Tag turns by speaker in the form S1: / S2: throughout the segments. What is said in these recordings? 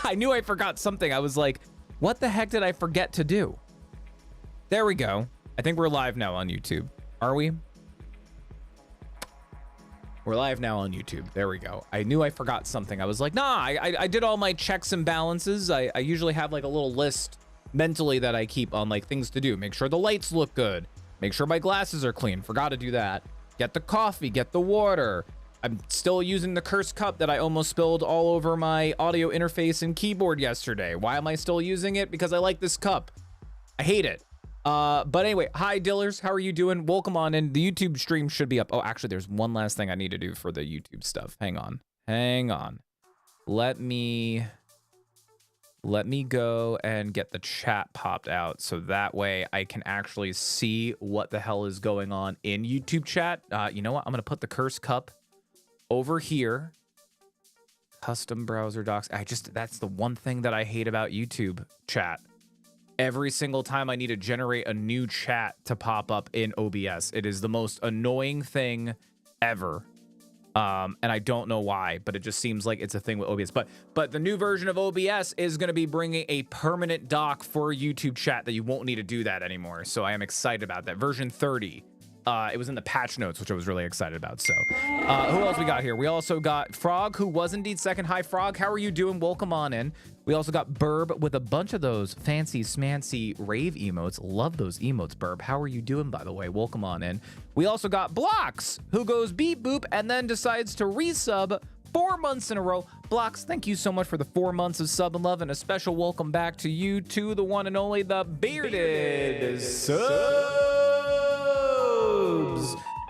S1: I knew I forgot something. I was like, what the heck did I forget to do? There we go. I think we're live now on YouTube. Are we? We're live now on YouTube. There we go. I knew I forgot something. I was like, nah, I did all my checks and balances. I usually have like a little list mentally that I keep on like things to do. Make sure the lights look good. Make sure my glasses are clean. Forgot to do that. Get the coffee, get the water. I'm still using the cursed cup that I almost spilled all over my audio interface and keyboard yesterday. Why am I still using it? Because I like this cup. I hate it. But anyway, hi Dillers, how are you doing? Welcome on in. The YouTube stream should be up. Oh, actually, there's one last thing I need to do for the YouTube stuff. Hang on. Let me go and get the chat popped out so that way I can actually see what the hell is going on in YouTube chat. You know what? I'm gonna put the cursed cup over here. Custom browser docs. That's the one thing that I hate about YouTube chat. Every single time I need to generate a new chat to pop up in OBS, it is the most annoying thing ever. And I don't know why, but it just seems like it's a thing with OBS. But the new version of OBS is going to be bringing a permanent dock for YouTube chat that you won't need to do that anymore. So I am excited about that. Version 30. It was in the patch notes, which I was really excited about. So who else we got here? We also got Frog, who was indeed second. Hi, Frog. How are you doing? Welcome on in. We also got Burb with a bunch of those fancy smancy rave emotes. Love those emotes, Burb. How are you doing, by the way? Welcome on in. We also got Blocks, who goes beep boop and then decides to resub 4 months in a row. Blocks, thank you so much for the 4 months of sub and love, and a special welcome back to you, to the one and only, the Bearded Subs,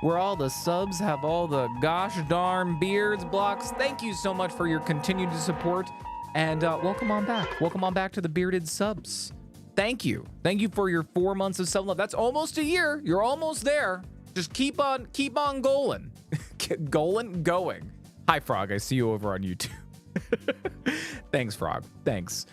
S1: where all the subs have all the gosh darn beards. Blocks, thank you so much for your continued support. And welcome on back. Welcome on back to the Bearded Subs. Thank you. Thank you for your 4 months of sub love. That's almost a year. You're almost there. Just keep on going. Going. Hi, Frog. I see you over on YouTube. Thanks, Frog. Thanks.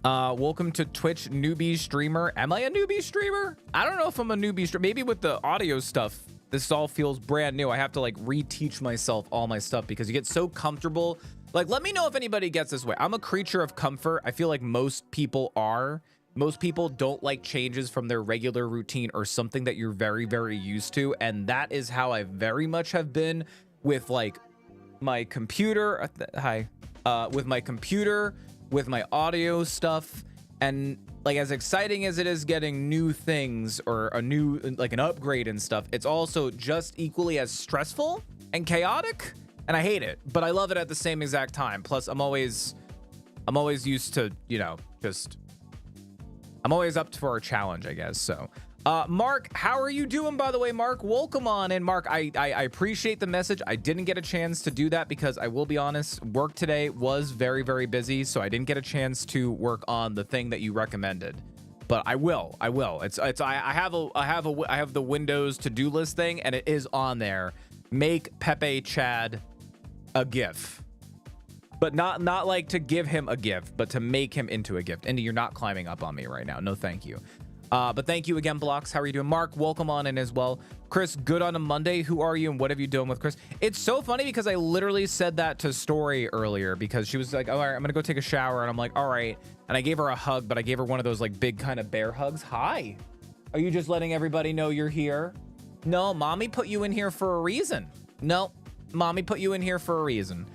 S1: Welcome to Twitch newbie streamer. Am I a newbie streamer? I don't know if I'm a newbie streamer. Maybe with the audio stuff, this all feels brand new. I have to like reteach myself all my stuff because you get so comfortable. Like, let me know if anybody gets this way. I'm a creature of comfort. I feel like most people are. Most people don't like changes from their regular routine or something that you're very, very used to. And that is how I very much have been with like my computer. With my computer, with my audio stuff. And like, as exciting as it is getting new things or a new, like an upgrade and stuff, it's also just equally as stressful and chaotic. And I hate it, but I love it at the same exact time. Plus, I'm always used to, you know, I'm always up for a challenge, I guess. So, Mark, how are you doing, by the way, Mark? Welcome on in, Mark. I appreciate the message. I didn't get a chance to do that because I will be honest, work today was very, very busy, so I didn't get a chance to work on the thing that you recommended. But I will. I have the Windows to-do list thing, and it is on there. Make Pepe Chad a GIF, but not like to give him a gift, but to make him into a gift. Indy, you're not climbing up on me right now. No, thank you. But thank you again, Blocks. How are you doing? Mark, welcome on in as well. Chris, good on a Monday. Who are you and what have you done with Chris? It's so funny because I literally said that to Story earlier because she was like, all right, I'm gonna go take a shower. And I'm like, all right. And I gave her a hug, but I gave her one of those like big kind of bear hugs. Hi. Are you just letting everybody know you're here? No, mommy put you in here for a reason. No, mommy put you in here for a reason.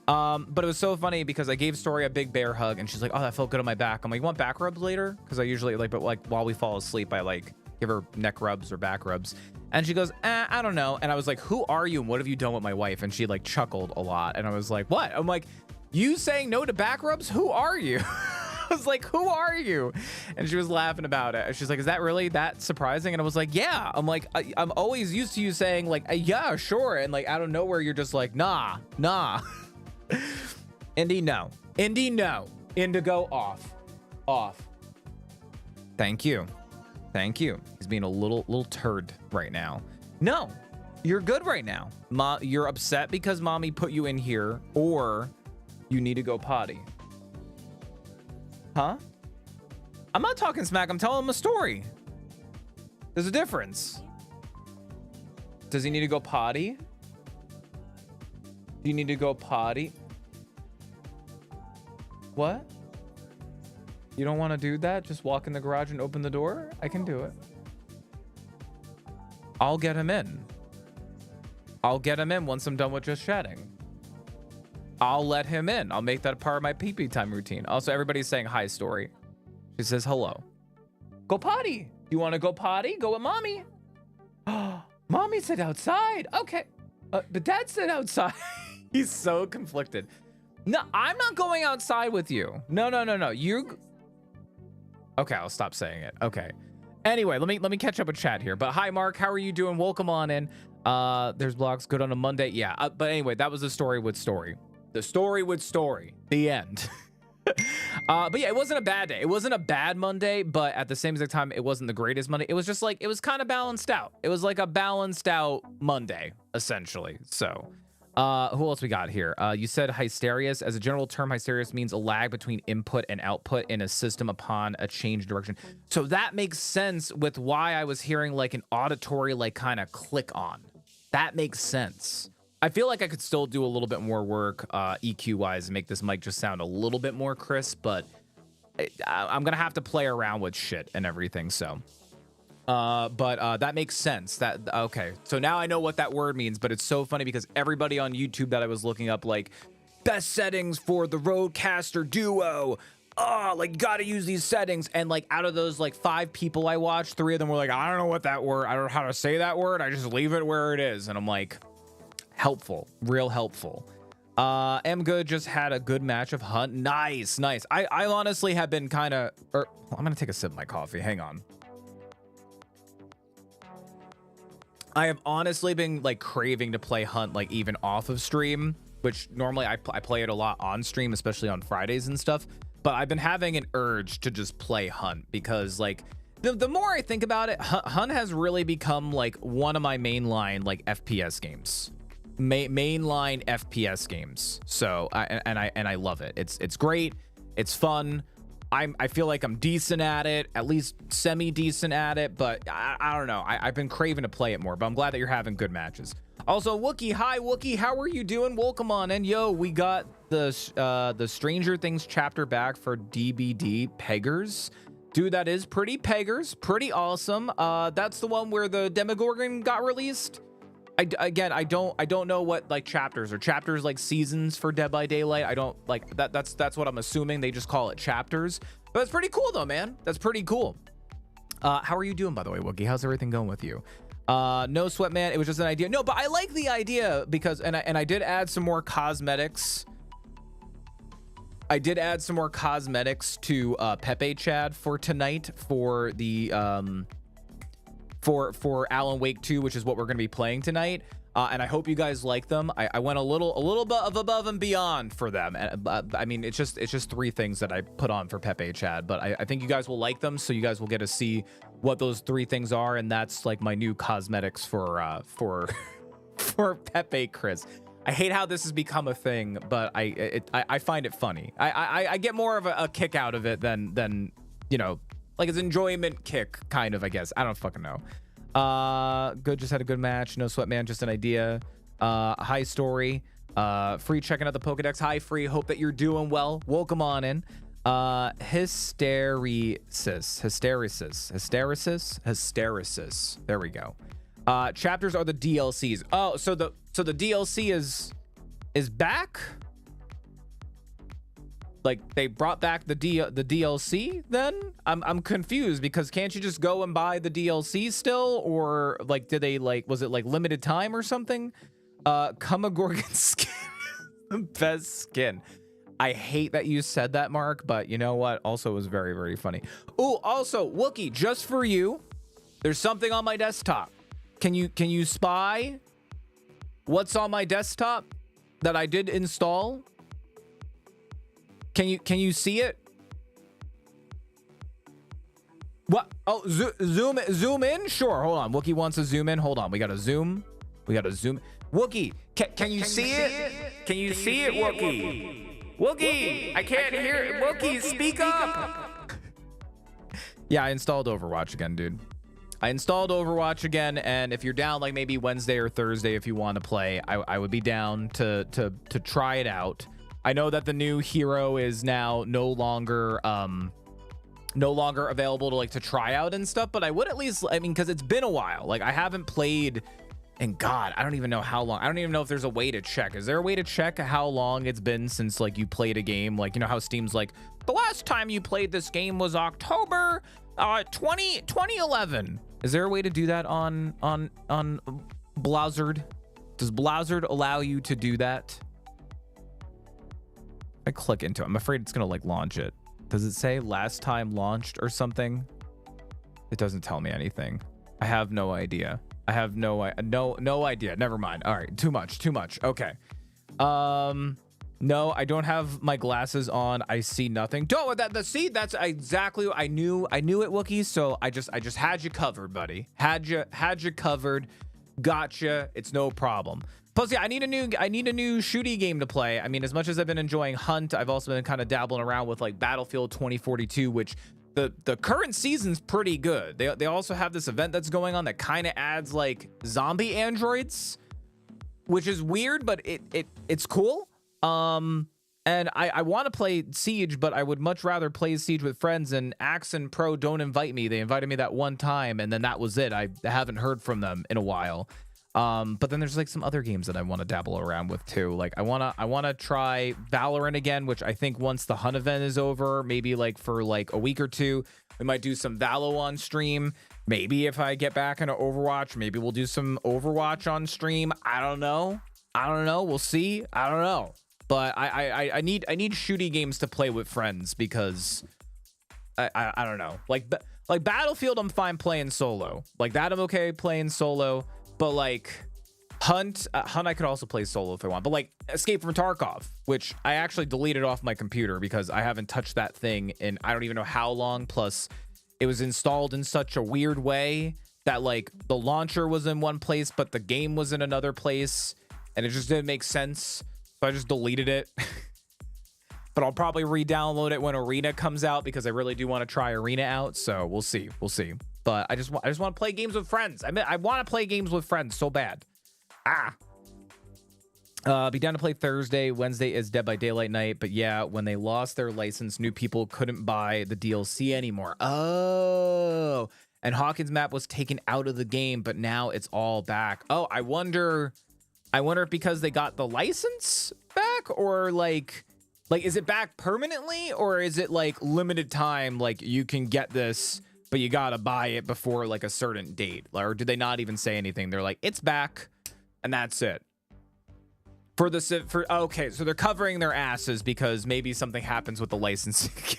S1: But it was so funny because I gave Story a big bear hug and she's like, oh, that felt good on my back. I'm like, you want back rubs later? Because I usually like, but like while we fall asleep, I like give her neck rubs or back rubs. And she goes, I don't know. And I was like, who are you? And what have you done with my wife? And she like chuckled a lot. And I was like, what? I'm like, you saying no to back rubs? Who are you? I was like, who are you? And she was laughing about it. She's like, is that really that surprising? And I was like, yeah. I'm like, I'm always used to you saying like, yeah, sure. And like out of nowhere, you're just like, nah. Indy, no. Indigo, off. Thank you. He's being a little turd right now. No, you're good right now. You're upset because mommy put you in here, or you need to go potty. Huh? I'm not talking smack. I'm telling him a story. There's a difference. Does he need to go potty? Do you need to go potty? What? You don't want to do that? Just walk in the garage and open the door? I can do it. I'll get him in. I'll get him in once I'm done with just chatting. I'll let him in. I'll make that a part of my pee-pee time routine. Also, everybody's saying hi, Story. She says hello. Go potty. You want to go potty? Go with mommy. Mommy said outside. Okay. But dad said outside. He's so conflicted. No, I'm not going outside with you. No. You... Okay, I'll stop saying it. Okay. Anyway, let me catch up with chat here. But hi, Mark. How are you doing? Welcome on in. There's blogs good on a Monday. Yeah. But anyway, that was the story with Story. The story with Story. The end. But yeah, it wasn't a bad day. It wasn't a bad Monday, but at the same exact time, it wasn't the greatest Monday. It was just like, it was kind of balanced out. It was like a balanced out Monday, essentially. So, who else we got here? You said hysterias. As a general term, hysterias means a lag between input and output in a system upon a change in direction. So that makes sense with why I was hearing like an auditory, like kind of click on. That makes sense. I feel like I could still do a little bit more work EQ wise and make this mic just sound a little bit more crisp, but I'm gonna have to play around with shit and everything. So but that makes sense. That okay, so now I know what that word means. But it's so funny because everybody on YouTube that I was looking up, like best settings for the Rodecaster Duo, like you gotta use these settings, and like out of those like 5 people I watched, 3 of them were like, I don't know what that word, I don't know how to say that word, I just leave it where it is. And I'm like, helpful, real helpful. Am good, just had a good match of Hunt. Nice. I honestly have been kind of, I'm gonna take a sip of my coffee, hang on. I have honestly been like craving to play Hunt, like even off of stream, which normally I play it a lot on stream, especially on Fridays and stuff. But I've been having an urge to just play Hunt because like the more I think about it, Hunt has really become like one of my mainline like FPS games. Mainline FPS games. So I love it. It's great. It's fun. I feel like I'm decent at it, at least semi-decent at it, but I don't know. I've been craving to play it more, but I'm glad that you're having good matches. Also, Wookie, hi Wookie, how are you doing? Welcome on, and yo, we got the Stranger Things chapter back for DBD Peggers. Dude, that is pretty Peggers, pretty awesome. That's the one where the Demogorgon got released. I don't know what like chapters or chapters like seasons for Dead by Daylight. I don't like that. That's what I'm assuming. They just call it chapters. But it's pretty cool though, man. That's pretty cool. How are you doing, by the way, Wookie? How's everything going with you? No sweat, man. It was just an idea. No, but I like the idea because and I did add some more cosmetics. I did add some more cosmetics to Pepe Chad for tonight for the for Alan Wake 2, which is what we're going to be playing tonight, and I hope you guys like them. I went a little bit of above and beyond for them, and I mean it's just 3 things that I put on for Pepe Chad, but I think you guys will like them, so you guys will get to see what those 3 things are, and that's like my new cosmetics for for Pepe Chris. I hate how this has become a thing, but I find it funny. I get more of a kick out of it than you know, like it's enjoyment kick kind of, I guess. I don't fucking know. Good, just had a good match. No sweat, man, just an idea. Hi Story. Free checking out the Pokedex. Hi Free, hope that you're doing well. Welcome on in. Hysteresis. There we go. Chapters are the DLCs. Oh, so the DLC is back? Like they brought back the DLC then? I'm confused because can't you just go and buy the DLC still, or like did they like, was it like limited time or something? Kumagorgon skin. The best skin. I hate that you said that, Mark, but you know what? Also, it was very, very funny. Oh, also, Wookie, just for you, there's something on my desktop. Can you spy what's on my desktop that I did install? Can you see it? What? Oh, zoom in? Sure. Hold on. Wookie wants to zoom in. Hold on. We got to zoom. Wookie, can you see it? Can you see it, Wookie? Wookie, I can't hear it. Wookie, speak up. Yeah, I installed Overwatch again, dude. I installed Overwatch again, and if you're down like maybe Wednesday or Thursday if you want to play, I would be down to try it out. I know that the new hero is now no longer available to like to try out and stuff, but I would at least, I mean, because it's been a while. Like I haven't played, and God, I don't even know how long. I don't even know if there's a way to check. Is there a way to check how long it's been since like you played a game? Like, you know how Steam's like, the last time you played this game was October 2011. Is there a way to do that on Blizzard? Does Blizzard allow you to do that? I click into it. I'm afraid it's gonna like launch it. Does it say last time launched or something? It doesn't tell me anything. I have no idea. I have no idea. Never mind. All right, too much. Okay. No, I don't have my glasses on. I see nothing. Don't see, that's exactly what I knew it, Wookie. So I just had you covered, buddy. Had you covered. Gotcha. It's no problem. Plus, yeah, I need a new shooty game to play. I mean, as much as I've been enjoying Hunt, I've also been kind of dabbling around with like Battlefield 2042, which the current season's pretty good. They also have this event that's going on that kind of adds like zombie androids, which is weird, but it's cool. And I want to play Siege, but I would much rather play Siege with friends, and Axe and Pro don't invite me. They invited me that one time, and then that was it. I haven't heard from them in a while. But then there's like some other games that I want to dabble around with too. Like I want to try Valorant again, which I think once the Hunt event is over, maybe like for like a week or two, we might do some Valo on stream. Maybe if I get back into Overwatch, maybe we'll do some Overwatch on stream. I don't know. We'll see. I don't know. But I need shooty games to play with friends, because I don't know. Like Battlefield, I'm fine playing solo. Like that, I'm okay playing solo. But like Hunt, I could also play solo if I want. But like Escape from Tarkov, which I actually deleted off my computer because I haven't touched that thing in I don't even know how long. Plus, it was installed in such a weird way that like the launcher was in one place, but the game was in another place, and it just didn't make sense. So I just deleted it. But I'll probably re-download it when Arena comes out, because I really do want to try Arena out. So we'll see. But I just want to play games with friends. I mean, I want to play games with friends so bad. Be down to play Thursday. Wednesday is Dead by Daylight night. But yeah, when they lost their license, new people couldn't buy the DLC anymore. Oh, and Hawkins map was taken out of the game, but now it's all back. Oh, I wonder if because they got the license back, or like is it back permanently, or is it like limited time? Like you can get this, but you gotta buy it before like a certain date, or did they not even say anything? They're like, it's back, and that's it. Okay, so they're covering their asses because maybe something happens with the licensing.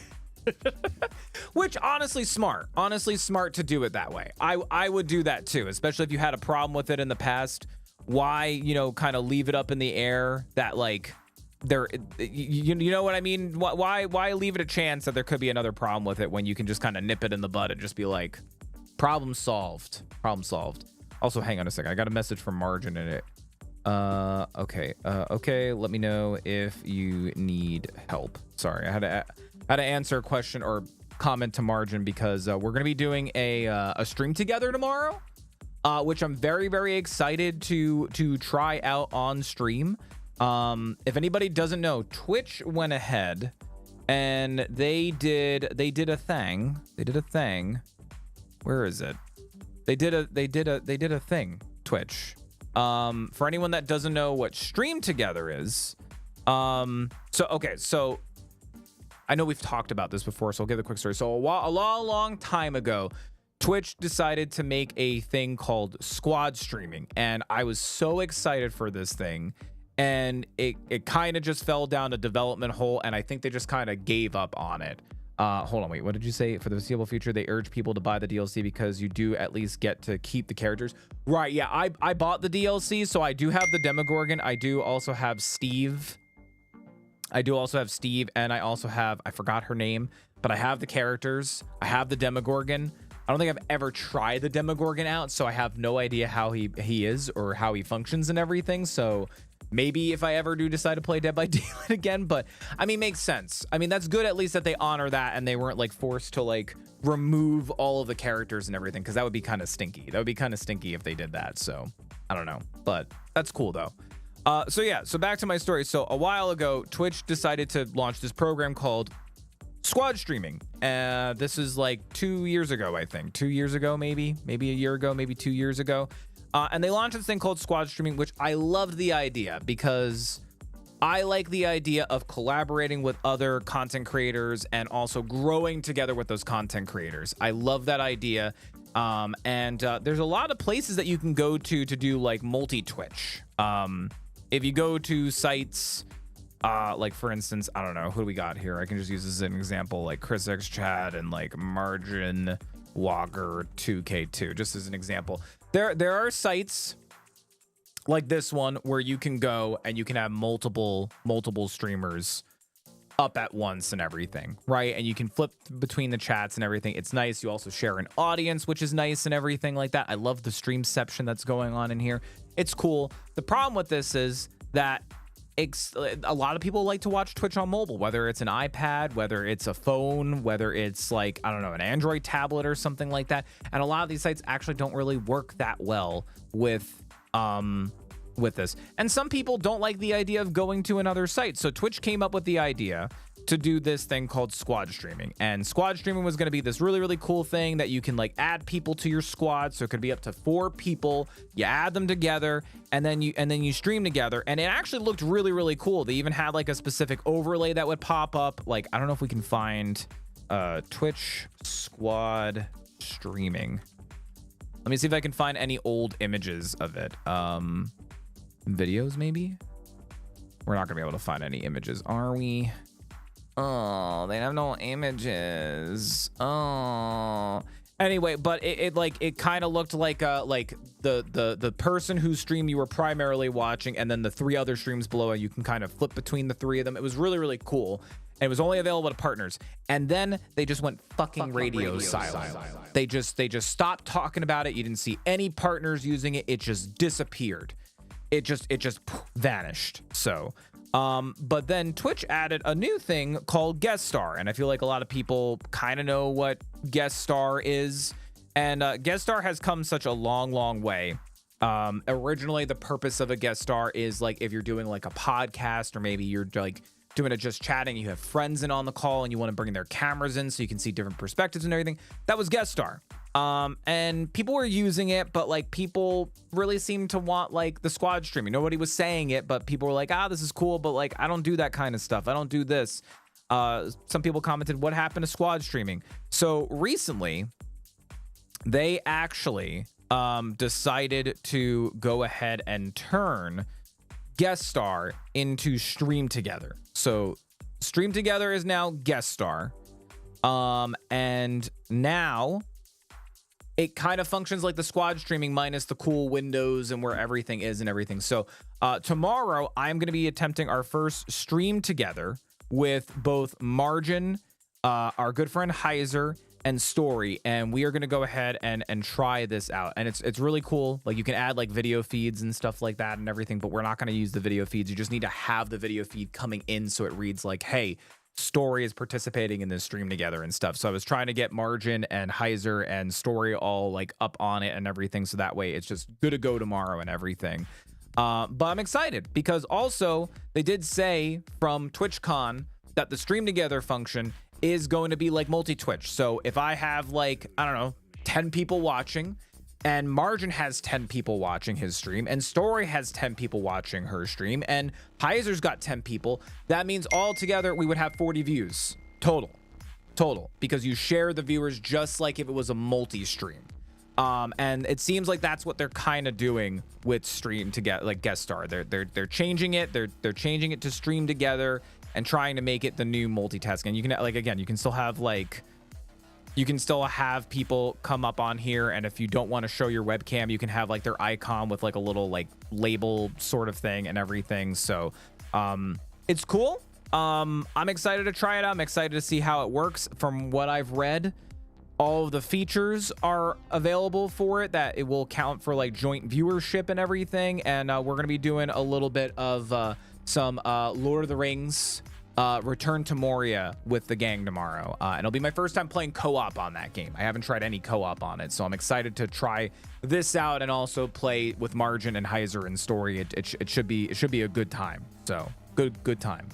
S1: Which honestly smart to do it that way. I would do that too, especially if you had a problem with it in the past. Why, you know, kind of leave it up in the air that like you know what I mean? Why leave it a chance that there could be another problem with it when you can just kind of nip it in the bud and just be like, problem solved. Also, hang on a second. I got a message from Margin in it. Okay. Let me know if you need help. Sorry, I had to answer a question or comment to Margin because we're gonna be doing a stream together tomorrow, which I'm very, very excited to try out on stream. If anybody doesn't know, Twitch went ahead and they did a thing. Where is it? They did a thing, Twitch. For anyone that doesn't know what Stream Together is, so I know we've talked about this before, so I'll give a quick story. So a long time ago, Twitch decided to make a thing called squad streaming, and I was so excited for this thing, and it kind of just fell down a development hole, and I think they just kind of gave up on it. Hold on, wait, what did you say? For the foreseeable future, they urge people to buy the DLC because you do at least get to keep the characters. Right, yeah, I bought the DLC, so I do have the Demogorgon. I do also have Steve. And I also have, I forgot her name, but I have the characters. I have the Demogorgon. I don't think I've ever tried the Demogorgon out, so I have no idea how he is or how he functions and everything. So maybe if I ever do decide to play Dead by Daylight again, but I mean, makes sense. I mean, that's good at least that they honor that and they weren't like forced to like remove all of the characters and everything, because that would be kind of stinky. That would be kind of stinky if they did that. So I don't know, but that's cool though. So yeah, so back to my story. So a while ago, Twitch decided to launch this program called squad streaming. This is like 2 years ago, I think. 2 years ago, maybe a year ago, maybe 2 years ago. And they launched this thing called squad streaming, which I loved the idea because I like the idea of collaborating with other content creators and also growing together with those content creators. I love that idea. There's a lot of places that you can go to do like multi-Twitch. If you go to sites, like for instance, I don't know, who do we got here? I can just use this as an example, like Chrisxchad and like Margin Walker 2K2, just as an example. There are sites like this one where you can go and you can have multiple streamers up at once and everything, right? And you can flip between the chats and everything. It's nice. You also share an audience, which is nice and everything like that. I love the streamception that's going on in here. It's cool. The problem with this is that a lot of people like to watch Twitch on mobile, whether it's an iPad, whether it's a phone, whether it's like, I don't know, an Android tablet or something like that. And a lot of these sites actually don't really work that well with this. And some people don't like the idea of going to another site. So Twitch came up with the idea to do this thing called squad streaming. And squad streaming was going to be this really, really cool thing that you can like add people to your squad. So it could be up to 4 people. You add them together and then you stream together. And it actually looked really, really cool. They even had like a specific overlay that would pop up. Like, I don't know if we can find Twitch squad streaming. Let me see if I can find any old images of it. Videos, maybe? We're not gonna be able to find any images, are we? Oh, they have no images. Oh. Anyway, but it kind of looked like the person whose stream you were primarily watching, and then the 3 other streams below, and you can kind of flip between the 3 of them. It was really, really cool. And it was only available to partners. And then they just went fucking radio silent. They just stopped talking about it. You didn't see any partners using it. It just disappeared. It just vanished. So, but then Twitch added a new thing called guest star, and I feel like a lot of people kind of know what guest star is. And guest star has come such a long way. Originally, the purpose of a guest star is like if you're doing like a podcast, or maybe you're like doing it just chatting, you have friends in on the call and you want to bring their cameras in so you can see different perspectives and everything. That was guest star. And people were using it, but like people really seemed to want like the squad streaming. Nobody was saying it, but people were like, this is cool, but like I don't do that kind of stuff. I don't do this. Some people commented, what happened to squad streaming? So recently they actually decided to go ahead and turn guest star into stream together. So stream together is now guest star. And now it kind of functions like the squad streaming minus the cool windows and where everything is and everything. So tomorrow I'm going to be attempting our first stream together with both Margin, our good friend Heiser, and Story, and we are going to go ahead and try this out. And it's really cool. Like you can add like video feeds and stuff like that and everything, but we're not going to use the video feeds. You just need to have the video feed coming in so it reads like, hey, Story is participating in this stream together and stuff. So I was trying to get Margin and Heiser and Story all like up on it and everything, so that way it's just good to go tomorrow and everything. But I'm excited because also they did say from TwitchCon that the stream together function is going to be like multi-Twitch. So if I have like, I don't know, 10 people watching, and Margin has 10 people watching his stream, and Story has 10 people watching her stream, and Heiser's got 10 people, that means all together we would have 40 views total, because you share the viewers just like if it was a multi-stream. And it seems like that's what they're kind of doing with stream together, like guest star. They're changing it. They're changing it to stream together and trying to make it the new multitasking. You can like, again, you can still have like, you can still have people come up on here, and if you don't want to show your webcam, you can have like their icon with like a little like label sort of thing and everything. So it's cool. I'm excited to try it out. I'm excited to see how it works. From what I've read, all of the features are available for it, that it will count for like joint viewership and everything. And we're going to be doing a little bit of some Lord of the Rings Return to Moria with the gang tomorrow. And it'll be my first time playing co-op on that game. I haven't tried any co-op on it, so I'm excited to try this out and also play with Margin and Heiser and Story. It should be a good time. So good time.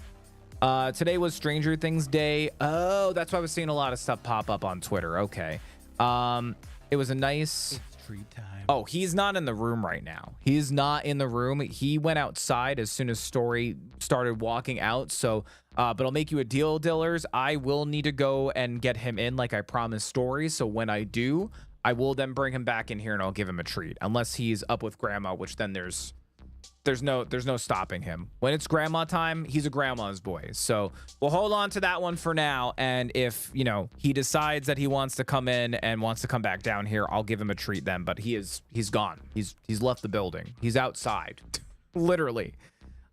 S1: Today was Stranger Things Day. Oh, that's why I was seeing a lot of stuff pop up on Twitter. Okay. It was a nice
S2: treat time.
S1: Oh, he's not in the room right now. He's not in the room. He went outside as soon as Story started walking out. So, but I'll make you a deal, Dillers. I will need to go and get him in like I promised Story. So when I do, I will then bring him back in here and I'll give him a treat. Unless he's up with Grandma, which then there's no stopping him. When it's grandma time, he's a grandma's boy. So we'll hold on to that one for now. And if, you know, he decides that he wants to come in and wants to come back down here, I'll give him a treat then. But he's gone. He's left the building. He's outside. Literally.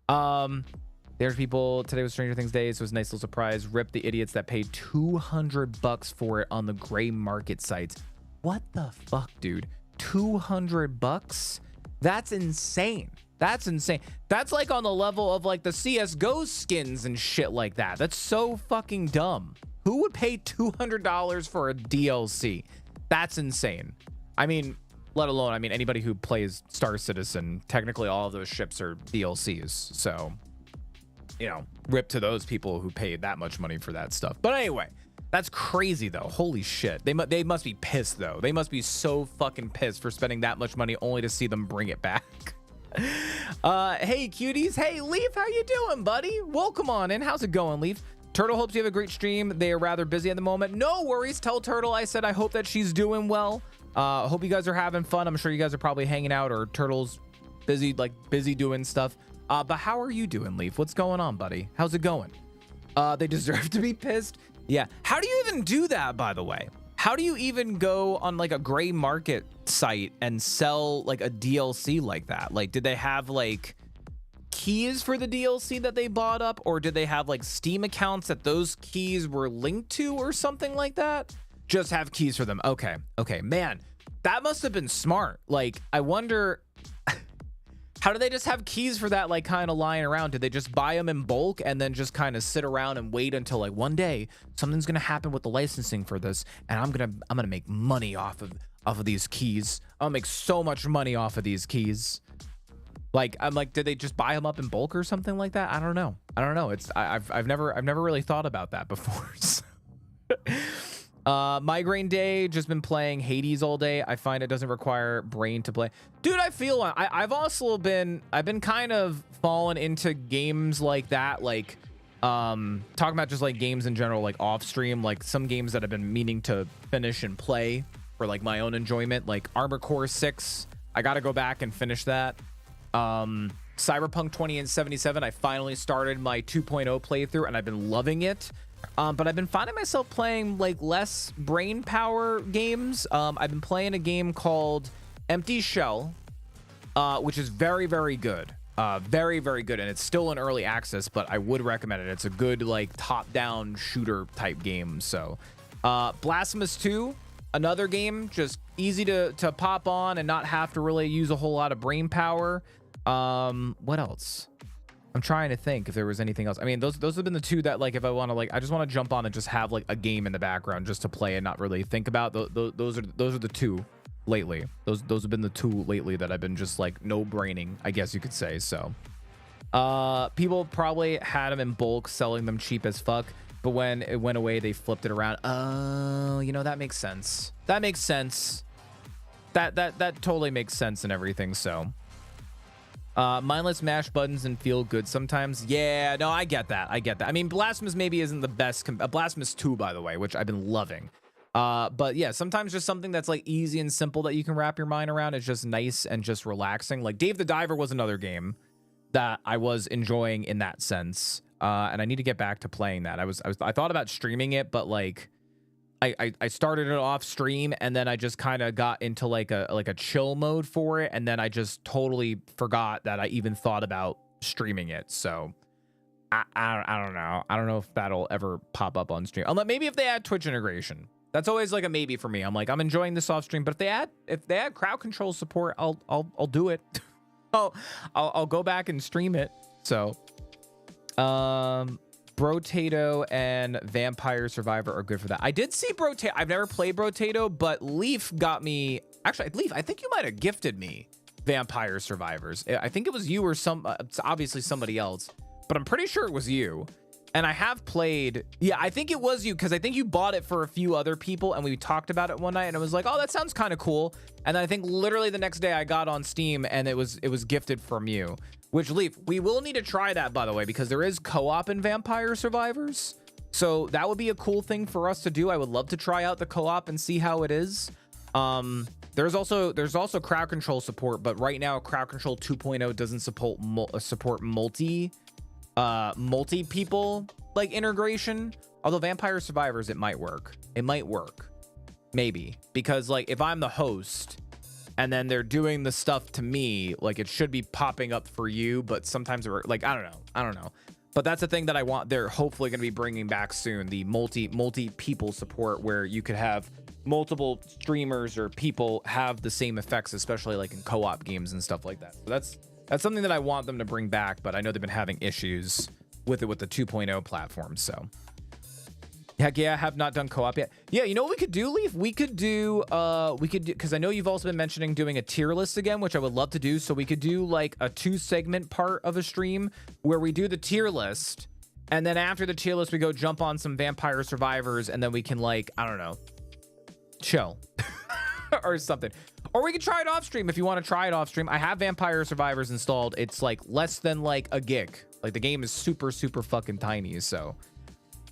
S1: There's people. Today was Stranger Things Day, so it was a nice little surprise. Rip the idiots that paid $200 for it on the gray market sites. What the fuck, dude? $200? That's insane. That's insane. That's like on the level of like the CSGO skins and shit like that. That's so fucking dumb. Who would pay $200 for a DLC? That's insane. I mean, let alone, I mean, anybody who plays Star Citizen, technically all of those ships are DLCs. So, you know, rip to those people who paid that much money for that stuff. But anyway, that's crazy though. Holy shit. They must be pissed though. They must be so fucking pissed for spending that much money only to see them bring it back. Hey cuties. Hey Leaf, how you doing, buddy? Welcome on in. How's it going, Leaf? Turtle hopes you have a great stream. They are rather busy at the moment. No worries. Tell Turtle I said I hope that she's doing well. Hope you guys are having fun. I'm sure you guys are probably hanging out or Turtle's busy doing stuff. But how are you doing, Leaf? What's going on, buddy? How's it going? They deserve to be pissed. Yeah. How do you even do that, by the way? How do you even go on like a gray market site and sell like a DLC like that? Like, did they have like keys for the DLC that they bought up, or did they have like Steam accounts that those keys were linked to or something like that? Just have keys for them. Okay. Man, that must have been smart. Like, I wonder, how do they just have keys for that, like kind of lying around? Did they just buy them in bulk and then just kind of sit around and wait until like one day something's gonna happen with the licensing for this, and I'm gonna make money off of these keys. I'll make so much money off of these keys. Like, I'm like, did they just buy them up in bulk or something like that? I don't know. It's I've never really thought about that before. Migraine day, just been playing Hades all day. I find it doesn't require brain to play. Dude, I feel I've also been kind of fallen into games like that, like talking about just like games in general, like off stream, like some games that I've been meaning to finish and play for like my own enjoyment, like Armor Core 6. I got to go back and finish that. Cyberpunk 2077, I finally started my 2.0 playthrough and I've been loving it. But I've been finding myself playing like less brain power games. I've been playing a game called Empty Shell, which is very, very good. Very, very good. And it's still in early access, but I would recommend it. It's a good like top-down shooter type game. So Blasphemous 2, another game, just easy to pop on and not have to really use a whole lot of brain power. What else? I'm trying to think if there was anything else. I mean, those have been the two that, like, if I want to, like, I just want to jump on and just have like a game in the background just to play and not really think about. Those are the two lately. Those have been the two lately that I've been just like no braining, I guess you could say. So people probably had them in bulk, selling them cheap as fuck, but when it went away they flipped it around. Oh, you know, that makes sense. That totally makes sense and everything. So mindless mash buttons and feel good sometimes. Yeah, no, I get that. I mean, Blasphemous maybe isn't the best. Blasphemous 2, by the way, which I've been loving. But yeah, sometimes just something that's like easy and simple that you can wrap your mind around is just nice and just relaxing. Like Dave the Diver was another game that I was enjoying in that sense. And I need to get back to playing that. I thought about streaming it, but like I started it off stream and then I just kind of got into like a chill mode for it, and then I just totally forgot that I even thought about streaming it. So I don't know. I don't know if that'll ever pop up on stream. Unless maybe if they add Twitch integration. That's always like a maybe for me. I'm like, I'm enjoying this off stream, but if they add crowd control support, I'll do it. I'll go back and stream it. So Brotato and Vampire Survivor are good for that. I did see Brotato. I've never played Brotato, but Leaf got me. Actually, Leaf, I think you might have gifted me Vampire Survivors. I think it was you or it's obviously somebody else, but I'm pretty sure it was you. And I have played. Yeah, I think it was you because I think you bought it for a few other people and we talked about it one night and I was like, oh, that sounds kind of cool. And then I think literally the next day I got on Steam and it was gifted from you. Which, Leaf, we will need to try that, by the way, because there is co-op in Vampire Survivors. So that would be a cool thing for us to do. I would love to try out the co-op and see how it is. There's also crowd control support, but right now crowd control 2.0 doesn't support multi people like integration. Although Vampire Survivors, it might work. It might work, maybe, because like if I'm the host and then they're doing the stuff to me, like it should be popping up for you, but sometimes like I don't know. But that's the thing that I want. They're hopefully going to be bringing back soon, the multi people support, where you could have multiple streamers or people have the same effects, especially like in co-op games and stuff like that. So that's something that I want them to bring back, but I know they've been having issues with it with the 2.0 platform. So heck yeah, I have not done co-op yet. Yeah, you know what we could do, Leaf? We could do because I know you've also been mentioning doing a tier list again, which I would love to do. So we could do like a 2-segment part of a stream where we do the tier list, and then after the tier list we go jump on some Vampire Survivors, and then we can, like, I don't know, chill or something. Or we could try it off stream if you want to try it off stream. I have Vampire Survivors installed. It's like less than like a gig. Like the game is super fucking tiny. So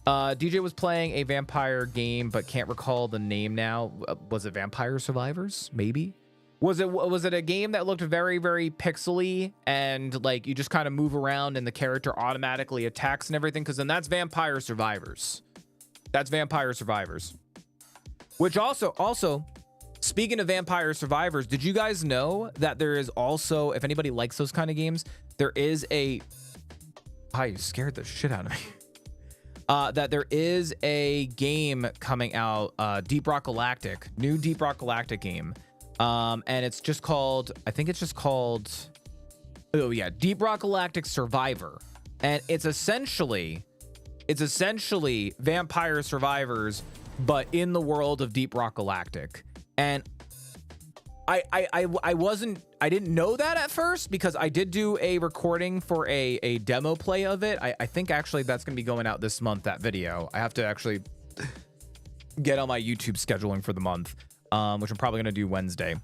S1: DJ was playing a vampire game but can't recall the name now. Was it Vampire Survivors? Maybe. Was it a game that looked very pixely and like you just kind of move around and the character automatically attacks and everything? Because then that's Vampire Survivors. That's Vampire Survivors. Which also, speaking of Vampire Survivors, did you guys know that there is also, if anybody likes those kind of games, there is a... Oh, you scared the shit out of me. That there is a game coming out, Deep Rock Galactic, new Deep Rock Galactic game. And it's just called, I think it's just called, oh yeah, Deep Rock Galactic Survivor. And it's essentially Vampire Survivors, but in the world of Deep Rock Galactic. And I didn't know that at first because I did do a recording for a demo play of it. I think actually that's going to be going out this month, that video. I have to actually get on my YouTube scheduling for the month, which I'm probably going to do Wednesday.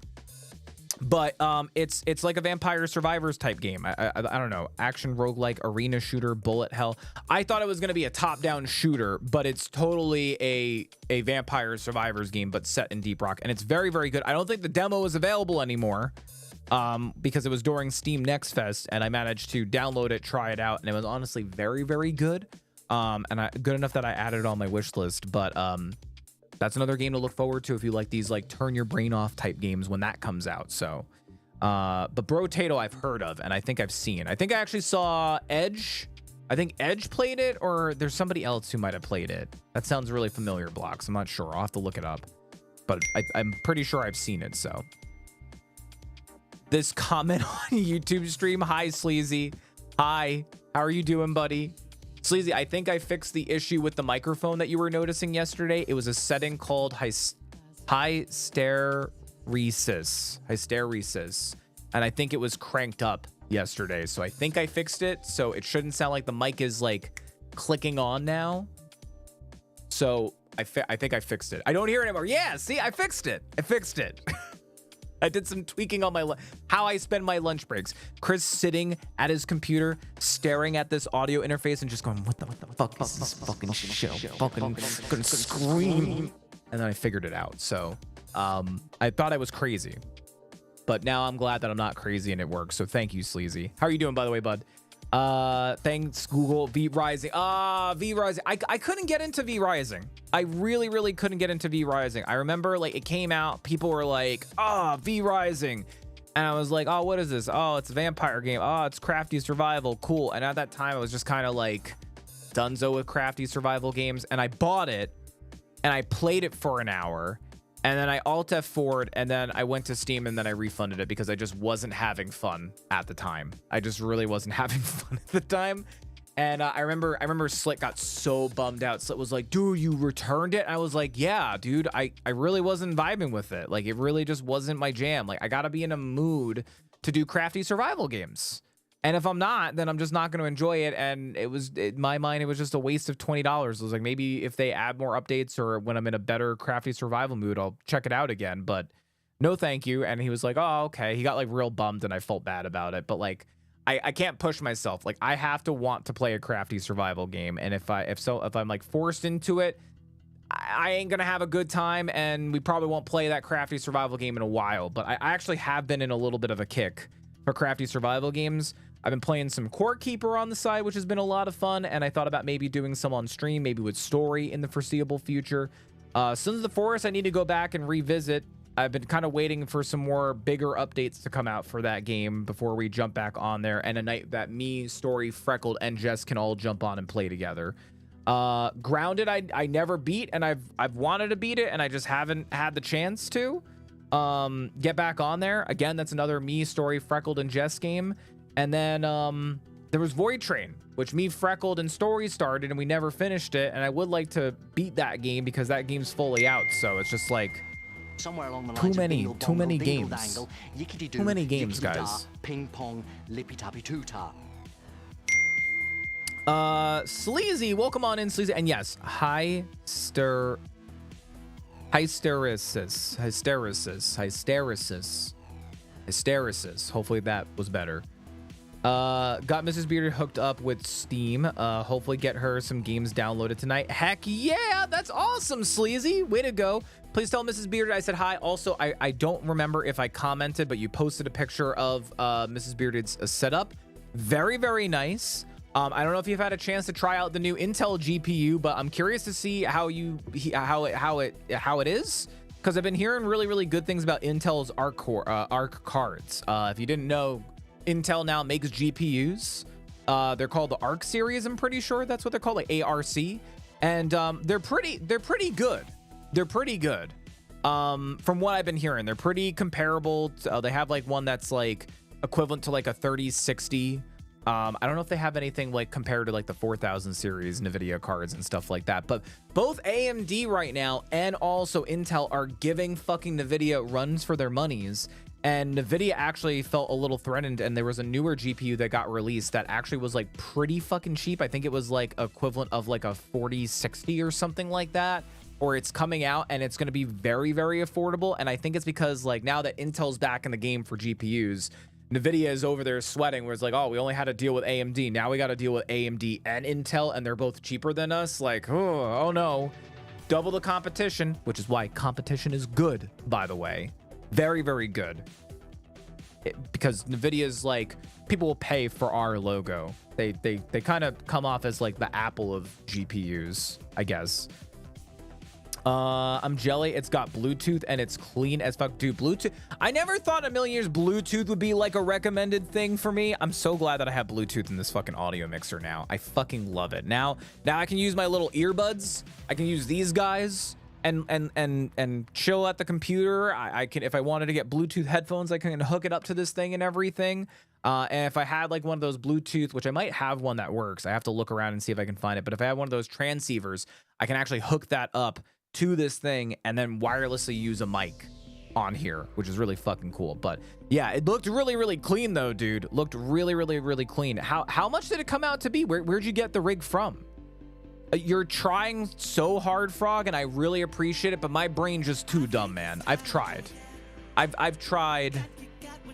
S1: But it's like a Vampire Survivors type game. I don't know, action roguelike arena shooter bullet hell. I thought it was going to be a top-down shooter, but it's totally a Vampire Survivors game, but set in Deep Rock, and it's very good. I don't think the demo is available anymore because it was during Steam Next Fest, and I managed to download it, try it out, and it was honestly very good, and good enough that I added it on my wish list. But that's another game to look forward to if you like these like turn your brain off type games when that comes out. So but Brotato I've heard of and I think I've seen. I think I actually saw Edge. I think Edge played it, or there's somebody else who might have played it. That sounds really familiar, Blocks. I'm not sure. I'll have to look it up, but I'm pretty sure I've seen it. So this comment on YouTube stream, hi Sleazy, hi, how are you doing, buddy? Sleazy, I think I fixed the issue with the microphone that you were noticing yesterday. It was a setting called hysteresis, and I think it was cranked up yesterday. So I think I fixed it, so it shouldn't sound like the mic is like clicking on now. So I think I fixed it. I don't hear it anymore. Yeah, see, I fixed it. I did some tweaking on how I spend my lunch breaks. Chris sitting at his computer, staring at this audio interface and just going, what the fuck is this fucking show? Fucking gonna scream. And then I figured it out. So I thought I was crazy, but now I'm glad that I'm not crazy and it works. So thank you, Sleazy. How are you doing, by the way, bud? Thanks, Google. V Rising. V Rising. I couldn't get into V Rising. I really couldn't get into V Rising. I remember like it came out, people were like, V Rising. And I was like, oh, what is this? Oh, it's a vampire game. Oh, it's crafty survival. Cool. And at that time I was just kind of like dunzo with crafty survival games. And I bought it and I played it for an hour. And then I Alt F4'd, and then I went to Steam, and then I refunded it because I just wasn't having fun at the time. I just really wasn't having fun at the time. And I remember Slick got so bummed out. Slick was like, dude, you returned it? I was like, yeah, dude, I really wasn't vibing with it. Like, it really just wasn't my jam. Like, I gotta be in a mood to do crafty survival games. And if I'm not, then I'm just not going to enjoy it. And in my mind, it was just a waste of $20. I was like, maybe if they add more updates or when I'm in a better crafty survival mood, I'll check it out again. But no, thank you. And he was like, oh, okay. He got like real bummed and I felt bad about it. But like, I can't push myself. Like, I have to want to play a crafty survival game. And if I'm like forced into it, I ain't going to have a good time. And we probably won't play that crafty survival game in a while. But I actually have been in a little bit of a kick for crafty survival games. I've been playing some Court Keeper on the side, which has been a lot of fun, and I thought about maybe doing some on stream, maybe with story in the foreseeable future. Sons of the Forest, I need to go back and revisit. I've been kind of waiting for some more bigger updates to come out for that game before we jump back on there, and a night that me, Story, Freckled, and Jess can all jump on and play together. Grounded, I never beat, and I've wanted to beat it, and I just haven't had the chance to get back on there. Again, that's another me, Story, Freckled, and Jess game. And then there was Void Train, which me, Freckled, and Story started, and we never finished it. And I would like to beat that game because that game's fully out. So it's just like
S2: somewhere along the
S1: too many games.
S2: Too
S1: many games, guys.
S2: Ping pong, lippy tappy tuta.
S1: Sleazy, welcome on in, Sleazy. And yes, hysteresis. Hopefully that was better. Got Mrs. Bearded hooked up with Steam. Hopefully get her some games downloaded tonight. Heck yeah, that's awesome, Sleazy. Way to go. Please tell Mrs. Bearded I said hi. Also, I don't remember if I commented, but you posted a picture of Mrs. Bearded's setup. Very, very nice. I don't know if you've had a chance to try out the new Intel GPU, but I'm curious to see how it is. Because I've been hearing really, really good things about Intel's Arc cards. If you didn't know, Intel now makes GPUs. They're called the Arc series. I'm pretty sure that's what they're called, like ARC. And they're pretty good. They're pretty good. From what I've been hearing, they're pretty comparable. They have like one that's like equivalent to like a 3060. I don't know if they have anything like compared to like the 4000 series NVIDIA cards and stuff like that, but both AMD right now and also Intel are giving fucking NVIDIA runs for their monies. And NVIDIA actually felt a little threatened, and there was a newer GPU that got released that actually was like pretty fucking cheap. I think it was like equivalent of like a 4060 or something like that, or it's coming out and it's going to be very, very affordable. And I think it's because like now that Intel's back in the game for GPUs, NVIDIA is over there sweating where it's like, oh, we only had to deal with AMD. Now we got to deal with AMD and Intel, and they're both cheaper than us. Like, oh no, double the competition, which is why competition is good, by the way. Very, very good. Because NVIDIA's like, people will pay for our logo. They kind of come off as like the Apple of GPUs, I guess. I'm jelly. It's got Bluetooth and it's clean as fuck. Dude, Bluetooth. I never thought in a million years Bluetooth would be like a recommended thing for me. I'm so glad that I have Bluetooth in this fucking audio mixer now. I fucking love it. Now I can use my little earbuds. I can use these guys and chill at the computer. I can, if I wanted to get Bluetooth headphones, I can hook it up to this thing and everything. And if I had like one of those Bluetooth, which I might have one that works, I have to look around and see if I can find it. But if I had one of those transceivers, I can actually hook that up to this thing and then wirelessly use a mic on here, which is really fucking cool. But yeah, it looked really, really clean though, dude. Looked really, really, really clean. How much did it come out to be? Where'd you get the rig from? You're trying so hard, Frog, and I really appreciate it, but my brain's just too dumb, man. I've tried,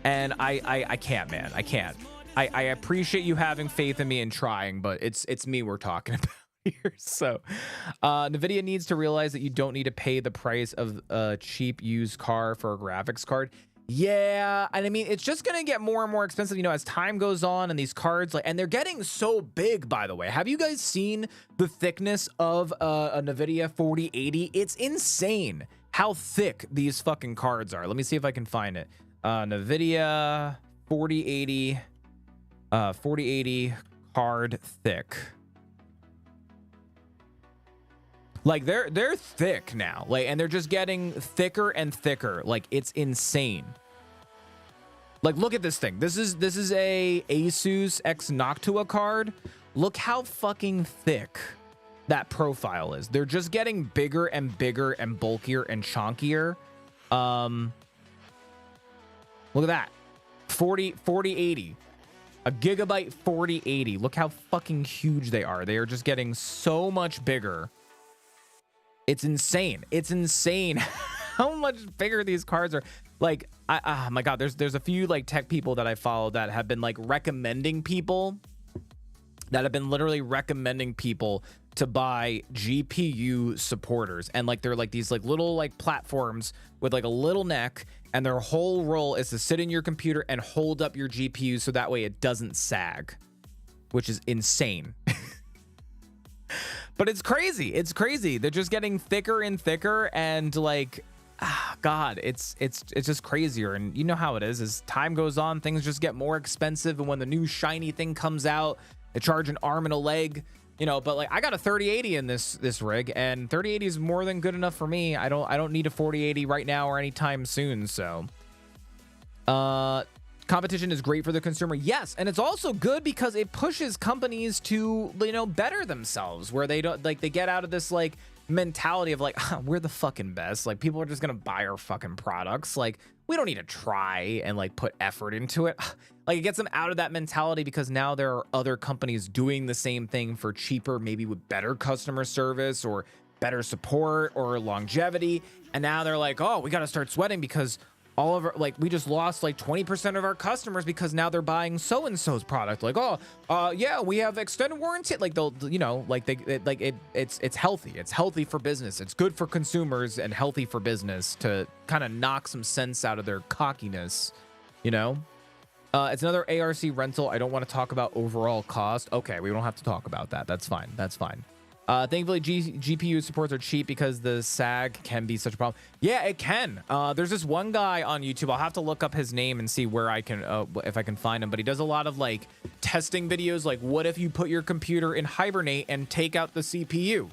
S1: and I can't, man. I can't. I appreciate you having faith in me and trying, but it's me we're talking about here. So NVIDIA needs to realize that you don't need to pay the price of a cheap used car for a graphics card. Yeah, and I mean, it's just gonna get more and more expensive, you know, as time goes on, and these cards, like, and they're getting so big, by the way. Have you guys seen the thickness of a NVIDIA 4080? It's insane how thick these fucking cards are. Let me see if I can find it. NVIDIA 4080 card thick. Like they're thick now, like, and they're just getting thicker and thicker. Like, it's insane. Like, look at this thing. This is a Asus X Noctua card. Look how fucking thick that profile is. They're just getting bigger and bigger and bulkier and chonkier. Look at that. 4080. A gigabyte 4080. Look how fucking huge they are. They are just getting so much bigger. It's insane. It's insane how much bigger these cards are. Like, oh my God, there's a few like tech people that I follow that have been like recommending people that have been literally recommending people to buy GPU supporters. And like, they're like these like little like platforms with like a little neck, and their whole role is to sit in your computer and hold up your GPU so that way it doesn't sag, which is insane. But it's crazy. It's crazy. They're just getting thicker and thicker, and like, God, it's just crazier. And you know how it is. As time goes on, things just get more expensive. And when the new shiny thing comes out, they charge an arm and a leg, you know. But like, I got a 3080 in this rig, and 3080 is more than good enough for me. I don't need a 4080 right now or anytime soon. So, competition is great for the consumer. Yes, and it's also good because it pushes companies to, you know, better themselves, where they don't like, they get out of this like mentality of like, we're the fucking best. Like, people are just gonna buy our fucking products. Like, we don't need to try and like put effort into it. Like, it gets them out of that mentality, because now there are other companies doing the same thing for cheaper, maybe with better customer service or better support or longevity. And now they're like, oh, we got to start sweating because all of our, like, we just lost like 20% of our customers because now they're buying so-and-so's product. Like, oh, yeah, we have extended warranty. Like, they'll, you know, like it's healthy. It's healthy for business. It's good for consumers and healthy for business to kind of knock some sense out of their cockiness, you know? It's another ARC rental. I don't want to talk about overall cost. Okay, we don't have to talk about that. That's fine. That's fine. Thankfully, GPU supports are cheap because the sag can be such a problem. Yeah, it can. There's this one guy on YouTube. I'll have to look up his name and see where I can, if I can find him. But he does a lot of like testing videos. Like, what if you put your computer in hibernate and take out the CPU?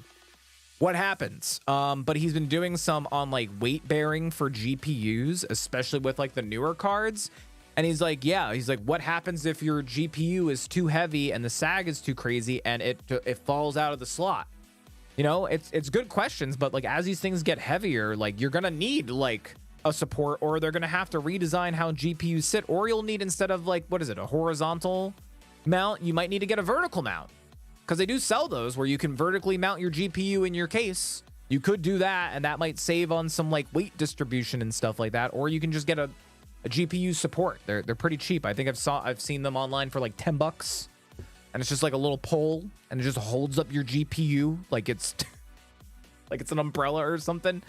S1: What happens? But he's been doing some on like weight bearing for GPUs, especially with like the newer cards. And he's like, yeah, he's like, what happens if your GPU is too heavy and the sag is too crazy and it falls out of the slot? You know, it's good questions, but like, as these things get heavier, like, you're gonna need like a support, or they're gonna have to redesign how GPUs sit, or you'll need, instead of like, what is it, a horizontal mount, you might need to get a vertical mount, because they do sell those where you can vertically mount your GPU in your case. You could do that, and that might save on some like weight distribution and stuff like that. Or you can just get a GPU support. They're pretty cheap. I think I've seen them online for like $10, and it's just like a little pole, and it just holds up your GPU like it's like it's an umbrella or something.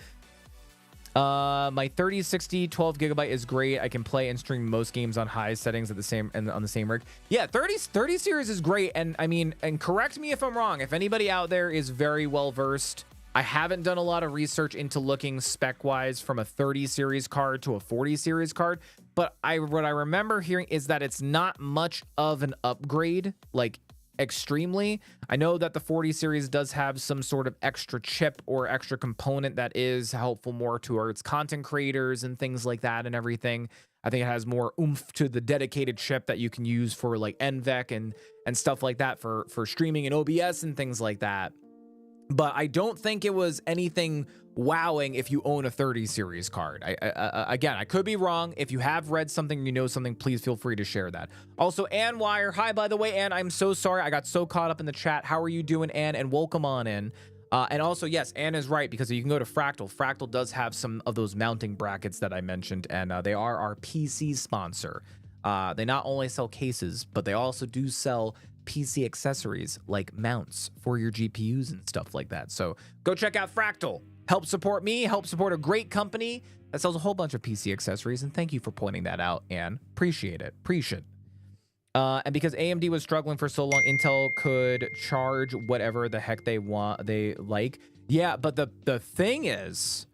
S1: My 3060 12 gigabyte is great. I can play and stream most games on high settings at the same and on the same rig. Yeah, 30 series is great. And I mean, and correct me if I'm wrong. If anybody out there is very well versed, I haven't done a lot of research into looking spec-wise from a 30 series card to a 40 series card, but what I remember hearing is that it's not much of an upgrade, like extremely. I know that the 40 series does have some sort of extra chip or extra component that is helpful more to its content creators and things like that and everything. I think it has more oomph to the dedicated chip that you can use for like NVENC and stuff like that for streaming and OBS and things like that. But I don't think it was anything wowing if you own a 30 series card. Again, I could be wrong. If you have read something, you know something, please feel free to share that. Also, Ann Wire. Hi, by the way, Ann. I'm so sorry. I got so caught up in the chat. How are you doing, Ann? And welcome on in. And also, yes, Ann is right, because you can go to Fractal. Fractal does have some of those mounting brackets that I mentioned, and they are our PC sponsor. They not only sell cases, but they also do sell PC accessories like mounts for your GPUs and stuff like that. So go check out Fractal. Help support me, help support a great company that sells a whole bunch of PC accessories. And thank you for pointing that out, Anne. Appreciate it. And because AMD was struggling for so long, Intel could charge whatever the heck they want, they like. Yeah, but the thing is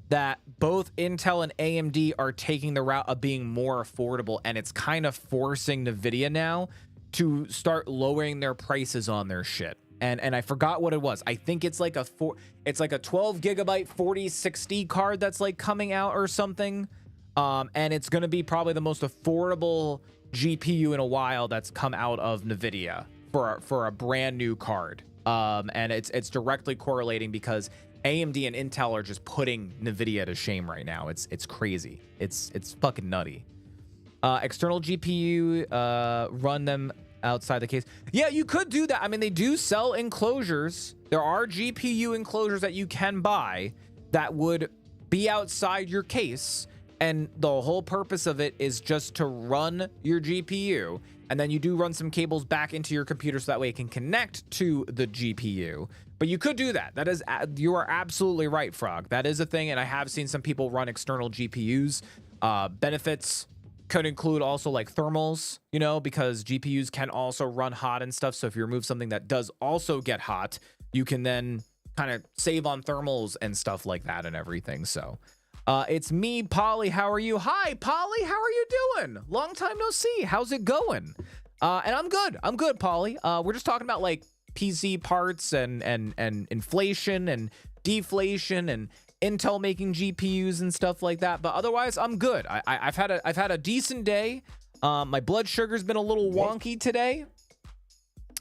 S1: that both Intel and AMD are taking the route of being more affordable, and it's kind of forcing NVIDIA now to start lowering their prices on their shit. And I forgot what it was. I think it's like a 12 gigabyte 4060 card that's like coming out or something. And it's going to be probably the most affordable GPU in a while that's come out of NVIDIA for a brand new card. And it's directly correlating because AMD and Intel are just putting NVIDIA to shame right now. It's crazy. It's fucking nutty. External GPU, run them outside the case. Yeah, you could do that. I mean, they do sell enclosures. There are GPU enclosures that you can buy that would be outside your case. And the whole purpose of it is just to run your GPU. And then you do run some cables back into your computer so that way it can connect to the GPU. But you could do that. That is, you are absolutely right, Frog. That is a thing. And I have seen some people run external GPUs. Benefits could include also like thermals, you know, because GPUs can also run hot and stuff. So if you remove something that does also get hot, you can then kind of save on thermals and stuff like that and everything. So it's me, Polly. How are you? Hi, Polly. How are you doing? Long time no see. How's it going? And I'm good. I'm good, Polly. We're just talking about like PC parts and inflation and deflation and Intel making GPUs and stuff like that. But otherwise, I'm good. I've had a decent day. My blood sugar's been a little wonky today.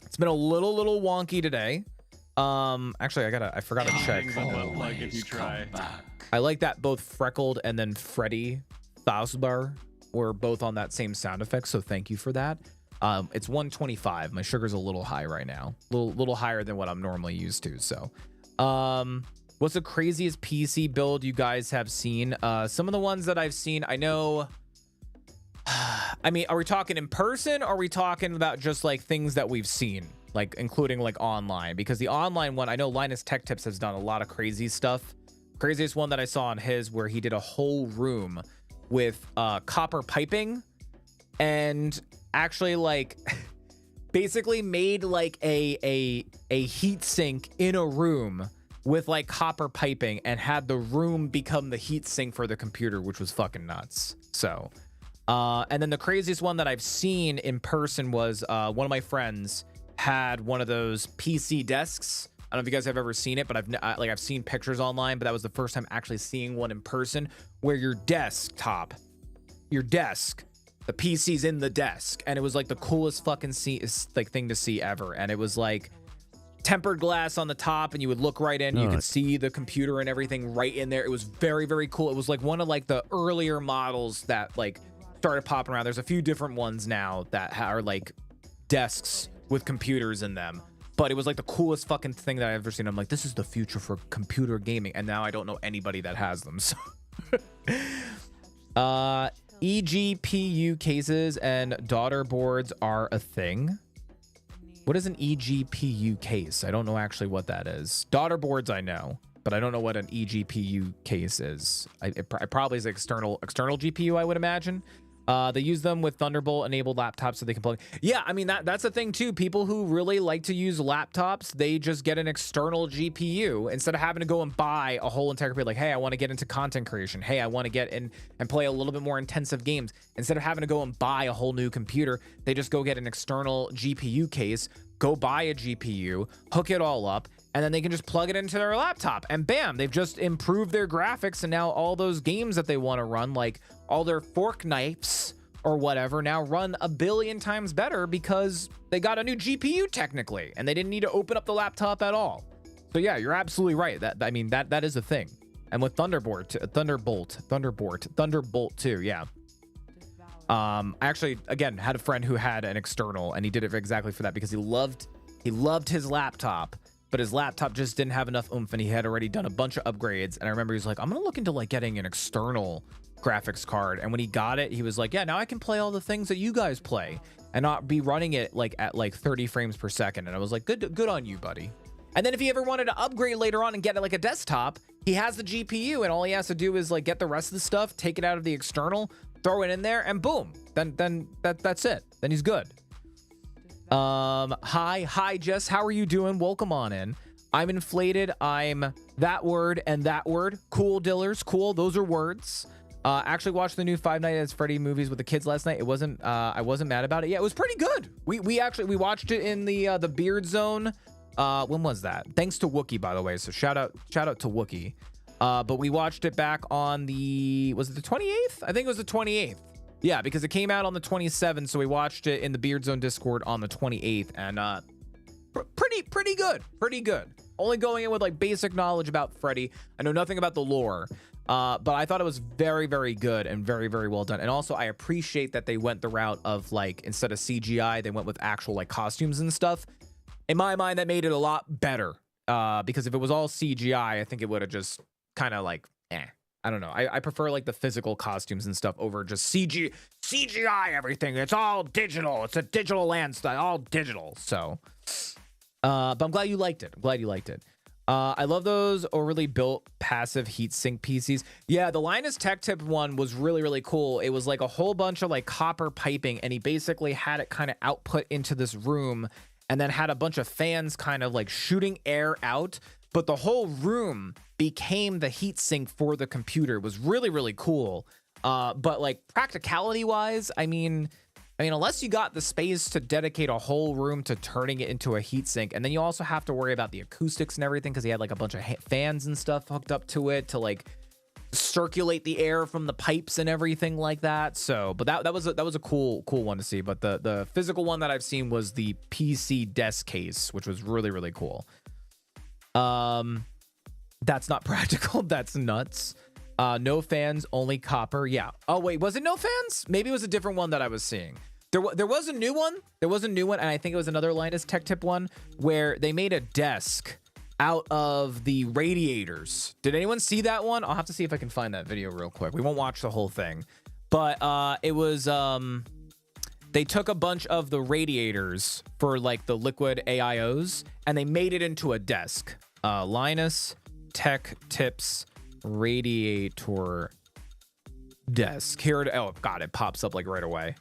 S1: It's been a little wonky today. Actually, I forgot to check.
S3: Like if you try.
S1: I like that both Freckled and then Freddy Thasbar were both on that same sound effect. So thank you for that. It's 125. My sugar's a little high right now. Little higher than what I'm normally used to. So, what's the craziest PC build you guys have seen? Some of the ones that I've seen, I know. I mean, are we talking in person? Or are we talking about just like things that we've seen, like including like online? Because the online one, I know Linus Tech Tips has done a lot of crazy stuff. Craziest one that I saw on his, where he did a whole room with copper piping and actually like basically made like a heat sink in a room with like copper piping and had the room become the heat sink for the computer, which was fucking nuts. So and then the craziest one that I've seen in person was one of my friends had one of those PC desks. I don't know if you guys have ever seen it, but I've seen pictures online, but that was the first time actually seeing one in person, where your desk, the PC's in the desk, and it was like the coolest fucking thing to see ever. And it was like tempered glass on the top, and you would look right in, you could see the computer and everything right in there. It was very, very cool. It was like one of like the earlier models that like started popping around. There's a few different ones now that are like desks with computers in them. But it was like the coolest fucking thing that I've ever seen. I'm like, this is the future for computer gaming. And now I don't know anybody that has them. So eGPU cases and daughter boards are a thing. What is an eGPU case? I don't know actually what that is. Daughter boards I know, but I don't know what an eGPU case is. It probably is external GPU, I would imagine. They use them with Thunderbolt enabled laptops so they can plug. Yeah, I mean, that's the thing too. People who really like to use laptops, they just get an external GPU instead of having to go and buy a whole entire computer. Like, hey, I want to get into content creation. Hey, I want to get in and play a little bit more intensive games. Instead of having to go and buy a whole new computer, they just go get an external GPU case, go buy a GPU, hook it all up, and then they can just plug it into their laptop, and bam, they've just improved their graphics. And now all those games that they want to run, like all their fork knives or whatever, now run a billion times better because they got a new GPU technically, and they didn't need to open up the laptop at all. So yeah, you're absolutely right. That is a thing. And with Thunderbolt too. Yeah. I actually, again, had a friend who had an external, and he did it exactly for that because he loved his laptop, but his laptop just didn't have enough oomph, and he had already done a bunch of upgrades. And I remember he was like, I'm gonna look into like getting an external graphics card. And when he got it, he was like, yeah, now I can play all the things that you guys play and not be running it like at like 30 frames per second. And I was like, good on you, buddy. And then if he ever wanted to upgrade later on and get like a desktop, he has the GPU, and all he has to do is like get the rest of the stuff, take it out of the external, throw it in there, and boom, then that's it. Then he's good. Hi Jess, how are you doing? Welcome on in. I'm inflated. I'm that word and that word. Cool Dillers, cool. Those are words. Actually watched the new Five Nights at Freddy movies with the kids last night. It wasn't I wasn't mad about it. Yeah, it was pretty good. We watched it in the Beard Zone. When was that? Thanks to Wookie, by the way. So shout out to Wookie. But we watched it back on was it the 28th? I think it was the 28th. Yeah, because it came out on the 27th, so we watched it in the Beard Zone Discord on the 28th, and pretty good. Only going in with like basic knowledge about Freddy. I know nothing about the lore, but I thought it was very, very good and very, very well done. And also, I appreciate that they went the route of like, instead of CGI, they went with actual like costumes and stuff. In my mind, that made it a lot better, because if it was all CGI, I think it would have just kind of like, I don't know. I prefer like the physical costumes and stuff over just CGI everything. It's all digital. It's a digital landslide, all digital. So, but I'm glad you liked it. I love those overly built passive heatsink PCs. Yeah, the Linus Tech Tip one was really, really cool. It was like a whole bunch of like copper piping, and he basically had it kind of output into this room, and then had a bunch of fans kind of like shooting air out. But the whole room became the heatsink for the computer. It was really, really cool. But like practicality wise, I mean, unless you got the space to dedicate a whole room to turning it into a heatsink, and then you also have to worry about the acoustics and everything, because he had like a bunch of fans and stuff hooked up to it to like circulate the air from the pipes and everything like that. So, but that was a cool one to see. But the physical one that I've seen was the PC desk case, which was really, really cool. That's not practical. That's nuts. No fans, only copper. Yeah. Oh wait, was it no fans? Maybe it was a different one that I was seeing. There was a new one. And I think it was another Linus Tech Tip one where they made a desk out of the radiators. Did anyone see that one? I'll have to see if I can find that video real quick. We won't watch the whole thing, but it was they took a bunch of the radiators for like the liquid AIOs, and they made it into a desk. Linus Tech Tips radiator desk. Here it, oh god, it pops up like right away.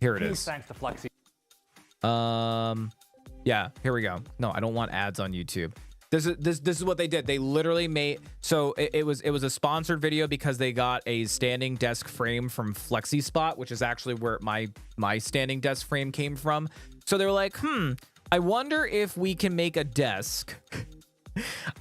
S1: Here it is.
S3: Thanks to Flexi.
S1: Yeah, here we go. No, I don't want ads on YouTube. This is what they did. They literally made, so it was a sponsored video because they got a standing desk frame from Flexi Spot, which is actually where my standing desk frame came from. So they were like, I wonder if we can make a desk.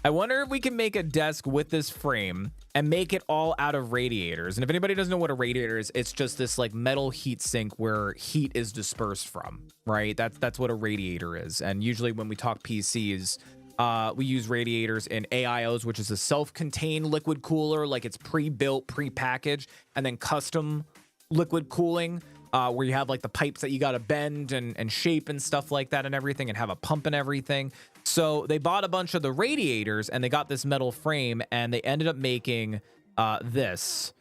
S1: I wonder if we can make a desk with this frame and make it all out of radiators. And if anybody doesn't know what a radiator is, it's just this like metal heat sink where heat is dispersed from, right? That's what a radiator is. And usually when we talk PCs, we use radiators in AIOs, which is a self-contained liquid cooler. Like it's pre-built, pre-packaged, and then custom liquid cooling, where you have like the pipes that you got to bend and shape and stuff like that and everything, and have a pump and everything. So they bought a bunch of the radiators and they got this metal frame, and they ended up making this,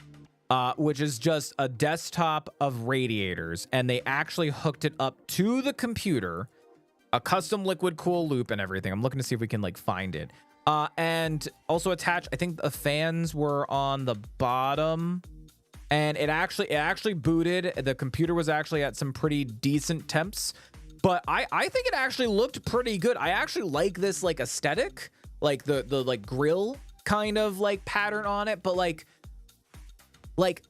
S1: which is just a desktop of radiators, and they actually hooked it up to the computer, a custom liquid cool loop and everything. I'm looking to see if we can like find it. And also attached, I think the fans were on the bottom, and it actually booted. The computer was actually at some pretty decent temps, but I think it actually looked pretty good. I actually like this like aesthetic, like the like grill kind of like pattern on it, but like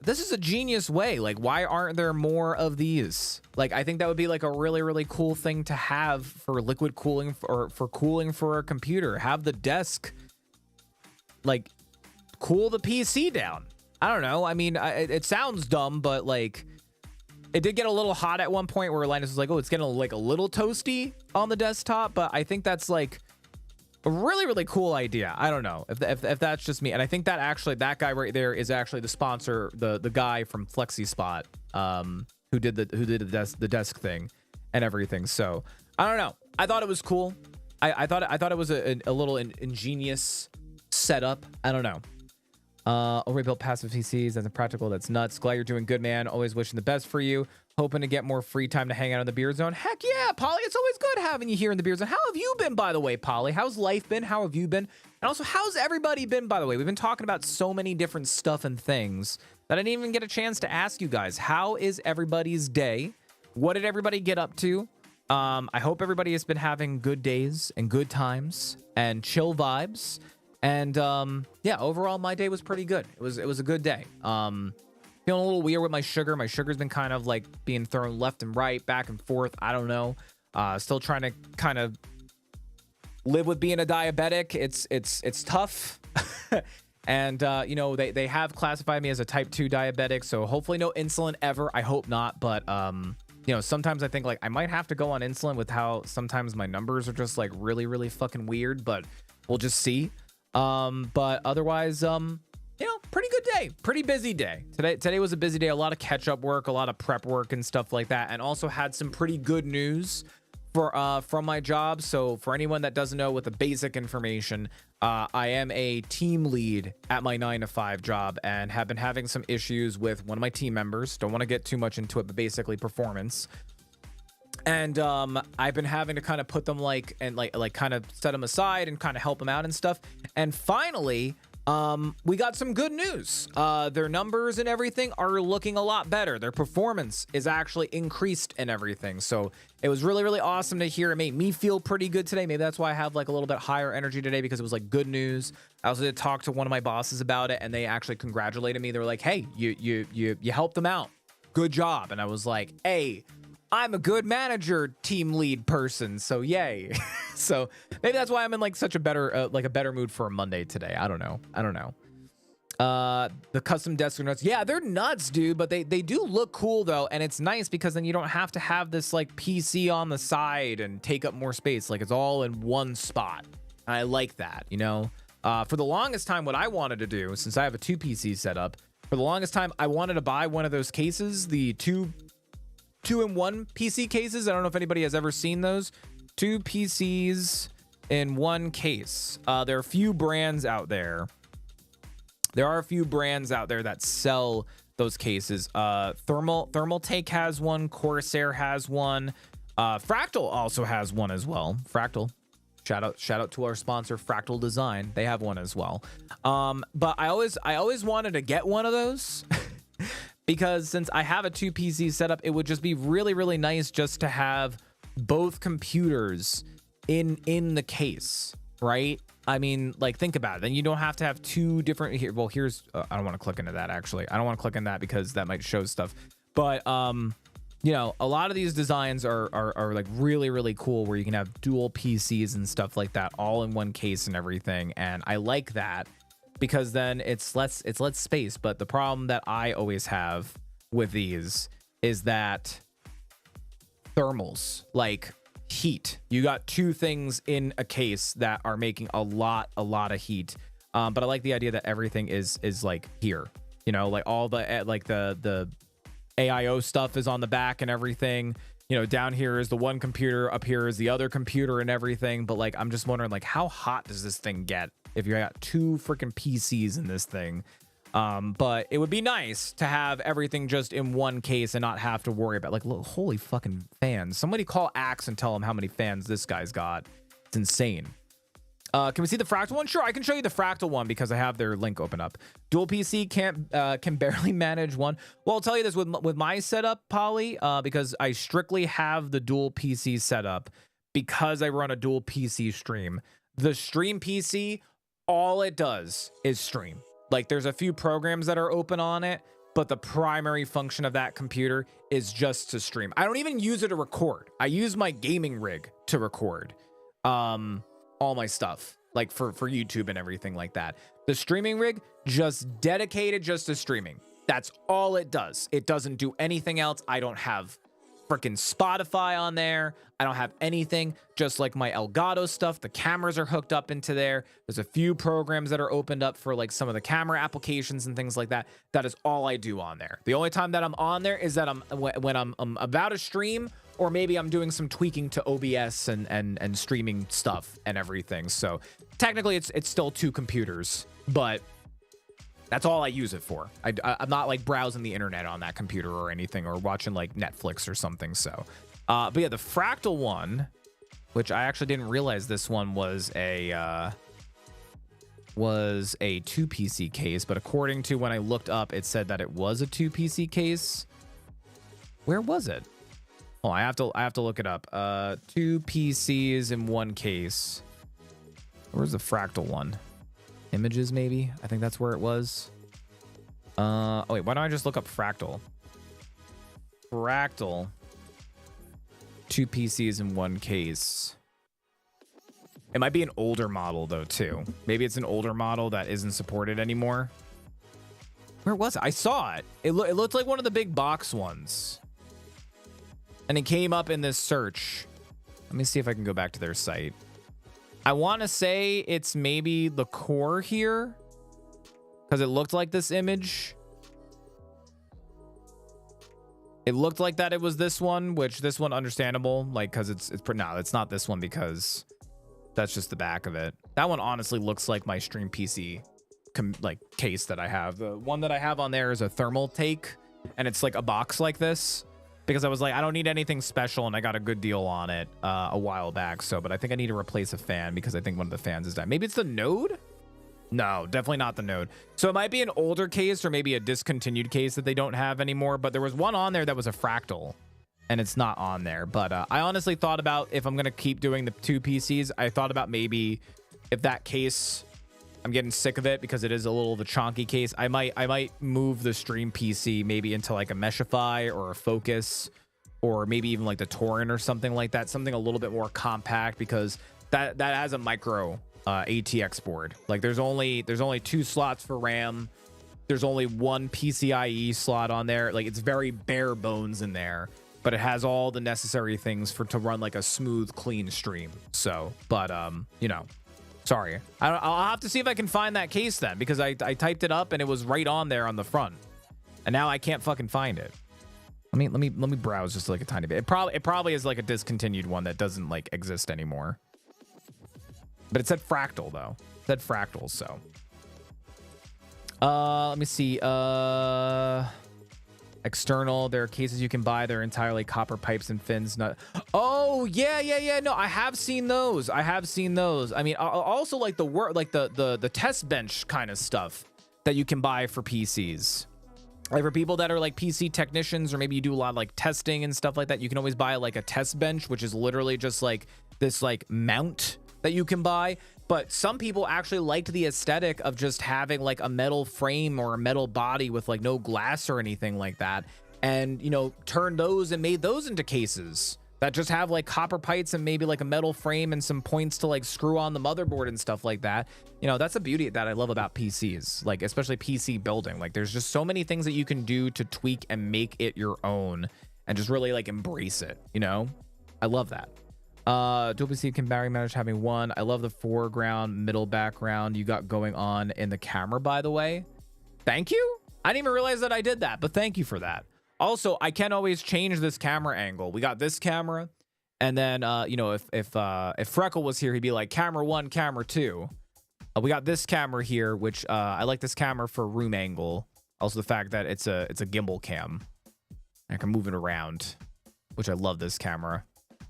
S1: this is a genius way. Like, why aren't there more of these? Like, I think that would be like a really, really cool thing to have for liquid cooling or for cooling for a computer. Have the desk like cool the PC down. I don't know. I mean, it sounds dumb, but like it did get a little hot at one point where Linus was like, oh, it's getting like a little toasty on the desktop. But I think that's like a really, really cool idea. I don't know if that's just me. And I think that actually that guy right there is actually the sponsor, the guy from Flexi Spot, who did the desk thing and everything. So I don't know. I thought it was cool. I thought it was a little ingenious setup. I don't know. Overbuilt passive PCs, that's impractical. That's nuts. Glad you're doing good, man. Always wishing the best for you. Hoping to get more free time to hang out in the Beard Zone. Heck yeah, Polly. It's always good having you here in the Beard Zone. How have you been, by the way, Polly? How's life been? How have you been? And also, how's everybody been, by the way? We've been talking about so many different stuff and things that I didn't even get a chance to ask you guys. How is everybody's day? What did everybody get up to? I hope everybody has been having good days and good times and chill vibes. And yeah, overall my day was pretty good. It was a good day. Feeling a little weird with my sugar. My sugar's been kind of like being thrown left and right, back and forth. I don't know. Still trying to kind of live with being a diabetic. It's tough. And, you know, they have classified me as a type 2 diabetic, so hopefully no insulin ever. I hope not, but, you know, sometimes I think, like, I might have to go on insulin with how sometimes my numbers are just, like, really, really fucking weird, but we'll just see. But otherwise, you know, pretty good day, pretty busy day. Today was a busy day, a lot of catch-up work, a lot of prep work and stuff like that, and also had some pretty good news from my job. So for anyone that doesn't know, with the basic information, I am a team lead at my 9-to-5 job and have been having some issues with one of my team members. Don't want to get too much into it, but basically performance. And I've been having to kind of put them like kind of set them aside and kind of help them out and stuff. And finally, we got some good news. Their numbers and everything are looking a lot better. Their performance is actually increased and everything. So it was really, really awesome to hear. It made me feel pretty good today. Maybe that's why I have like a little bit higher energy today, because it was like good news. I also did talk to one of my bosses about it, and they actually congratulated me. They were like, "Hey, you helped them out. Good job." And I was like, "Hey, I'm a good manager, team lead person, so yay." So maybe that's why I'm in like such a better mood for a Monday today. I don't know. The custom desks are nuts. Yeah, they're nuts, dude, but they do look cool though, and it's nice because then you don't have to have this like PC on the side and take up more space. Like, it's all in one spot. And I like that, you know. For the longest time, what I wanted to do, since I have a 2 PC setup, for the longest time I wanted to buy one of those cases, the two-in-one PC cases. I don't know if anybody has ever seen those. 2 PCs in one case. There are a few brands out there. There are a few brands out there that sell those cases. Thermaltake has one. Corsair has one. Fractal also has one as well. Fractal. Shout out to our sponsor, Fractal Design. They have one as well. But I always wanted to get one of those. Because since I have a 2 PC setup, it would just be really, really nice just to have both computers in the case, right? I mean, like, think about it. Then you don't have to have 2 different here. Well, here's I don't want to click into that, actually. I don't want to click in that because that might show stuff. But you know, a lot of these designs are like really, really cool, where you can have dual PCs and stuff like that all in one case and everything. And I like that, because then it's less space. But the problem that I always have with these is that thermals, like heat. You got 2 things in a case that are making a lot of heat. But I like the idea that everything is like here, you know, like all the like the AIO stuff is on the back and everything. You know, down here is the one computer, up here is the other computer and everything. But like, I'm just wondering, like, how hot does this thing get if you got 2 freaking PCs in this thing? But it would be nice to have everything just in one case and not have to worry about, like, look, holy fucking fans. Somebody call Axe and tell him how many fans this guy's got. It's insane. Can we see the Fractal one? Sure, I can show you the Fractal one because I have their link open up. Dual PC can barely manage one. Well, I'll tell you this, with my setup, Polly, because I strictly have the dual PC setup because I run a dual PC stream. The stream PC, all it does is stream. Like, there's a few programs that are open on it, but the primary function of that computer is just to stream. I don't even use it to record. I use my gaming rig to record all my stuff, like for YouTube and everything like that. The streaming rig, just dedicated just to streaming. That's all it does. It doesn't do anything else. I don't have freaking Spotify on there. I don't have anything, just like my Elgato stuff. The cameras are hooked up into there. There's a few programs that are opened up for like some of the camera applications and things like that. That is all I do on there. The only time that I'm on there is that when I'm about to stream, or maybe I'm doing some tweaking to OBS and streaming stuff and everything. So technically it's still 2 computers, but that's all I use it for. I'm not like browsing the internet on that computer or anything, or watching like Netflix or something. So, but yeah, the Fractal one, which I actually didn't realize this one was a 2 PC case, but according to when I looked up, it said that it was a 2 PC case. Where was it? Oh, I have to look it up. 2 PCs in one case. Where's the Fractal one? Images, maybe? I think that's where it was. Oh wait, why don't I just look up Fractal? Fractal. 2 PCs in one case. It might be an older model though too. Maybe it's an older model that isn't supported anymore. Where was it? I saw it. It looked like one of the big box ones. And it came up in this search. Let me see if I can go back to their site. I want to say it's maybe the core here, because it looked like this image. It looked like that it was this one, which this one understandable, like, because no, it's not this one because that's just the back of it. That one honestly looks like my Stream PC like case that I have. The one that I have on there is a thermal take, and it's like a box like this, because I was like, I don't need anything special, and I got a good deal on it a while back. So, but I think I need to replace a fan because I think one of the fans is dying. Maybe it's the Node? No, definitely not the Node. So it might be an older case or maybe a discontinued case that they don't have anymore. But there was one on there that was a fractal, and it's not on there. But I honestly thought about, if I'm going to keep doing the 2 PCs, I thought about maybe if that case, I'm getting sick of it because it is a little of a chonky case. I might move the Stream PC maybe into like a Meshify or a Focus, or maybe even like the Torrent or something like that. Something a little bit more compact, because that has a micro ATX board. Like there's only 2 slots for RAM. There's only 1 PCIe slot on there. Like it's very bare bones in there, but it has all the necessary things to run like a smooth, clean stream. So, but you know. Sorry, I'll have to see if I can find that case then, because I typed it up and it was right on there on the front, and now I can't fucking find it. Let me browse just like a tiny bit. It probably is like a discontinued one that doesn't like exist anymore. But it said fractal though. It said fractal, so. Let me see. External, there are cases you can buy. They're entirely copper pipes and fins. Oh yeah. No, I have seen those. I mean, also like the test bench kind of stuff that you can buy for PCs. Like for people that are like PC technicians, or maybe you do a lot of like testing and stuff like that, you can always buy like a test bench, which is literally just like this like mount that you can buy. But some people actually liked the aesthetic of just having like a metal frame or a metal body with like no glass or anything like that, and you know, turned those and made those into cases that just have like copper pipes and maybe like a metal frame and some points to like screw on the motherboard and stuff like that. You know, that's the beauty that I love about PCs, like especially PC building. Like there's just so many things that you can do to tweak and make it your own and just really like embrace it, you know? I love that. Dual PC can barely manage having one. I love the foreground, middle background you got going on in the camera, by the way. Thank you. I didn't even realize that I did that, but thank you for that. Also, I can always change this camera angle. We got this camera, and then you know, if Freckle was here, he'd be like camera 1, camera 2. We got this camera here, which I like this camera for room angle. Also, the fact that it's a gimbal cam. I can move it around, which I love this camera.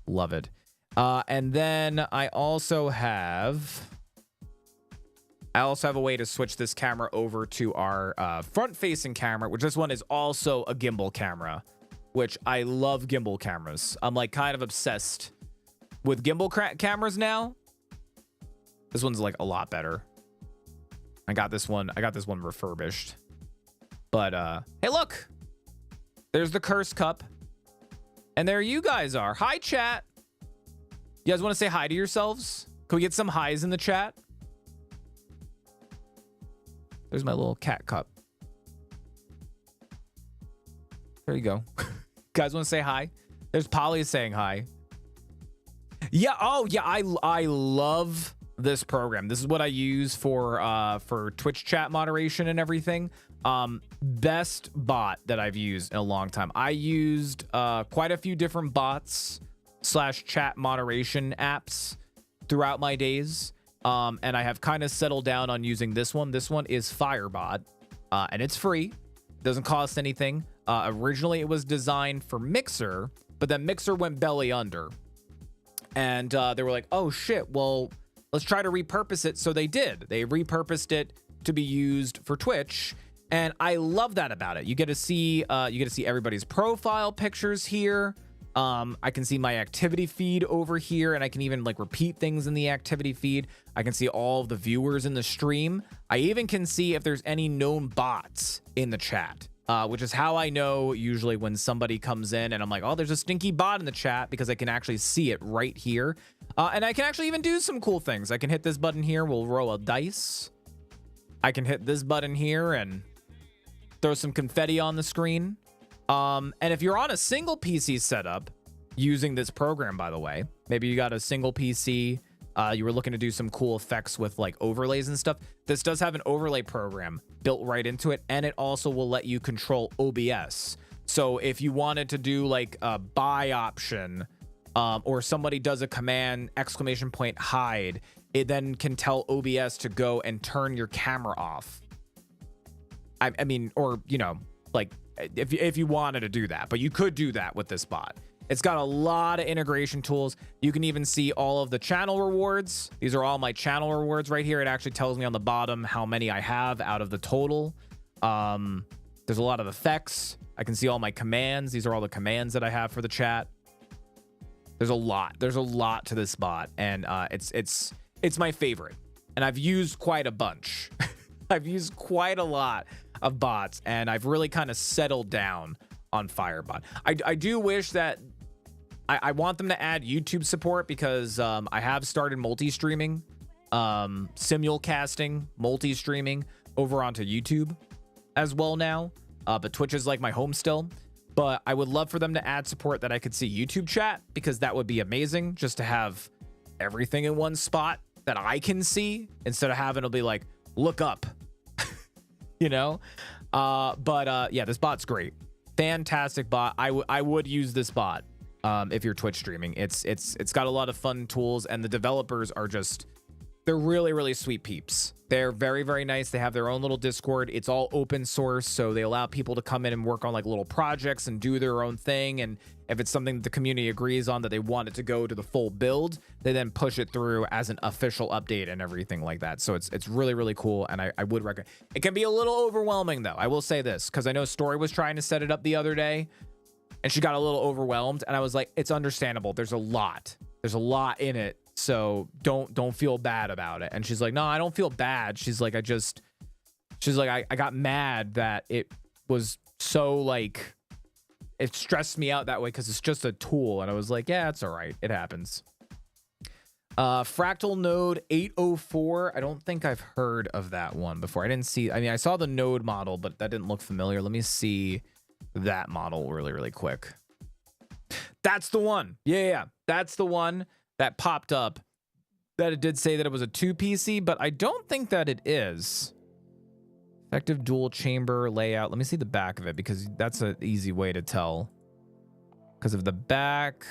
S1: Love it. And then I also have a way to switch this camera over to our front-facing camera, which this one is also a gimbal camera, which I love gimbal cameras. I'm like kind of obsessed with gimbal cameras now. This one's like a lot better. I got this one refurbished. But hey, look, there's the curse cup, and there you guys are. Hi, chat. You guys want to say hi to yourselves? Can we get some highs in the chat? There's my little cat cup. There you go. Guys want to say hi? There's Polly saying hi. Yeah. Oh, yeah. I love this program. This is what I use for Twitch chat moderation and everything. Best bot that I've used in a long time. I used quite a few different bots / chat moderation apps throughout my days, and I have kind of settled down on using this one. This one is Firebot, and it's free, doesn't cost anything. Originally it was designed for Mixer, but then Mixer went belly under, and they were like, oh shit, well, let's try to repurpose it. So they did. They repurposed it to be used for Twitch, and I love that about it. You get to see everybody's profile pictures here. I can see my activity feed over here, and I can even like repeat things in the activity feed. I can see all of the viewers in the stream. I even can see if there's any known bots in the chat. which is how I know usually when somebody comes in and I'm like, oh, there's a stinky bot in the chat, because I can actually see it right here. And I can actually even do some cool things. I can hit this button here. We'll roll a dice. I can hit this button here and throw some confetti on the screen. And if you're on a single PC setup using this program, by the way, maybe you got a single PC, you were looking to do some cool effects with like overlays and stuff. This does have an overlay program built right into it, and it also will let you control OBS. So if you wanted to do like a buy option, or somebody does a command !hide, it then can tell OBS to go and turn your camera off. I mean, or, you know, like if you wanted to do that, but you could do that with this bot. It's got a lot of integration tools. You can even see all of the channel rewards. These are all my channel rewards right here. It actually tells me on the bottom how many I have out of the total. There's a lot of effects. I can see all my commands. These are all the commands that I have for the chat. There's a lot. There's a lot to this bot, and it's my favorite. And I've used quite a bunch. I've used quite a lot of bots, and I've really kind of settled down on Firebot. I do wish that I want them to add YouTube support, because I have started multi-streaming, simulcasting, multi-streaming over onto YouTube as well now. But Twitch is like my home still. But I would love for them to add support that I could see YouTube chat, because that would be amazing, just to have everything in one spot that I can see, instead of having it'll be like, look up, you know? Yeah, this bot's great. Fantastic bot. I would use this bot if you're Twitch streaming. It's got a lot of fun tools, and the developers are just, they're really, really sweet peeps. They're very, very nice. They have their own little Discord. It's all open source, so they allow people to come in and work on like little projects and do their own thing. And if it's something that the community agrees on that they want it to go to the full build, they then push it through as an official update and everything like that. So it's really, really cool, and I would recommend. It can be a little overwhelming though. I will say this, because I know Story was trying to set it up the other day, and she got a little overwhelmed, and I was like, it's understandable. There's a lot in it. So don't feel bad about it. And she's like, no, I don't feel bad. She's like, I got mad that it was so like, it stressed me out that way, because it's just a tool. And I was like, yeah, it's all right. It happens. Fractal Node 804. I don't think I've heard of that one before. I didn't see, I mean, I saw the node model, but that didn't look familiar. Let me see that model really, really quick. That's the one. Yeah. That's the one that popped up, that it did say that it was a 2 PC, but I don't think that it is. Effective dual chamber layout. Let me see the back of it, because that's an easy way to tell. Because of the back.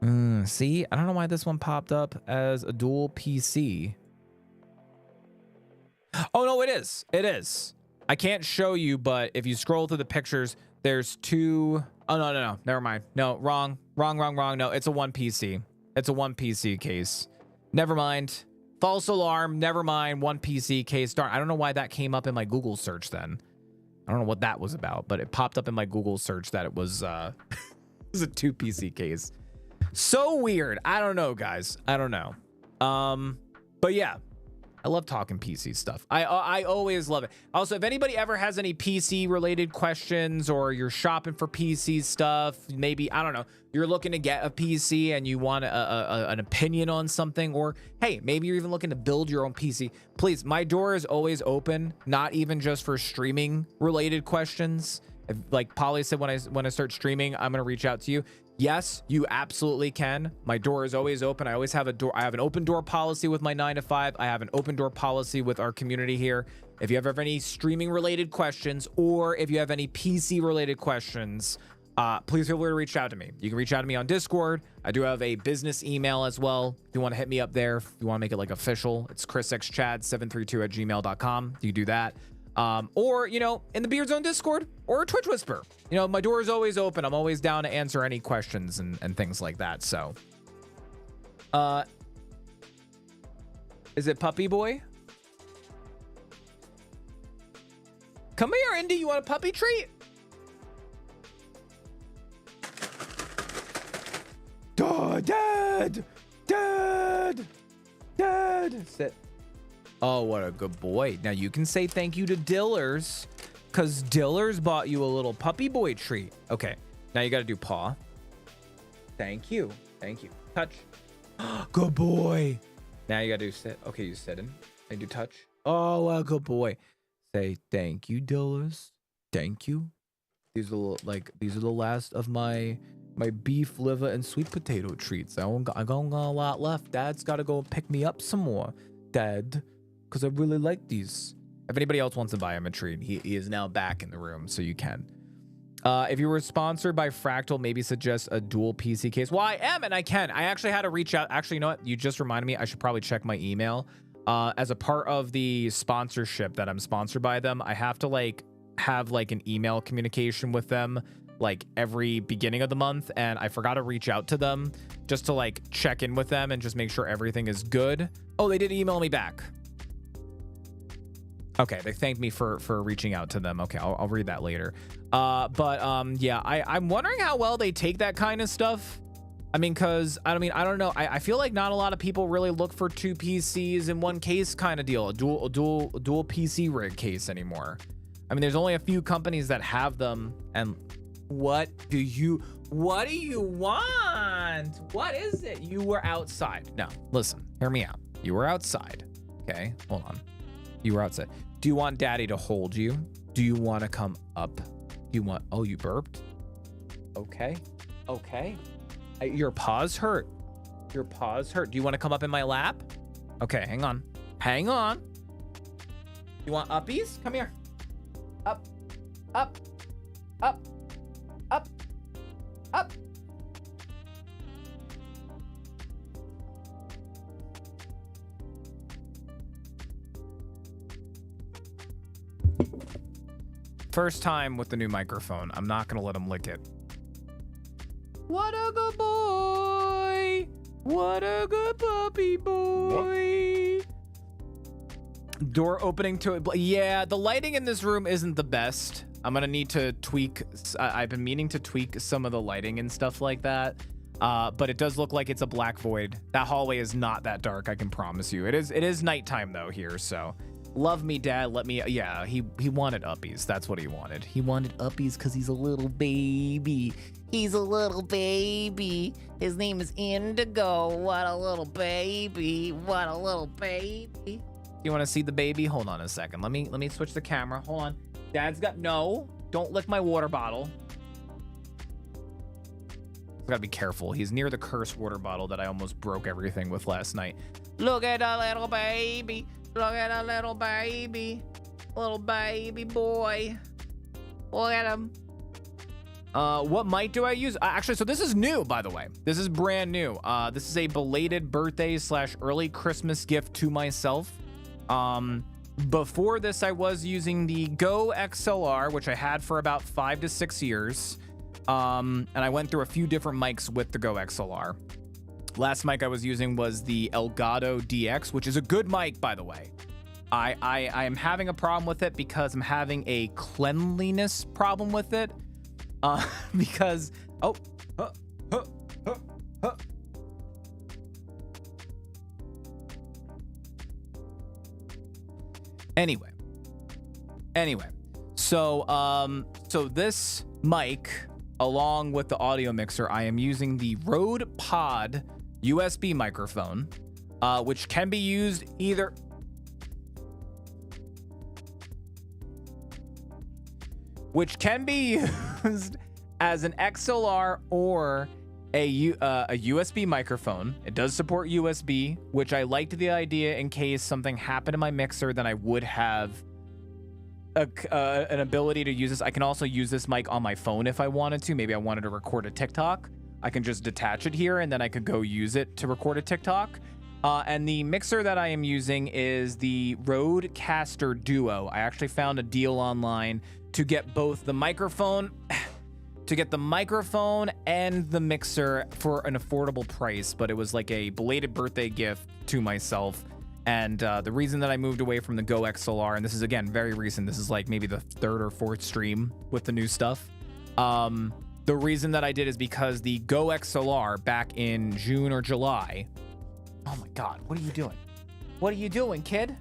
S1: See, I don't know why this one popped up as a dual PC. Oh, no, it is. It is. I can't show you, but if you scroll through the pictures, there's two. Oh, no. Never mind. No, wrong. No, it's a 1 PC. It's a 1 PC case. Never mind. False alarm. Never mind. 1 PC case. Darn, I don't know why that came up in my Google search then. I don't know what that was about, but it popped up in my Google search that it was, it was a 2 PC case. So weird. I don't know, guys. I don't know. But yeah. I love talking PC stuff. I always love it. Also, if anybody ever has any PC related questions, or you're shopping for PC stuff, maybe, I don't know, you're looking to get a PC and you want an opinion on something, or hey, maybe you're even looking to build your own PC, please, my door is always open, not even just for streaming related questions. If, like Polly said, when I start streaming, I'm going to reach out to you. Yes, you absolutely can. My door is always open. I always have a door. I have an open door policy with my 9 to 5. I have an open door policy with our community here. If you ever have any streaming related questions, or if you have any PC related questions, please feel free to reach out to me. You can reach out to me on Discord. I do have a business email as well. If you want to hit me up there, if you want to make it like official, it's chrisxchad732@gmail.com. You do that. Or, you know, in the Beard Zone Discord, or Twitch Whisper. You know, my door is always open. I'm always down to answer any questions and things like that. So, is it Puppy Boy? Come here, Indy. You want a puppy treat? Dad! Sit. Oh, what a good boy. Now you can say thank you to Dillers. because Dillers bought you a little puppy boy treat. Okay, now you got to do paw. Thank you. Thank you. Touch. Good boy. Now you got to do sit. Okay, you sit in. And do touch. Oh, well, good boy. Say thank you, Dillers. Thank you. These are the last of my beef liver and sweet potato treats. I don't got a lot left. Dad's got to go pick me up some more, Dad, because I really like these. If anybody else wants to buy him a treat, he is now back in the room, so you can. If you were sponsored by Fractal, maybe suggest a dual PC case. Well, I am, and I can. I actually had to reach out. Actually, you know what? You just reminded me. I should probably check my email. As a part of the sponsorship that I'm sponsored by them, I have to have an email communication with them every beginning of the month, and I forgot to reach out to them just to check in with them and just make sure everything is good. Oh, they did email me back. Okay, they thanked me for reaching out to them. Okay, I'll read that later. Yeah, I'm wondering how well they take that kind of stuff. I mean, I don't know. I feel like not a lot of people really look for 2 PCs in one case kind of deal, a dual PC rig case anymore. I mean, there's only a few companies that have them. And what do you want? What is it? You were outside. No, listen, hear me out. You were outside. Okay, hold on. You were outside. Do you want Daddy to hold you? Do you want to come up? Do you want, oh, you burped? Okay. Your paws hurt. Do you want to come up in my lap? Okay, hang on. You want uppies? Come here. Up. First time with the new microphone. I'm not gonna let him lick it. What a good boy. What a good puppy boy. What? Door opening to it. Yeah, the lighting in this room isn't the best. I'm gonna need to tweak. I've been meaning to tweak some of the lighting and stuff like that. But it does look like it's a black void. That hallway is not that dark, I can promise you. It is nighttime though here, so. Love me, Dad. Let me. Yeah, he wanted uppies. That's what he wanted. He wanted uppies because he's a little baby. He's a little baby. His name is Indigo. What a little baby. What a little baby. You want to see the baby? Hold on a second. Let me switch the camera. Hold on. Dad's got no. Don't lick my water bottle. Gotta be careful. He's near the cursed water bottle that I almost broke everything with last night. Look at the little baby. Look at a little baby boy. Look at him. What mic do I use? Actually, so this is new, by the way. This is brand new. This is a belated birthday / early Christmas gift to myself. Before this, I was using the Go XLR, which I had for about 5 to 6 years. And I went through a few different mics with the Go XLR. Last mic I was using was the Elgato DX, which is a good mic, by the way. I am having a problem with it because I'm having a cleanliness problem with it. Because Anyway. So this mic, along with the audio mixer, I am using the Rode Pod USB microphone, which can be used either as an XLR or a USB microphone. It does support USB, which I liked the idea in case something happened to my mixer, then I would have an ability to use this. I can also use this mic on my phone if I wanted to. Maybe I wanted to record a TikTok. I can just detach it here and then I could go use it to record a TikTok. And the mixer that I am using is the Rodecaster Duo. I actually found a deal online to get both the microphone and the mixer for an affordable price, but it was like a belated birthday gift to myself. And the reason that I moved away from the Go XLR, and this is again very recent, this is like maybe the 3rd or 4th stream with the new stuff. The reason that I did is because the Go XLR back in June or July. Oh my God, what are you doing? What are you doing, kid?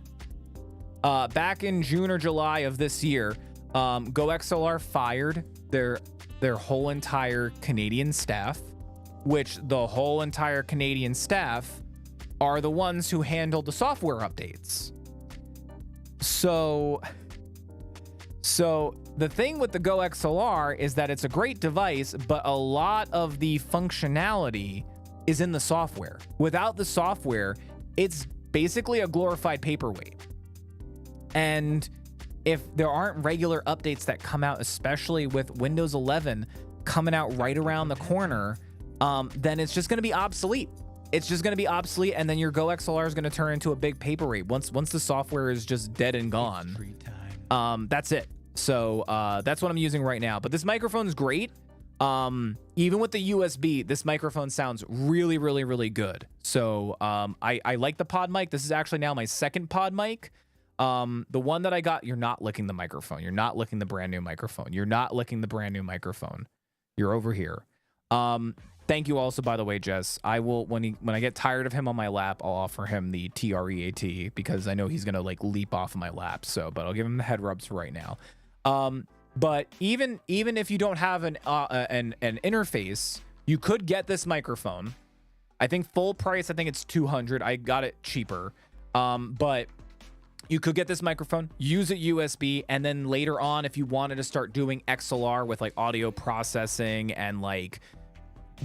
S1: Back in June or July of this year, GoXLR fired their whole entire Canadian staff, which the whole entire Canadian staff are the ones who handle the software updates. So the thing with the GoXLR is that it's a great device, but a lot of the functionality is in the software. Without the software, it's basically a glorified paperweight. And if there aren't regular updates that come out, especially with Windows 11 coming out right around the corner, then it's just going to be obsolete. It's just going to be obsolete, and then your GoXLR is going to turn into a big paperweight once the software is just dead and gone.
S3: Free time.
S1: That's it. So that's what I'm using right now. But this microphone is great. Even with the USB, this microphone sounds really, really, really good. So I like the pod mic. This is actually now my second pod mic. The one that I got, you're not licking the microphone. You're not licking the brand new microphone. You're not licking the brand new microphone. You're over here. Thank you also, by the way, Jess. I will, when I get tired of him on my lap, I'll offer him the TREAT because I know he's gonna like leap off of my lap. So, but I'll give him the head rubs for right now. But even if you don't have an interface, you could get this microphone. I think full price, I think it's $200. I got it cheaper. But you could get this microphone, use it USB, and then later on, if you wanted to start doing XLR with like audio processing and like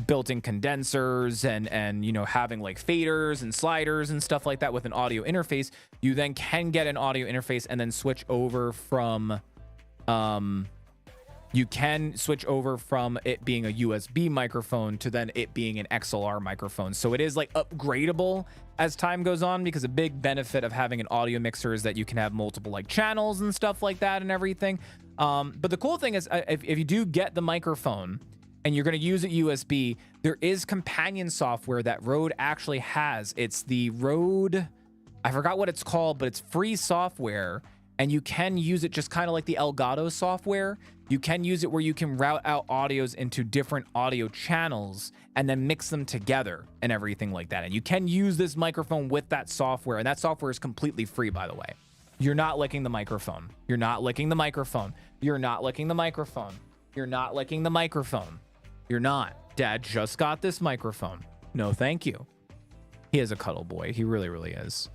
S1: built-in condensers and you know, having like faders and sliders and stuff like that with an audio interface, you then can get an audio interface and then switch over from you can switch over from it being a USB microphone to then it being an XLR microphone. So it is like upgradable as time goes on, because a big benefit of having an audio mixer is that you can have multiple like channels and stuff like that and everything. But the cool thing is if you do get the microphone and you're going to use it USB, there is companion software that Rode actually has. It's the Rode, I forgot what it's called, but it's free software. And you can use it just kind of like the Elgato software. You can use it where you can route out audios into different audio channels and then mix them together and everything like that. And you can use this microphone with that software. And that software is completely free, by the way. You're not licking the microphone. You're not licking the microphone. You're not licking the microphone. You're not licking the microphone. You're not. Dad just got this microphone. No, thank you. He is a cuddle boy. He really, really is.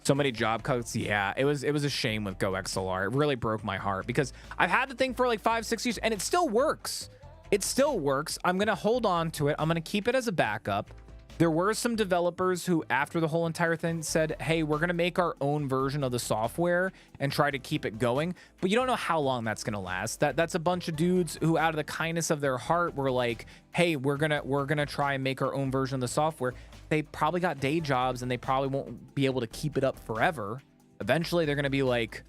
S1: So many job cuts. Yeah, it was a shame with GoXLR. It really broke my heart because I've had the thing for like 5-6 years and it still works. It still works. I'm going to hold on to it. I'm going to keep it as a backup. There were some developers who, after the whole entire thing, said, hey, we're going to make our own version of the software and try to keep it going. But you don't know how long that's going to last. That's a bunch of dudes who, out of the kindness of their heart, were like, hey, we're going to try and make our own version of the software. They probably got day jobs and they probably won't be able to keep it up forever. Eventually, they're going to be like,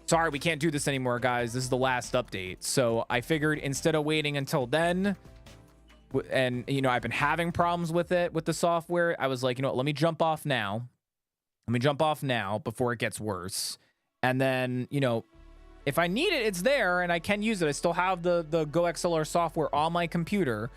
S1: sorry, we can't do this anymore, guys. This is the last update. So I figured instead of waiting until then, and you know, I've been having problems with it, with the software, I was like, you know what, let me jump off now. Let me jump off now before it gets worse. And then, you know, if I need it, it's there and I can use it. I still have the GoXLR software on my computer.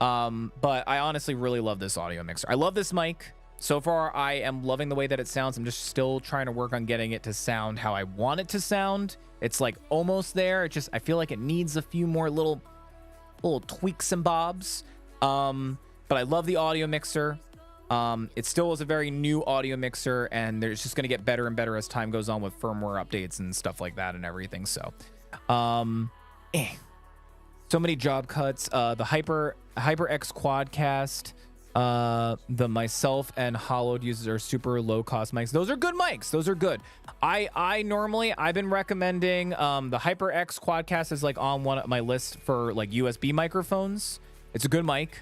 S1: But I honestly really love this audio mixer. I love this mic. So far, I am loving the way that it sounds. I'm just still trying to work on getting it to sound how I want it to sound. It's like almost there. It just, I feel like it needs a few more little tweaks and bobs. But I love the audio mixer. It still is a very new audio mixer, and it's just going to get better and better as time goes on with firmware updates and stuff like that and everything. So, so many job cuts. The HyperX Quadcast, the myself and Hollowed users are super low cost mics. Those are good mics. Those are good. I normally, I've been recommending the HyperX Quadcast is like on one of my list for like USB microphones. It's a good mic.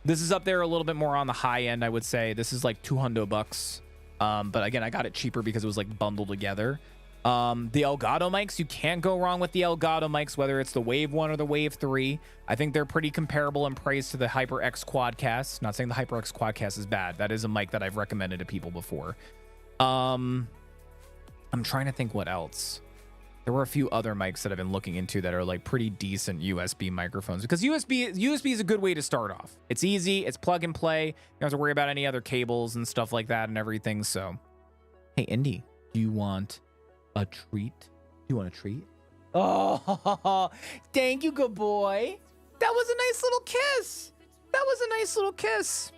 S1: This is up there a little bit more on the high end, I would say. This is like $200. But again, I got it cheaper because it was like bundled together. The Elgato mics, you can't go wrong with the Elgato mics, whether it's the Wave 1 or the Wave 3. I think they're pretty comparable in price to the HyperX Quadcast. Not saying the HyperX Quadcast is bad. That is a mic that I've recommended to people before. I'm trying to think what else. There were a few other mics that I've been looking into that are like pretty decent USB microphones, because USB is a good way to start off. It's easy. It's plug and play. You don't have to worry about any other cables and stuff like that and everything. So, hey, Indy, do you want a treat? You want a treat? Oh, thank you, good boy. That was a nice little kiss. That was a nice little kiss.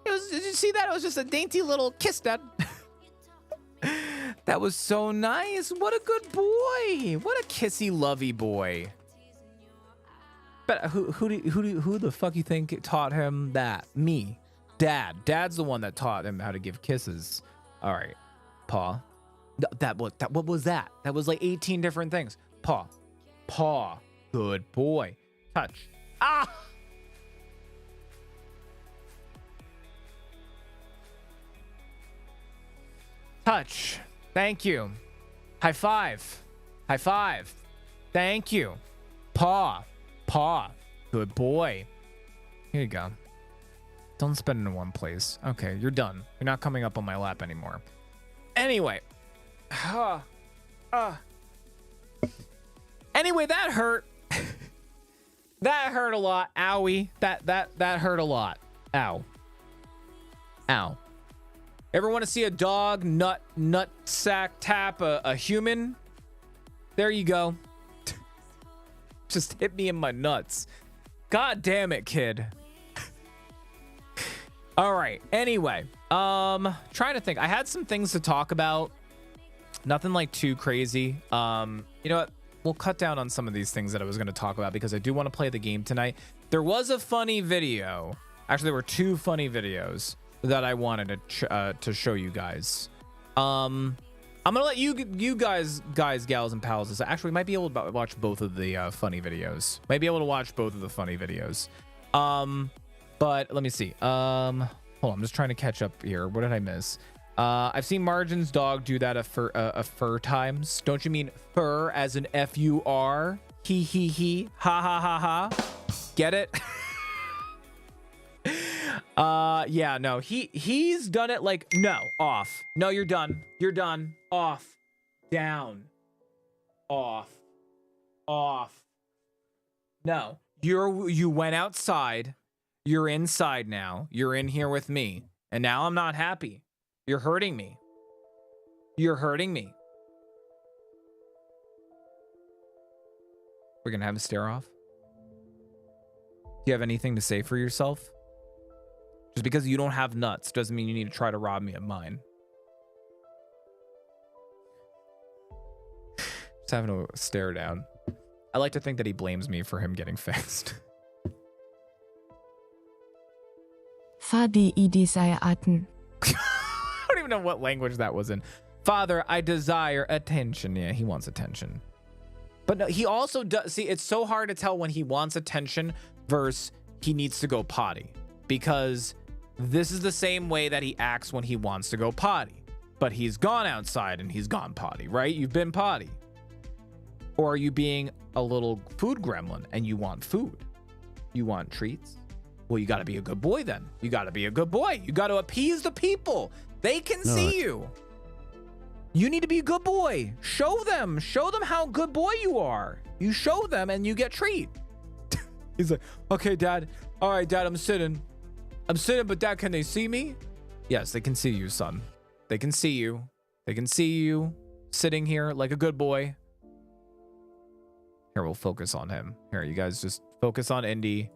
S1: It was. Did you see that? It was just a dainty little kiss, Dad. That was so nice. What a good boy. What a kissy, lovey boy. But who the fuck you think taught him that? Me, Dad. Dad's the one that taught him how to give kisses. All right, paw. What was that? That was like 18 different things. Paw, paw. Good boy. Touch. Ah. Touch. Thank you. High five. High five. Thank you. Paw. Paw. Good boy. Here you go. Don't spend it in one place. Okay, you're done. You're not coming up on my lap anymore. Anyway. Anyway, that hurt. That hurt a lot. Owie. That hurt a lot. Ow. Ow. Ever want to see a dog nut sack tap a human? There you go. Just hit me in my nuts. God damn it, kid. All right. Anyway, trying to think. I had some things to talk about. Nothing like too crazy. You know what? We'll cut down on some of these things that I was going to talk about because I do want to play the game tonight. There was a funny video. Actually, there were two funny videos that I wanted to show you guys. I'm gonna let you guys, gals, and pals. Actually, we might be able to watch both of the funny videos. Might be able to watch both of the funny videos. But let me see. Hold on, I'm just trying to catch up here. What did I miss? I've seen Margin's dog do that a fur times. Don't you mean fur as in F-U-R? He. Ha ha ha ha. Get it? Yeah, no, he's done it like, no, off. No, you're done. You're done. Off. Down. Off. Off. No, you went outside. You're inside now. You're in here with me. And now I'm not happy. You're hurting me. You're hurting me. We're gonna have a stare off. Do you have anything to say for yourself? Just because you don't have nuts doesn't mean you need to try to rob me of mine. Just having a stare down. I like to think that he blames me for him getting fixed.
S3: Father, I desire attention.
S1: I don't even know what language that was in. Father, I desire attention. Yeah, he wants attention. But no, he also does. See, it's so hard to tell when he wants attention versus he needs to go potty. Because this is the same way that he acts when he wants to go potty. But he's gone outside and he's gone potty, right? You've been potty. Or are you being a little food gremlin and you want food? You want treats? Well, you got to be a good boy then. You got to be a good boy. You got to appease the people. They can see you. You need to be a good boy. Show them how good boy you are. You show them and you get treat. He's like, okay, Dad. All right, Dad, I'm sitting, but Dad, can they see me? Yes, they can see you, son. They can see you. They can see you sitting here like a good boy. Here, we'll focus on him. Here, you guys just focus on Indy.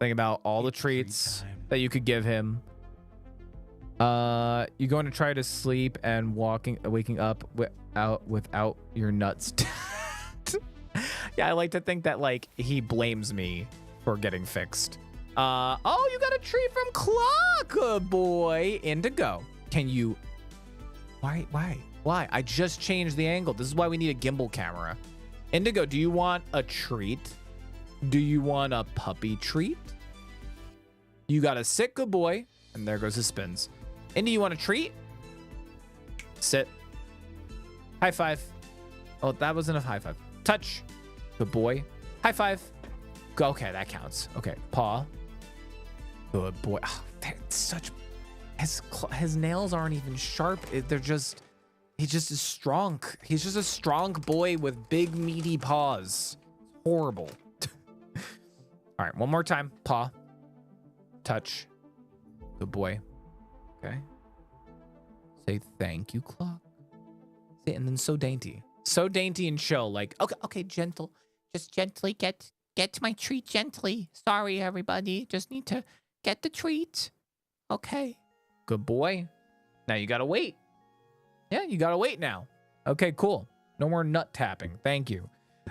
S1: Think about all the treats that you could give him. You're going to try to sleep and waking up without your nuts. Yeah, I like to think that like he blames me for getting fixed. Oh, you got a treat from Clock, good boy. Indigo, can you? Why? I just changed the angle. This is why we need a gimbal camera. Indigo, do you want a treat? Do you want a puppy treat? You got to sit, good boy. And there goes his spins. Indy, you want a treat? Sit. High five. Oh, that wasn't a high five. Touch. Good boy. High five. Go. Okay, that counts. Okay, paw. Good boy. Oh, that's such. His nails aren't even sharp. They're just. He just is strong. He's just a strong boy with big meaty paws. Horrible. All right, one more time. Paw. Touch. Good boy. Okay. Say thank you, Clock. Say, and then so dainty. So dainty and chill. Like, okay, gentle. Just gently get to my treat gently. Sorry, everybody. Just need to get the treat. Okay. Good boy. Now you gotta wait. Yeah, you gotta wait now. Okay, cool. No more nut tapping. Thank you.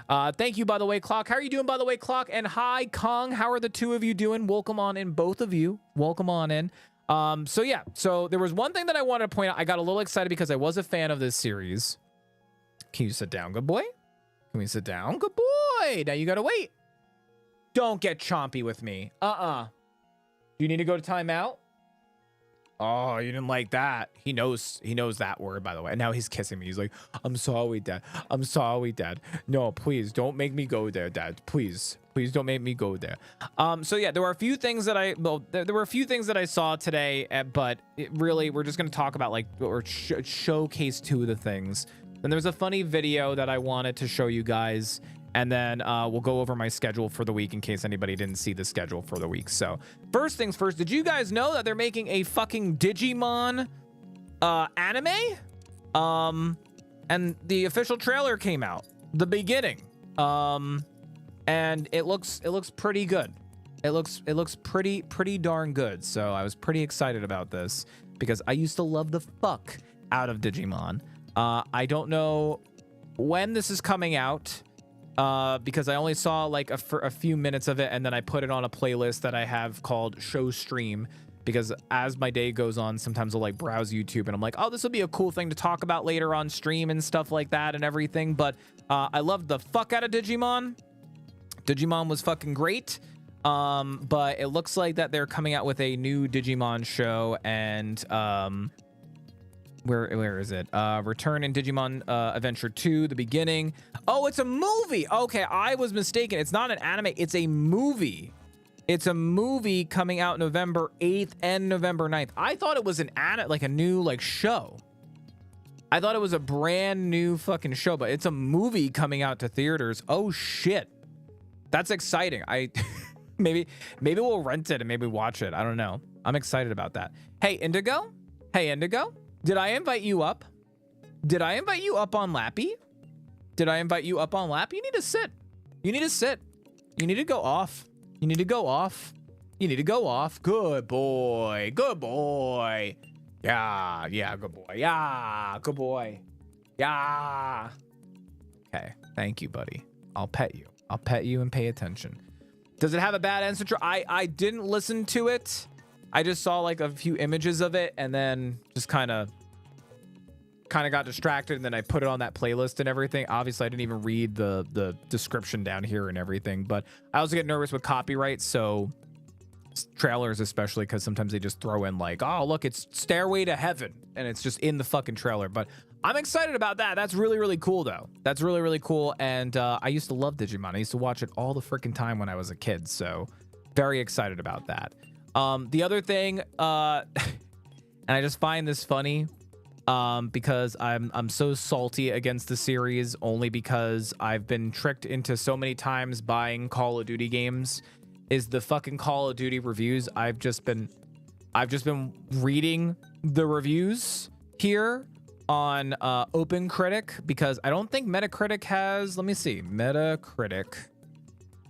S1: Thank you, by the way, Clock. How are you doing, by the way, Clock? And hi, Kong. How are the two of you doing? Welcome on in, both of you. Welcome on in. So yeah, so there was one thing that I wanted to point out. I got a little excited because I was a fan of this series. Can you sit down, good boy? Can we sit down? Good boy. Now you gotta wait. Don't get chompy with me. Do you need to go to timeout? Oh, you didn't like that. He knows that word, by the way. And now he's kissing me. He's like, I'm sorry, Dad. I'm sorry, Dad. No, please don't make me go there, Dad. Please don't make me go there. So yeah, there were a few things that I saw today, but really, we're just going to talk about like, or showcase two of the things. Then there's a funny video that I wanted to show you guys. And then we'll go over my schedule for the week in case anybody didn't see the schedule for the week. So first things first, did you guys know that they're making a fucking Digimon anime? And the official trailer came out, the beginning. And it looks pretty good. It looks pretty darn good. So I was pretty excited about this because I used to love the fuck out of Digimon. I don't know when this is coming out. Because I only saw like a few minutes of it, and then I put it on a playlist that I have called Show Stream, because as my day goes on, sometimes I'll like browse YouTube and I'm like, oh, this will be a cool thing to talk about later on stream and stuff like that and everything. But I loved the fuck out of Digimon. Digimon was fucking great. But it looks like that they're coming out with a new Digimon show, and where is it? Return in Digimon Adventure 2, the beginning. Oh, it's a movie. Okay, I was mistaken. It's not an anime. It's a movie. It's a movie coming out November 8th and November 9th. I thought it was an like a new like show. I thought it was a brand new fucking show, but it's a movie coming out to theaters. Oh shit. That's exciting. Maybe we'll rent it and maybe watch it. I don't know. I'm excited about that. Hey, Indigo? Hey, Indigo? Did I invite you up? Did I invite you up on Lappy? Did I invite you up on Lappy? You need to sit. You need to sit. You need to go off. You need to go off. You need to go off. Good boy. Good boy. Yeah, good boy. Yeah, good boy. Yeah. Okay, thank you, buddy. I'll pet you. I'll pet you and pay attention. Does it have a bad end? I didn't listen to it. I just saw like a few images of it and then just kind of got distracted, and then I put it on that playlist and everything. Obviously, I didn't even read the description down here and everything, but I also get nervous with copyright, so trailers especially, because sometimes they just throw in like, oh, look, it's Stairway to Heaven, and it's just in the fucking trailer. But I'm excited about that. That's really, really cool, though. That's really, really cool, and I used to love Digimon. I used to watch it all the freaking time when I was a kid, so very excited about that. The other thing, and I just find this funny, because I'm so salty against the series, only because I've been tricked into so many times buying Call of Duty games, is the fucking Call of Duty reviews. I've just been reading the reviews here on OpenCritic, because I don't think Metacritic has, let me see, Metacritic.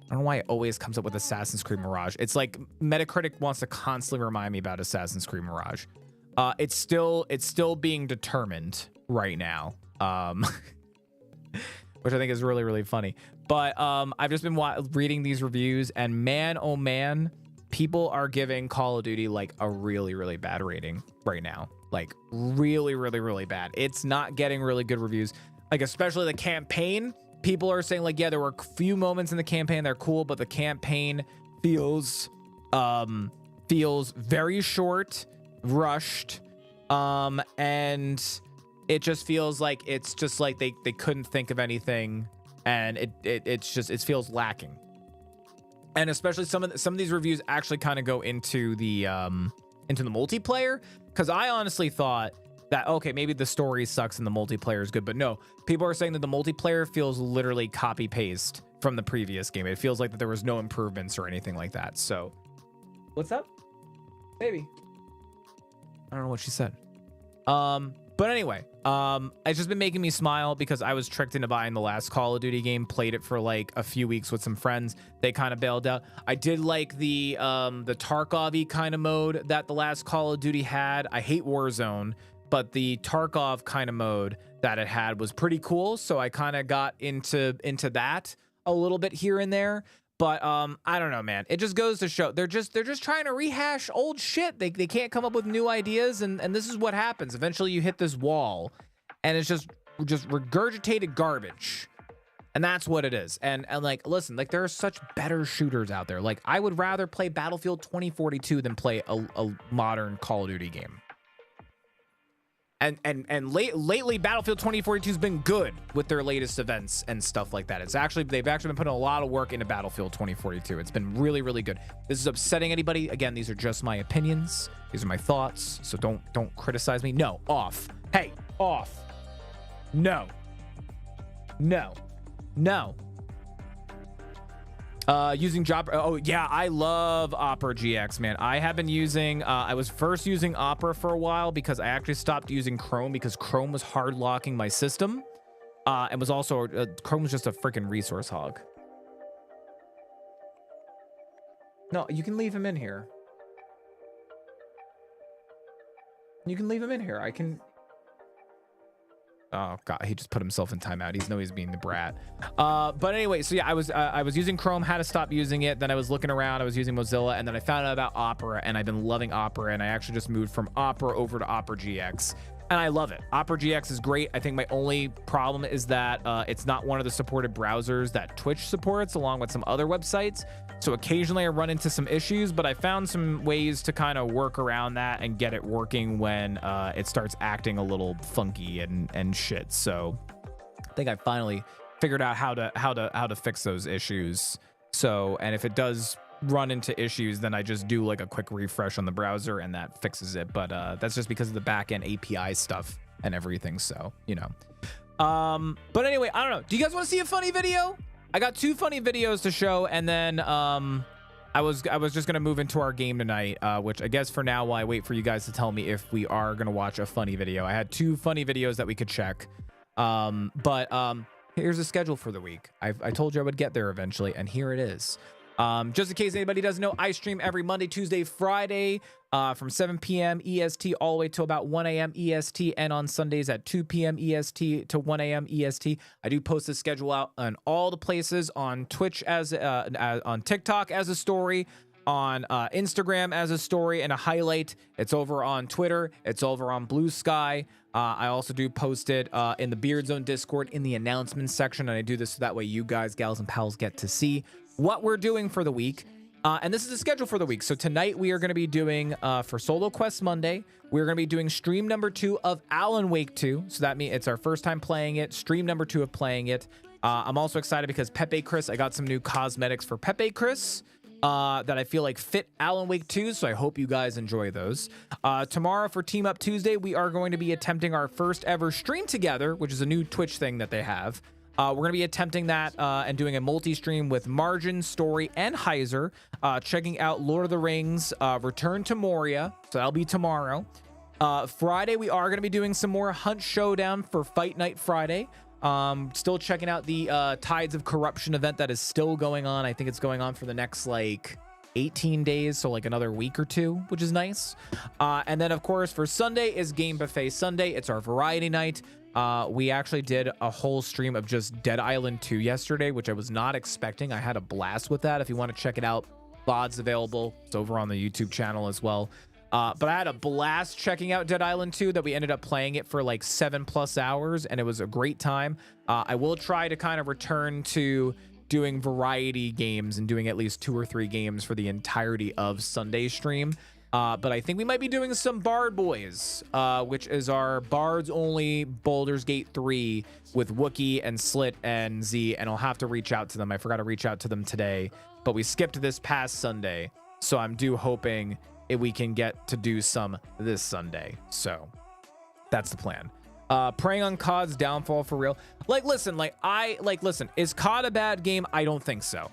S1: I don't know why it always comes up with Assassin's Creed Mirage. It's like Metacritic wants to constantly remind me about Assassin's Creed Mirage. It's still being determined right now, which I think is really, really funny. But I've just been reading these reviews, and man, oh man, people are giving Call of Duty like a really, really bad rating right now. Like really, really, really bad. It's not getting really good reviews. Like especially the campaign. People are saying like, yeah, there were a few moments in the campaign that are cool, but the campaign feels very short, rushed, and it just feels like it's just like they couldn't think of anything, and it feels lacking. And especially some of these reviews actually kind of go into the multiplayer, because I honestly thought that, okay, maybe the story sucks and the multiplayer is good, but no, people are saying that the multiplayer feels literally copy paste from the previous game. It feels like that there was no improvements or anything like that. So what's up, baby? I don't know what she said. But anyway, it's just been making me smile because I was tricked into buying the last Call of Duty game, played it for like a few weeks with some friends. They kind of bailed out. I did like the Tarkov-y kind of mode that the last Call of Duty had. I hate Warzone, but the Tarkov kind of mode that it had was pretty cool. So I kind of got into that a little bit here and there. But I don't know, man. It just goes to show they're just trying to rehash old shit. They can't come up with new ideas, and this is what happens. Eventually you hit this wall and it's just regurgitated garbage. And that's what it is. And like, listen, like there are such better shooters out there. Like I would rather play Battlefield 2042 than play a modern Call of Duty game. And lately Battlefield 2042 has been good with their latest events and stuff like that. They've actually been putting a lot of work into Battlefield 2042. It's been really, really good. This is upsetting anybody. Again, these are just my opinions. These are my thoughts. So don't criticize me. No, off. Hey, off. No. Using job. Oh yeah, I love Opera GX, man. I have been using, I was first using Opera for a while because I actually stopped using Chrome because Chrome was hard locking my system. And was also, Chrome was just a freaking resource hog. No, you can leave him in here. You can leave him in here. I can. Oh god, he just put himself in timeout. He's being the brat. But anyway, so yeah, I was using Chrome, had to stop using it. Then I was looking around, I was using Mozilla, and then I found out about Opera, and I've been loving Opera, and I actually just moved from Opera over to Opera GX, and I love it. Opera GX is great. I think my only problem is that it's not one of the supported browsers that Twitch supports, along with some other websites. So occasionally I run into some issues, but I found some ways to kind of work around that and get it working when it starts acting a little funky and shit. So I think I finally figured out how to fix those issues. So, and if it does run into issues, then I just do like a quick refresh on the browser and that fixes it. But that's just because of the backend API stuff and everything. So, you know. But anyway, I don't know. Do you guys want to see a funny video? I got 2 funny videos to show, and then I was just gonna move into our game tonight, which I guess for now, while I wait for you guys to tell me if we are gonna watch a funny video. I had 2 funny videos that we could check, but here's the schedule for the week. I told you I would get there eventually, and here it is. Just in case anybody doesn't know, I stream every Monday, Tuesday, Friday from 7 p.m. EST all the way to about 1 a.m. EST, and on Sundays at 2 p.m. EST to 1 a.m. EST. I do post the schedule out on all the places, on Twitch on TikTok as a story, on Instagram as a story and a highlight. It's over on Twitter. It's over on Blue Sky. I also do post it in the Beard Zone Discord in the announcements section, and I do this so that way you guys, gals, and pals get to see what we're doing for the week. And this is the schedule for the week. So tonight we are going to be doing, for Solo Quest Monday, we're going to be doing stream number 2 of Alan Wake 2. So that means it's our first time playing it, stream number 2 of playing it. I'm also excited because Pepe Chris, I got some new cosmetics for Pepe Chris that I feel like fit Alan Wake 2, so I hope you guys enjoy those. Tomorrow for Team Up Tuesday, we are going to be attempting our first ever stream together, which is a new Twitch thing that they have. We're going to be attempting that and doing a multi-stream with Margin, Story, and Heiser, checking out Lord of the Rings, Return to Moria, so that'll be tomorrow. Friday, we are going to be doing some more Hunt Showdown for Fight Night Friday. Still checking out the Tides of Corruption event that is still going on. I think it's going on for the next, like, 18 days, so like another week or 2, which is nice. And then, of course, for Sunday is Game Buffet Sunday. It's our variety night. We actually did a whole stream of just Dead Island 2 yesterday, which I was not expecting. I had a blast with that. If you want to check it out, VOD's available. It's over on the YouTube channel as well. But I had a blast checking out Dead Island 2 that we ended up playing it for like 7+ hours, and it was a great time. I will try to kind of return to doing variety games and doing at least 2 or 3 games for the entirety of Sunday's stream. But I think we might be doing some Bard Boys, which is our Bards only Baldur's Gate 3 with Wookiee and Slit and Z, and I'll have to reach out to them. I forgot to reach out to them today, but we skipped this past Sunday, so I'm hoping if we can get to do some this Sunday. So that's the plan. Preying on COD's downfall for real. Listen, is COD a bad game? I don't think so.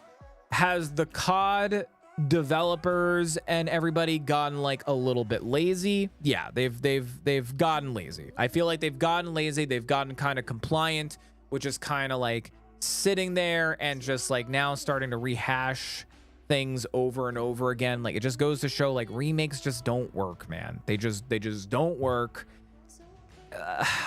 S1: Has the COD developers and everybody gotten like a little bit lazy? Yeah, they've gotten lazy. I feel like they've gotten lazy. They've gotten kind of compliant, which is kind of like sitting there and just like now starting to rehash things over and over again. Like, it just goes to show like remakes just don't work, man. They just don't work.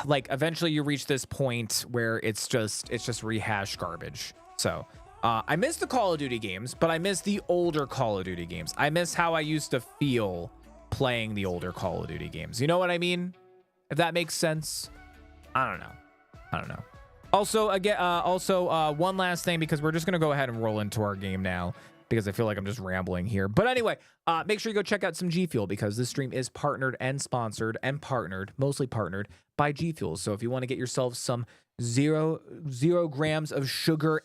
S1: Like, eventually you reach this point where it's just rehash garbage. So I miss the Call of Duty games, but I miss the older Call of Duty games. I miss how I used to feel playing the older Call of Duty games. You know what I mean? If that makes sense. I don't know. Also, again, one last thing, because we're just gonna go ahead and roll into our game now, because I feel like I'm just rambling here. But anyway, make sure you go check out some G Fuel, because this stream is partnered and sponsored and mostly partnered by G Fuel. So if you want to get yourself some zero grams of sugar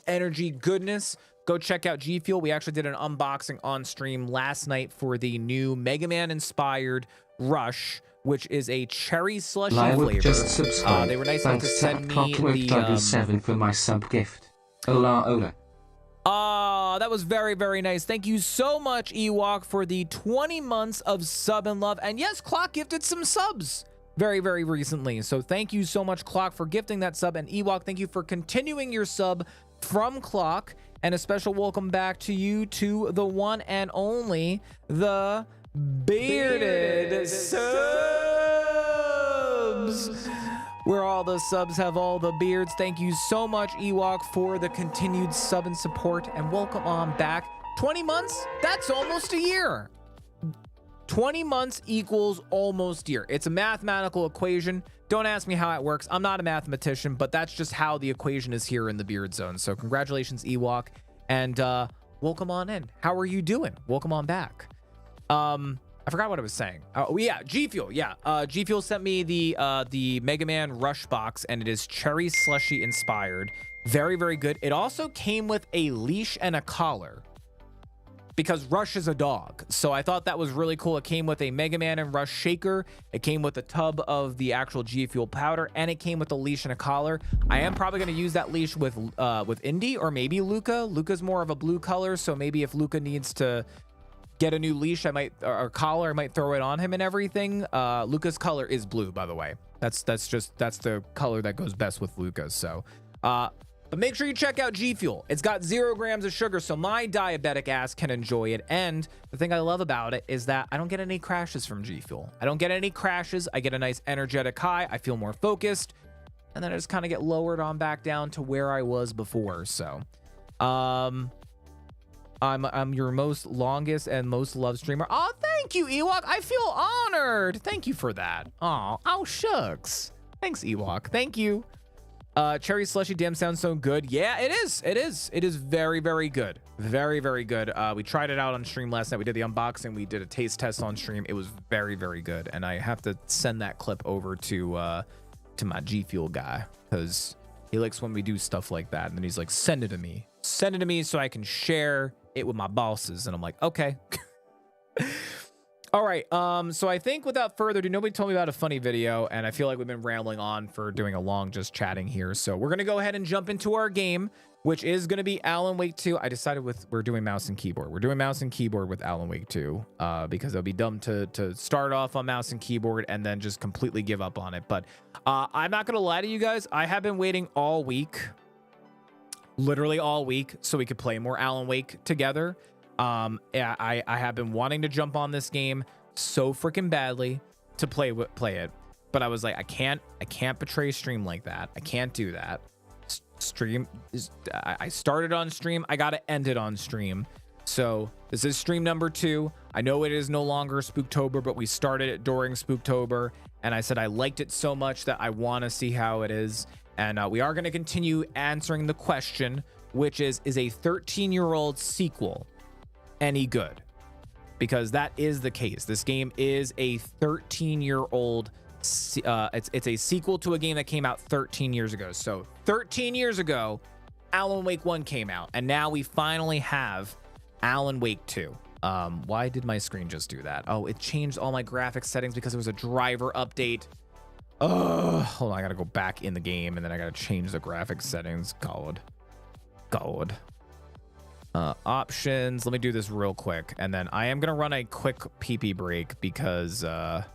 S1: energy goodness, go check out G Fuel. We actually did an unboxing on stream last night for the new Mega Man inspired Rush, which is a cherry slushy flavor.
S4: Just subscribe.
S1: They were nice enough to send me the
S4: 7 for my sub gift. Ola.
S1: That was very, very nice. Thank you so much, Ewok, for the 20 months of sub and love. And yes, Clock gifted some subs very, very recently. So thank you so much, Clock, for gifting that sub. And Ewok, thank you for continuing your sub from Clock. And a special welcome back to you, to the one and only, the Bearded Subs, where all the subs have all the beards. Thank you so much, Ewok, for the continued sub and support, and welcome on back. 20 months? That's almost a year. 20 months equals almost a year. It's a mathematical equation. Don't ask me how it works. I'm not a mathematician, but that's just how the equation is here in the Beard Zone. So congratulations, Ewok, and welcome on in. How are you doing? Welcome on back. I forgot what I was saying. Oh yeah, G Fuel. Yeah, G Fuel sent me the Mega Man Rush box, and it is cherry slushy inspired. Very, very good. It also came with a leash and a collar, because Rush is a dog. So I thought that was really cool. It came with a Mega Man and Rush shaker. It came with a tub of the actual G Fuel powder, and it came with a leash and a collar. I am probably going to use that leash with Indy, or maybe Luca. Luca's more of a blue color, so maybe if Luca needs to get a new leash, I might, or collar, I might throw it on him and everything. Luca's color is blue, by the way. That's the color that goes best with Luca's. So but make sure you check out G Fuel. It's got 0 grams of sugar, so my diabetic ass can enjoy it. And the thing I love about it is that I don't get any crashes from G Fuel. I don't get any crashes. I get a nice energetic high. I feel more focused, and then I just kind of get lowered on back down to where I was before. So I'm your most longest and most loved streamer. Oh, thank you, Ewok. I feel honored. Thank you for that. Oh shucks. Thanks, Ewok. Thank you. Cherry slushy damn sounds so good. Yeah, it is. It is very, very good. Very, very good. We tried it out on stream last night. We did the unboxing. We did a taste test on stream. It was very, very good. And I have to send that clip over to my G Fuel guy, because he likes when we do stuff like that. And then he's like, send it to me. Send it to me so I can share it with my bosses. And I'm like, okay. All right, so I think without further ado, nobody told me about a funny video, and I feel like we've been rambling on for doing a long just chatting here. So we're gonna go ahead and jump into our game, which is gonna be Alan Wake 2. I decided we're doing mouse and keyboard. We're doing mouse and keyboard with Alan Wake 2, because it'll be dumb to start off on mouse and keyboard and then just completely give up on it. But I'm not gonna lie to you guys, I have been waiting all week, literally all week, so we could play more Alan Wake together. Yeah, I have been wanting to jump on this game so freaking badly to play it, but I was like, I can't betray stream like that. I can't do that. Stream is, I started on stream, I gotta end it on stream. So this is stream number 2. I know it is no longer Spooktober, but we started it during Spooktober, and I said I liked it so much that I want to see how it is. And we are going to continue answering the question, which is a 13-year-old sequel any good? Because that is the case. This game is a 13-year-old. It's a sequel to a game that came out 13 years ago. So 13 years ago, Alan Wake 1 came out, and now we finally have Alan Wake 2. Why did my screen just do that? Oh, it changed all my graphics settings because it was a driver update. Hold on, I gotta go back in the game, and then I gotta change the graphics settings. God. Options. Let me do this real quick, and then I am gonna run a quick pee-pee break because I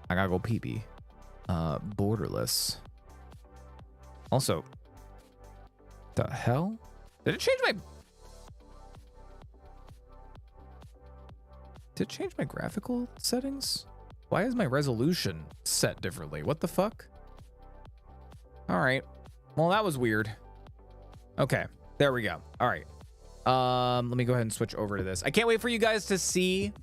S1: gotta go pee-pee. Borderless. Also, the hell? Did it change my... Did it change my graphical settings? Why is my resolution set differently? What the fuck? All right. Well, that was weird. Okay, there we go. All right. Let me go ahead and switch over to this. I can't wait for you guys to see...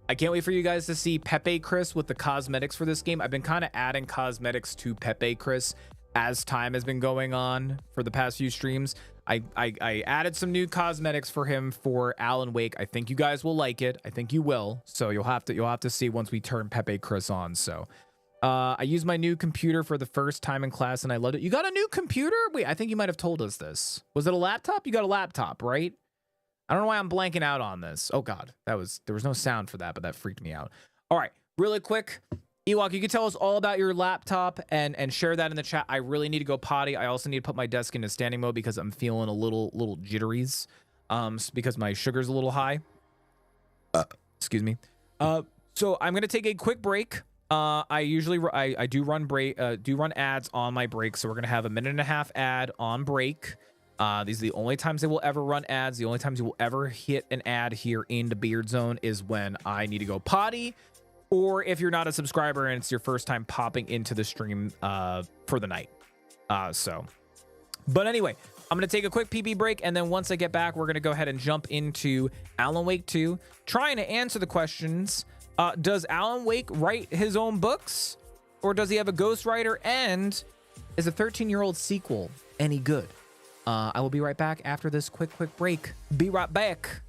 S1: Pepe Chris with the cosmetics for this game. I've been kind of adding cosmetics to Pepe Chris as time has been going on for the past few streams. I added some new cosmetics for him for Alan Wake. I think you guys will like it. I think you will. So you'll have to see once we turn Pepe Chris on. So I used my new computer for the first time in class and I loved it. You got a new computer? Wait, I think you might have told us this. Was it a laptop? You got a laptop, right? I don't know why I'm blanking out on this. Oh God, there was no sound for that, but that freaked me out. All right, really quick. Ewok, you can tell us all about your laptop and share that in the chat. I really need to go potty. I also need to put my desk into standing mode because I'm feeling a little jitteries, because my sugar's a little high. Excuse me. So I'm gonna take a quick break. I usually do run ads on my break, so we're gonna have a 1.5-minute ad on break. These are the only times they will ever run ads. The only times you will ever hit an ad here in the Beard Zone is when I need to go potty, or if you're not a subscriber and it's your first time popping into the stream for the night. But anyway, I'm going to take a quick pee-pee break, and then once I get back, we're going to go ahead and jump into Alan Wake 2, trying to answer the questions. Does Alan Wake write his own books, or does he have a ghostwriter, and is a 13-year-old sequel any good? I will be right back after this quick break. Be right back.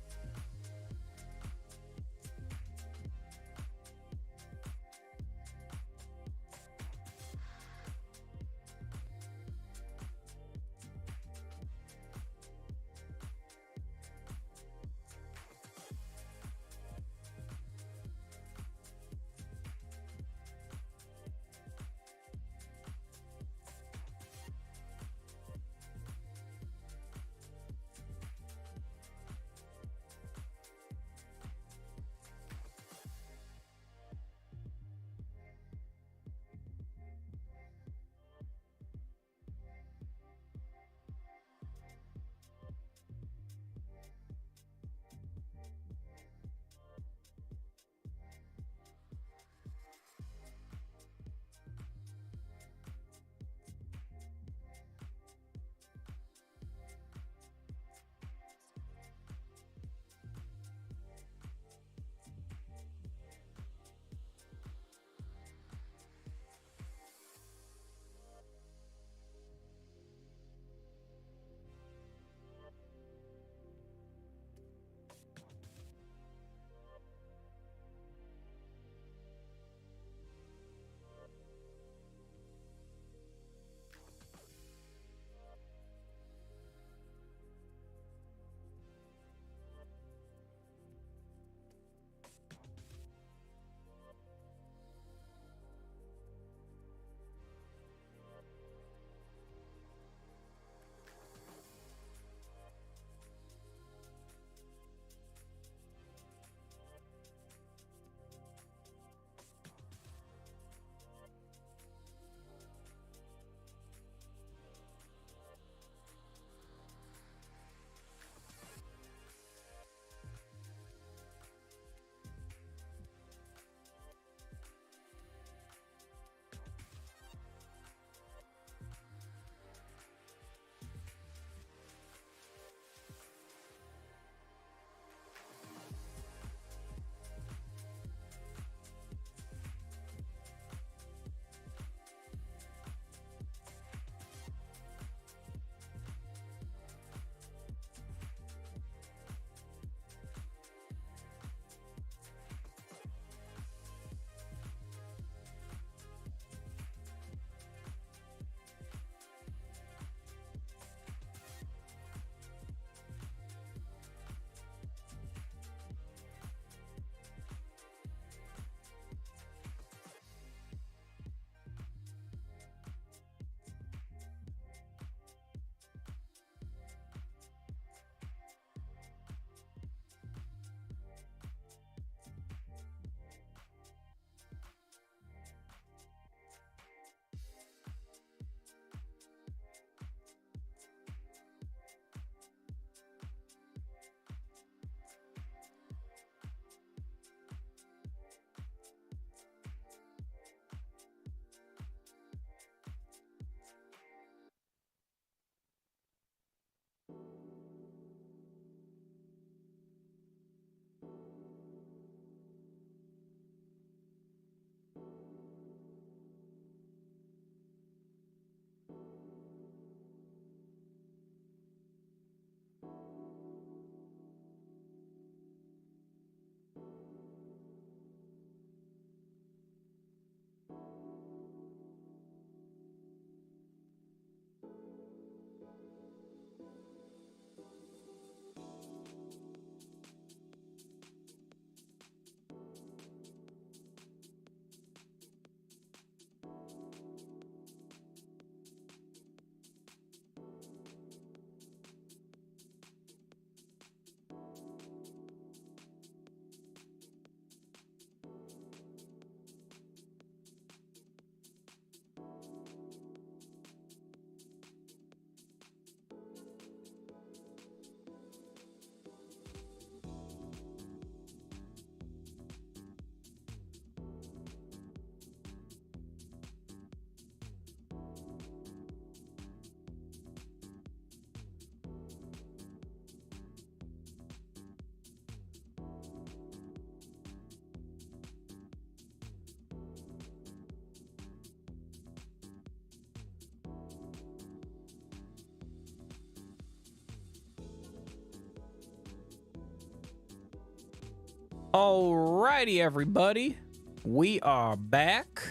S1: Alrighty, everybody. We are back.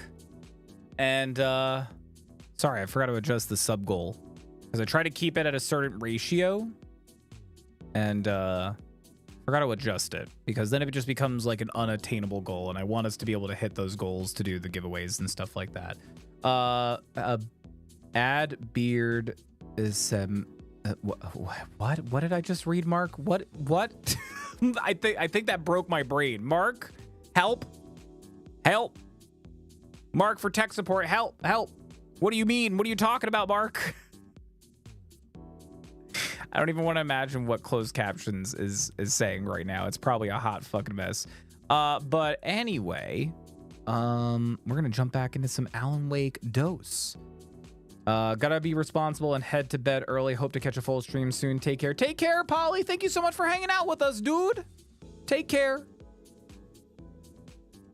S1: And, sorry, I forgot to adjust the sub goal. Because I try to keep it at a certain ratio. And, forgot to adjust it. Because then it just becomes like an unattainable goal. And I want us to be able to hit those goals to do the giveaways and stuff like that. Add beard is, what did I just read, Mark? What? I think that broke my brain. Mark, help. Mark for tech support, help. What do you mean? What are you talking about, Mark? I don't even want to imagine what closed captions is saying right now. It's probably a hot fucking mess. But anyway, we're gonna jump back into some Alan Wake dose. Gotta be responsible and head to bed early. Hope to catch a full stream soon. Take care, Polly. Thank you so much for hanging out with us, dude. Take care.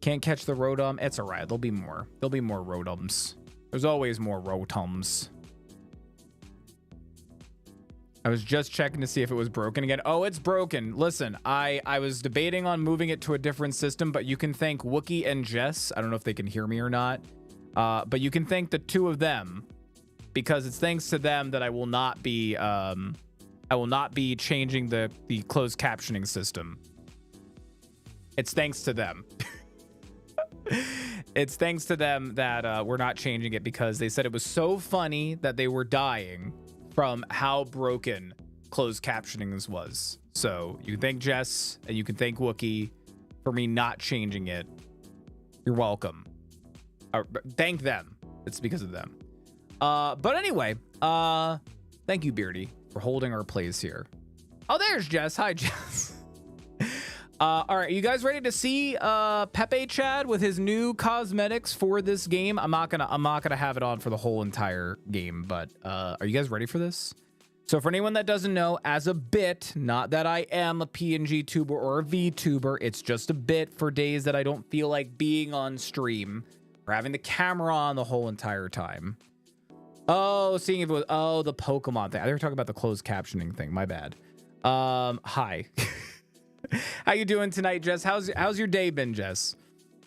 S1: Can't catch the Rotom. It's all right. There'll be more Rotums. There's always more Rotums. I was just checking to see if it was broken again. Oh, it's broken. Listen, I was debating on moving it to a different system, but you can thank Wookie and Jess. I don't know if they can hear me or not. But you can thank the two of them, because it's thanks to them that I will not be changing the closed captioning system. It's thanks to them. It's thanks to them that we're not changing it, because they said it was so funny that they were dying from how broken closed captioning was. So you can thank Jess and you can thank Wookie for me not changing it. You're welcome. Thank them. It's because of them. But anyway, thank you, Beardy, for holding our place here. Oh, there's Jess. Hi, Jess. All right, you guys ready to see Pepe Chad with his new cosmetics for this game? I'm not gonna have it on for the whole entire game, but are you guys ready for this? So for anyone that doesn't know, as a bit, not that I am a PNG tuber or a VTuber, it's just a bit for days that I don't feel like being on stream or having the camera on the whole entire time. Oh, seeing if it was, the Pokemon thing. I thought you were talking about the closed captioning thing. My bad. Hi. How you doing tonight, Jess? How's your day been, Jess?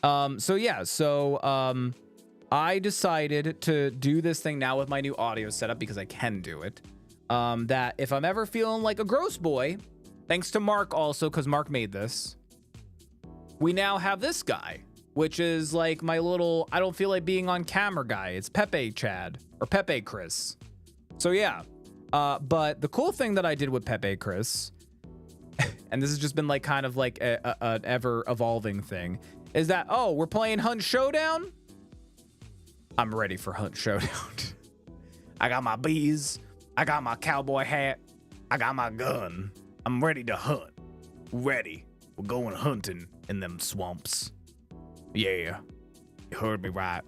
S1: So I decided to do this thing now with my new audio setup, because I can do it. That if I'm ever feeling like a gross boy, thanks to Mark also, because Mark made this, we now have this guy, which is like my little, I don't feel like being on camera guy. It's Pepe Chad, or Pepe Chris. So yeah, but the cool thing that I did with Pepe Chris, and this has just been like kind of like an ever evolving thing, is that, oh, we're playing Hunt Showdown. I'm ready for Hunt Showdown. I got my bees. I got my cowboy hat. I got my gun. I'm ready to hunt. Ready. We're going hunting in them swamps. Yeah, you heard me right.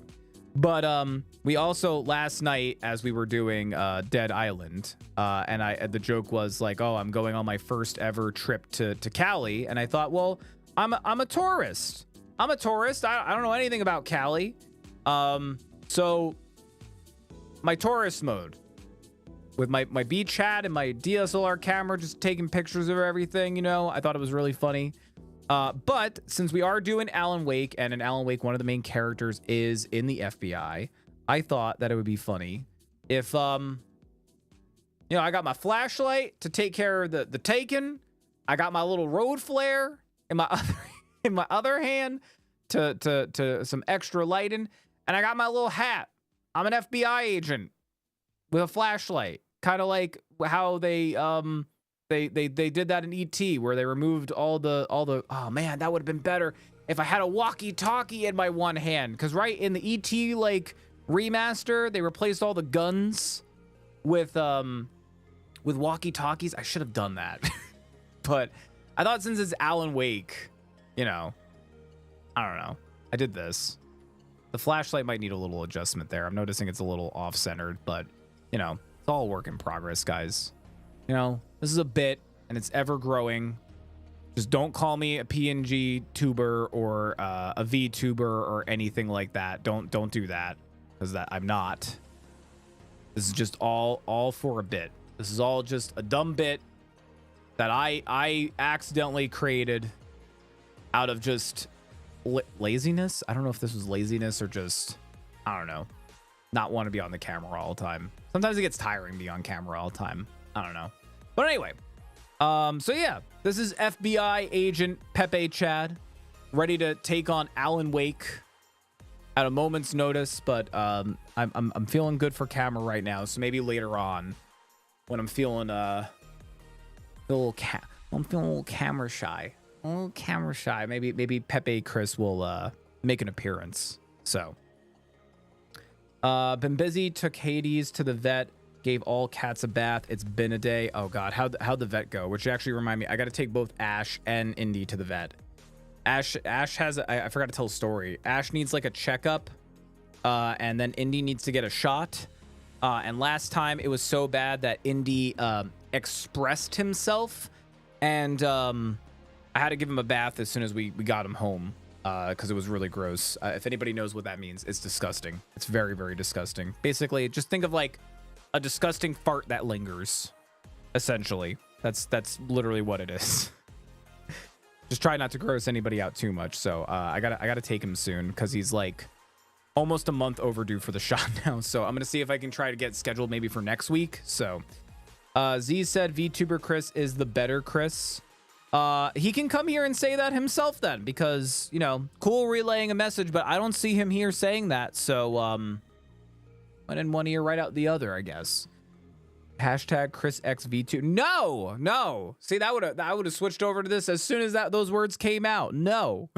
S1: But we also, last night, as we were doing Dead Island, and the joke was like, oh, I'm going on my first ever trip to Cali, and I thought, well, I'm a tourist. I don't know anything about Cali. So my tourist mode with my beach hat and my DSLR camera, just taking pictures of everything, you know, I thought it was really funny. But since we are doing Alan Wake, and in Alan Wake, one of the main characters is in the FBI, I thought that it would be funny if, I got my flashlight to take care of the taken. I got my little road flare in my other hand to some extra lighting, and I got my little hat. I'm an FBI agent with a flashlight, kind of like how they did that in ET, where they removed all the oh man, that would have been better if I had a walkie-talkie in my one hand, because right in the ET like remaster, they replaced all the guns with walkie-talkies. I should have done that. But I thought, since it's Alan Wake, I don't know, I did this. The flashlight might need a little adjustment there. I'm noticing it's a little off-centered, but it's all work in progress, guys. This is a bit, and it's ever growing. Just don't call me a PNG tuber or a VTuber or anything like that. Don't do that, because I'm not. This is just all for a bit. This is all just a dumb bit that I accidentally created out of just laziness. I don't know if this was laziness or just, I don't know, not want to be on the camera all the time. Sometimes it gets tiring to be on camera all the time. I don't know. But anyway, so yeah, this is FBI agent Pepe Chad, ready to take on Alan Wake at a moment's notice. But I'm feeling good for camera right now, so maybe later on, when I'm feeling I'm feeling a little camera shy. A little camera shy. Maybe Pepe Chris will make an appearance. So, been busy. Took Hades to the vet. Gave all cats a bath. It's been a day. Oh God, how'd the vet go? Which actually remind me, I got to take both Ash and Indy to the vet. Ash has I forgot to tell a story. Ash needs like a checkup, and then Indy needs to get a shot. And last time it was so bad that Indy expressed himself, and I had to give him a bath as soon as we got him home, because it was really gross. If anybody knows what that means, it's disgusting. It's very, very disgusting. Basically, just think of like a disgusting fart that lingers. Essentially, that's literally what it is. Just try not to gross anybody out too much. So I gotta take him soon because he's like almost a month overdue for the shot now. So I'm gonna see if I can try to get scheduled maybe for next week. So Z said VTuber Chris is the better Chris. He can come here and say that himself then, because, you know, cool relaying a message, but I don't see him here saying that. So went in one ear right out the other, I guess. Hashtag ChrisXV2. No. See, I would have switched over to this as soon as those words came out. No.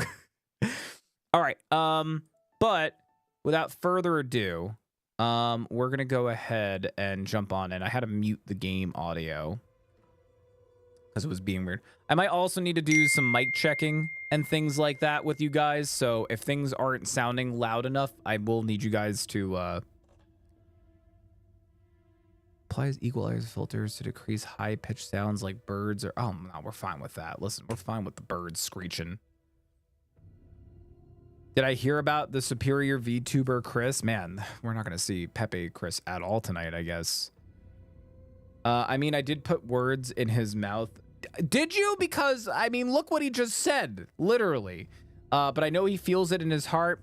S1: All right. But without further ado, we're gonna go ahead and jump on in. I had to mute the game audio because it was being weird. I might also need to do some mic checking and things like that with you guys. So if things aren't sounding loud enough, I will need you guys to applies equalizer filters to decrease high-pitched sounds like birds or... Oh, no, we're fine with that. Listen, we're fine with the birds screeching. Did I hear about the superior VTuber Chris? Man, we're not going to see Pepe Chris at all tonight, I guess. I mean, I did put words in his mouth. Did you? Because, I mean, look what he just said, literally. But I know he feels it in his heart.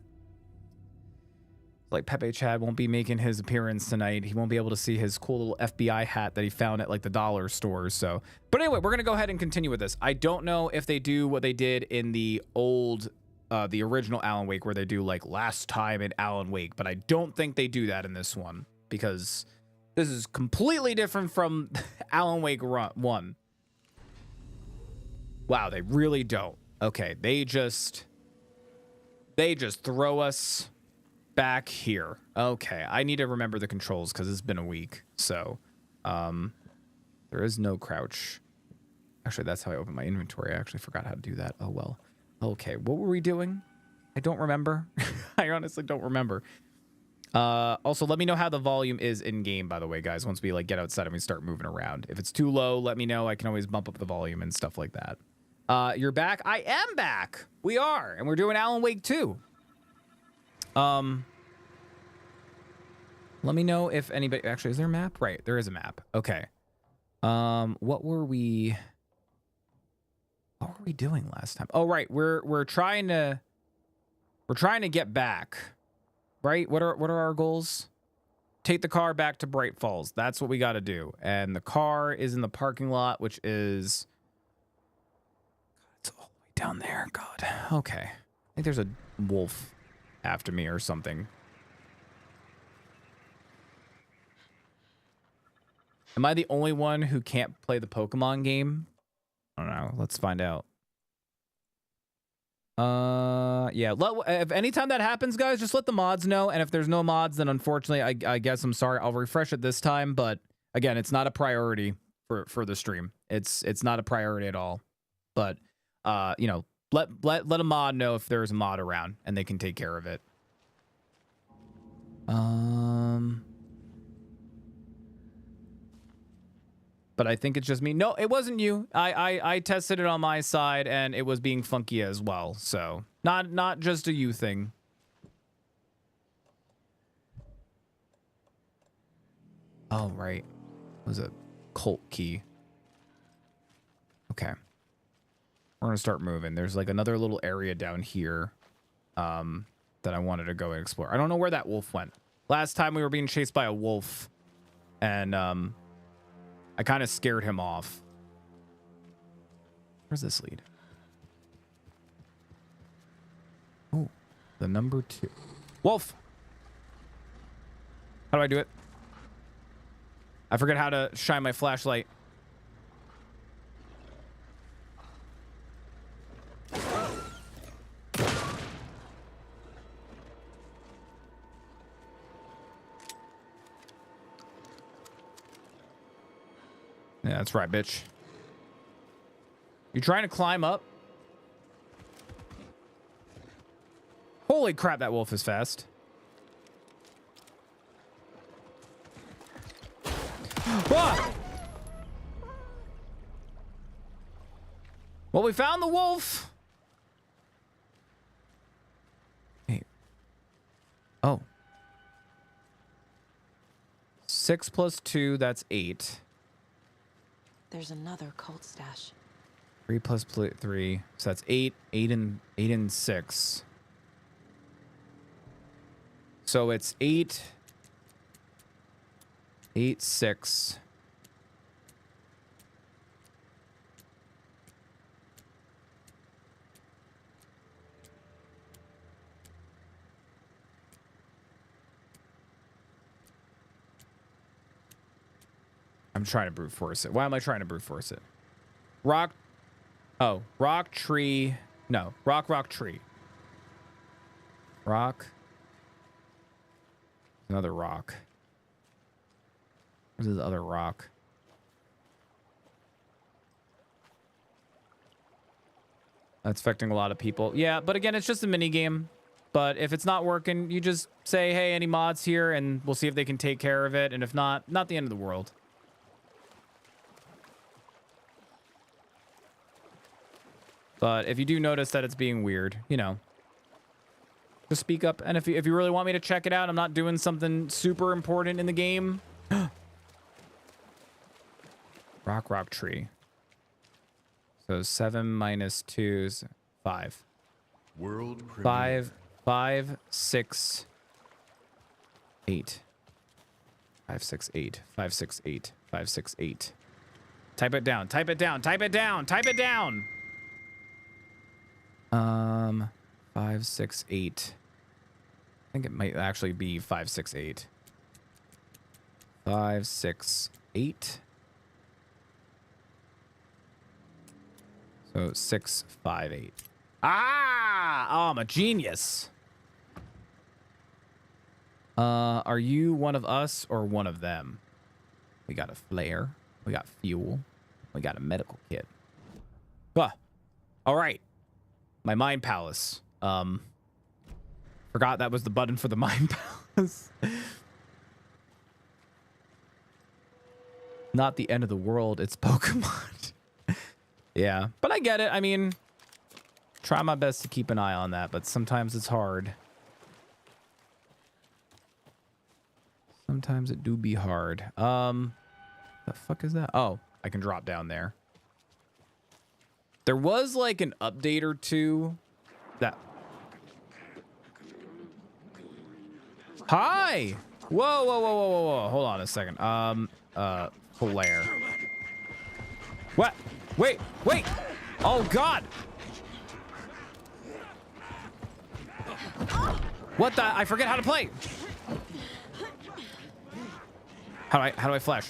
S1: Like Pepe Chad won't be making his appearance tonight. He won't be able to see his cool little FBI hat that he found at like the dollar store. So, but anyway, we're going to go ahead and continue with this. I don't know if they do what they did in the old, the original Alan Wake, where they do like last time in Alan Wake, but I don't think they do that in this one because this is completely different from Alan Wake 1. Wow, they really don't. Okay, they just throw us back here. Okay, I need to remember the controls because it's been a week. So, there is no crouch. Actually, that's how I open my inventory. I actually forgot how to do that. Oh, well. Okay, what were we doing? I don't remember. I honestly don't remember. Also, let me know how the volume is in-game, by the way, guys, once we like get outside and we start moving around. If it's too low, let me know. I can always bump up the volume and stuff like that. You're back? I am back! We are, and we're doing Alan Wake 2. Let me know if anybody... Actually, is there a map? Right, there is a map. Okay. What were we doing last time? Oh, right. We're trying to get back. Right? What are our goals? Take the car back to Bright Falls. That's what we got to do. And the car is in the parking lot, which is... It's all the way down there. God. Okay. I think there's a wolf after me or something. Am I the only one who can't play the Pokemon game? I don't know. Let's find out. Yeah. If anytime that happens, guys, just let the mods know. And if there's no mods, then unfortunately, I guess I'm sorry. I'll refresh it this time. But again, it's not a priority for the stream. It's not a priority at all. But you know, let a mod know if there's a mod around and they can take care of it. But I think it's just me. No, it wasn't you. I tested it on my side and it was being funky as well. So not just a you thing. Oh, right. It was a cult key. Okay. We're gonna start moving. There's like another little area down here that I wanted to go and explore. I don't know where that wolf went. Last time we were being chased by a wolf, and I kind of scared him off. Where's this lead? Oh, the number 2. Wolf! How do I do it? I forget how to shine my flashlight. Yeah, that's right, bitch. You trying to climb up? Holy crap, that wolf is fast. Ah! Well, we found the wolf. Hey. Oh. 6 plus 2, that's 8.
S5: There's another cult stash.
S1: 3 plus 3, so that's 8. 8 and 6. So it's 8, 8, 6. I'm trying to brute force it. Why am I trying to brute force it? Rock. Oh, rock, tree. No, rock, tree. Rock. Another rock. Where's this other rock? That's affecting a lot of people. Yeah, but again, it's just a mini game. But if it's not working, you just say, hey, any mods here, and we'll see if they can take care of it. And if not, not the end of the world. But if you do notice that it's being weird, you know, just speak up. And if you really want me to check it out, I'm not doing something super important in the game. Rock, tree. So 7 minus 2 is 5.
S6: World
S1: 5, 6, 8. 5, 6, 8. 5, 6, 8. 5, 6, 8. Type it down. Type it down. Type it down. Type it down. 5, 6, 8. I think it might actually be 5, 6, 8. 5, 6, 8. So 6, 5, 8. Ah! Oh, I'm a genius. Are you one of us or one of them? We got a flare. We got fuel. We got a medical kit. Ah. All right. My mind palace. Forgot that was the button for the mind palace. Not the end of the world. It's Pokemon. Yeah, but I get it. I mean, try my best to keep an eye on that, but sometimes it's hard. Sometimes it do be hard. The fuck is that? Oh, I can drop down there. There was like an update or two that... Hi! Whoa, whoa, whoa, whoa, whoa, whoa. Hold on a second. Flare. What? Wait, wait! Oh, God! What the? I forget how to play! How do I flash?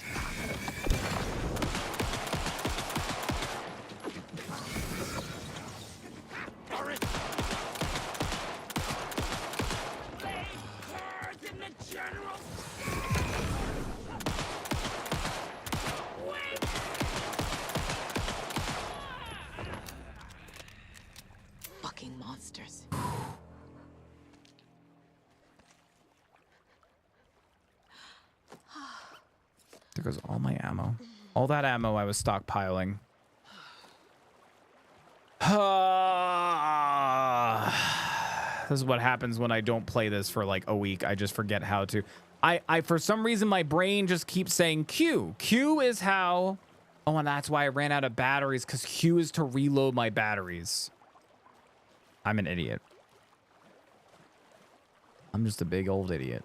S5: Fucking monsters.
S1: There goes all my ammo. All that ammo I was stockpiling. This is what happens when I don't play this for like a week. I just forget how to. I for some reason my brain just keeps saying Q. Q is how Oh, and that's why I ran out of batteries, because Q is to reload my batteries. I'm an idiot. I'm just a big old idiot.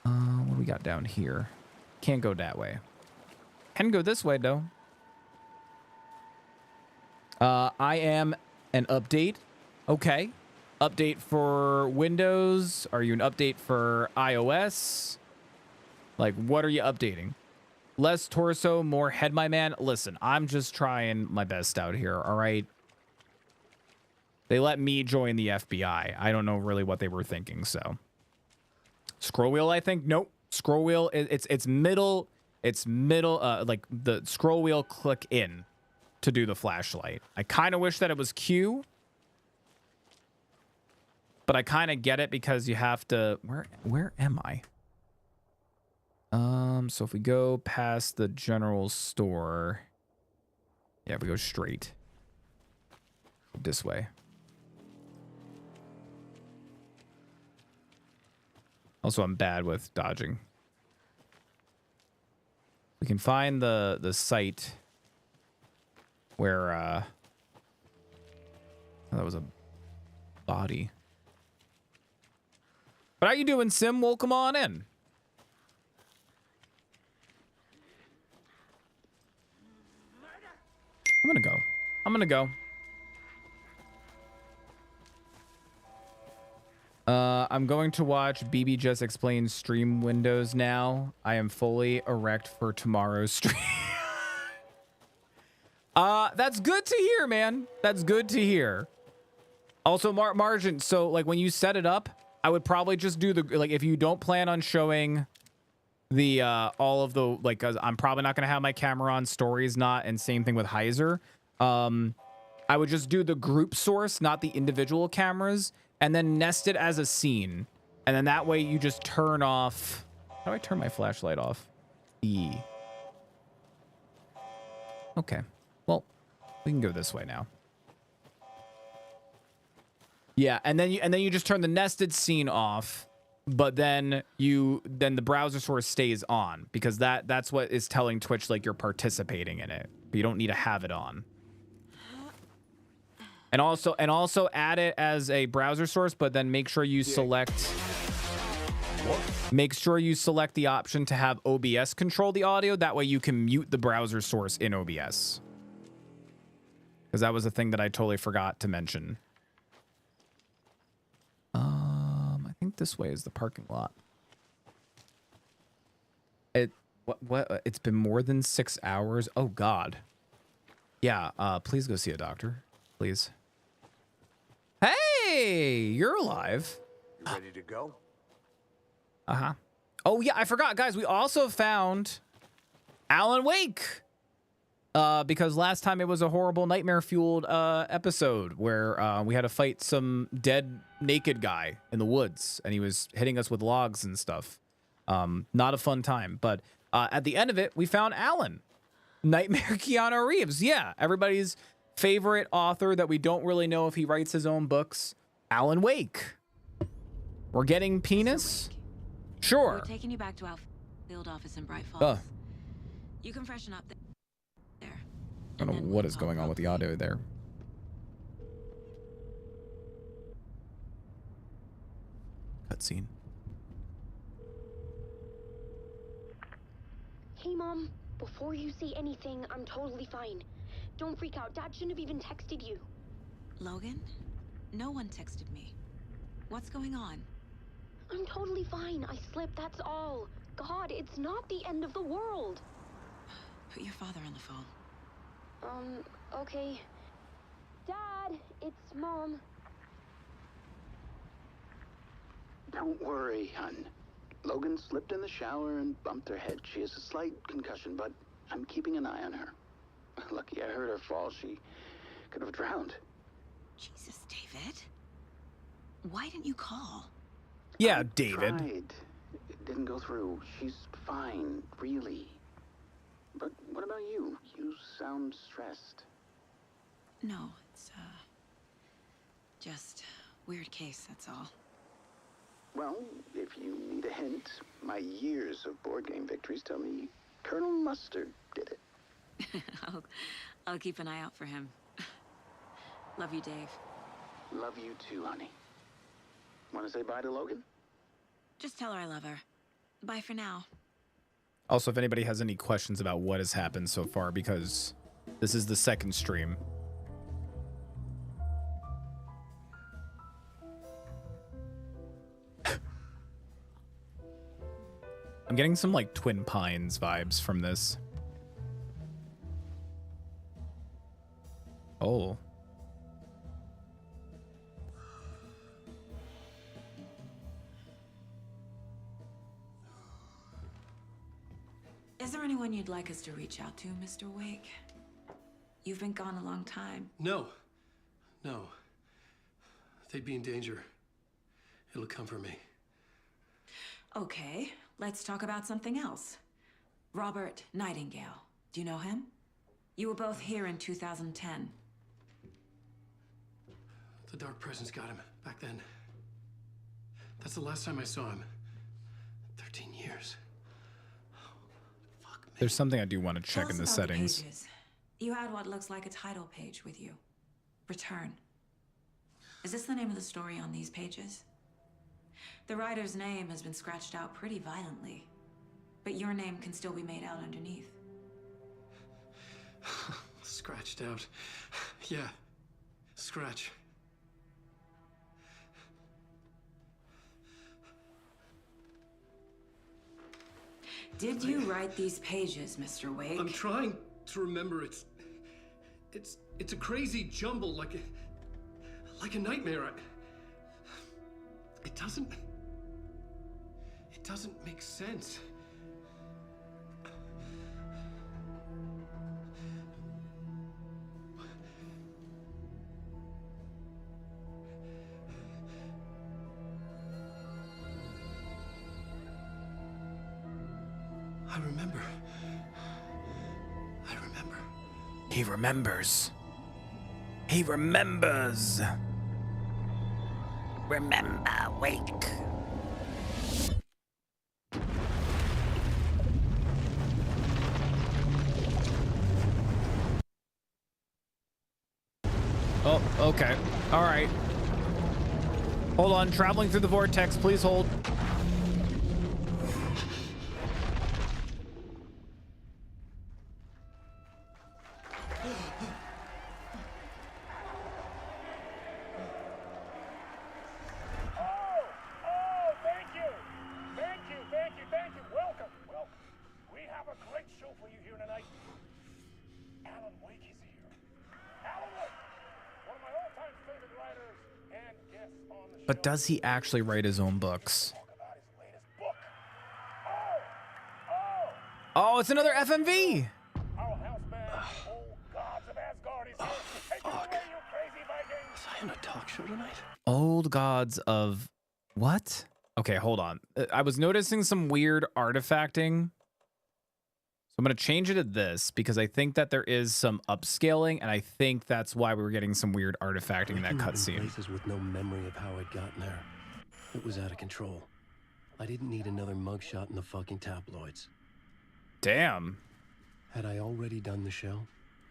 S1: What do we got down here? Can't go that way. Can go this way, though. I am an update. Okay. Update for Windows. Are you an update for iOS? Like, what are you updating? Less torso, more head, my man. Listen, I'm just trying my best out here, all right? They let me join the FBI. I don't know really what they were thinking, so. Scroll wheel, I think? Nope. Scroll wheel, it's middle, like the scroll wheel, click in to do the flashlight. I kind of wish that it was Q, but I kind of get it because you have to, where am I? So if we go past the general store, yeah, if we go straight this way. Also, I'm bad with dodging. We can find the site where oh, that was a body. But how you doing, Sim? Welcome on in. I'm gonna go. I'm going to watch BB Just Explain stream windows now. I am fully erect for tomorrow's stream. That's good to hear, man. That's good to hear. Also, margin. So, like, when you set it up, I would probably just do the, like, if you don't plan on showing the, all of the, like, 'cause I'm probably not going to have my camera on, Stories not, and same thing with Heiser. I would just do the group source, not the individual cameras, and then nest it as a scene. And then that way you just turn off. How do I turn my flashlight off? E. Okay. Well, we can go this way now. Yeah, and then you just turn the nested scene off, but then the browser source stays on, because that's what is telling Twitch like you're participating in it. But you don't need to have it on. And also add it as a browser source, but then make sure you select the option to have OBS control the audio. That way you can mute the browser source in OBS. Because that was a thing that I totally forgot to mention. I think this way is the parking lot. It's been more than 6 hours. Oh God. Yeah, please go see a doctor. Please. Hey, you're alive.
S6: You ready to go?
S1: Uh-huh. Oh yeah, I forgot, guys. We also found Alan Wake. Because last time it was a horrible nightmare-fueled episode where we had to fight some dead naked guy in the woods, and he was hitting us with logs and stuff. Not a fun time, but at the end of it, we found Alan. Nightmare Keanu Reeves. Yeah, everybody's favorite author that we don't really know if he writes his own books. Alan Wake. We're getting penis? Sure.
S5: We're taking you back to our field office in Bright Falls. You can freshen up there.
S1: I don't know what is going on with the audio there. Cutscene.
S7: Hey, Mom. Before you say anything, I'm totally fine. Don't freak out. Dad shouldn't have even texted you.
S5: Logan? No one texted me. What's going on?
S7: I'm totally fine. I slipped, that's all. God, it's not the end of the world.
S5: Put your father on the phone.
S7: Okay. Dad, it's Mom.
S8: Don't worry, hun. Logan slipped in the shower and bumped her head. She has a slight concussion, but I'm keeping an eye on her. Lucky I heard her fall. She could have drowned.
S5: Jesus, David. Why didn't you call?
S1: Yeah, David.
S8: Tried. It didn't go through. She's fine, really. But what about you? You sound stressed.
S5: No, it's, just weird case, that's all.
S8: Well, if you need a hint, my years of board game victories tell me Colonel Mustard did it.
S5: I'll keep an eye out for him. Love you, Dave.
S8: Love you too, honey. Want to say bye to Logan?
S5: Just tell her I love her. Bye for now.
S1: Also, if anybody has any questions about what has happened so far, because this is the second stream. I'm getting some like Twin Pines vibes from this. Oh.
S5: Is there anyone you'd like us to reach out to, Mr. Wake? You've been gone a long time.
S6: No. No. They'd be in danger. It'll come for me.
S5: Okay, let's talk about something else. Robert Nightingale. Do you know him? You were both here in 2010.
S6: The Dark Presence got him back then. That's the last time I saw him. 13 years. Fuck me.
S1: There's something I do want to check
S5: Tell
S1: in the
S5: us about
S1: settings.
S5: pages. You had what looks like a title page with you. Return. Is this the name of the story on these pages? The writer's name has been scratched out pretty violently, but your name can still be made out underneath.
S6: Scratched out. Yeah. Scratch.
S5: Did you write these pages, Mr. Wake?
S6: I'm trying to remember. It's a crazy jumble, like a nightmare. It doesn't make sense. I remember.
S1: He remembers. He remembers. Remember, Wake. Oh, okay. All right. Hold on. Traveling through the vortex. Please hold. But does he actually write his own books? Oh, it's another FMV!
S6: Was I on a talk show tonight?
S1: Old Gods of... What? Okay, hold on. I was noticing some weird artifacting. So I'm going to change it to this because I think that there is some upscaling, and I think that's why we were getting some weird artifacting in that cutscene.
S6: Places with no memory of how I'd gotten there. It was out of control. I didn't need another mugshot in the fucking tabloids.
S1: Damn.
S6: Had I already done the show?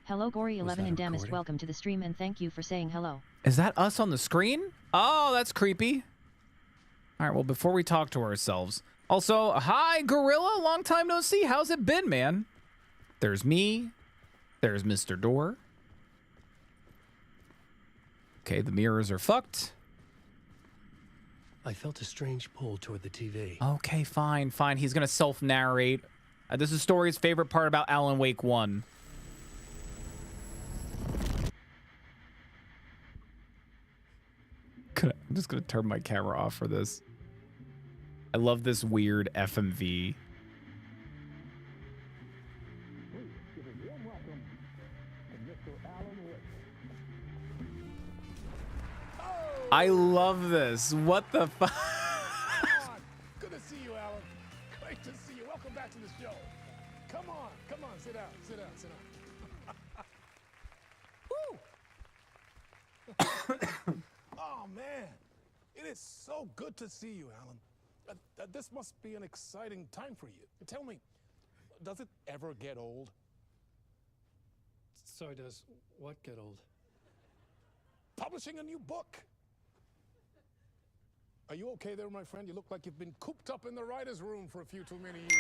S9: Hello, Gory11 and Damas.
S6: recording?
S9: Welcome to the stream, and thank you for saying hello.
S1: Is that us on the screen? Oh, that's creepy. All right, well, before we talk to ourselves... Also, hi, Gorilla. Long time no see. How's it been, man? There's me. There's Mr. Door. Okay, the mirrors are fucked.
S6: I felt a strange pull toward the TV.
S1: Okay, fine, fine. He's going to self-narrate. This is Story's favorite part about Alan Wake 1. I'm just going to turn my camera off for this. I love this weird FMV. I love this. What the fuck?
S10: Good to see you, Alan. Great to see you. Welcome back to the show. Come on, sit down, sit down, sit down. Oh, man. It is so good to see you, Alan. This must be an exciting time for you. Tell me, Does it ever get old?
S6: So does what get old?
S10: Publishing a new book. Are you okay there, my friend? You look like you've been cooped up in the writer's room for a few too many years.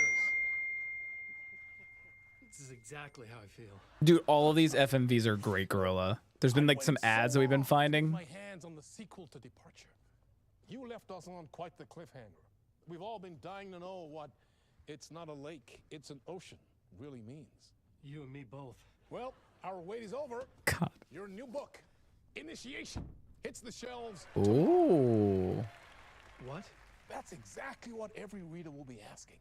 S6: This is exactly how I feel.
S1: Dude, all of these FMVs are great, Gorilla. There's been like some ads that we've been finding.
S10: My hands on the sequel to Departure. You left us on quite the cliffhanger. We've all been dying to know what "it's not a lake, it's an ocean" really means.
S6: You and me both.
S10: Well, our wait is over.
S1: God.
S10: Your new book, Initiation, hits the shelves.
S1: Ooh.
S6: What?
S10: That's exactly what every reader will be asking.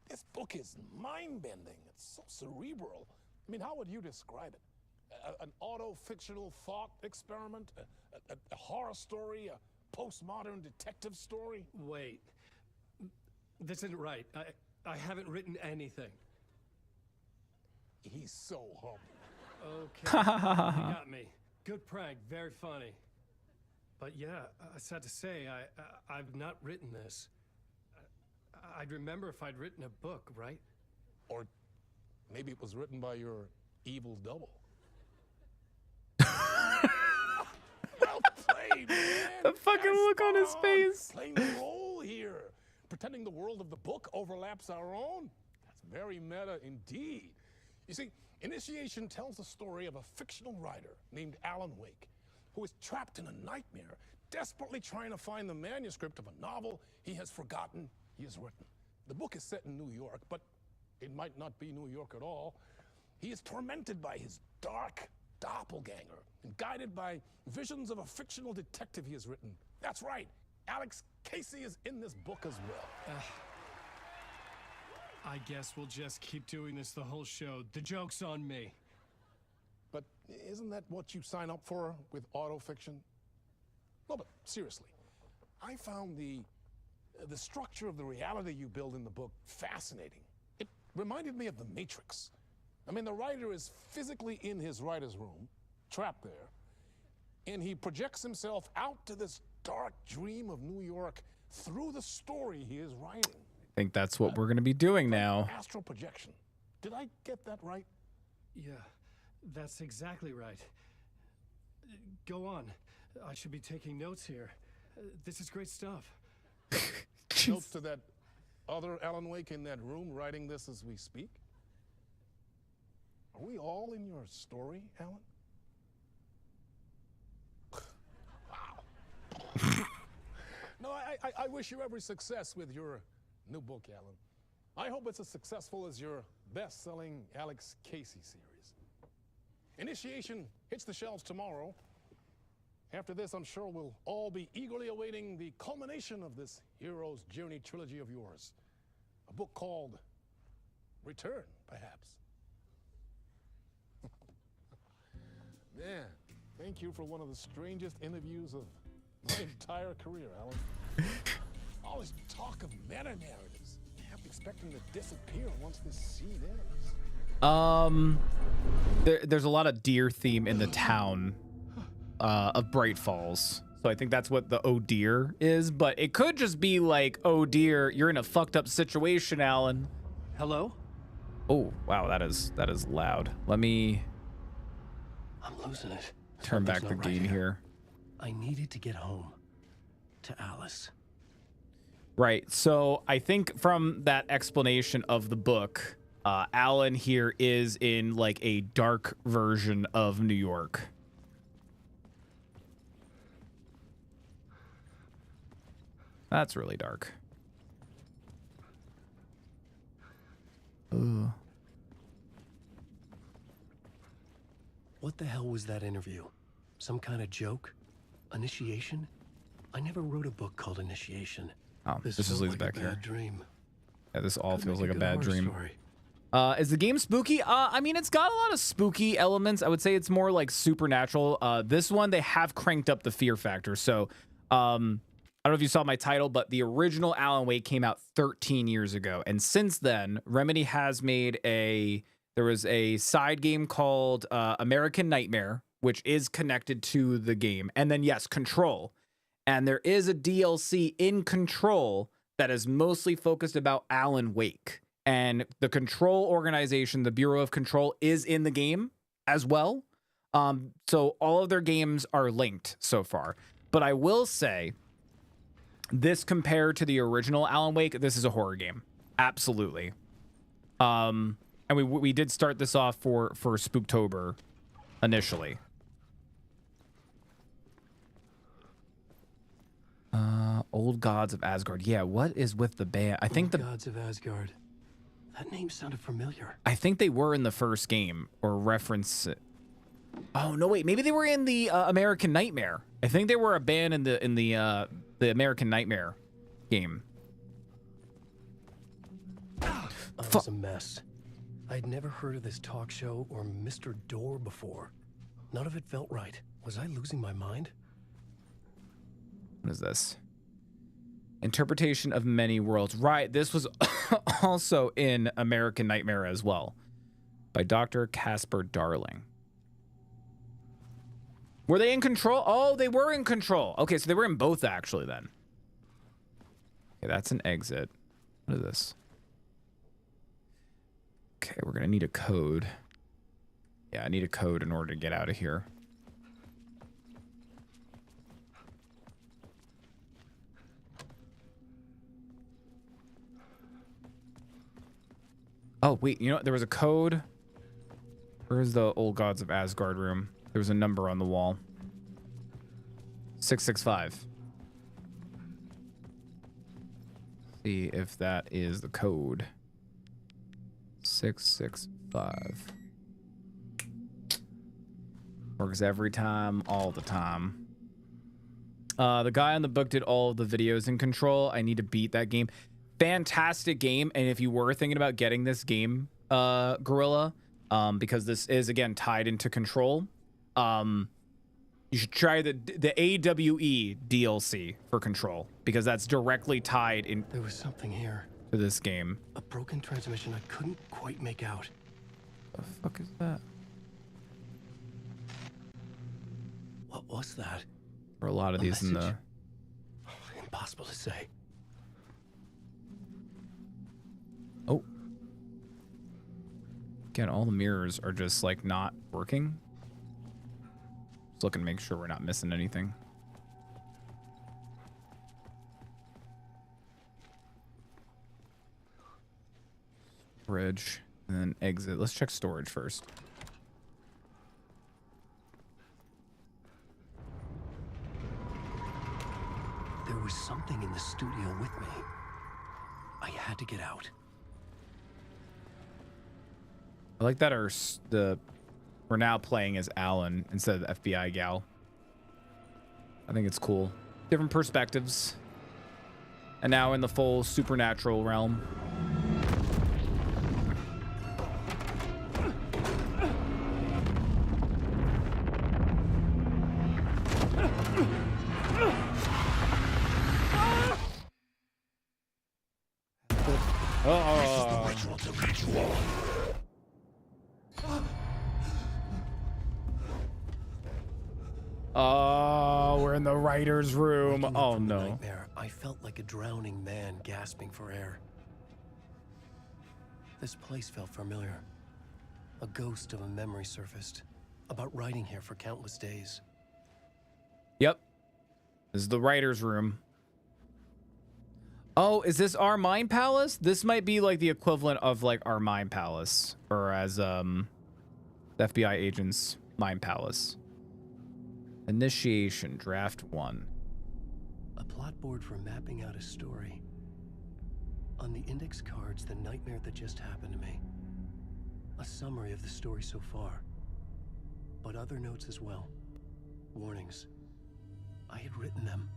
S10: This book is mind-bending. It's so cerebral. I mean, how would you describe it? An auto-fictional thought experiment? A horror story? A postmodern detective story?
S6: Wait. This isn't right. I haven't written anything.
S10: He's so humble.
S6: Okay. You got me. Good prank. Very funny. But yeah, sad to say, I've not written this. I'd remember if I'd written a book, right?
S10: Or maybe it was written by your evil double. Well played, man.
S1: The fucking look on his face.
S10: Playing the role here. Pretending the world of the book overlaps our own. That's very meta indeed. You see, Initiation tells the story of a fictional writer named Alan Wake, who is trapped in a nightmare, desperately trying to find the manuscript of a novel he has forgotten he has written. The book is set in New York, but it might not be New York at all. He is tormented by his dark doppelganger and guided by visions of a fictional detective he has written. That's right, Alex Casey is in this book as well.
S6: I guess we'll just keep doing this the whole show. The joke's on me.
S10: But isn't that what you sign up for with autofiction? No, but seriously, I found the structure of the reality you build in the book fascinating. It reminded me of The Matrix. I mean, the writer is physically in his writer's room, trapped there, and he projects himself out to this dark dream of New York through the story he is writing.
S1: I think that's what we're going to be doing now.
S10: Astral projection. Did I get that right?
S6: Yeah, that's exactly right. Go on. I should be taking notes here. This is great stuff.
S10: Notes to that other Alan Wake in that room writing this as we speak? Are we all in your story, Alan? Wow. No, I wish you every success with your new book, Alan. I hope it's as successful as your best-selling Alex Casey series. Initiation hits the shelves tomorrow. After this, I'm sure we'll all be eagerly awaiting the culmination of this hero's journey trilogy of yours. A book called Return, perhaps. Man, thank you for one of the strangest interviews of my entire career, Alan. All this talk of meta-narratives. I kept expecting to disappear once this scene ends.
S1: There's a lot of deer theme in the town of Bright Falls. So I think that's what the "oh dear" is, but it could just be like, "Oh dear, you're in a fucked up situation, Alan."
S6: Hello?
S1: Oh, wow, that is loud. Let me
S6: I'm losing it.
S1: turn back the gain here.
S6: I needed to get home to Alice.
S1: Right. So I think from that explanation of the book, Alan here is in like a dark version of New York. That's really dark. Ooh.
S6: What the hell was that interview? Some kind of joke? Initiation? I never wrote a book called Initiation.
S1: Oh, this is leads back here.
S6: Dream.
S1: Yeah, this all
S6: Could
S1: feels
S6: make
S1: like a
S6: good
S1: bad
S6: horror
S1: dream.
S6: story.
S1: Is the game spooky? I mean, it's got a lot of spooky elements. I would say it's more like supernatural. This one, they have cranked up the fear factor. So, I don't know if you saw my title, but the original Alan Wake came out 13 years ago. And since then, Remedy has made there was a side game called American Nightmare, which is connected to the game. And then, yes, Control. And there is a DLC in Control that is mostly focused about Alan Wake. and the control organization, the Bureau of Control, is in the game as well. So all of their games are linked so far. But I will say, this compared to the original Alan Wake, this is a horror game. Absolutely. And we did start this off for Spooktober initially. Old Gods of Asgard. Yeah, what is with the band? I think
S6: Old Gods of Asgard. That name sounded familiar.
S1: I think they were in the first game or reference it. Oh no, wait, maybe they were in the American Nightmare. I think they were a band in the American Nightmare game.
S6: I was a mess. I'd never heard of this talk show or Mr. Door before. None of it felt right. Was I losing my mind?
S1: What is this? Interpretation of Many Worlds. Right, this was also in American Nightmare as well, by Dr. Casper Darling. Were they in Control? Oh, they were in Control. Okay, so they were in both actually then. Okay, that's an exit. What is this? Okay, we're gonna need a code. Yeah, I need a code in order to get out of here. Oh, wait, you know what? There was a code. Where's the Old Gods of Asgard room? There was a number on the wall. 665. See if that is the code. 665. Works every time, all the time. The guy on the book did all of the videos in Control. I need to beat that game. Fantastic game, and if you were thinking about getting this game, Gorilla, because this is again tied into Control, you should try the AWE DLC for Control, because that's directly tied in.
S6: There was something here
S1: to this game.
S6: A broken transmission I couldn't quite make out.
S1: The fuck is that?
S6: What was that?
S1: For a lot of these in the.
S6: Impossible to say.
S1: Oh. Again, all the mirrors are just like not working. Just looking to make sure we're not missing anything. Storage and then exit. Let's check storage first.
S6: There was something in the studio with me. I had to get out.
S1: I like that we're now playing as Alan instead of the FBI gal. I think it's cool. Different perspectives. And now in the full supernatural realm. Oh, we're in the writer's room. Oh no.
S6: Nightmare, I felt like a drowning man gasping for air. This place felt familiar. A ghost of a memory surfaced about writing here for countless days.
S1: Yep. This is the writer's room. Oh, is this our Mind Palace? This might be like the equivalent of like our Mind Palace, or as the FBI agent's Mind Palace. Initiation, draft 1.
S6: A plot board for mapping out a story. On the index cards, the nightmare that just happened to me. A summary of the story so far. But other notes as well. Warnings. I had written them.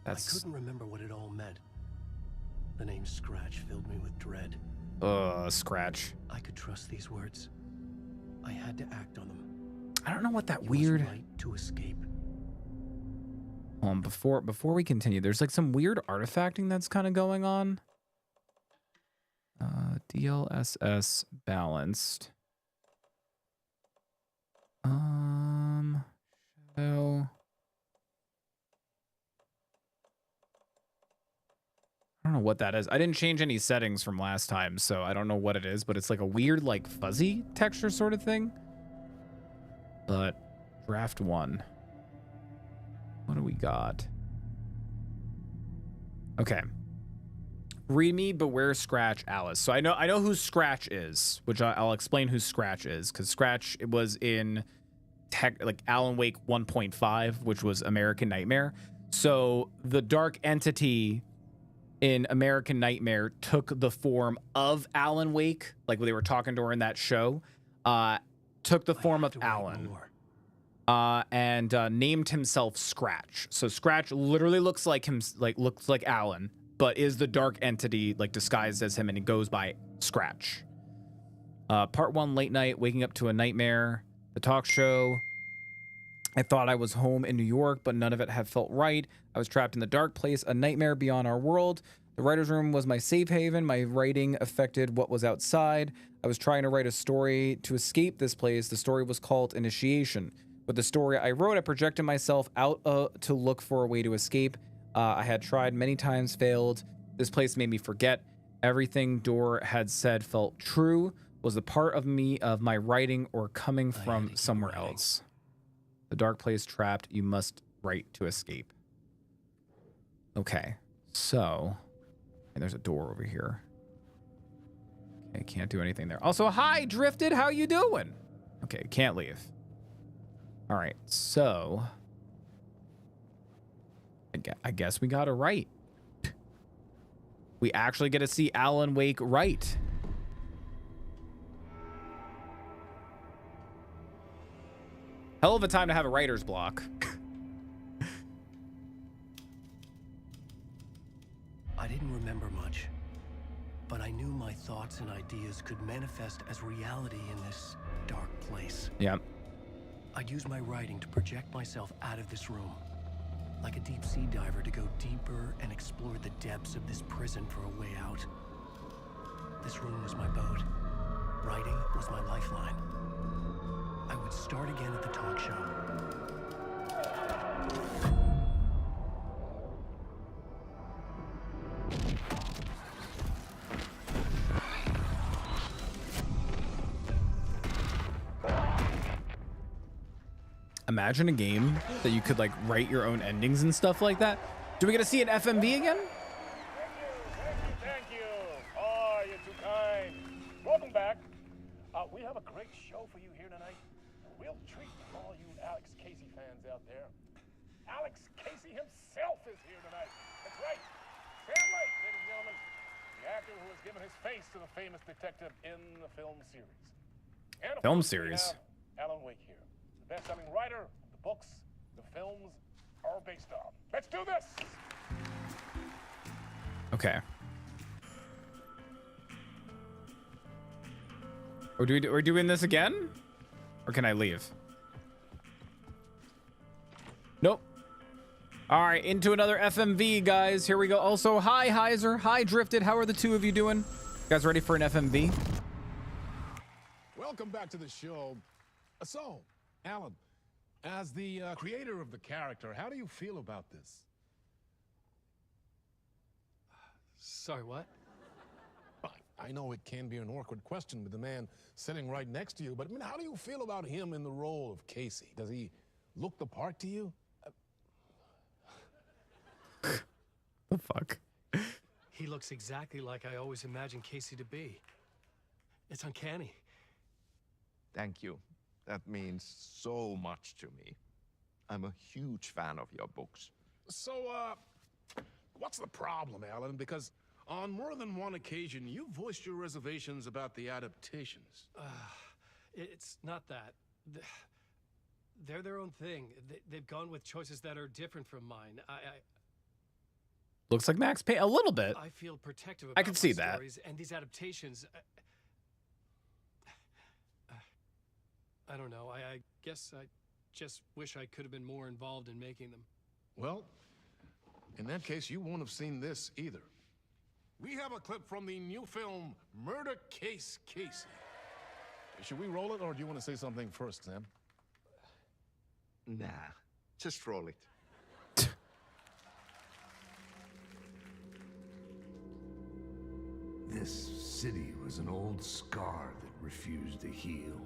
S6: I couldn't remember what it all meant. The name Scratch filled me with dread.
S1: Scratch.
S6: I could trust these words. I had to act on them.
S1: I don't know what that
S6: It
S1: weird.
S6: was right to escape.
S1: Before we continue, there's like some weird artifacting that's kind of going on. DLSS balanced. Shadow. I don't know what that is. I didn't change any settings from last time, so I don't know what it is, but it's like a weird, like, fuzzy texture sort of thing. But draft 1. What do we got? Okay. Read me, beware Scratch, Alice. So I know who Scratch is, which I'll explain who Scratch is, because Scratch, it was in like Alan Wake 1.5, which was American Nightmare. So the dark entity in American Nightmare took the form of Alan Wake, like when they were talking during that show, took the form of Alan, and named himself Scratch. So Scratch literally looks like him, looks like Alan, but is the dark entity like disguised as him, and it goes by Scratch. Part 1, late night, waking up to a nightmare. The talk show. I thought I was home in New York, but none of it had felt right. I was trapped in the dark place, a nightmare beyond our world. The writer's room was my safe haven. My writing affected what was outside. I was trying to write a story to escape this place. The story was called Initiation. With the story I wrote, I projected myself out to look for a way to escape. I had tried many times, failed. This place made me forget. Everything Dor had said felt true. Was a part of me, of my writing, or coming from somewhere else? The dark place trapped. You must write to escape. Okay, so... And there's a door over here. Okay, can't do anything there. Also, hi, Drifted. How you doing? Okay, can't leave. All right, so... I guess we gotta write. We actually get to see Alan Wake write. Hell of a time to have a writer's block.
S6: I didn't remember much, but I knew my thoughts and ideas could manifest as reality in this dark place.
S1: Yeah.
S6: I'd use my writing to project myself out of this room, like a deep sea diver to go deeper and explore the depths of this prison for a way out. This room was my boat. Writing was my lifeline. I would start again at the talk show.
S1: Imagine a game that you could like write your own endings and stuff like that. Do we get to see an FMV again?
S10: Thank you. Oh, you're too kind. Welcome back. We have a great show for you here tonight. We'll treat all you Alex Casey fans out there. Alex Casey himself is here tonight. That's right. Sam Lake, ladies and gentlemen, the actor who has given his face to the famous detective in the film series. And of
S1: Film
S10: course,
S1: series.
S10: we have Alan Wake here, the best-selling writer, the books, the films are based on. Let's do this.
S1: Okay. Are we doing this again? Or can I leave? Nope. All right, into another FMV, guys. Here we go. Also, hi, Heiser. Hi, Drifted. How are the two of you doing? You guys ready for an FMV?
S10: Welcome back to the show. So, Alan, as the creator of the character, how do you feel about this?
S6: Sorry, what?
S10: I know it can be an awkward question with the man sitting right next to you, but I mean, how do you feel about him in the role of Casey? Does he look the part to you?
S1: The fuck?
S6: He looks exactly like I always imagined Casey to be. It's uncanny.
S11: Thank you. That means so much to me. I'm a huge fan of your books.
S10: So, what's the problem, Alan? Because on more than one occasion, you voiced your reservations about the adaptations.
S6: It's not that. They're their own thing. They've gone with choices that are different from mine.
S1: Looks like Max Payne a little bit.
S6: I feel protective about
S1: I can see
S6: my
S1: that.
S6: stories and these adaptations. I don't know. I guess I just wish I could have been more involved in making them.
S10: Well, in that case, you won't have seen this either. We have a clip from the new film, Murder Case Casey. Should we roll it, or do you want to say something first, Sam?
S11: Nah, just roll it.
S12: This city was an old scar that refused to heal.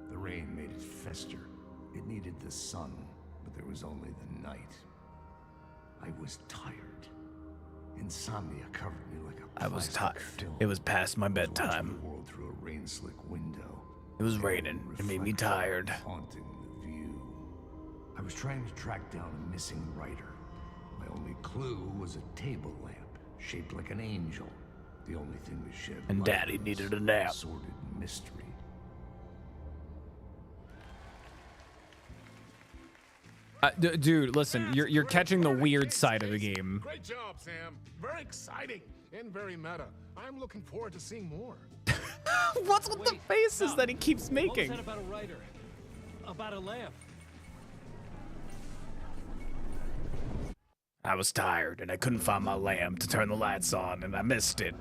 S12: The rain made it fester. It needed the sun, but there was only the night. I was tired. Insomnia covered me like a
S1: I was
S12: plastic
S1: tired.
S12: film.
S1: It was past my
S12: I was watching
S1: bedtime.
S12: the world through a rain-slick window.
S1: It was raining. It made me tired.
S12: Haunting the view. I was trying to track down a missing writer. My only clue was a table lamp shaped like an angel. The only thing that shed
S1: And
S12: light
S1: Daddy
S12: was
S1: needed a nap.
S12: Sordid mystery.
S1: Dude, listen, you're catching the weird side of the game.
S10: Great job, Sam. Very exciting and very meta. I'm looking forward to seeing more.
S1: What's with the faces that he keeps making?
S6: What was that about a writer? About a lamp?
S1: I was tired and I couldn't find my lamp to turn the lights on and I missed it.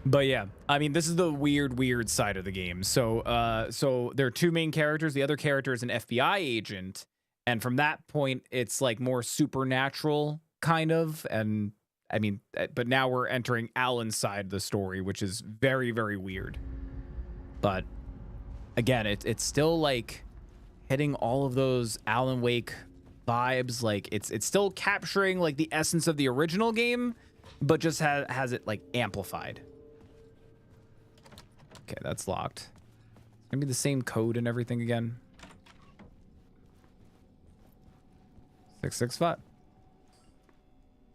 S1: But yeah, I mean, this is the weird side of the game. So, so there are two main characters. The other character is an FBI agent, and from that point, it's like more supernatural kind of. And I mean, but now we're entering Alan's side of the story, which is very weird. But again, it's still like hitting all of those Alan Wake vibes. Like it's still capturing like the essence of the original game, but just has it like amplified. Okay, that's locked. It's gonna be the same code and everything again. 665.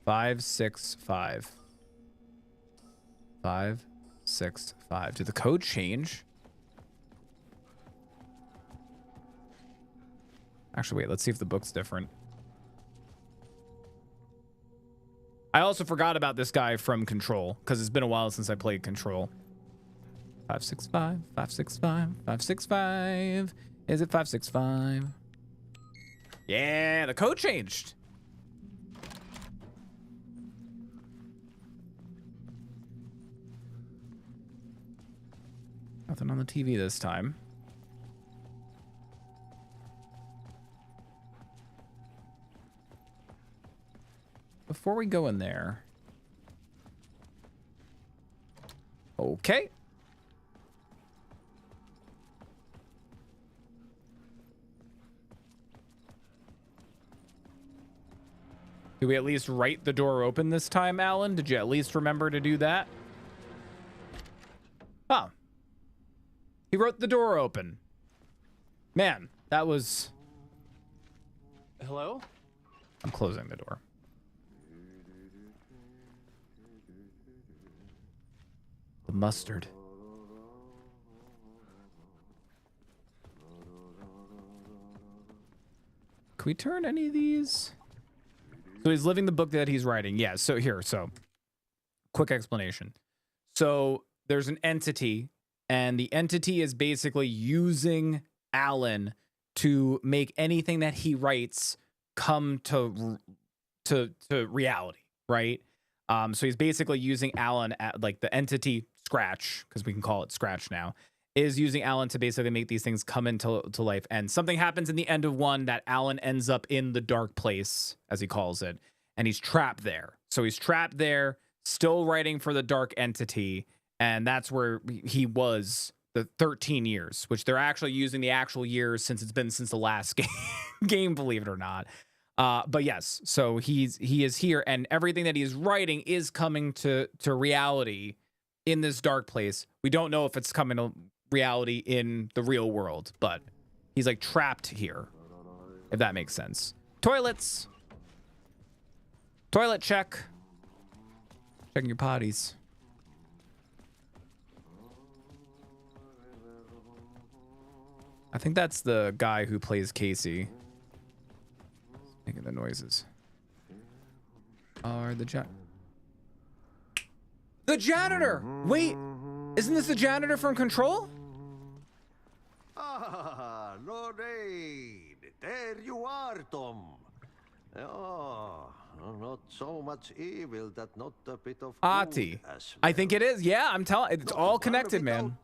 S1: 565. 565. Did the code change? Actually, wait, let's see if the book's different. I also forgot about this guy from Control, because it's been a while since I played Control. 565, 565, 565. Is it 565? Yeah, the code changed. Nothing on the TV this time. Before we go in there. Okay. Do we at least write the door open this time, Alan? Did you at least remember to do that? Huh. He wrote the door open. Man, that was...
S6: Hello?
S1: I'm closing the door. The mustard. Can we turn any of these? So he's living the book that he's writing. Yeah, so here, so quick explanation. So there's an entity, and the entity is basically using Alan to make anything that he writes come to reality, right? So he's basically using Alan at like the entity Scratch, because we can call it Scratch now, is using Alan to basically make these things come into life. And something happens in the end of one that Alan ends up in the dark place, as he calls it, and he's trapped there. So he's trapped there, still writing for the dark entity, and that's where he was the 13 years, which they're actually using the actual years since it's been since the last game, believe it or not. But yes, so he is here, and everything that he's writing is coming to reality in this dark place. We don't know if it's coming to reality in the real world, but he's like trapped here, if that makes sense. Toilets. Toilet check. Checking your potties. I think that's the guy who plays Casey. Making the noises. Or the janitor! Wait, isn't this the janitor from Control?
S13: Ah, Lorraine, there you are, Tom. Oh, not so much evil that not a bit of
S1: Ati.
S13: good as
S1: I think it is. Yeah, I'm telling. It's all connected, man.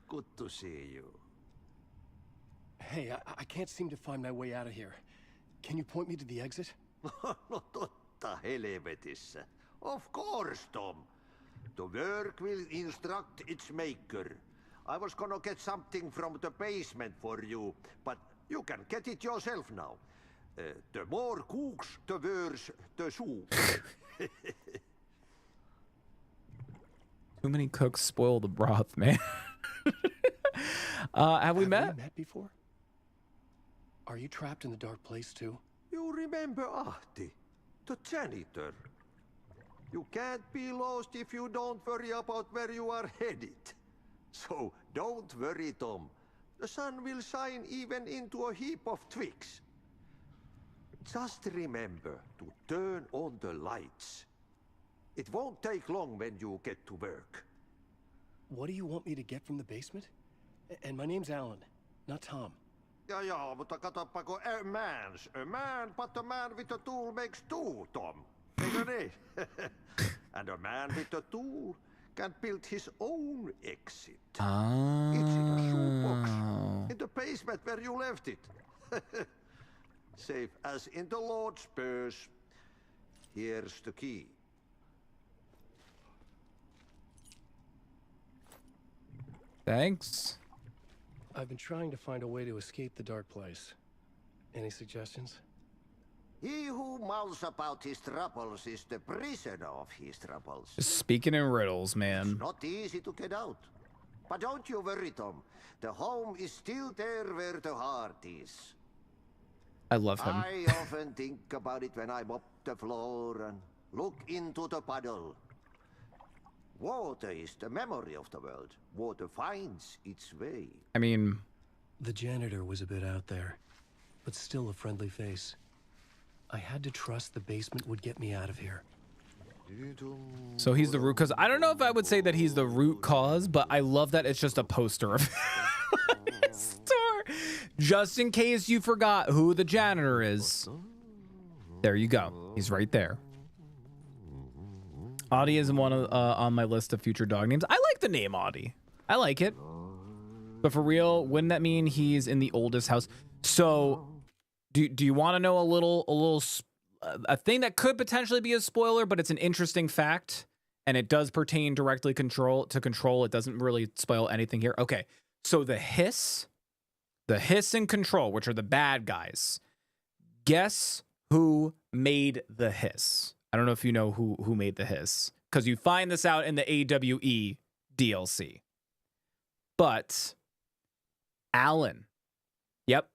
S13: Good to see you.
S6: Hey, I can't seem to find my way out of here. Can you point me to the exit?
S13: No totta helvetissä. Of course, Tom. The work will instruct its maker. I was gonna get something from the basement for you, but you can get it yourself now. The more cooks, the worse the soup.
S1: Too many cooks spoil the broth, man. Have we met?
S6: Before? Are you trapped in the dark place too?
S13: You remember Ahti, the janitor. You can't be lost if you don't worry about where you are headed. So don't worry, Tom. The sun will shine even into a heap of twigs. Just remember to turn on the lights. It won't take long when you get to work.
S6: What do you want me to get from the basement? And my name's Alan, not Tom.
S13: Ja, mutta katsoppa, a man, but a man with a tool makes two, Tom. Eikö niin? And a man with a tool can build his own exit.
S1: Oh.
S13: It's in a shoebox, in the basement where you left it. Safe as in the Lord's purse. Here's the key.
S1: Thanks.
S6: I've been trying to find a way to escape the dark place. Any suggestions?
S13: He who mouths about his troubles is the prisoner of his troubles.
S1: Speaking in riddles, man.
S13: It's not easy to get out. But don't you worry, Tom. The home is still there where the heart is.
S1: I love him.
S13: I often think about it when I mop the floor and look into the puddle. Water is the memory of the world. Water finds its way.
S1: I mean...
S6: The janitor was a bit out there, but still a friendly face. I had to trust the basement would get me out of here.
S1: So he's the root cause. I don't know if I would say that he's the root cause, but I love that it's just a poster of his store. Just in case you forgot who the janitor is. There you go. He's right there. Audie is one of, on my list of future dog names. I like the name Audie. I like it. But for real, wouldn't that mean he's in the oldest house? So, do you want to know a thing that could potentially be a spoiler, but it's an interesting fact, and it does pertain directly to control. It doesn't really spoil anything here. Okay, so the hiss and control, which are the bad guys. Guess who made the hiss? I don't know if you know who made the hiss, because you find this out in the AWE DLC. But Alan, yep,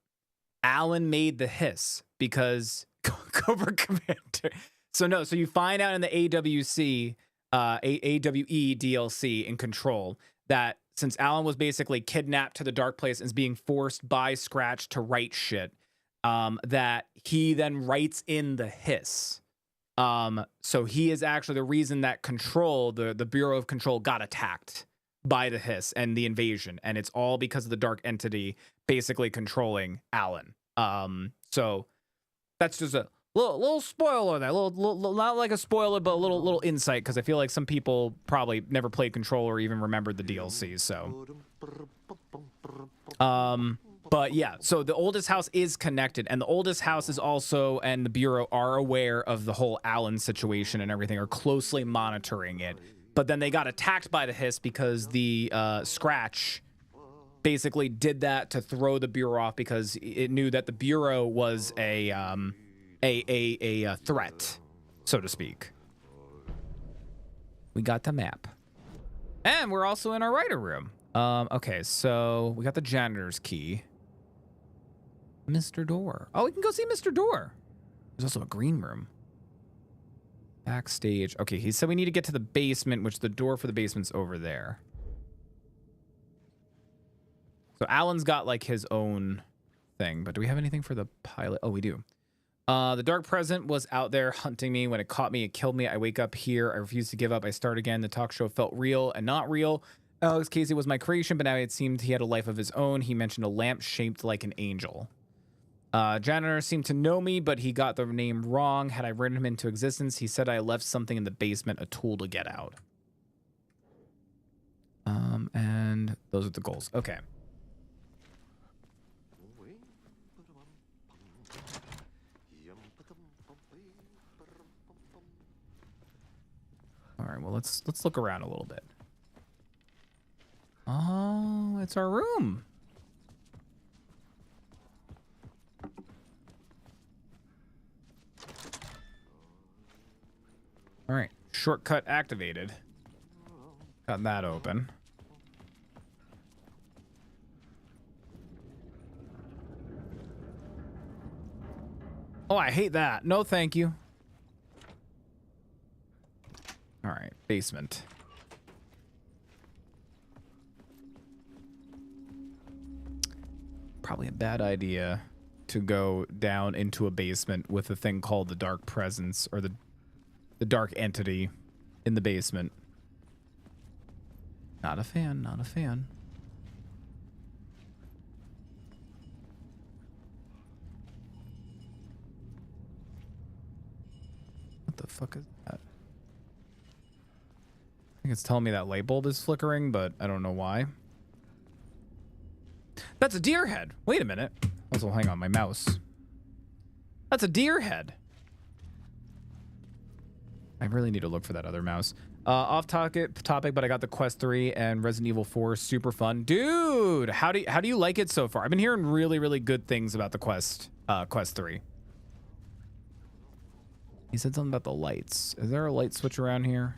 S1: Alan made the hiss because Cobra Commander. So you find out in the AWE DLC in Control that since Alan was basically kidnapped to the dark place and is being forced by Scratch to write shit, that he then writes in the hiss. So he is actually the reason that Control, the Bureau of Control, got attacked by the hiss and the invasion, and it's all because of the dark entity basically controlling Alan. So that's just a little spoiler there, little not like a spoiler, but a little insight, because I feel like some people probably never played Control or even remembered the DLC. So, but yeah, so the oldest house is connected, and the oldest house is also, and the Bureau are aware of the whole Alan situation and everything, are closely monitoring it. But then they got attacked by the hiss because the Scratch basically did that to throw the Bureau off, because it knew that the Bureau was a threat, so to speak. We got the map, and we're also in our writer room. Okay, so we got the janitor's key. Mr. Door. Oh, we can go see Mr. Door. There's also a green room. Backstage. Okay, he said we need to get to the basement, which the door for the basement's over there. So Alan's got like his own thing, but do we have anything for the pilot? Oh, we do. The dark present was out there hunting me. When it caught me, it killed me. I wake up here. I refuse to give up. I start again. The talk show felt real and not real. Alex Casey was my creation, but now it seemed he had a life of his own. He mentioned a lamp shaped like an angel. Janitor seemed to know me, but he got the name wrong. Had I written him into existence, he said I left something in the basement, a tool to get out. And those are the goals. Okay. well, let's look around a little bit. Oh, it's our room. All right, shortcut activated. Got that open. Oh, I hate that. No, thank you. All right, basement. Probably a bad idea to go down into a basement with a thing called the dark presence or the dark entity in the basement. Not a fan, not a fan. What the fuck is that? I think it's telling me that light bulb is flickering, but I don't know why. That's a deer head. Wait a minute. Also, hang on, my mouse. That's a deer head. I really need to look for that other mouse. Off topic, but I got the Quest 3 and Resident Evil 4. Super fun. Dude, how do you like it so far? I've been hearing really, really good things about the Quest 3. He said something about the lights. Is there a light switch around here?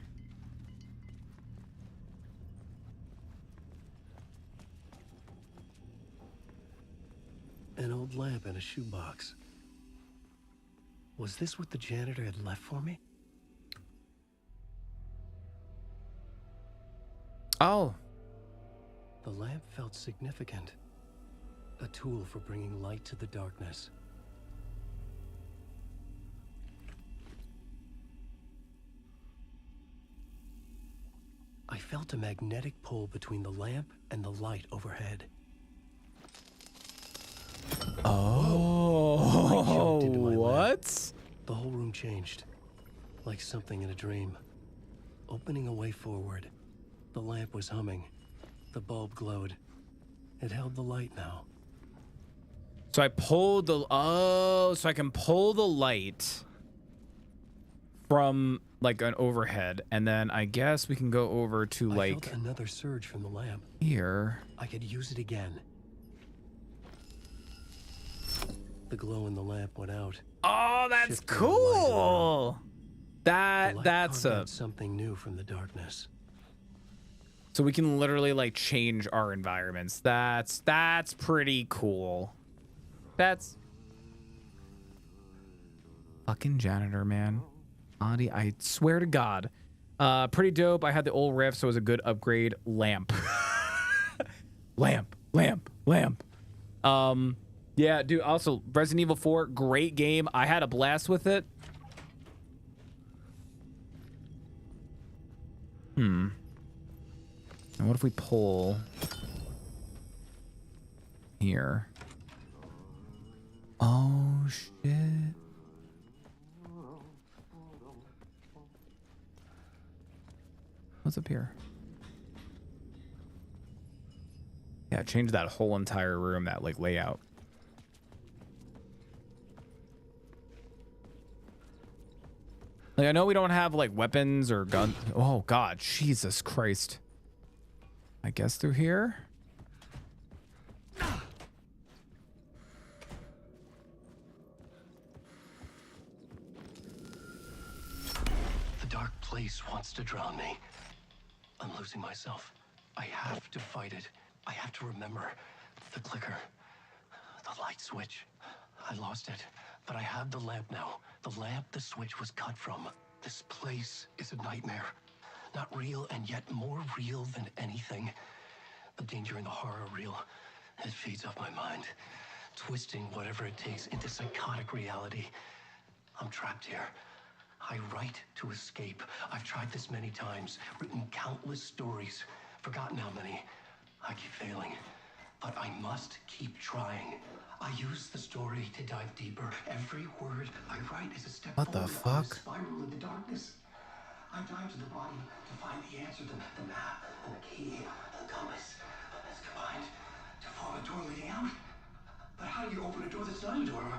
S6: An old lamp in a shoebox. Was this what the janitor had left for me?
S1: Oh.
S6: The lamp felt significant. A tool for bringing light to the darkness. I felt a magnetic pull between the lamp and the light overhead.
S1: Oh, what?
S6: The whole room changed, like something in a dream. Opening a way forward, the lamp was humming. The bulb glowed. It held the light now.
S1: So I pulled the... Oh, so I can pull the light from like an overhead, and then I guess we can go over to
S6: I
S1: like...
S6: felt another surge from the lamp.
S1: Here.
S6: I could use it again. The glow in the lamp went out.
S1: Oh, that's cool. That's
S6: something new from the darkness.
S1: So we can literally like change our environments. That's pretty cool. That's fucking janitor, man. Auntie, I swear to God. Pretty dope. I had the old riff, so it was a good upgrade. Lamp. Lamp. Yeah, dude, also, Resident Evil 4, great game. I had a blast with it. And what if we pull here? Oh, shit. What's up here? Yeah, change that whole entire room, that like layout. Like, I know we don't have like weapons or guns. Oh God, Jesus Christ. I guess through here.
S6: The dark place wants to drown me. I'm losing myself. I have to fight it. I have to remember the clicker, the light switch. I lost it, but I have the lamp now. The lamp the switch was cut from. This place is a nightmare. Not real, and yet more real than anything. The danger and the horror are real. It feeds off my mind, twisting whatever it takes into psychotic reality. I'm trapped here. I write to escape. I've tried this many times, written countless stories, forgotten how many. I keep failing, but I must keep trying. I use the story to dive deeper. Every word I write is a step
S1: What the
S6: forward on
S1: fuck?
S6: a spiral in the darkness. I dive to the bottom to find the answer, the map, and the key, the compass. It's combined to form a door leading out. But how do you open a door that's not a door?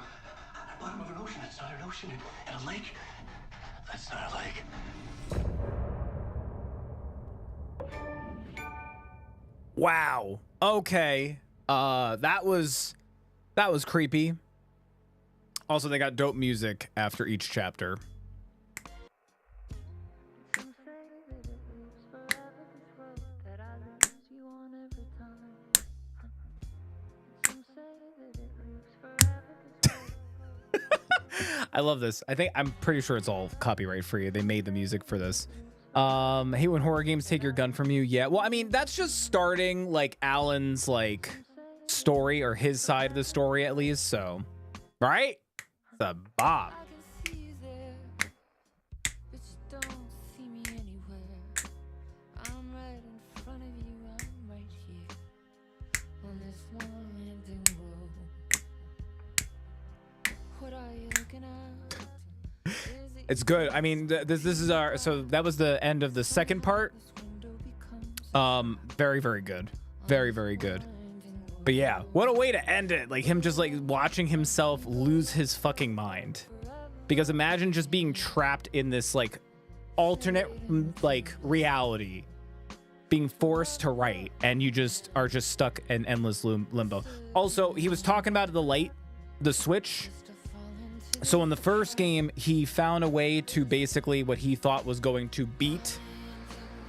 S6: At the bottom of an ocean that's not an ocean. And a lake that's not a lake.
S1: Wow. Okay. That was creepy. Also, they got dope music after each chapter. I love this. I'm pretty sure it's all copyright free. They made the music for this. Hey, when horror games take your gun from you. Yeah. Well, I mean, that's just starting like Alan's like story, or his side of the story at least. So, right? The Bob. It's good. I mean, this is our, so that was the end of the second part. Very, very good. Very, very good. But yeah, what a way to end it. Like him just like watching himself lose his fucking mind. Because imagine just being trapped in this like alternate like reality, being forced to write, and you just are just stuck in endless limbo. Also, he was talking about the switch. So in the first game, he found a way to basically what he thought was going to beat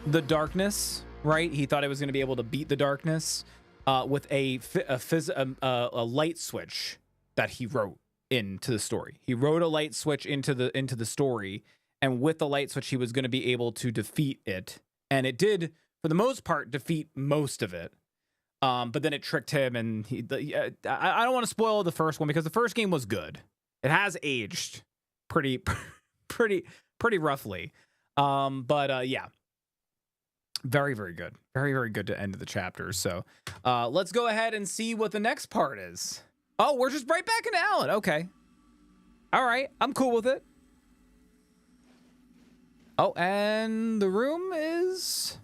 S1: the darkness, right? He thought it was going to be able to beat the darkness with a light switch that he wrote into the story. He wrote a light switch into the story, and with the light switch, he was going to be able to defeat it. And it did, for the most part, defeat most of it. But then it tricked him, and I don't want to spoil the first one because the first game was good. It has aged pretty roughly. Yeah, very, very good. Very, very good to end the chapter. So let's go ahead and see what the next part is. Oh, we're just right back into Alan. Okay. All right. I'm cool with it. Oh, and the room's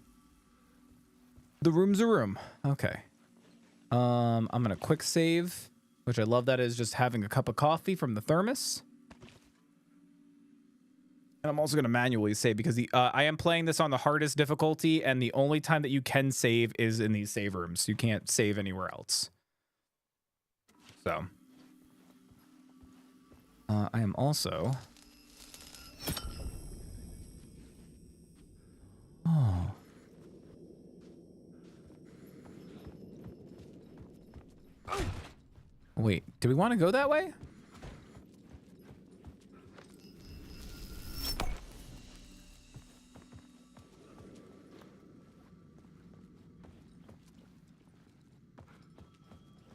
S1: a room. Okay. I'm going to quick save, which I love. That is just having a cup of coffee from the thermos. And I'm also going to manually save because I am playing this on the hardest difficulty, and the only time that you can save is in these save rooms. You can't save anywhere else. So I am also... Oh. Wait, do we want to go that way?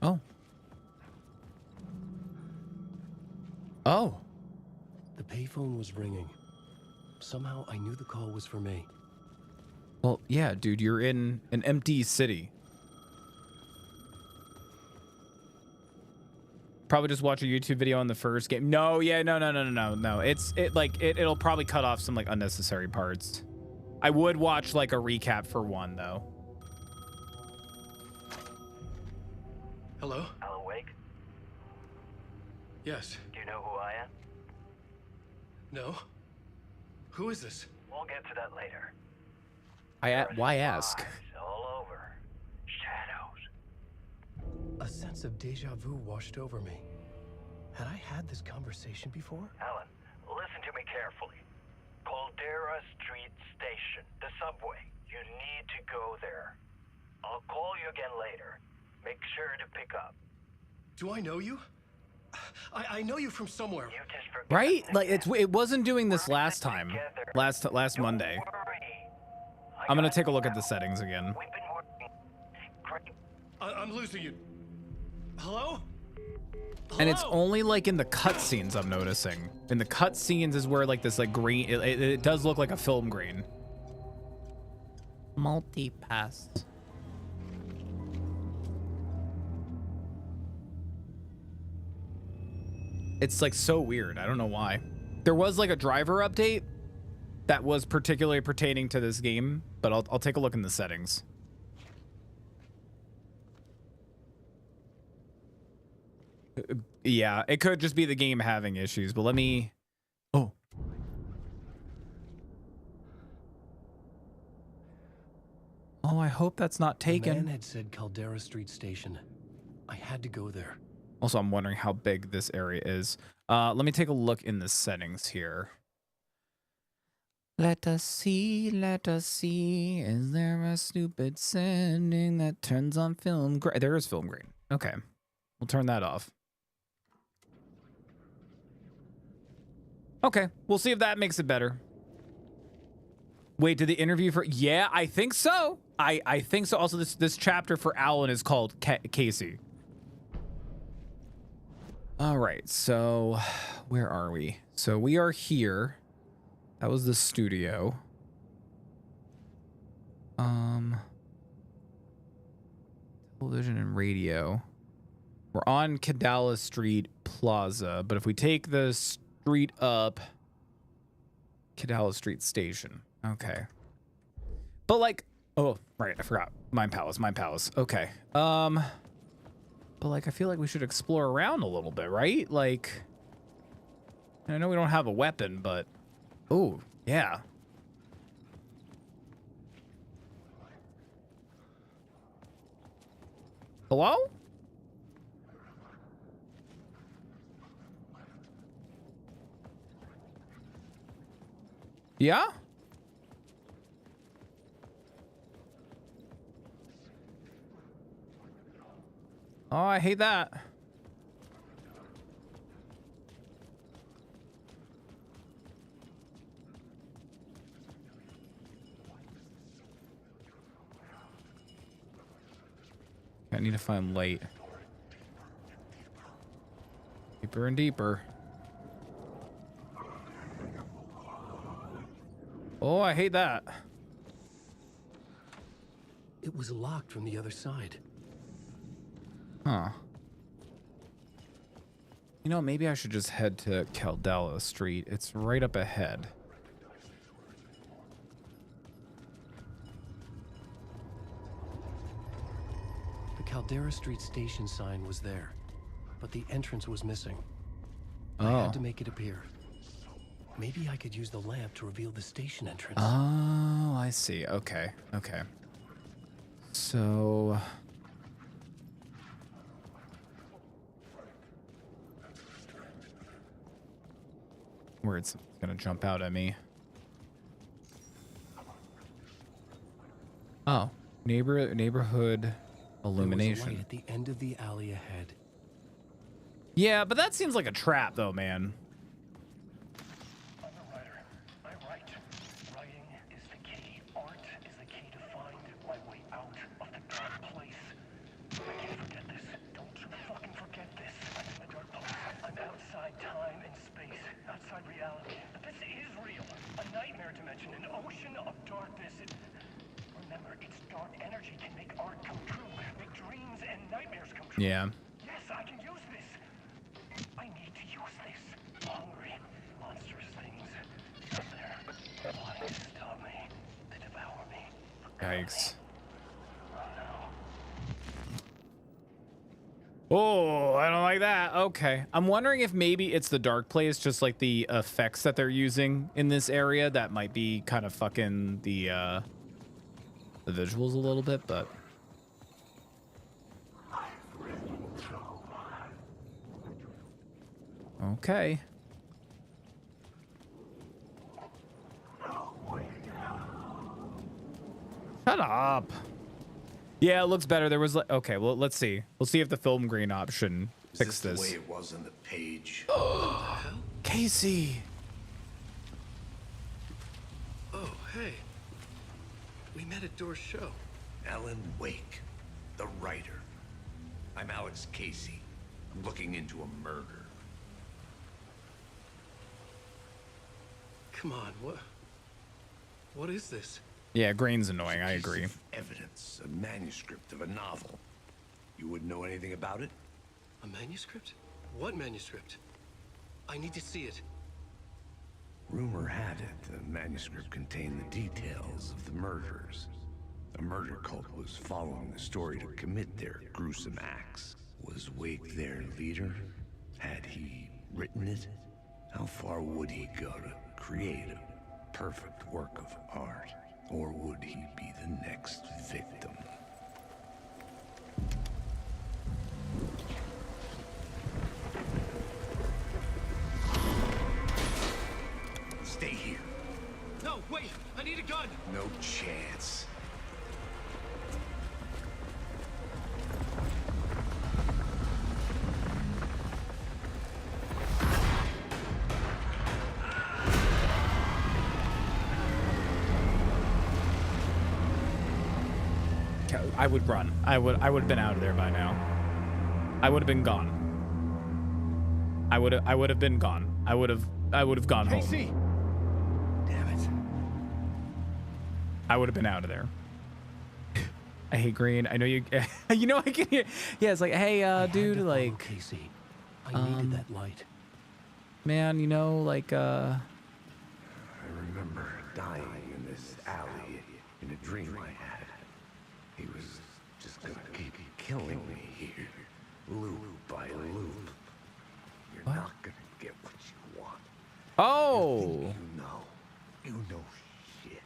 S1: Oh. Oh.
S6: The payphone was ringing. Somehow I knew the call was for me.
S1: Well, yeah, dude, you're in an empty city. Probably just watch a YouTube video on the first game. No, yeah, no. It'll probably cut off some like unnecessary parts. I would watch like a recap for one though.
S6: Hello?
S14: Alan Wake?
S6: Yes.
S14: Do you know who I am?
S6: No. Who is this?
S14: We'll get to that later.
S1: Why ask?
S14: All over. Shadows.
S6: A sense of deja vu washed over me. Had I had this conversation before?
S14: Alan, listen to me carefully. Caldera Street Station, the subway. You need to go there. I'll call you again later. Make sure to pick up.
S6: Do I know you? I know you from somewhere.
S14: You just forgot.
S1: Right? Like it wasn't doing this last time. Last Monday. I'm gonna take a look at the settings again.
S6: I'm losing you. Hello?
S1: And it's only like in the cutscenes I'm noticing. In the cutscenes is where like this like green, it does look like a film green. Multi-pass. It's like so weird. I don't know why. There was like a driver update that was particularly pertaining to this game, but I'll take a look in the settings. Yeah, it could just be the game having issues, but let me... Oh. Oh, I hope that's not
S6: The
S1: taken.
S6: man had said Caldera Street Station. I had to go there.
S1: Also, I'm wondering how big this area is. Let me take a look in the settings here. Let us see, let us see. Is there a stupid setting that turns on film grain? There is film grain. Okay. We'll turn that off. Okay. We'll see if that makes it better. Wait, did the interview for... Yeah, I think so. I think so. Also, this chapter for Alan is called Casey. All right. So, where are we? So, we are here. That was the studio. Television and radio. We're on Cadala Street Plaza, but if we take the street up, Cadala Street Station. Okay. But like, oh, right, I forgot. Mind Palace. Okay. But like, I feel like we should explore around a little bit, right? Like, I know we don't have a weapon, but oh, yeah. Hello? Yeah? Oh, I hate that. I need to find light. Deeper and deeper. Oh, I hate that.
S6: It was locked from the other side.
S1: Huh. You know, maybe I should just head to Caldela Street. It's right up ahead.
S6: The Caldera Street Station sign was there, but the entrance was missing.
S1: Oh.
S6: I had to make it appear. Maybe I could use the lamp to reveal the station entrance.
S1: Oh, I see. Okay. Okay. So... where it's gonna jump out at me. Oh, neighborhood illumination.
S6: There was a light at the end of the alley ahead.
S1: Yeah, but that seems like a trap, though, man.
S14: I'm a writer. I write. Writing is the key. Art is the key to find my way out of the dark place. I can't forget this. Don't you fucking forget this. I'm in the dark place. I'm outside time and space. Outside reality. But this is real. A nightmare dimension. An ocean of darkness. Remember, its dark energy can make art come true. Make dreams and nightmares come true.
S1: Yeah.
S14: Yes, I can use this. I need to use this. Hungry, monstrous things out there, wanting to stop me, to devour me.
S1: Yikes. Oh, I don't like that. Okay. I'm wondering if maybe it's the dark place, just like the effects that they're using in this area that might be kind of fucking the visuals a little bit, but... okay. Shut up. Yeah, it looks better. There was like, okay, well, let's see. We'll see if the film green option fix
S12: this.
S1: this.
S12: The way it was on the page.
S1: Casey.
S6: Oh, hey. We met at Door's show.
S12: Alan Wake, the writer. I'm Alex Casey. I'm looking into a murder.
S6: Come on, what is this?
S1: Yeah, grain's annoying. I agree.
S12: Evidence, a manuscript of a novel. You wouldn't know anything about it?
S6: A manuscript? What manuscript? I need to see it.
S12: Rumor had it the manuscript contained the details of the murders. A murder cult was following the story to commit their gruesome acts. Was Wake their leader? Had he written it? How far would he go to create a perfect work of art? Or would he be the next victim? Stay here.
S14: No, wait! I need a gun!
S12: No chance.
S1: I would run. I would have been out of there by now. I would have been gone. I would have been gone. I would have gone
S6: Casey!
S1: home.
S6: Damn it.
S1: I would have been out of there. I hate green. I know you you know I can hear. Yeah, it's like, hey, dude, like
S6: Casey. I needed that light.
S1: Man, you know, like
S12: I remember dying in this alley in a dream I had. He was just gonna keep killing me here, loop by loop. You're not gonna get what you want.
S1: Oh.
S12: You know shit.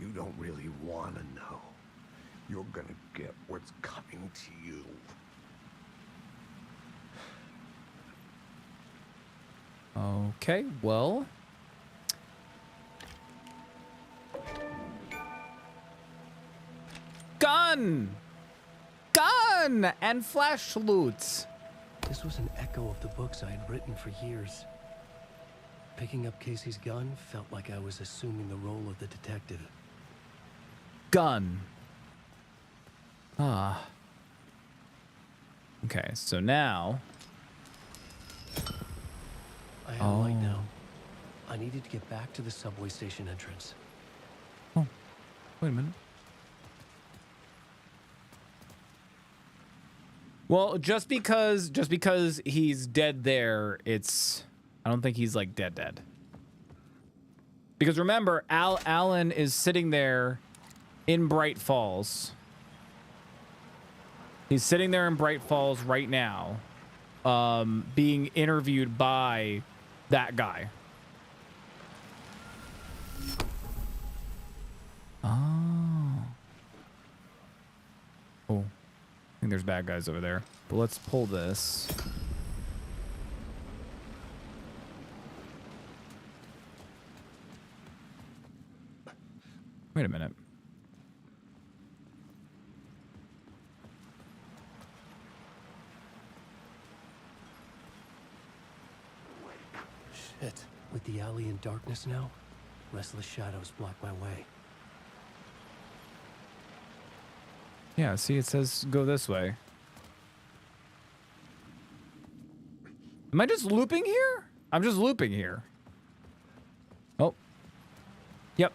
S12: You don't really wanna know. You're gonna get what's coming to you.
S1: Okay, well. Gun! Gun! And flash loot.
S6: This was an echo of the books I had written for years. Picking up Casey's gun felt like I was assuming the role of the detective.
S1: Gun. Ah. Okay, so now.
S6: I have a light now. I needed to get back to the subway station entrance.
S1: Oh, wait a minute. Well, just because he's dead there, I don't think he's like dead. Because remember, Alan is sitting there in Bright Falls. He's sitting there in Bright Falls right now, being interviewed by that guy. Oh. Oh. I think there's bad guys over there. But let's pull this. Wait a minute.
S6: Shit. With the alley in darkness now, restless shadows block my way.
S1: Yeah, see, it says go this way. Am I just looping here? I'm just looping here. Oh. Yep.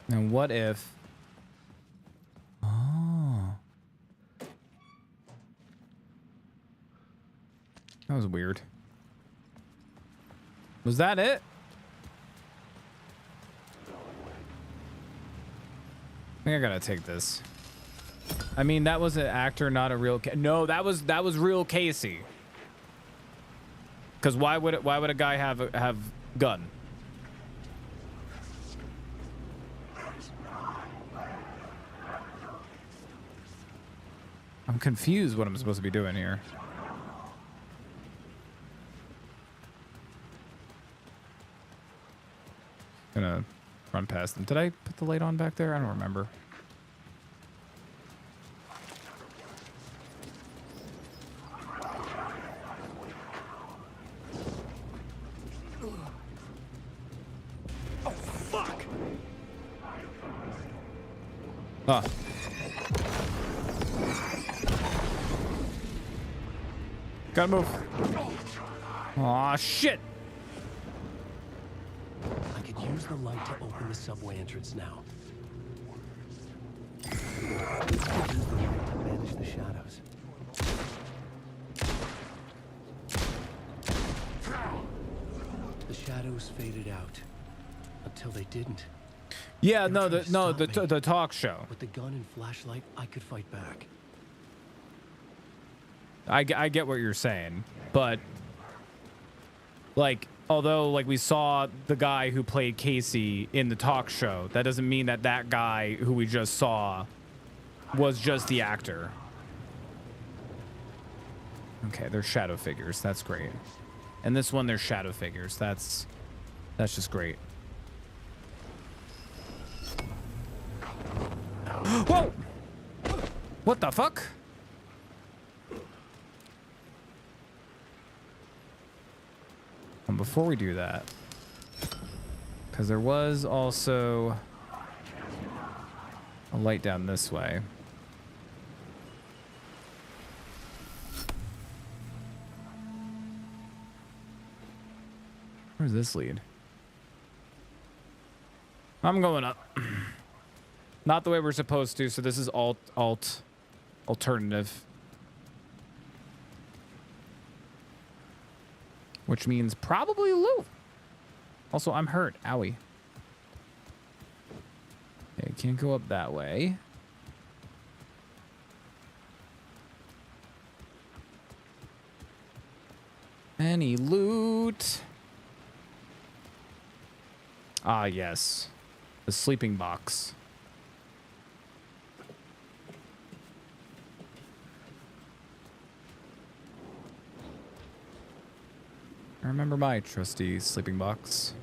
S1: And what if... Oh. That was weird. Was that it? I think I gotta take this. I mean, that was an actor, not a real... No, that was real Casey. Because why would a guy have gun? I'm confused what I'm supposed to be doing here. Gonna run past them. Did I put the light on back there? I don't remember.
S14: Oh, fuck!
S1: Ah. Gotta move. Aw, shit.
S6: I could use the light to open the subway entrance now. Use the light to banish the shadows. The shadows faded out until they didn't.
S1: Yeah, no, the talk show.
S6: With the gun and flashlight, I could fight back.
S1: I get what you're saying, but like, although like we saw the guy who played Casey in the talk show, that doesn't mean that that guy who we just saw was just the actor. Okay, they're shadow figures. That's great. And this one, they're shadow figures. That's just great. Whoa! What the fuck? And before we do that, because there was also a light down this way. Where's this lead? I'm going up. Not the way we're supposed to, so this is alternative. Which means probably loot. Also, I'm hurt. Owie. Okay, can't go up that way. Any loot? Ah, yes. The sleeping box. I remember my trusty sleeping box.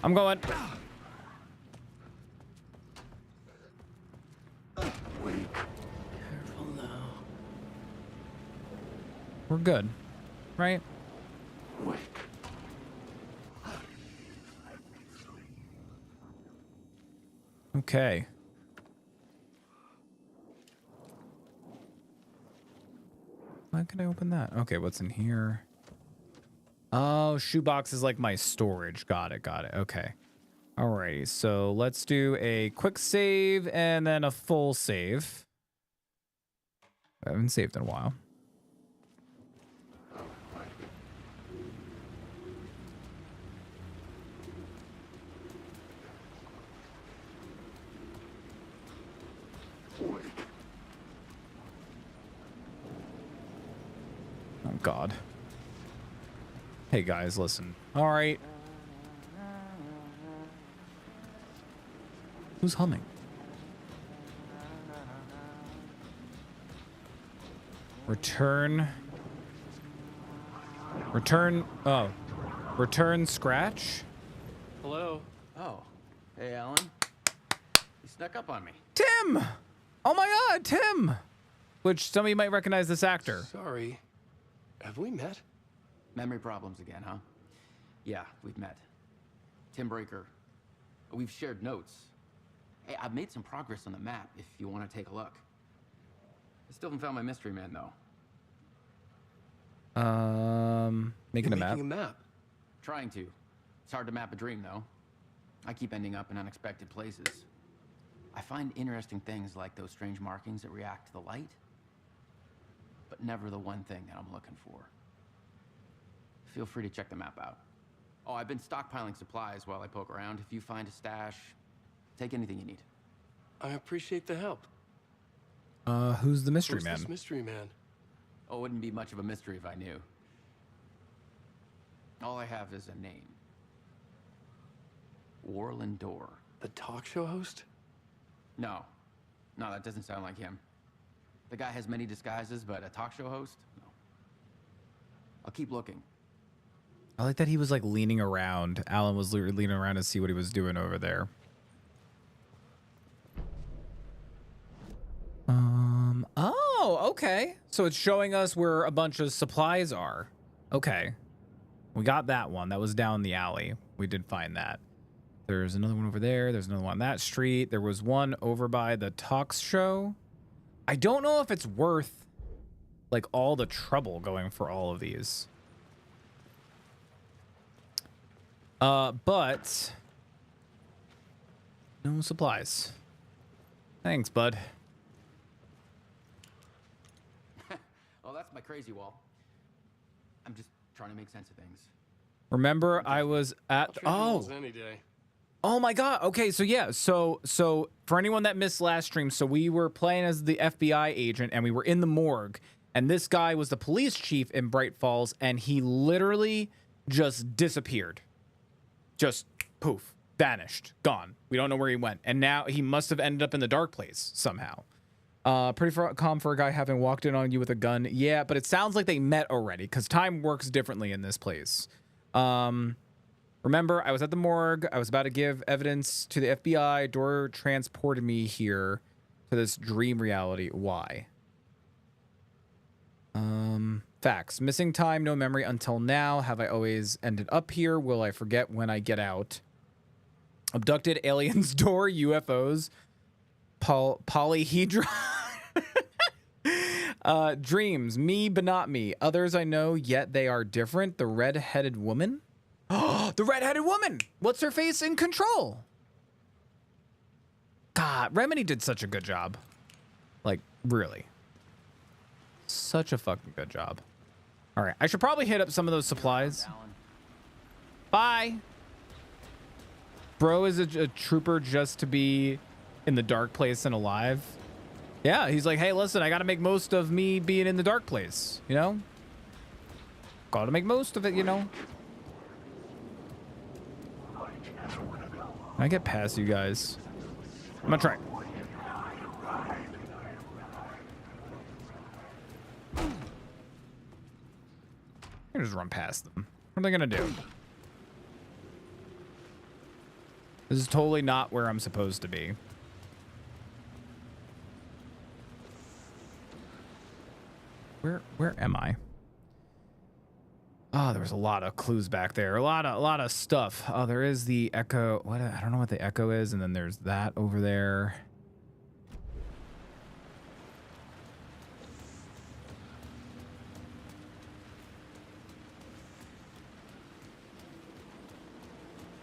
S1: I'm going.
S6: Careful now.
S1: We're good, right? Okay. Why can I open that? Okay, what's in here? Oh, shoebox is like my storage. Got it. Okay. Alrighty, so let's do a quick save and then a full save. I haven't saved in a while. Oh, God. Hey, guys, listen. All right. Who's humming? Return. Oh. Return scratch?
S15: Hello. Oh. Hey, Alan. You snuck up on me.
S1: Tim! Oh, my God, Tim! Which some of you might recognize this actor.
S6: Sorry. Have we met?
S15: Memory problems again, huh? Yeah, we've met. Tim Breaker. We've shared notes. Hey, I've made some progress on the map if you want to take a look. I still haven't found my mystery man, though.
S1: Making a
S6: Making a map?
S15: Trying to. It's hard to map a dream, though. I keep ending up in unexpected places. I find interesting things like those strange markings that react to the light, but never the one thing that I'm looking for. Feel free to check the map out. Oh, I've been stockpiling supplies while I poke around. If you find a stash, take anything you need.
S6: I appreciate the help.
S1: Who's the mystery
S6: Who's
S1: man?
S6: this mystery man?
S15: Oh, it wouldn't be much of a mystery if I knew. All I have is a name. Warland Door.
S6: The talk show host?
S15: No, that doesn't sound like him. The guy has many disguises, but a talk show host? No. I'll keep looking.
S1: I like that he was like leaning around. Alan was leaning around to see what he was doing over there. Oh, okay. So it's showing us where a bunch of supplies are. Okay. We got that one. That was down the alley. We did find that. There's another one over there. There's another one on that street. There was one over by the talks show. I don't know if it's worth like all the trouble going for all of these. But no supplies. Thanks, bud.
S15: Oh, that's my crazy wall. I'm just trying to make sense of things.
S1: Remember, I was at
S16: Any day.
S1: Oh my god. Okay, so yeah, so for anyone that missed last stream, so we were playing as the FBI agent and we were in the morgue, and this guy was the police chief in Bright Falls, and he literally just disappeared. Just poof, vanished, gone. We don't know where he went. And now he must have ended up in the dark place somehow. Pretty calm for a guy having walked in on you with a gun. Yeah, but it sounds like they met already because time works differently in this place. Remember, I was at the morgue. I was about to give evidence to the FBI. Door transported me here to this dream reality. Why? Facts. Missing time, no memory until now. Have I always ended up here? Will I forget when I get out? Abducted aliens, door, UFOs, polyhedron. Dreams, me but not me. Others I know, yet they are different. The red-headed woman? Oh, the red-headed woman! What's her face in Control? God, Remedy did such a good job. Like, really. Such a fucking good job. All right, I should probably hit up some of those supplies. Bye. Bro is a trooper just to be in the dark place and alive. Yeah, he's like, hey, listen, I got to make most of me being in the dark place, you know? Got to make most of it, you know? I get past you guys. I'm gonna try. I can just run past them. What are they gonna do? This is totally not where I'm supposed to be. Where am I? Oh, there was a lot of clues back there. A lot of stuff. Oh, there is the echo. What? I don't know what the echo is, and then there's that over there.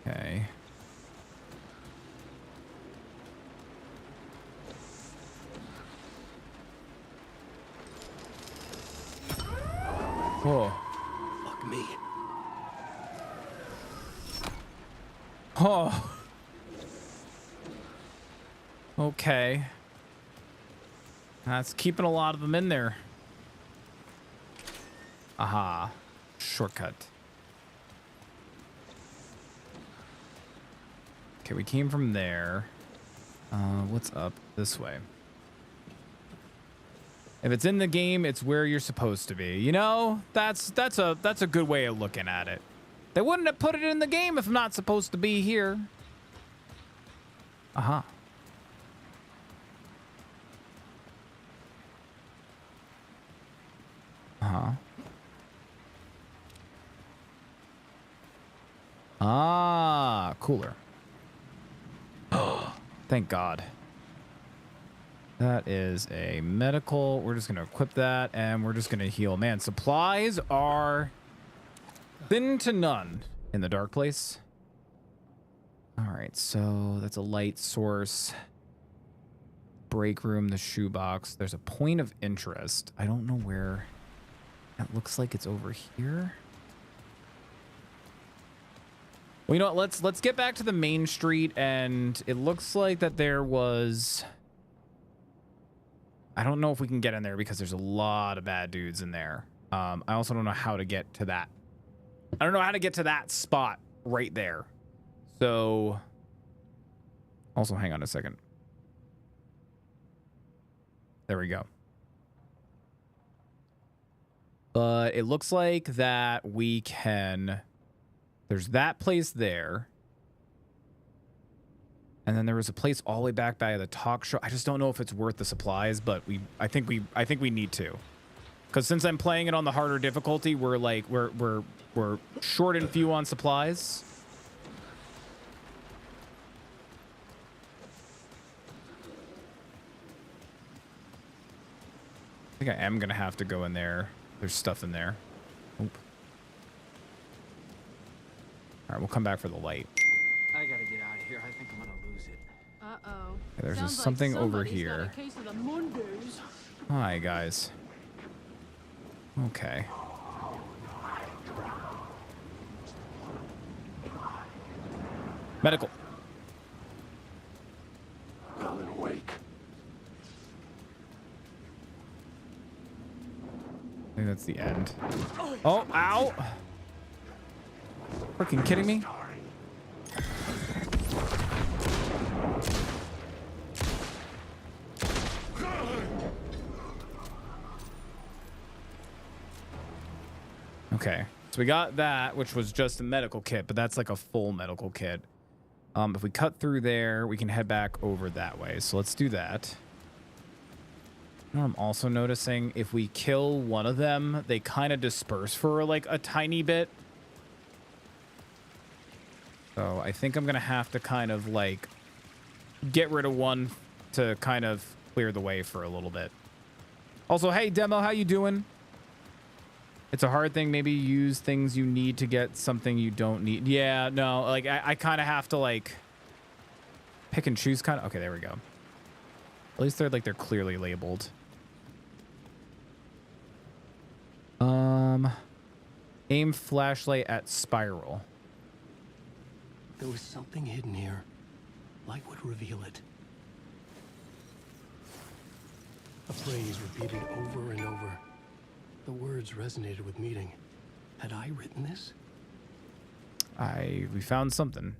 S1: Okay. Whoa.
S6: Fuck me.
S1: Oh. Okay. That's keeping a lot of them in there. Aha. Shortcut. Okay, we came from there. What's up this way? If it's in the game, it's where you're supposed to be. You know, that's a good way of looking at it. They wouldn't have put it in the game if I'm not supposed to be here. Uh-huh. Uh-huh. Ah, cooler. Thank God. That is a medical. We're just going to equip that, and we're just going to heal. Man, supplies are thin to none in the dark place. All right, so that's a light source. Break room, the shoebox. There's a point of interest. I don't know where. That looks like it's over here. Well, you know what? Let's get back to the main street, and it looks like that there was... I don't know if we can get in there because there's a lot of bad dudes in there. I also don't know how to get to that. I don't know how to get to that spot right there. So, also hang on a second. There we go. But it looks like that we can... There's that place there. And then there was a place all the way back by the talk show. I just don't know if it's worth the supplies, but I think we need to. Because since I'm playing it on the harder difficulty, we're short and few on supplies. I think I am gonna have to go in there. There's stuff in there. Oop. All right, we'll come back for the light.
S15: I gotta get out of here. I think I'm gonna lose it.
S17: Uh-oh.
S1: Okay, there's just something over here.
S17: Case of the Mondays.
S1: Hi, guys. Okay. Medical.
S14: Alan Wake.
S1: I think that's the end. Oh, ow. Freaking kidding me? Okay, so we got that, which was just a medical kit, but that's like a full medical kit. If we cut through there, we can head back over that way. So let's do that. I'm also noticing if we kill one of them, they kind of disperse for like a tiny bit. So I think I'm going to have to kind of like get rid of one to kind of clear the way for a little bit. Also, hey, Demo, how you doing? It's a hard thing. Maybe use things you need to get something you don't need. Yeah, no, like I kind of have to like pick and choose kind of. Okay, there we go. At least they're clearly labeled. Aim flashlight at spiral.
S6: There was something hidden here. Light would reveal it. A phrase repeated over and over. The words resonated with meaning. Had I written this?
S1: We found something.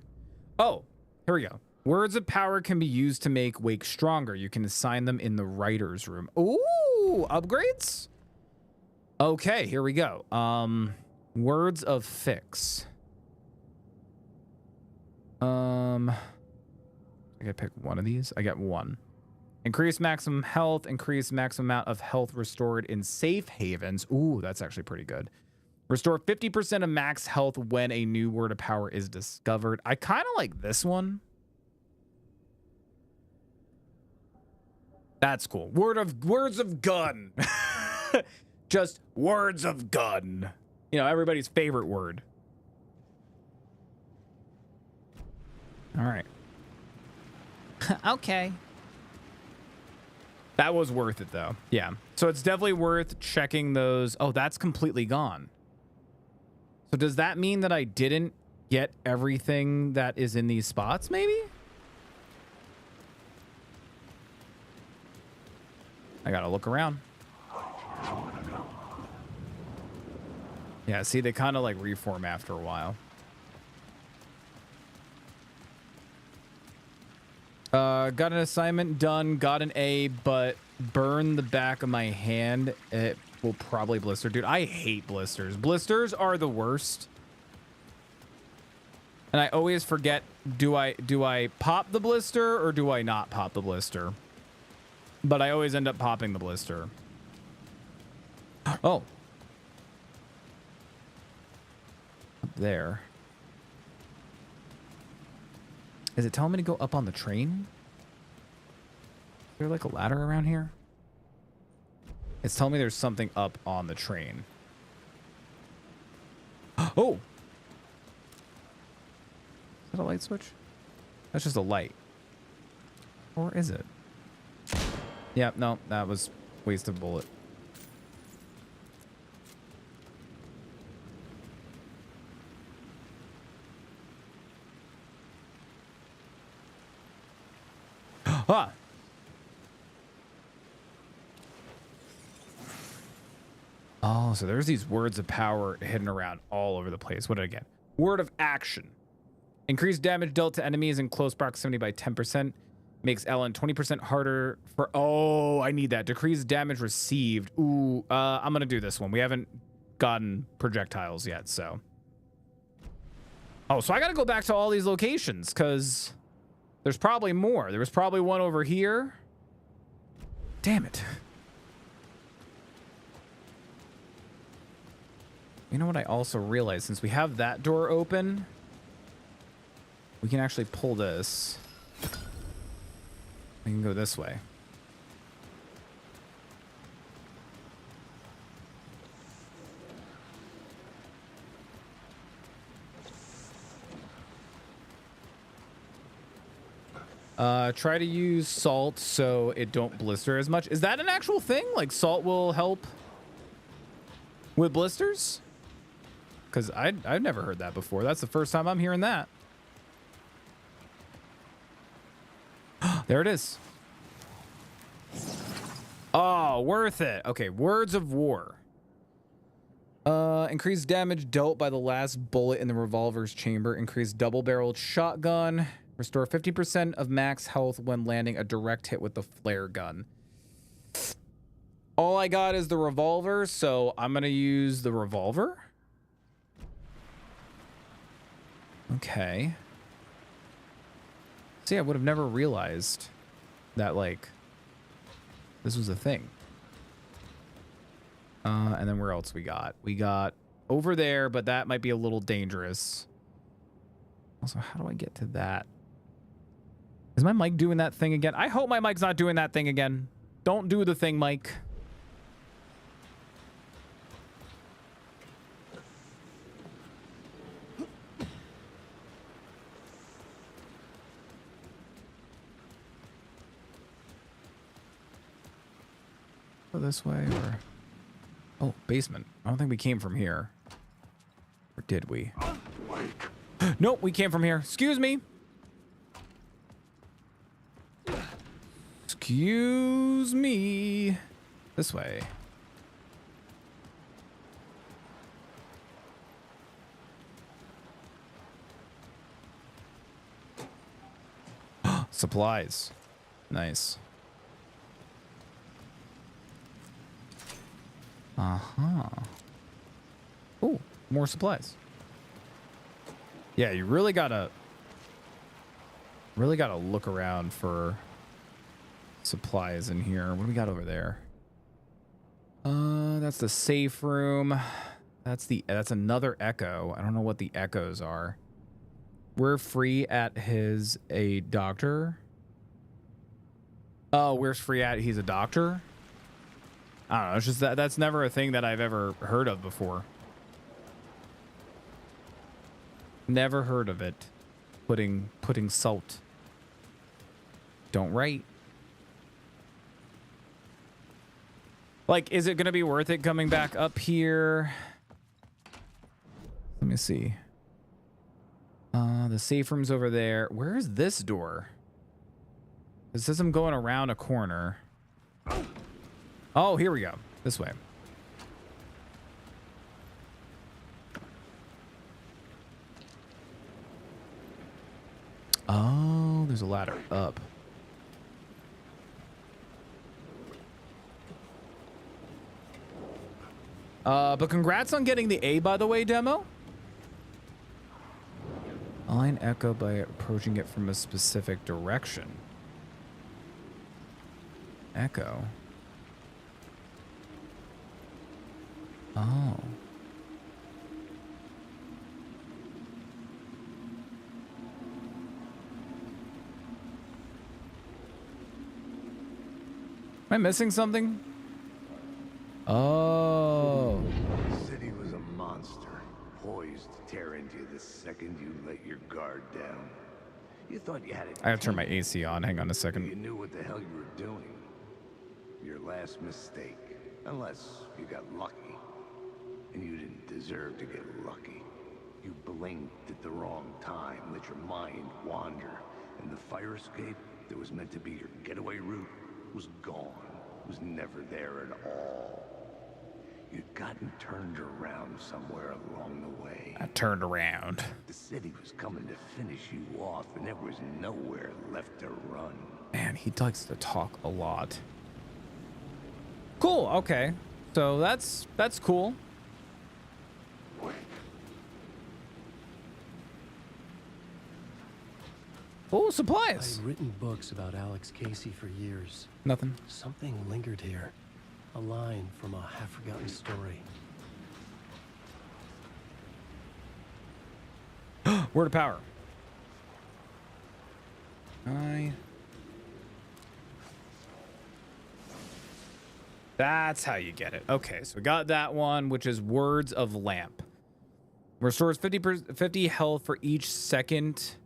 S1: Oh, here we go. Words of power can be used to make Wake stronger. You can assign them in the writer's room. Ooh, upgrades? Okay, here we go. Words of fix. I gotta pick one of these. I got one. Increase maximum health. Increase maximum amount of health restored in safe havens. Ooh, that's actually pretty good. Restore 50% of max health when a new word of power is discovered. I kind of like this one. That's cool. Words of gun. Just words of gun. You know, everybody's favorite word. All right. Okay. That was worth it, though. Yeah. So it's definitely worth checking those. Oh, that's completely gone. So does that mean that I didn't get everything that is in these spots, maybe? I gotta look around. Yeah, see, they kind of like reform after a while. Got an assignment done, got an A, but burn the back of my hand. It will probably blister. Dude, I hate blisters. Blisters are the worst. And I always forget, do I pop the blister or do I not pop the blister? But I always end up popping the blister. Oh. Up there. Is it telling me to go up on the train? Is there like a ladder around here? It's telling me there's something up on the train. Oh! Is that a light switch? That's just a light. Or is it? Yeah, no, that was waste of bullet. Ah! Oh, so there's these words of power hidden around all over the place. What did I get? Word of action. Increase damage dealt to enemies in close proximity by 10%. Makes Ellen 20% harder for... Oh, I need that. Decrease damage received. Ooh, I'm going to do this one. We haven't gotten projectiles yet, so... Oh, so I got to go back to all these locations, because there's probably more. There was probably one over here. Damn it. You know what I also realized? Since we have that door open, we can actually pull this. We can go this way. Try to use salt so it don't blister as much. Is that an actual thing? Like salt will help with blisters? Because I've never heard that before. That's the first time I'm hearing that. There it is. Oh, worth it. Okay, words of war. Increased damage dealt by the last bullet in the revolver's chamber. Increased double-barreled shotgun. Restore 50% of max health when landing a direct hit with the flare gun. All I got is the revolver, so I'm gonna use the revolver. Okay. See, I would have never realized that, like, this was a thing. And then where else we got? We got over there, but that might be a little dangerous. Also, how do I get to that? Is my mic doing that thing again? I hope my mic's not doing that thing again. Don't do the thing, Mike. Go this way or... Oh, basement. I don't think we came from here. Or did we? Nope, we came from here. Excuse me. Excuse me. This way. Supplies. Nice. Uh-huh. Oh, more supplies. Yeah, you really gotta look around for supplies in here. What do we got over there? That's the safe room. That's another echo. I don't know what the echoes are. We're free at a doctor. Oh, where's free at? He's a doctor? I don't know. It's just that's never a thing that I've ever heard of before. Never heard of it. Putting salt. Don't write. Like, is it gonna be worth it coming back up here? Let me see. The safe room's over there. Where is this door? It says I'm going around a corner. Oh, here we go. This way. Oh, there's a ladder up. But congrats on getting the A, by the way, demo. Align echo by approaching it from a specific direction. Echo. Oh. Am I missing something? Oh.
S12: The city was a monster, poised to tear into you the second you let your guard down. You thought you had it.
S1: I gotta turn my AC on. Hang on a second.
S12: You knew what the hell you were doing. Your last mistake. Unless you got lucky. And you didn't deserve to get lucky. You blinked at the wrong time, let your mind wander. And the fire escape that was meant to be your getaway route was gone. Was never there at all. You'd gotten turned around somewhere along the way.
S1: I turned around.
S12: The city was coming to finish you off, and there was nowhere left to run.
S1: Man, he likes to talk a lot. Cool, okay. So that's cool. Oh, supplies.
S6: I'd written books about Alex Casey for years.
S1: Nothing.
S6: Something lingered here. A line from a half-forgotten story.
S1: Word of power. That's how you get it. Okay, so we got that one, which is Words of Lamp. Restores 50 health for each second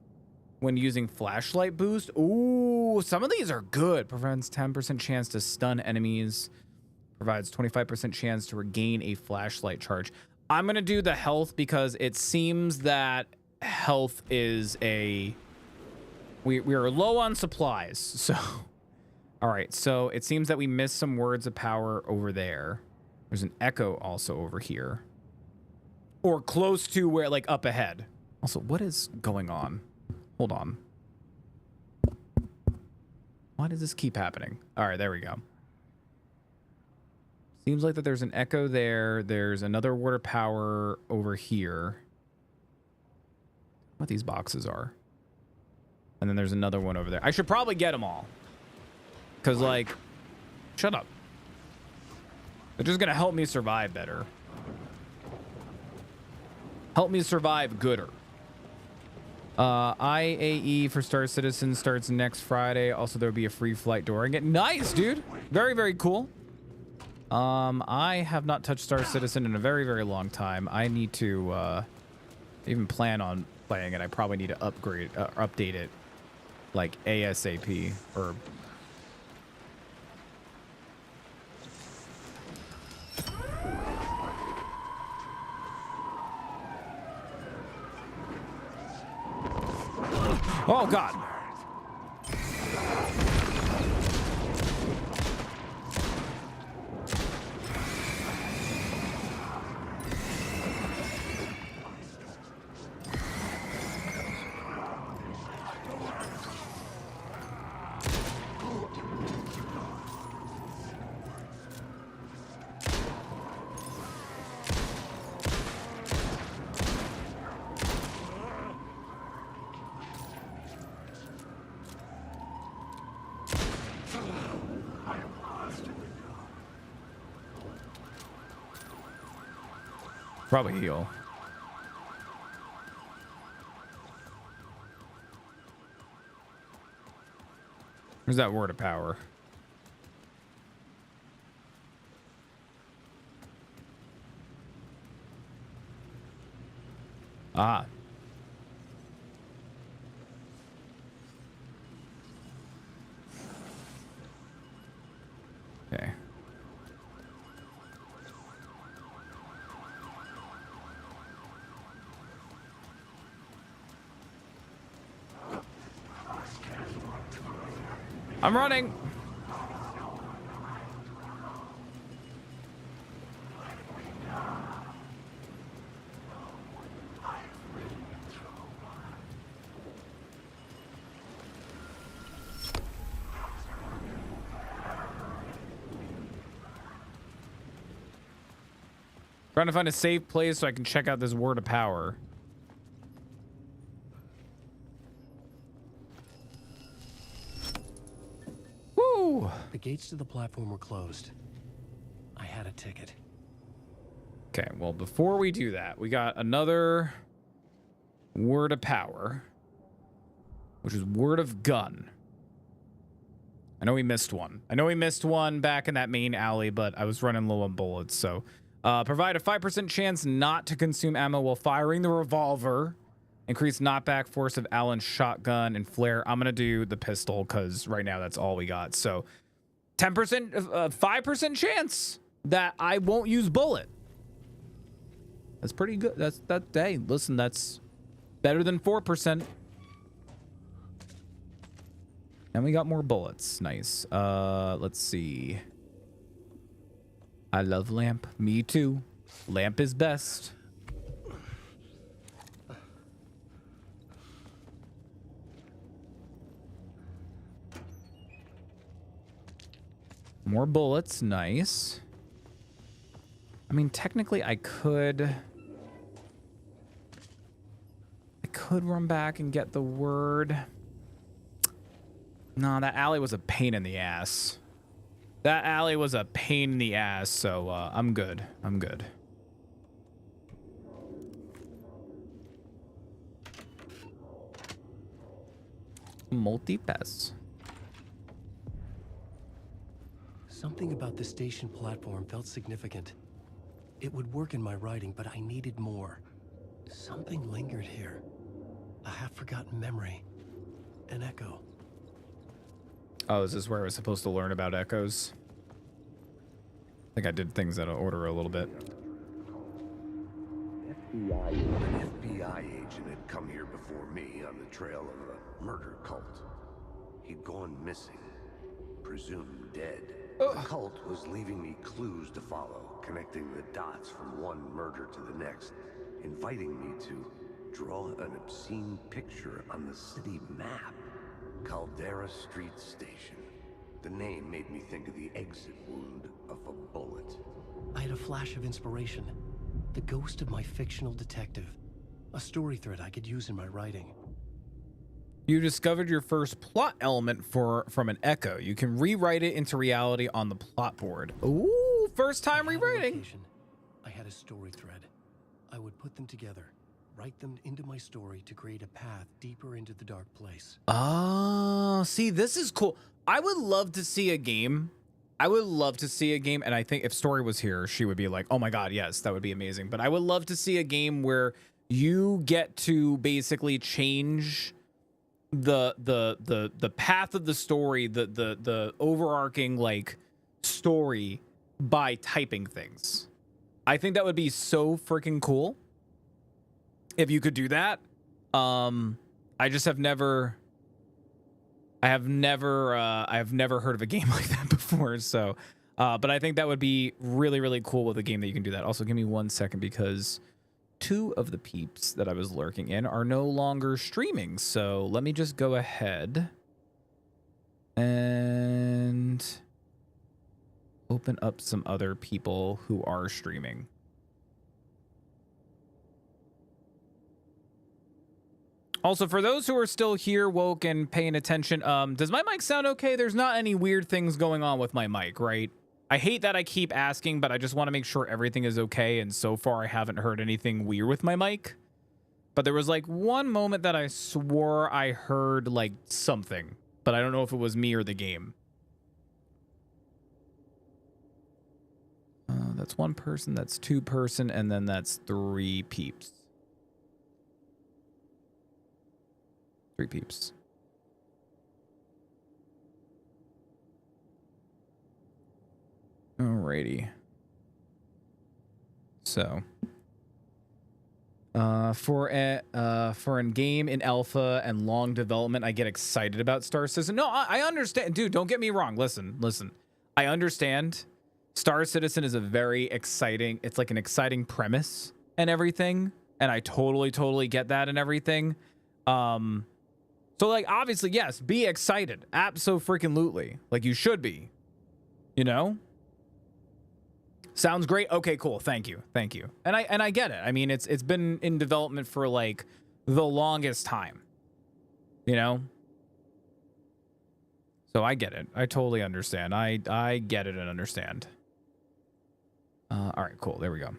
S1: when using flashlight boost. Ooh, some of these are good. Prevents 10% chance to stun enemies. Provides 25% chance to regain a flashlight charge. I'm going to do the health because it seems that health is a We are low on supplies, so... All right, so it seems that we missed some words of power over there. There's an echo also over here. Or close to where, like, up ahead. Also, what is going on? Hold on. Why does this keep happening? All right, there we go. Seems like that there's an echo there. There's another word of power over here. What these boxes are. And then there's another one over there. I should probably get them all. Because, like, shut up. They're just going to help me survive better. Help me survive gooder. IAE for Star Citizen starts next Friday. Also, there'll be a free flight door. Nice, dude. Very, very cool. I have not touched Star Citizen in a very, very long time. I need to even plan on playing it. I probably need to update it like ASAP or... Oh, God. Probably heal. Where's that word of power? Ah. Okay. I'm running. Trying to find a safe place so I can check out this word of power. Woo!
S6: The gates to the platform were closed. I had a ticket.
S1: Okay, well, before we do that, we got another word of power, which is word of gun. I know we missed one. I know we missed one back in that main alley, but I was running low on bullets, so... provide a 5% chance not to consume ammo while firing the revolver. Increase knockback force of Allen's shotgun and flare. I'm going to do the pistol because right now that's all we got. So 10%, 5% chance that I won't use bullet. That's pretty good. Hey, listen, that's better than 4%. And we got more bullets. Nice. Let's see. I love lamp. Me too. Lamp is best. More bullets. Nice. I mean, technically I could run back and get the word. No, that alley was a pain in the ass. That alley was a pain in the ass, so I'm good. I'm good. Multi-pass.
S6: Something about the station platform felt significant. It would work in my writing, but I needed more. Something lingered here. A half-forgotten memory. An echo.
S1: Oh, is this where I was supposed to learn about echoes? I think I did things out of order a little bit.
S12: An FBI agent had come here before me on the trail of a murder cult. He'd gone missing, presumed dead. The cult was leaving me clues to follow, connecting the dots from one murder to the next, inviting me to draw an obscene picture on the city map. Caldera Street Station. The name made me think of the exit wound of a bullet.
S6: I had a flash of inspiration. The ghost of my fictional detective. A story thread I could use in my writing.
S1: You discovered your first plot element from an echo. You can rewrite it into reality on the plot board. Ooh, first time rewriting.
S6: I had a story thread. I would put them together, write them into my story to create a path deeper into the dark place.
S1: Oh, see, this is cool. I would love to see a game. I would love to see a game, and I think if Story was here, she would be like, oh my god, yes, that would be amazing. But I would love to see a game where you get to basically change the path of the story, the overarching like story by typing things. I think that would be so freaking cool if you could do that. I just have never I have never heard of a game like that before. So but I think that would be really, really cool with a game that you can do that. Also, give me 1 second because 2 of the peeps that I was lurking in are no longer streaming. So let me just go ahead and open up some other people who are streaming. Also, for those who are still here, woke and paying attention, does my mic sound okay? There's not any weird things going on with my mic, right? I hate that I keep asking, but I just want to make sure everything is okay. And so far, I haven't heard anything weird with my mic. But there was like one moment that I swore I heard like something, but I don't know if it was me or the game. That's 1 person, that's 2 person, and then that's 3 peeps. 3 peeps. Alrighty. So, for a game in alpha and long development, I get excited about Star Citizen. No, I understand, dude. Don't get me wrong. Listen. I understand. Star Citizen is a very exciting. It's like an exciting premise and everything, and I totally get that and everything. So like obviously yes, be excited. Abso-freaking-lutely. Like you should be. You know? Sounds great. Okay, cool. Thank you. And I get it. I mean, it's been in development for like the longest time. You know? So I get it. I totally understand. I get it and understand. All right, cool. There we go.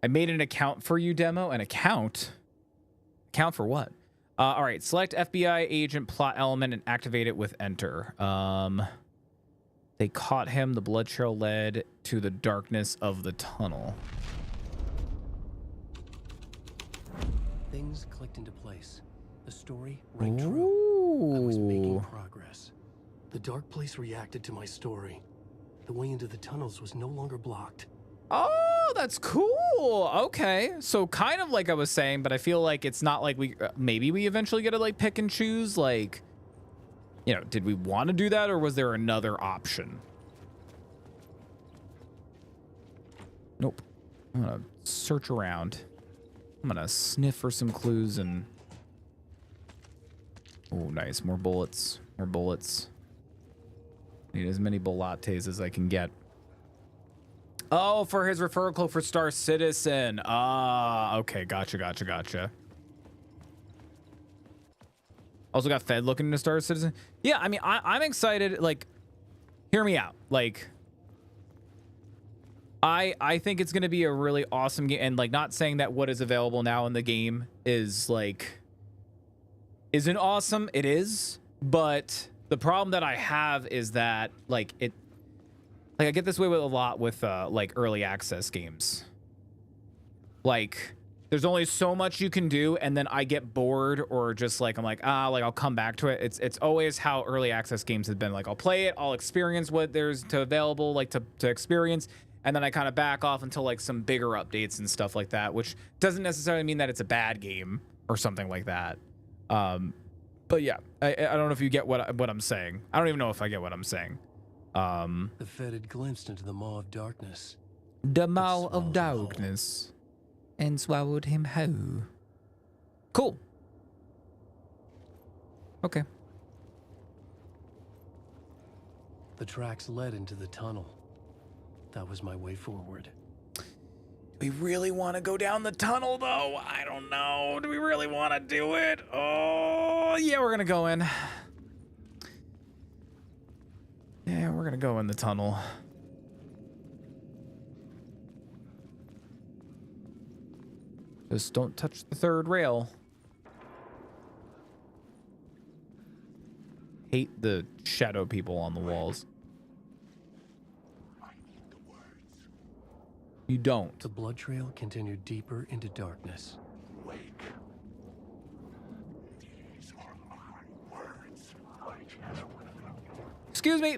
S1: I made an account for you, demo. An account? Account for what? All right, select FBI agent plot element and activate it with enter. They caught him. The blood trail led to the darkness of the tunnel.
S6: Things clicked into place. The story rang true. I was making progress. The dark place reacted to my story. The way into the tunnels was no longer blocked.
S1: Oh, that's cool. Okay, so kind of like I was saying, but I feel like it's not like we maybe we eventually get to like pick and choose. Like, you know, did we want to do that, or was there another option? Nope. I'm gonna search around. I'm gonna sniff for some clues and. Oh, nice. More bullets. More bullets. Need as many lattes as I can get. Oh, for his referral code for Star Citizen. Ah, okay. Gotcha. Also got Fed looking into Star Citizen. Yeah, I mean, I'm excited. Like, hear me out. Like, I think it's going to be a really awesome game. And, like, not saying that what is available now in the game is, like, isn't awesome. It is. But the problem that I have is that, like, I get this way with a lot with like early access games. Like there's only so much you can do, and then I get bored or just like I'm like like I'll come back to it. It's always how early access games have been. Like I'll play it, I'll experience what there's to available like to experience, and then I kind of back off until like some bigger updates and stuff like that, which doesn't necessarily mean that it's a bad game or something like that. But yeah, I don't know if you get what I'm saying. I don't even know if I get what I'm saying.
S6: The Fed had glimpsed into the maw of darkness.
S1: The maw of darkness, and swallowed him whole. Cool. Okay.
S6: The tracks led into the tunnel. That was my way forward.
S1: We really want to go down the tunnel, though. I don't know. Do we really want to do it? Oh, yeah, we're going to go in. Yeah, we're going to go in the tunnel. Just don't touch the third rail. Hate the shadow people on the walls. You don't.
S6: The blood trail continued deeper into darkness.
S14: Wake. These are my words.
S1: Excuse me.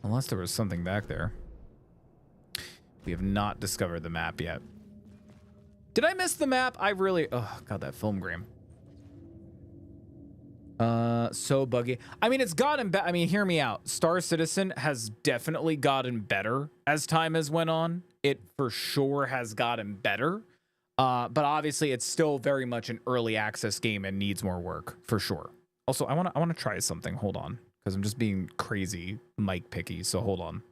S1: Unless there was something back there. We have not discovered the map yet. Did I miss the map? I really... Oh, God, that film gram. So buggy. I mean, it's gotten better. I mean, hear me out. Star Citizen has definitely gotten better as time has went on. It for sure has gotten better. But obviously, it's still very much an early access game and needs more work, for sure. Also, I want to try something. Hold on. Because I'm just being crazy mic picky, so hold on.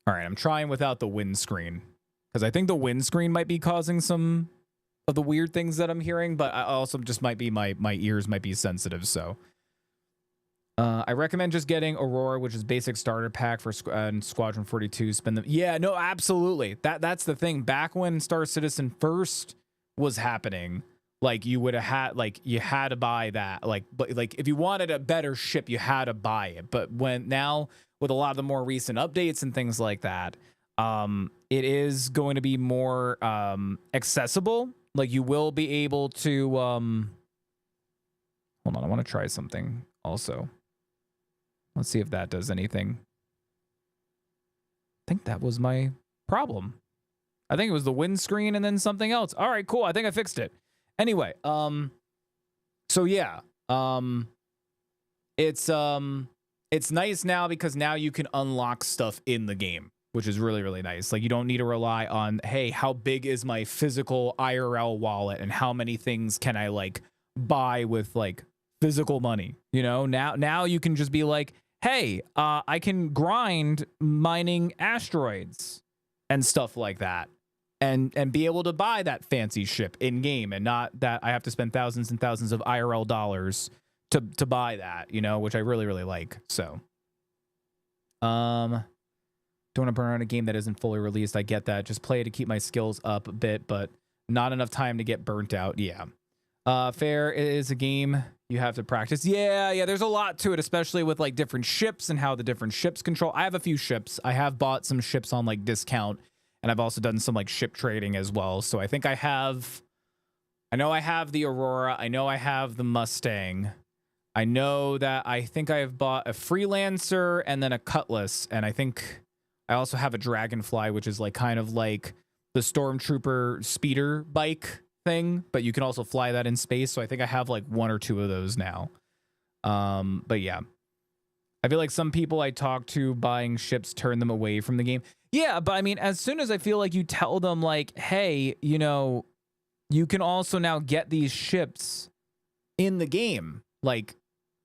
S1: All right, I'm trying without the windscreen because I think the windscreen might be causing some of the weird things that I'm hearing, but I also just might be my ears might be sensitive. So I recommend just getting Aurora, which is basic starter pack for Squadron 42. Spend them. Yeah, no, absolutely. That's the thing. Back when Star Citizen first was happening, like you would have had, like you had to buy that. Like, but like if you wanted a better ship, you had to buy it. But when now, with a lot of the more recent updates and things like that, it is going to be more accessible. Like you will be able to hold on, I want to try something also. Let's see if that does anything. I think that was my problem. I think it was the windscreen and then something else. All right, cool. I think I fixed it. Anyway, so yeah, it's nice now because now you can unlock stuff in the game, which is really, really nice. Like you don't need to rely on, hey, how big is my physical IRL wallet and how many things can I like buy with like physical money? You know, now you can just be like, hey, I can grind mining asteroids and stuff like that. And be able to buy that fancy ship in game and not that I have to spend thousands and thousands of IRL dollars to buy that, you know, which I really, really like. So, don't want to burn out a game that isn't fully released. I get that. Just play to keep my skills up a bit, but not enough time to get burnt out. Yeah. Fair is a game you have to practice. Yeah. There's a lot to it, especially with like different ships and how the different ships control. I have a few ships. I have bought some ships on like discount. And I've also done some like ship trading as well. So I think I know I have the Aurora. I know I have the Mustang. I know that I think I have bought a Freelancer and then a Cutlass. And I think I also have a Dragonfly, which is like kind of like the Stormtrooper speeder bike thing, but you can also fly that in space. So I think I have like one or two of those now. But yeah, I feel like some people I talk to buying ships turn them away from the game. Yeah, but I mean, as soon as I feel like you tell them like, hey, you know, you can also now get these ships in the game. Like,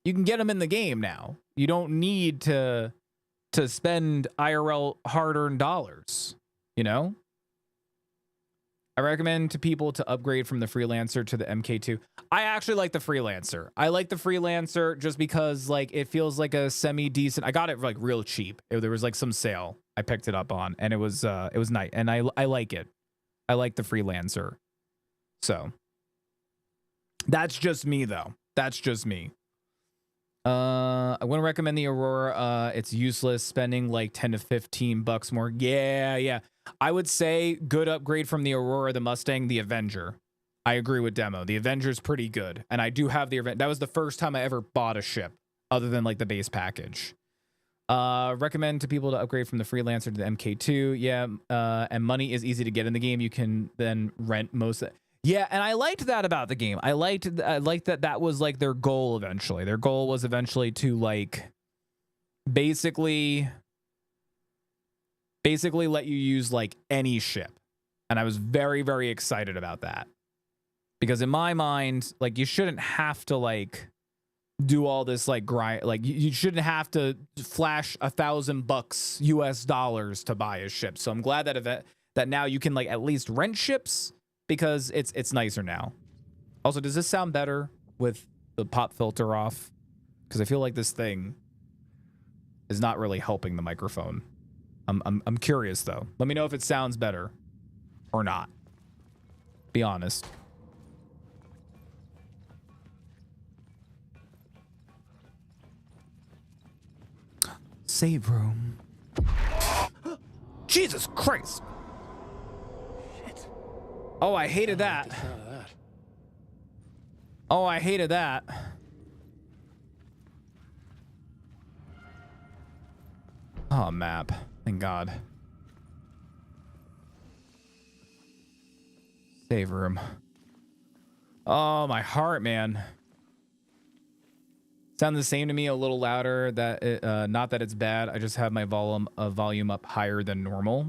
S1: you can get them in the game now. You don't need to spend IRL hard-earned dollars, you know? I recommend to people to upgrade from the Freelancer to the MK2. I actually like the Freelancer. I like the Freelancer just because like it feels like a semi-decent. I got it like real cheap. There was like some sale I picked it up on, and it was nice, and I like it. I like the Freelancer. So that's just me though. That's just me. I wouldn't recommend the Aurora. It's useless. Spending like 10 to 15 bucks more. Yeah. I would say good upgrade from the Aurora, the Mustang, the Avenger. I agree with Demo. The Avenger's pretty good. And I do have the Avenger. That was the first time I ever bought a ship other than like the base package. Recommend to people to upgrade from the Freelancer to the MK2. Yeah. And money is easy to get in the game. You can then rent most of it. Yeah, and I liked that about the game. I liked that was like their goal eventually. Their goal was eventually to like basically let you use like any ship. And I was very, very excited about that. Because in my mind, like you shouldn't have to like do all this like grind, like you shouldn't have to flash $1,000 US dollars to buy a ship. So I'm glad that now you can like at least rent ships. Because it's nicer now. Also, does this sound better with the pop filter off? Because I feel like this thing is not really helping the microphone. I'm curious though. Let me know if it sounds better or not. Be honest. Save room. Jesus Christ. Oh, I hated that. Oh, I hated that. Oh, map. Thank God. Save room. Oh, my heart, man. Sound the same to me, a little louder. That it, not that it's bad. I just have my volume up higher than normal.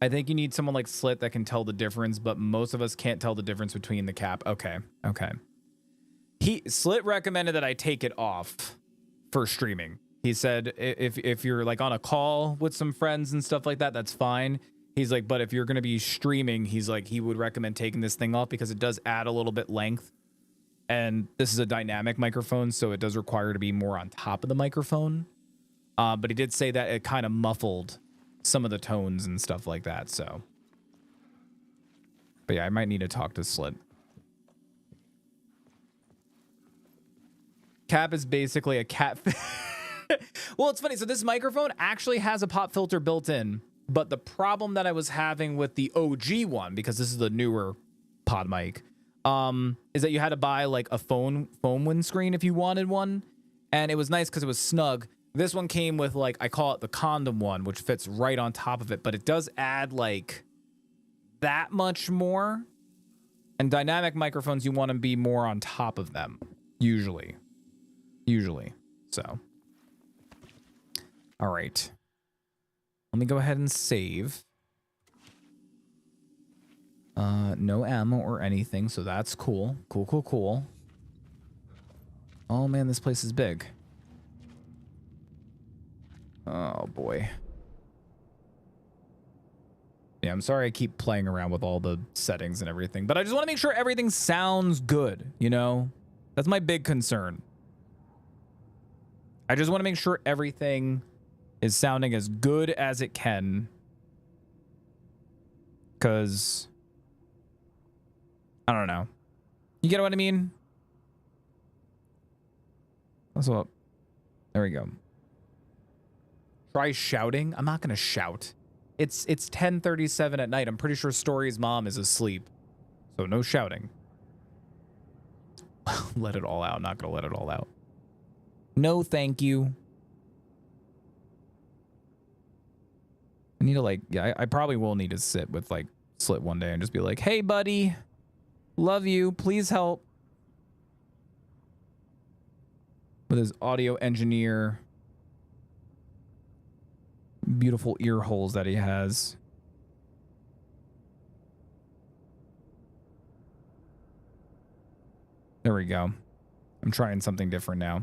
S1: I think you need someone like Slit that can tell the difference, but most of us can't tell the difference between the cap. Okay. Slit recommended that I take it off for streaming. He said if you're like on a call with some friends and stuff like that, that's fine. He's like, but if you're going to be streaming, he's like, he would recommend taking this thing off because it does add a little bit length. And this is a dynamic microphone, so it does require to be more on top of the microphone. But he did say that it kind of muffled some of the tones and stuff like that, so. But yeah, I might need to talk to Slit. Cap is basically a cat. Well, it's funny. So this microphone actually has a pop filter built in, but the problem that I was having with the OG one, because this is the newer pod mic, is that you had to buy like a foam windscreen if you wanted one. And it was nice because it was snug. This one came with like, I call it the condom one, which fits right on top of it, but it does add like that much more. And dynamic microphones, you want to be more on top of them, usually. So. All right. Let me go ahead and save. No ammo or anything, so that's cool. Cool. Oh man, this place is big. Oh boy. Yeah, I'm sorry I keep playing around with all the settings and everything, but I just want to make sure everything sounds good, you know? That's my big concern. I just want to make sure everything is sounding as good as it can. Because I don't know. You get what I mean? What's up? There we go. Try shouting. I'm not going to shout. It's 10:37 at night. I'm pretty sure Story's mom is asleep. So no shouting. Let it all out. Not going to let it all out. No, thank you. I need to like, yeah, I probably will need to sit with like Slit one day and just be like, hey buddy, love you, please help. With his audio engineer, beautiful ear holes that he has. There we go. I'm trying something different now.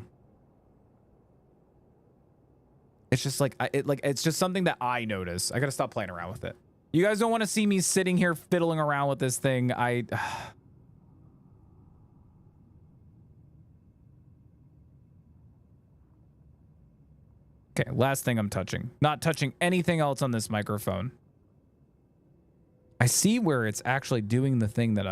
S1: It's just like, it's just something that I notice. I gotta stop playing around with it. You guys don't want to see me sitting here fiddling around with this thing. Okay, last thing I'm touching. Not touching anything else on this microphone. I see where it's actually doing the thing that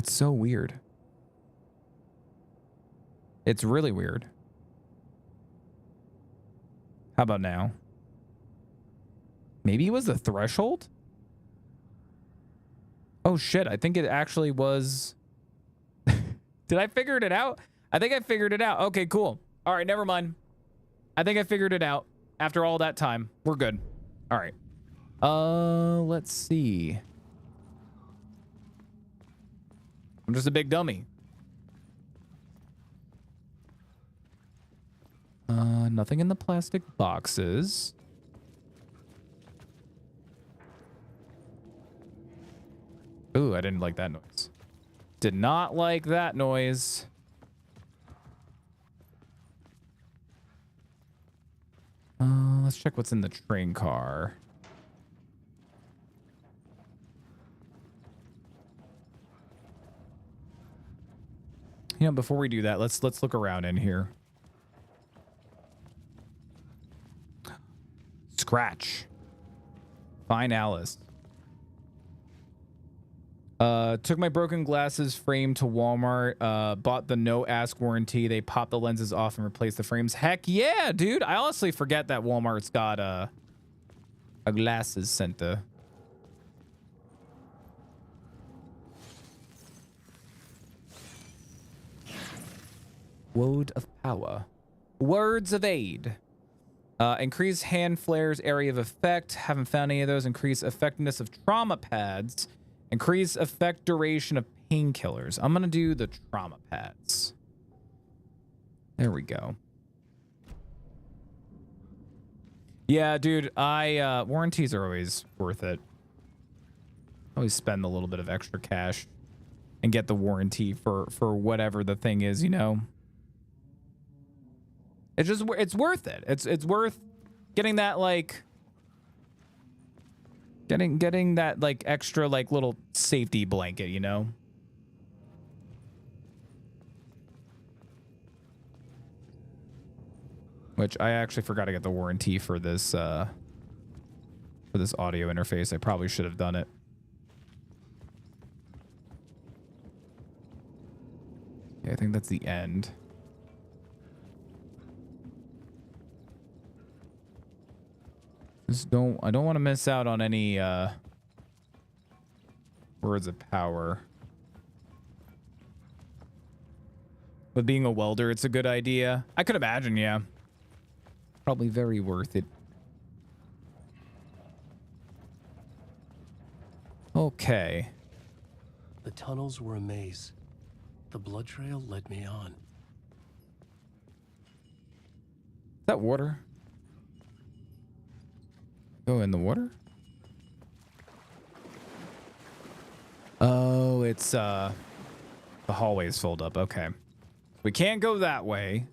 S1: It's so weird. It's really weird. How about now? Maybe it was the threshold? Oh shit, I think it actually was... Did I figure it out? I think I figured it out. Okay, cool. All right, never mind. I think I figured it out. After all that time, we're good. All right. Let's see. I'm just a big dummy. Nothing in the plastic boxes. Ooh, I didn't like that noise. Did not like that noise. Let's check what's in the train car. You know, before we do that, let's look around in here. Scratch. Fine Alice. Took my broken glasses frame to Walmart. Bought the no ask warranty. They popped the lenses off and replaced the frames. Heck yeah, dude. I honestly forget that Walmart's got a glasses center. Word of power. Words of aid. Increase hand flares area of effect. Haven't found any of those. Increase effectiveness of trauma pads. Increase effect duration of painkillers. I'm gonna do the trauma pads. There we go. Yeah, dude, warranties are always worth it. Always spend a little bit of extra cash and get the warranty for whatever the thing is, you know. It's just, it's worth it. It's worth getting that, like, getting that, like, extra, like, little safety blanket, you know. Which I actually forgot to get the warranty for this audio interface. I probably should have done it. Yeah, I think that's the end. I don't want to miss out on any words of power. With being a welder, it's a good idea. I could imagine, yeah. Probably very worth it. Okay.
S6: The tunnels were a maze. The blood trail led me on.
S1: Is that water? Go in the water? Oh, it's the hallways fold up. Okay. We can't go that way.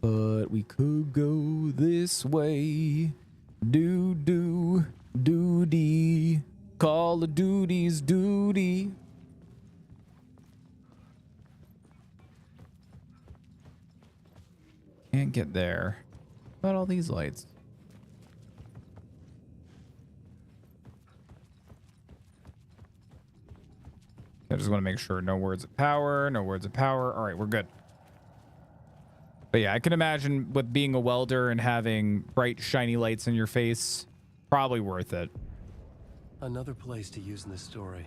S1: But we could go this way. Duty. Call of Duty's duty. Can't get there. What about all these lights? I just want to make sure no words of power, no words of power. All right, we're good. But yeah, I can imagine with being a welder and having bright, shiny lights in your face, probably worth it.
S6: Another place to use in this story.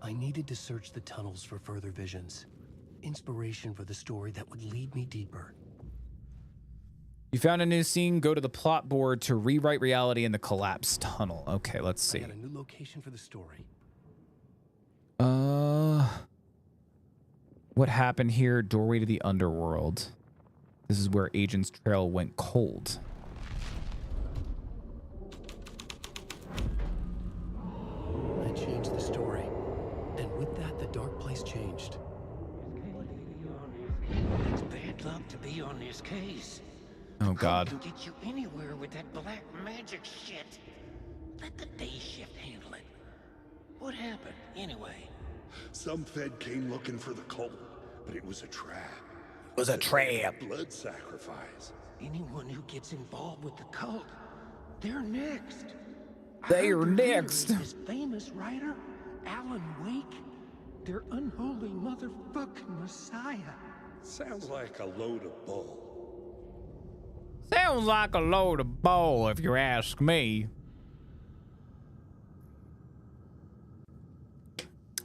S6: I needed to search the tunnels for further visions. Inspiration for the story that would lead me deeper.
S1: You found a new scene. Go to the plot board to rewrite reality in the collapsed tunnel. Okay, let's see.
S6: I got a new location for the story.
S1: What happened here? Doorway to the underworld. This is where Agent's trail went cold.
S6: I changed the story. And with that, the dark place changed.
S16: It's bad luck to be on this case.
S1: Oh, God.
S16: Can get you anywhere with that black magic shit. Let the day shift handle it. What happened, anyway?
S18: Some Fed came looking for the cult, but it was a trap.
S1: It was a trap.
S18: Blood sacrifice.
S16: Anyone who gets involved with the cult, they're next.
S1: They're next.
S16: This famous writer, Alan Wake,
S19: their unholy motherfucking messiah.
S18: Sounds like a load of bull.
S1: Sounds like a load of bull, if you ask me.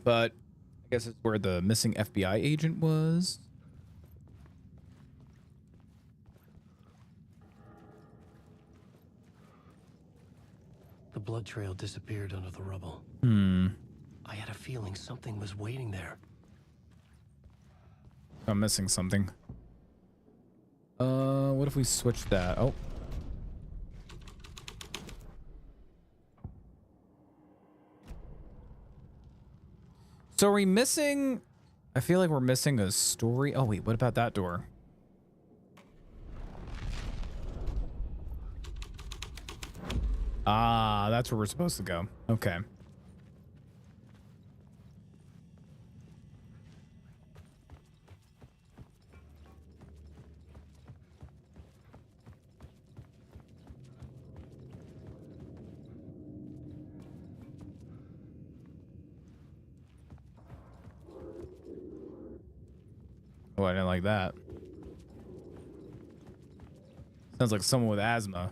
S1: But I guess it's where the missing FBI agent was.
S6: The blood trail disappeared under the rubble. I had a feeling something was waiting there.
S1: I'm missing something. What if we switch that? Oh. So are we missing? I feel like we're missing a story. Oh wait, what about that door? Ah, that's where we're supposed to go. Okay. Oh, I didn't like that. Sounds like someone with asthma.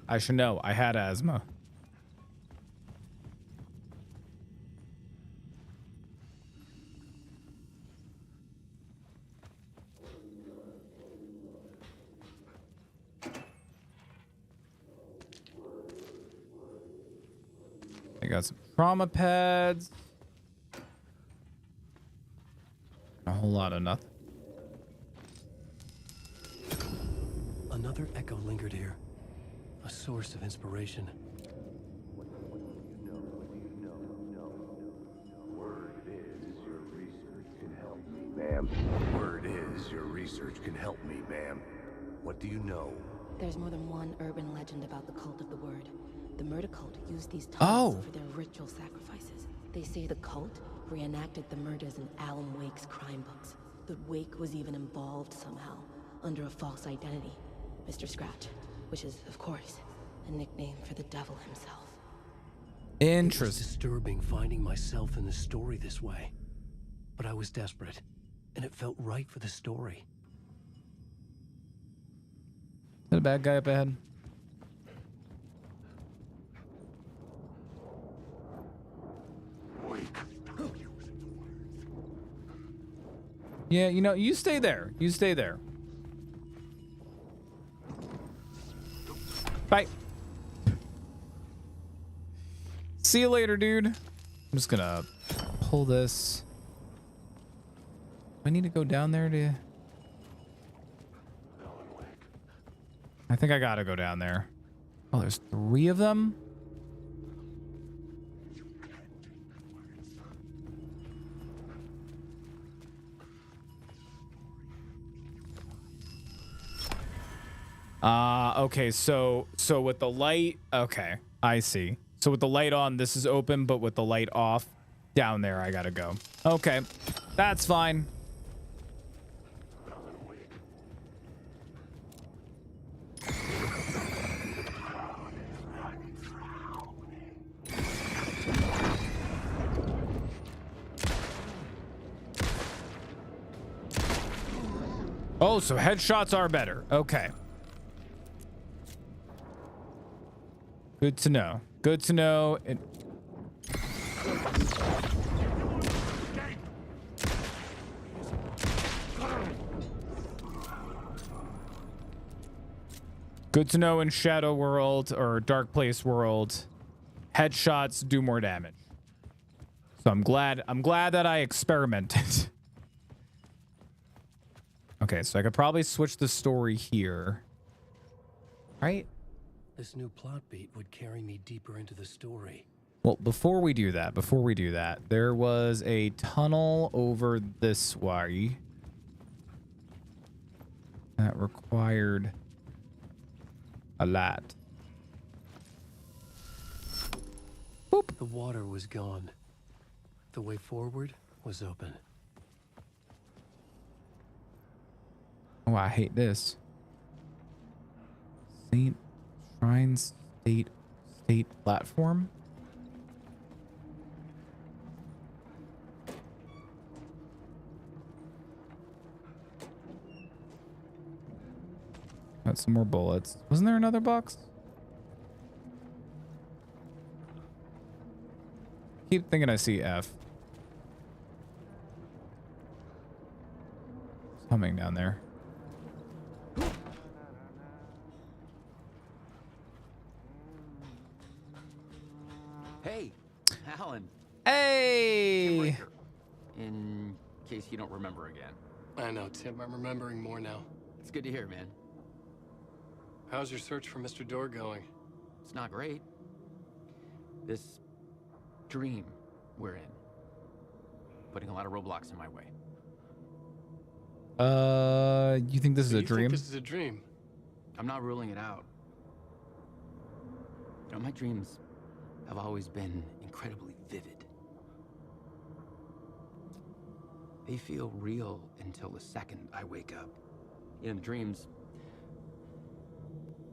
S1: I should know. I had asthma. I got some trauma pads. A whole lot of nothing.
S6: Another echo lingered here. A source of inspiration.
S12: Word is your research can help me, ma'am. Word is your research can help me, ma'am. What do you know?
S20: There's more than one urban legend about the cult of the word. The murder cult used these tunnels for their ritual sacrifices. They say the cult reenacted the murders in Alan Wake's crime books. That Wake was even involved somehow, under a false identity. Mr. Scratch, which is, of course, a nickname for the devil himself.
S6: It was disturbing finding myself in the story this way. But I was desperate, and it felt right for the story.
S1: Is that a bad guy up ahead? Yeah, you know, you stay there. You stay there. Bye. See you later, dude. I'm just gonna pull this. I need to go down there to... I think I gotta go down there. Oh, there's 3 of them? Okay, so with the light, okay, I see. So with the light on, this is open, but with the light off, down there, I gotta go. Okay, that's fine. Oh, so headshots are better. Okay. Good to know. Good to know. Good to know in Shadow World or Dark Place World, headshots do more damage. So I'm glad that I experimented. Okay, so I could probably switch the story here. Right?
S6: This new plot beat would carry me deeper into the story.
S1: Well, before we do that, there was a tunnel over this way that required a lot.
S6: Boop. The water was gone. The way forward was open.
S1: Oh, I hate this. Saint Shrine State platform. Got some more bullets. Wasn't there another box? Keep thinking I see F. It's coming down there.
S15: Hey, Alan.
S1: Hey!
S15: In case you don't remember again.
S6: I know, Tim. I'm remembering more now.
S15: It's good to hear, man.
S6: How's your search for Mr. Door going?
S15: It's not great. This dream we're in, putting a lot of roadblocks in my way.
S1: You think this is a
S6: You think
S1: dream?
S6: this is a dream?
S15: I'm not ruling it out. You know, my dreams have always been incredibly vivid. They feel real until the second I wake up. In dreams,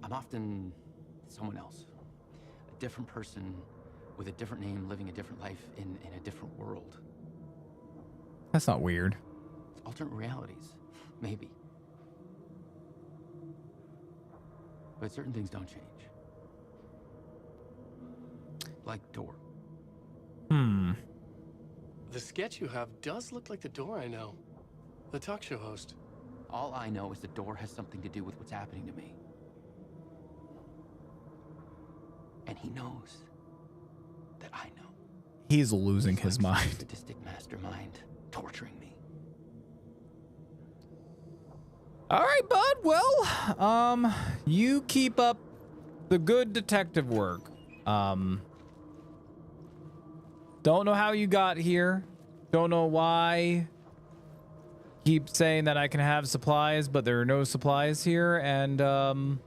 S15: I'm often someone else, a different person with a different name, living a different life in a different world.
S1: That's not weird.
S15: It's alternate realities, maybe. But certain things don't change. Like Door.
S6: The sketch you have does look like the Door I know. The talk show host.
S15: All I know is the Door has something to do with what's happening to me. And he knows that I know.
S1: He's losing his mind.
S15: Sadistic mastermind torturing me.
S1: All right, bud. Well, you keep up the good detective work. Don't know how you got here. Don't know why. Keep saying that I can have supplies, but there are no supplies here. And, I'll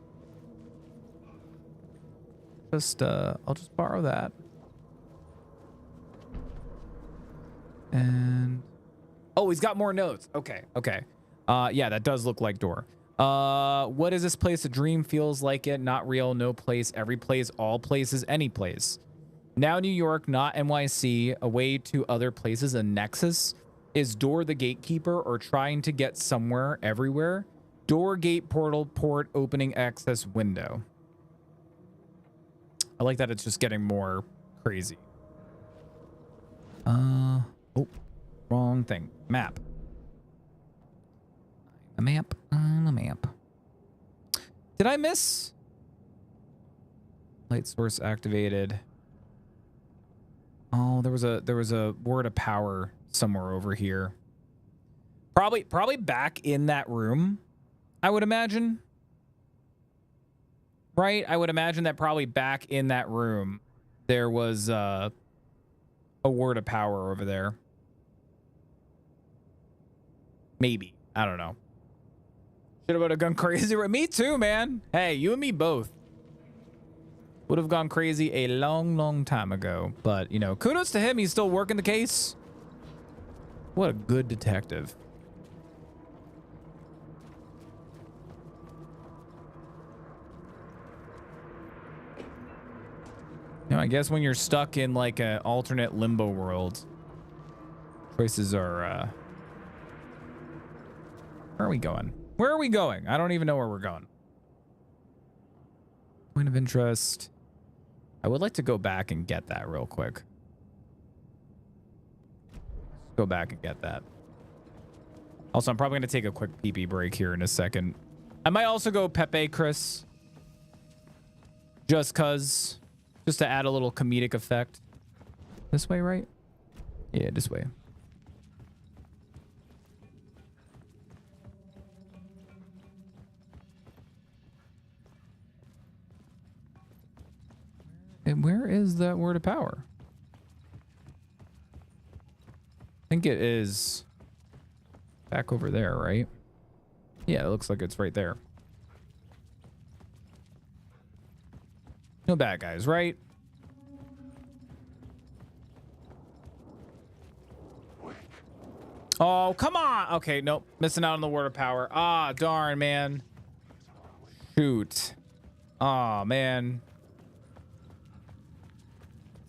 S1: just borrow that. And, oh, he's got more notes. Okay. Yeah, that does look like Door. What is this place? A dream feels like it. Not real. No place. Every place. All places. Any place. Now New York, not NYC. Away to other places. A nexus. Is Door the gatekeeper or trying to get somewhere everywhere? Door, gate, portal, port, opening, access, window. I like that it's just getting more crazy. Oh, wrong thing. Map. A map on a map. Did I miss? Light source activated. Oh, there was a word of power somewhere over here. Probably back in that room, I would imagine. Right? I would imagine that probably back in that room there was a word of power over there. Maybe. I don't know. Should have gone crazy. Me too, man. Hey, you and me both. Would have gone crazy a long time ago. But, you know, kudos to him. He's still working the case. What a good detective. You know, I guess when you're stuck in like an alternate limbo world, choices are, where are we going? Where are we going? I don't even know where we're going. Point of interest. I would like to go back and get that real quick. Go back and get that. Also, I'm probably going to take a quick pee-pee break here in a second. I might also go Pepe Chris. Just to add a little comedic effect. This way, right? Yeah, this way. And where is that word of power? I think it is back over there, right? Yeah, it looks like it's right there. No bad guys, right? Oh, come on. Okay, nope. Missing out on the word of power. Ah, darn, man. Shoot. Oh, man.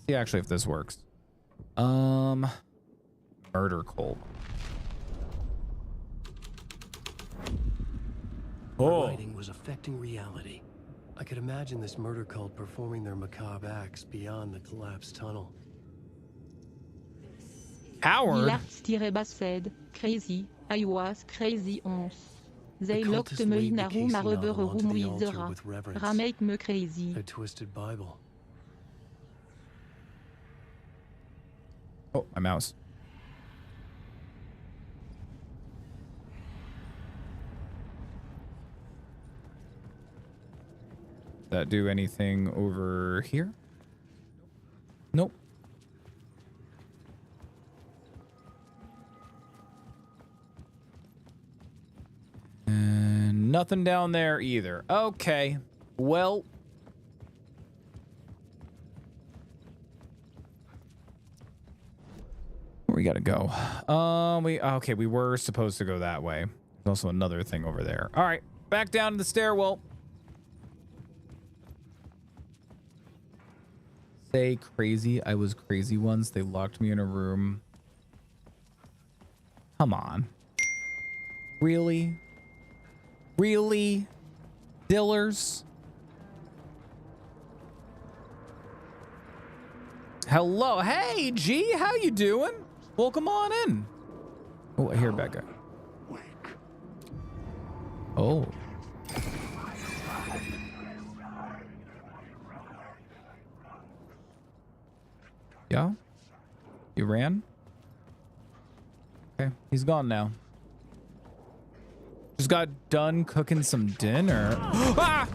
S1: See actually if this works. Murder cult.
S6: My writing was affecting reality. I could imagine this murder cult performing their macabre acts beyond the collapsed tunnel.
S1: Howard?
S21: Said, crazy, I was crazy ons. They
S6: The
S21: locked
S6: cultists
S21: me
S6: laid
S21: in
S6: the
S21: a room
S6: Casey
S21: a rubber
S6: novel onto
S21: room
S6: the
S21: with
S6: altar
S21: the
S6: with reverence.
S21: make me crazy.
S6: Their twisted Bible.
S1: Oh, my mouse. That do anything over here? Nope. And nothing down there either. Okay. Well, where we gotta go? We were supposed to go that way. There's also another thing over there. All right, back down to the stairwell. Say crazy. I was crazy once. They locked me in a room. Come on. Really? Really? Dillers? Hello. Hey, G. How you doing? Welcome on in. Oh, I hear Becca. Oh. Yeah? You ran? Okay, he's gone now. Just got done cooking some dinner. Ah!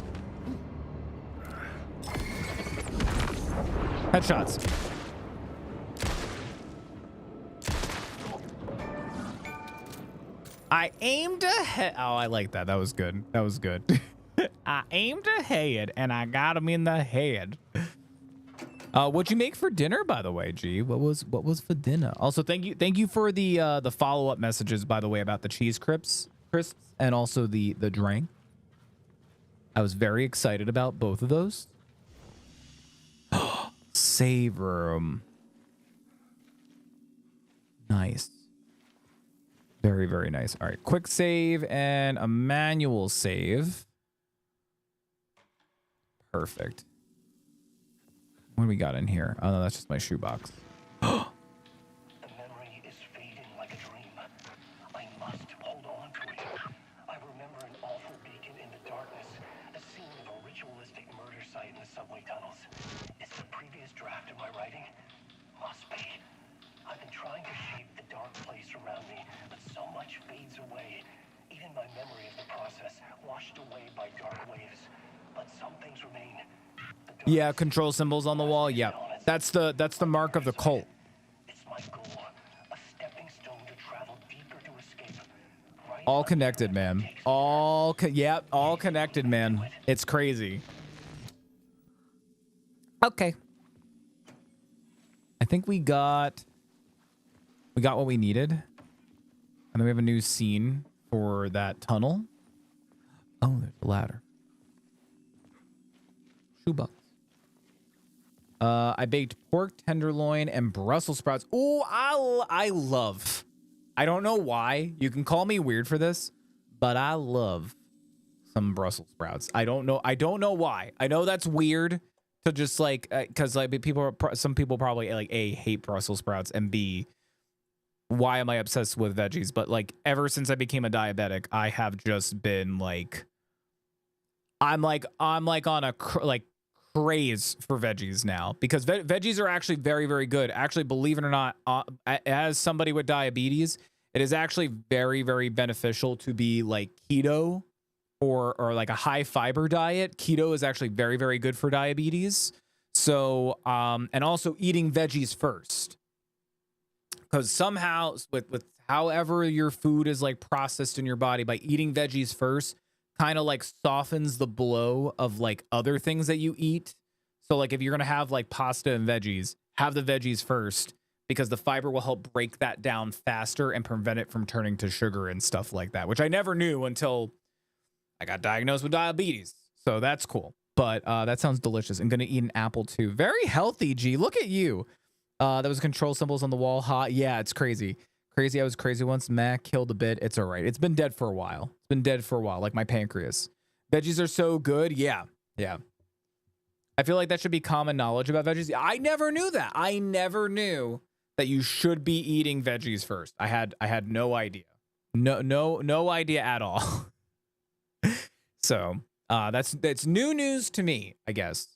S1: Headshots. I aimed ahead. Oh, I like that. That was good. That was good. I aimed ahead and I got him in the head. What'd you make for dinner, by the way, G? What was for dinner? Also, thank you for the follow-up messages, by the way, about the cheese crisps and also the drink. I was very excited about both of those. Savor 'em. Nice. Very, very nice. All right, quick save and a manual save. Perfect. What do we got in here? Oh, no, that's just my shoebox.
S14: The memory is fading like a dream. I must hold on to it. I remember an awful beacon in the darkness, the scene of a ritualistic murder site in the subway tunnels. Is the previous draft of my writing? Must be. I've been trying to shape the dark place around me, but so much fades away. Even my memory of the process washed away by dark waves. But some things remain.
S1: Yeah, control symbols on the wall. Yeah, that's the mark of the cult.
S14: It's my goal, a stepping stone to travel deeper to escape.
S1: All connected, man. All connected, man. It's crazy. Okay. I think we got what we needed. And then we have a new scene for that tunnel. Oh, there's a ladder. Shoebox. I baked pork tenderloin and Brussels sprouts. Ooh, I love. I don't know why. You can call me weird for this, but I love some Brussels sprouts. I don't know why. I know that's weird to just like, because like some people probably like A, hate Brussels sprouts, and B, why am I obsessed with veggies? But like ever since I became a diabetic, I have just been like, I'm like on a craze for veggies now, because veggies are actually very, very good. Actually, believe it or not, as somebody with diabetes, it is actually very, very beneficial to be like keto or like a high fiber diet. Keto is actually very, very good for diabetes. So, and also eating veggies first, because somehow with however your food is like processed in your body, by eating veggies first kind of like softens the blow of like other things that you eat. So like if you're going to have like pasta and veggies, have the veggies first, because the fiber will help break that down faster and prevent it from turning to sugar and stuff like that, which I never knew until I got diagnosed with diabetes. So that's cool. But that sounds delicious. I'm going to eat an apple too. Very healthy, G. Look at you. That was control symbols on the wall. Hot. Yeah, it's crazy. Crazy, I was crazy once. Mac killed a bit. It's all right. It's been dead for a while. It's been dead for a while, like my pancreas. Veggies are so good. Yeah. Yeah. I feel like that should be common knowledge about veggies. I never knew that. I never knew that you should be eating veggies first. I had no idea. No idea at all. So that's new news to me, I guess.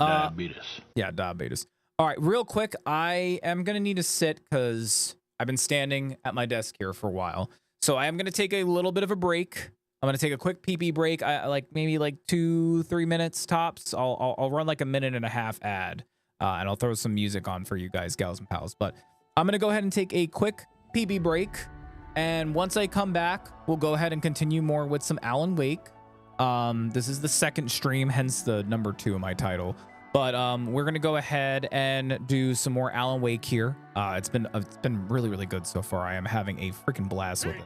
S2: Diabetes.
S1: Yeah, diabetes. All right, real quick, I am gonna need to sit because I've been standing at my desk here for a while. So I am gonna take a little bit of a break. I'm gonna take a quick pee break. I like maybe like 2-3 minutes tops. I'll run like a minute and a half ad, and I'll throw some music on for you guys, gals and pals. But I'm gonna go ahead and take a quick pee break, and once I come back, we'll go ahead and continue more with some Alan Wake. This is the second stream, hence the number 2 in my title. But we're gonna go ahead and do some more Alan Wake here. It's been really good so far. I am having a freaking blast with it.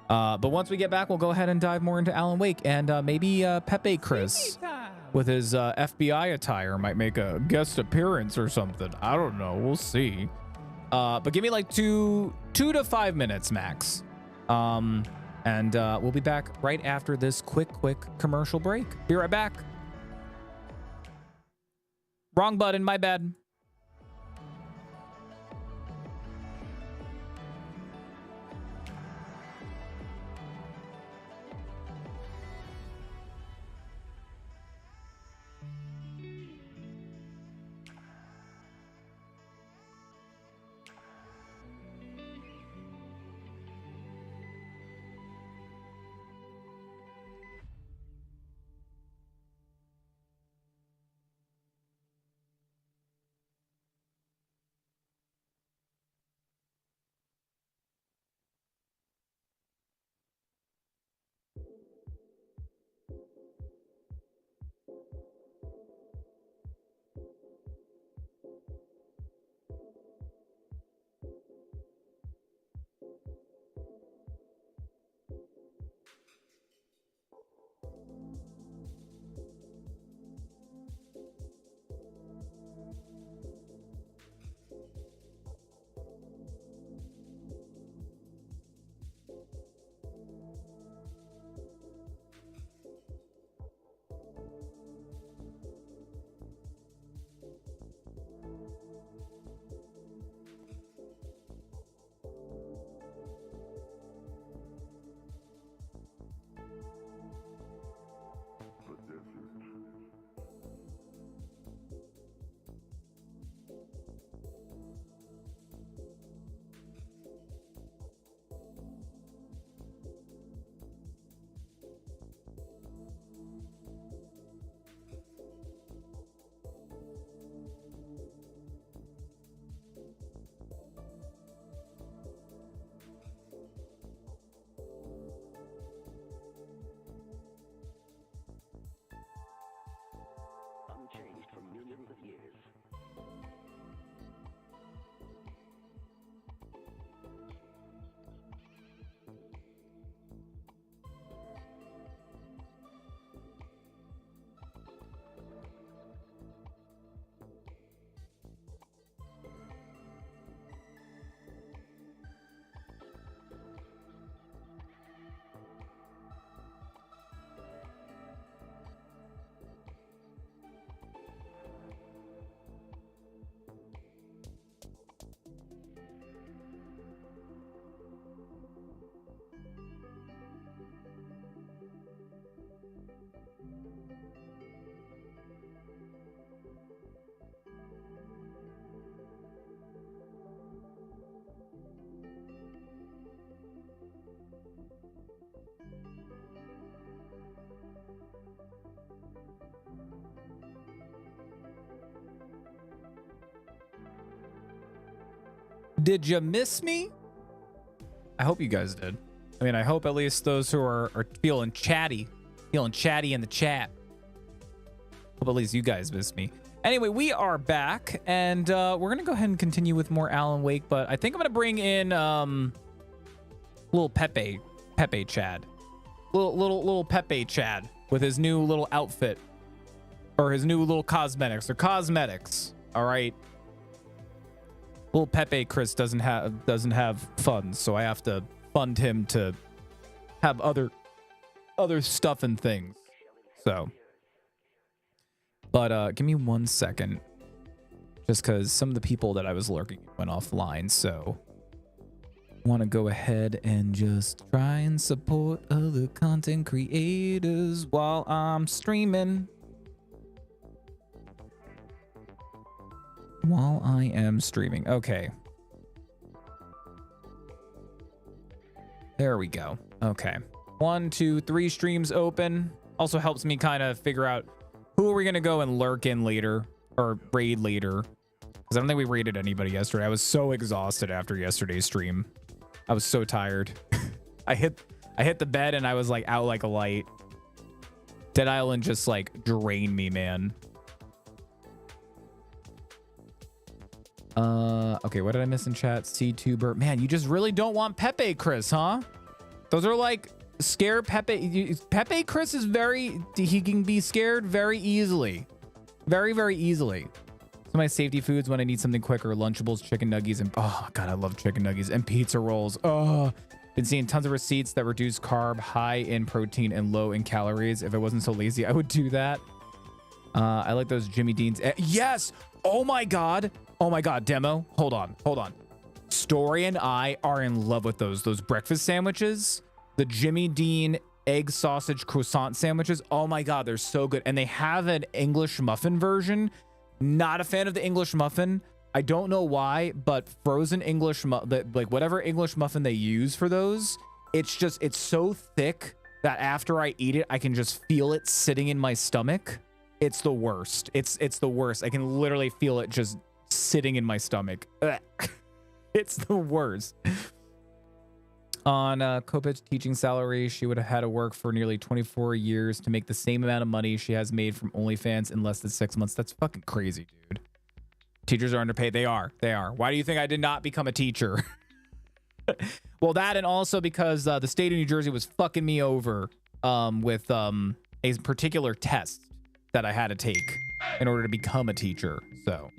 S1: But once we get back, we'll go ahead and dive more into Alan Wake, and maybe Pepe Chris with his FBI attire might make a guest appearance or something. I don't know. We'll see. But give me like 2 to 5 minutes max. And we'll be back right after this quick commercial break. Be right back. Wrong button, my bad.
S22: Unchanged for millions of years.
S1: Did you miss me? I hope you guys did. I mean, I hope at least those who are feeling chatty in the chat. Hope at least you guys missed me. Anyway, we are back, and we're gonna go ahead and continue with more Alan Wake, but I think I'm gonna bring in little Pepe Chad, little Pepe Chad with his new little outfit, or his new little cosmetics. All right. Well, Pepe Chris doesn't have funds, so I have to fund him to have other stuff and things. So, but give me 1 second, just because some of the people that I was lurking went offline. So, want to go ahead and just try and support other content creators while I'm streaming. While I am streaming. Okay. There we go. Okay. 1, 2, 3 streams open. Also helps me kind of figure out who are we going to go and lurk in later or raid later. Because I don't think we raided anybody yesterday. I was so exhausted after yesterday's stream. I was so tired. I hit the bed and I was like out like a light. Dead Island just like drained me, man. Okay, what did I miss in chat? C-Tuber. Man, you just really don't want Pepe Chris, huh? Those are like scare Pepe. Pepe Chris is he can be scared very easily. Very, very easily. Some of my safety foods when I need something quicker: Lunchables, chicken nuggies, and oh god, I love chicken nuggies and pizza rolls. Oh, been seeing tons of receipts that reduce carb, high in protein, and low in calories. If I wasn't so lazy, I would do that. I like those Jimmy Dean's. Yes. Oh my god. Oh my god, demo. Hold on. Story and I are in love with those breakfast sandwiches. The Jimmy Dean egg sausage croissant sandwiches. Oh my god, they're so good. And they have an English muffin version. Not a fan of the English muffin. I don't know why, but frozen English like whatever English muffin they use for those, it's so thick that after I eat it, I can just feel it sitting in my stomach. It's the worst. It's the worst. I can literally feel it just sitting in my stomach. It's the worst. On Kopech's teaching salary, she would have had to work for nearly 24 years to make the same amount of money she has made from OnlyFans in less than 6 months. That's fucking crazy, dude. Teachers are underpaid. They are. Why do you think I did not become a teacher? Well, that, and also because the state of New Jersey was fucking me over with a particular test that I had to take in order to become a teacher. So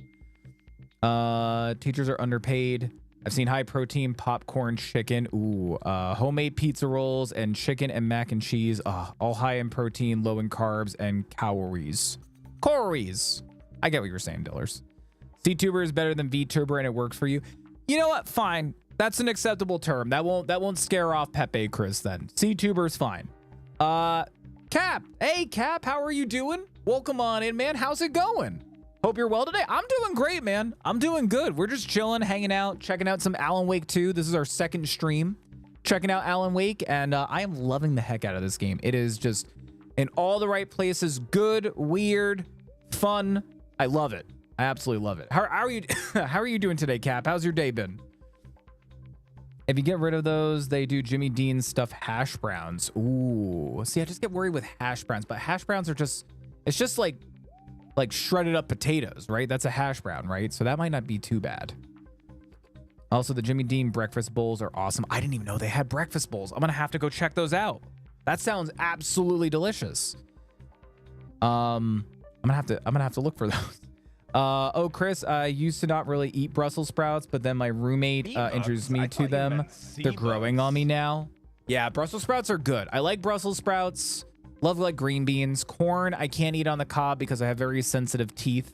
S1: teachers are underpaid. I've seen high protein popcorn chicken, homemade pizza rolls, and chicken and mac and cheese, all high in protein, low in carbs and calories. I get what you're saying, Dillers. C-Tuber is better than V-Tuber and it works for you. You know what? Fine. That's an acceptable term. That won't scare off Pepe Chris then. C-Tuber is fine. Cap. Hey, Cap, how are you doing? Welcome on in, man. How's it going? Hope you're well today. I'm doing great, man. I'm doing good. We're just chilling, hanging out, checking out some Alan Wake 2. This is our second stream checking out Alan Wake, and I am loving the heck out of this game. It is just in all the right places. Good, weird, fun. I love it. I absolutely love it. How are you? How are you doing today, Cap? How's your day been? If you get rid of those, they do Jimmy Dean stuff hash browns. Ooh, see, I just get worried with hash browns, but hash browns are just, it's just like shredded up potatoes, right? That's a hash brown, right? So that might not be too bad. Also, the Jimmy Dean breakfast bowls are awesome. I didn't even know they had breakfast bowls. I'm gonna have to go check those out. That sounds absolutely delicious. I'm gonna have to look for those. Oh, Chris, I used to not really eat Brussels sprouts, but then my roommate introduced me to them. They're growing on me now. Yeah, Brussels sprouts are good. I like Brussels sprouts. Love like green beans. Corn, I can't eat on the cob because I have very sensitive teeth,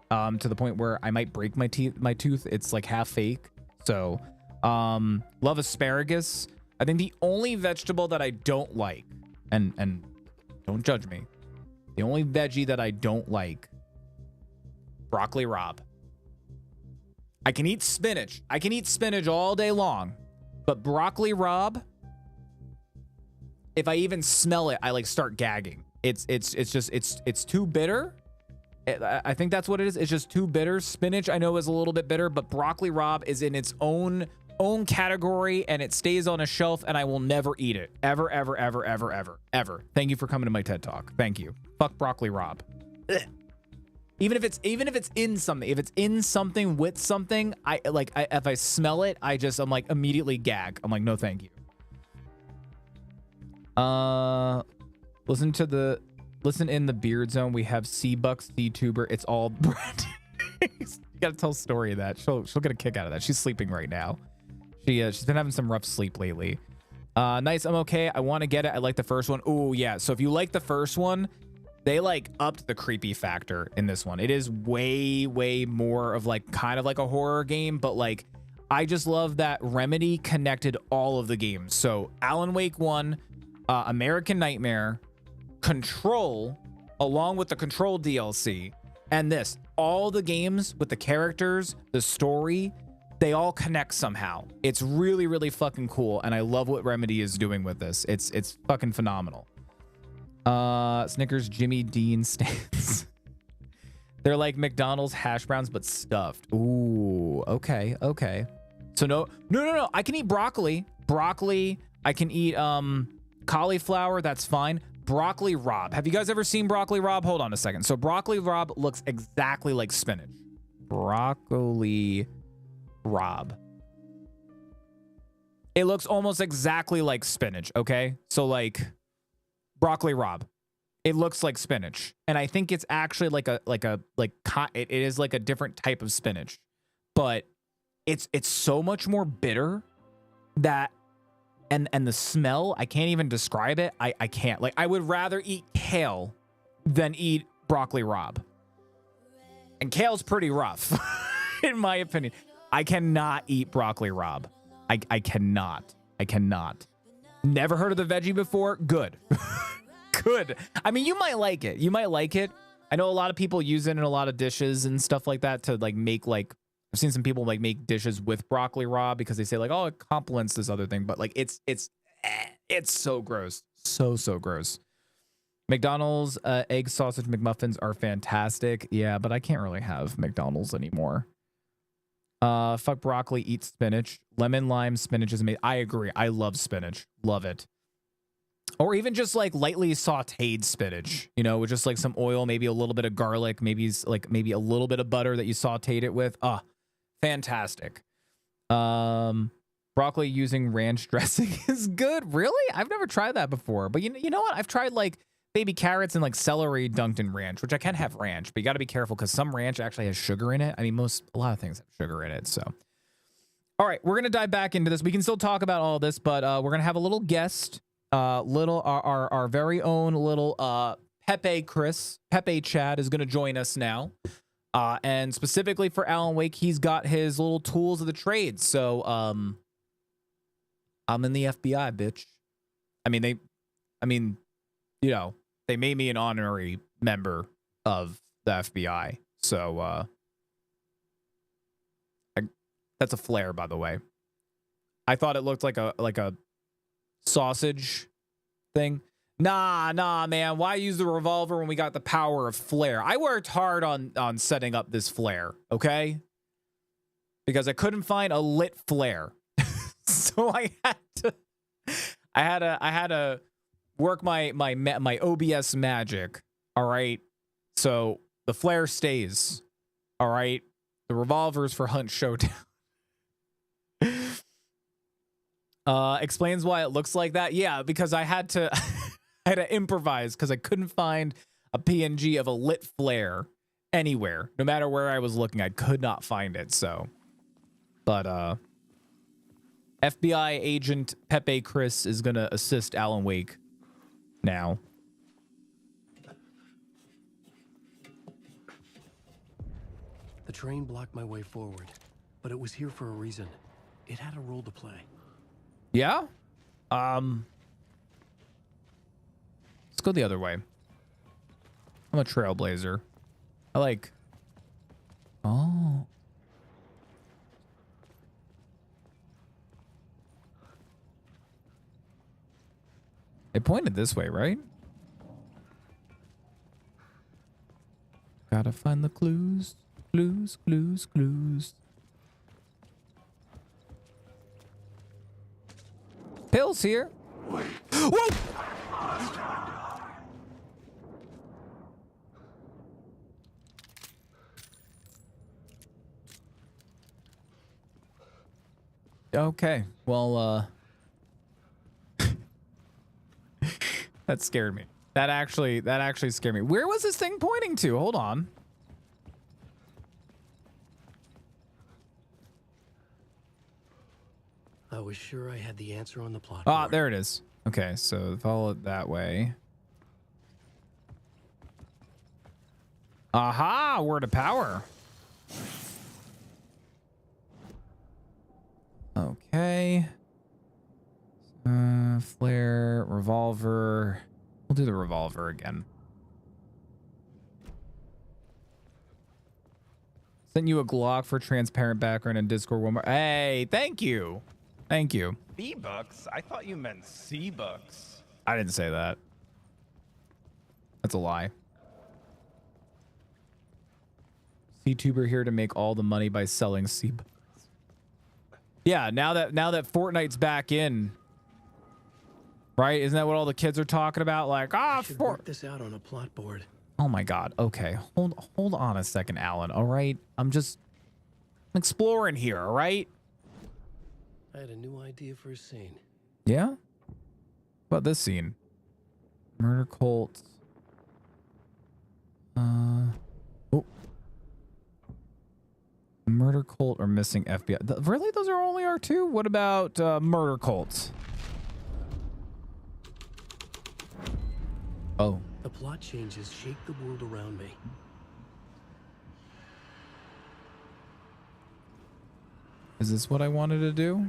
S1: to the point where I might break my tooth. It's like half fake. So, love asparagus. I think the only vegetable that I don't like, and don't judge me, the only veggie that I don't like, broccoli rabe. I can eat spinach. I can eat spinach all day long, but broccoli rabe, if I even smell it, I like start gagging. It's too bitter. I think that's what it is. It's just too bitter. Spinach I know is a little bit bitter, but broccoli rabe is in its own category and it stays on a shelf and I will never eat it. Ever. Thank you for coming to my TED Talk. Thank you. Fuck broccoli rabe. Ugh. Even if it's in something, if it's in something with something, if I smell it, I'm like immediately gag. I'm like, no, thank you. Listen in the beard zone. We have C-Bucks, C-Tuber. It's all bread. You gotta tell a story of that. She'll get a kick out of that. She's sleeping right now. She's been having some rough sleep lately. Nice, I'm okay. I want to get it. I like the first one. Oh yeah. So if you like the first one, they like upped the creepy factor in this one. It is way more of like kind of like a horror game, but like I just love that Remedy connected all of the games. So Alan Wake 1, American Nightmare, Control, along with the Control DLC, and this, all the games with the characters, the story, they all connect somehow. It's really fucking cool, and I love what Remedy is doing with this. It's fucking phenomenal. Snickers Jimmy Dean stands. They're like McDonald's hash browns but stuffed. Ooh, okay. So no. I can eat broccoli. I can eat cauliflower. That's fine. Broccoli Rob. Have you guys ever seen Broccoli Rob? Hold on a second. So Broccoli Rob looks exactly like spinach. Broccoli Rob. It looks almost exactly like spinach. Okay, so like Broccoli Rob. It looks like spinach, and I think it's actually it is like a different type of spinach, but it's so much more bitter that and the smell, I can't even describe it. I can't. Like, I would rather eat kale than eat Broccoli Rob, and kale's pretty rough in my opinion. I cannot eat Broccoli Rob. I cannot. Never heard of the veggie before. Good. Good. I mean, you might like it. I know a lot of people use it in a lot of dishes and stuff like that to like make like, I've seen some people like make dishes with broccoli raw because they say like, oh, it complements this other thing, but like it's so gross. So gross. McDonald's egg sausage McMuffins are fantastic. Yeah, but I can't really have McDonald's anymore. Fuck broccoli, eat spinach. Lemon lime spinach is amazing. I agree. I love spinach. Love it. Or even just like lightly sauteed spinach, you know, with just like some oil, maybe a little bit of garlic, maybe a little bit of butter that you sauteed it with. Fantastic. Broccoli using ranch dressing is good. Really? I've never tried that before. But you know what? I've tried like baby carrots and like celery dunked in ranch, which I can have ranch, but you got to be careful because some ranch actually has sugar in it. I mean, a lot of things have sugar in it. So, all right, we're gonna dive back into this. We can still talk about all this, but we're gonna have a little guest. Our very own little Pepe Chad is going to join us now. And specifically for Alan Wake, he's got his little tools of the trade. So, I'm in the FBI, bitch. You know, they made me an honorary member of the FBI. So, that's a flare, by the way. I thought it looked like a sausage thing. Nah, man. Why use the revolver when we got the power of flare? I worked hard on setting up this flare, okay? Because I couldn't find a lit flare. So I had to work my OBS magic, all right? So the flare stays, all right? The revolver's for Hunt Showdown. Explains why it looks like that. Yeah, because I had to improvise because I couldn't find a PNG of a lit flare anywhere. No matter where I was looking, I could not find it. So, but FBI agent Pepe Chris is gonna assist Alan Wake now.
S6: The train blocked my way forward, but it was here for a reason. It had a role to play.
S1: Yeah? Let's go the other way. I'm a trailblazer. Oh. They pointed this way, right? Gotta find the clues. Clues. Pills here. Whoa! Okay. Well, that scared me. That actually scared me. Where was this thing pointing to? Hold on.
S6: I was sure I had the answer on the plot.
S1: Ah, there it is. Okay, so follow it that way. Aha, word of power. Okay. Flare, revolver. We'll do the revolver again. Sent you a Glock for transparent background in Discord one more. Hey, thank you. Thank you.
S2: B-Bucks? I thought you meant C-Bucks.
S1: I didn't say that. That's a lie. C-Tuber here to make all the money by selling C-Bucks. Yeah, now that Fortnite's back in, right? Isn't that what all the kids are talking about? Like,
S6: work this out on a plot board.
S1: Oh my God. Okay, hold on a second, Alan. All right, I'm just exploring here. All right.
S6: I had a new idea for a scene.
S1: Yeah. What about this scene? Murder cult. Oh. Murder cult or missing FBI. Really? Those are only R2? What about murder cults? Oh.
S6: The plot changes shake the world around me.
S1: Is this what I wanted to do?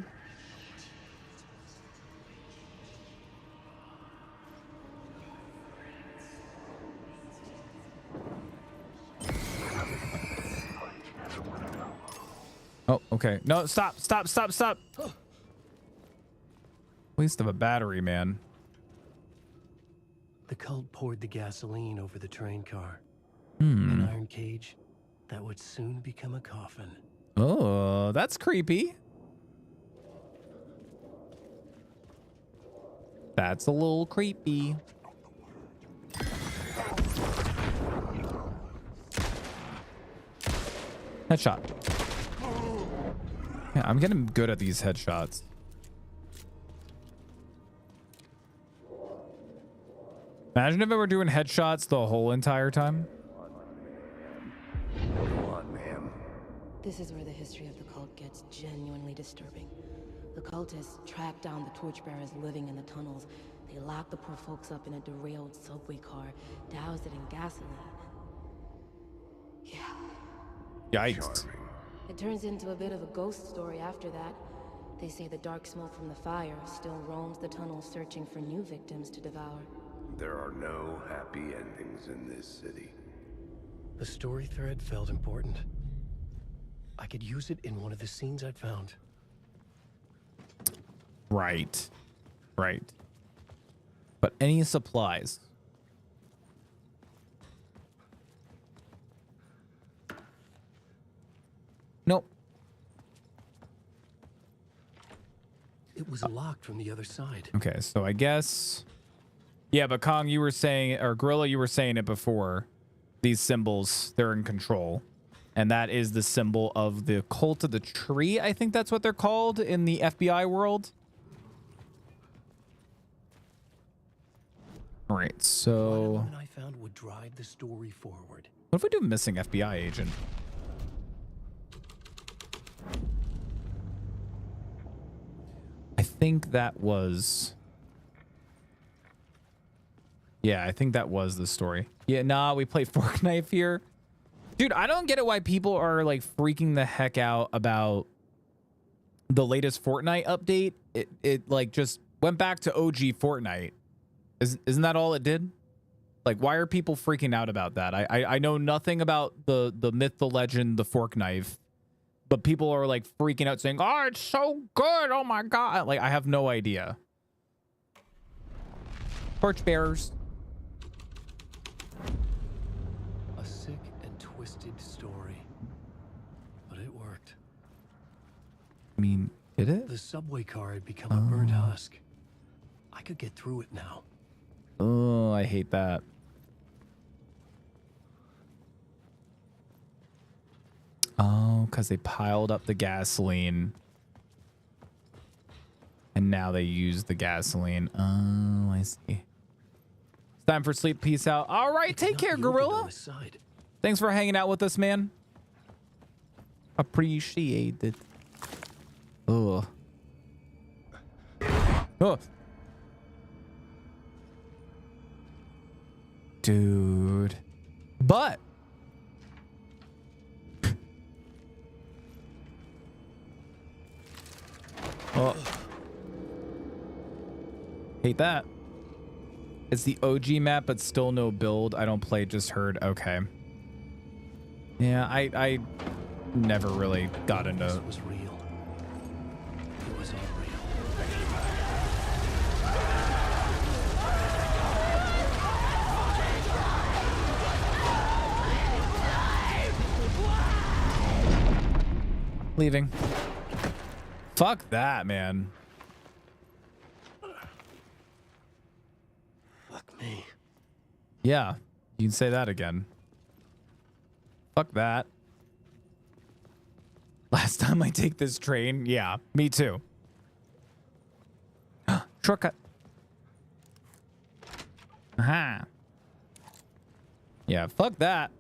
S1: Oh, okay. No, stop. Waste of a battery, man.
S6: The cult poured the gasoline over the train car.
S1: Hmm.
S6: An iron cage that would soon become a coffin.
S1: Oh, that's creepy. That's a little creepy. Headshot. Yeah, I'm getting good at these headshots. Imagine if I were doing headshots the whole entire time.
S12: Come on, ma'am.
S20: This is where the history of the cult gets genuinely disturbing. The cultists tracked down the torchbearers living in the tunnels. They locked the poor folks up in a derailed subway car, doused it in gasoline. Yeah.
S1: Yikes.
S20: It turns into a bit of a ghost story after that. They say the dark smoke from the fire still roams the tunnels searching for new victims to devour.
S12: There are no happy endings in this city.
S6: The story thread felt important. I could use it in one of the scenes I'd found.
S1: Right. But any supplies? Nope.
S6: It was locked from the other side.
S1: Okay, so I guess... Yeah, but Kong, you were saying, or Gorilla, you were saying it before. These symbols, they're in control. And that is the symbol of the Cult of the Tree. I think that's what they're called in the FBI world. All right, so...
S6: What I found would drive the story forward.
S1: What if we do missing FBI agent? I think that was... Yeah, I think that was the story. Yeah, nah, we play Fork Knife here. Dude, I don't get it why people are like freaking the heck out about the latest Fortnite update. It like just went back to OG Fortnite. Isn't that all it did? Like, why are people freaking out about that? I know nothing about the myth, the legend, the Fork Knife, but people are like freaking out saying, "Oh, it's so good! Oh my god!" Like, I have no idea. Torchbearers.
S6: A sick and twisted story, but it worked.
S1: I mean, did it?
S6: The subway car had become a burnt husk. I could get through it now.
S1: Oh, I hate that. Oh, because they piled up the gasoline. And now they use the gasoline. Oh, I see. It's time for sleep. Peace out. All right, take care, Gorilla. Thanks for hanging out with us, man. Appreciate it. Ugh. Oh. Dude. But oh. Hate that. It's the OG map, but still no build. I don't play, just heard. Okay. Yeah, I never really got into.
S6: This was real. It was all real.
S1: Leaving. Fuck that, man.
S6: Fuck me.
S1: Yeah, you can say that again. Fuck that. Last time I take this train, yeah, me too. Shortcut. Aha. Yeah, fuck that.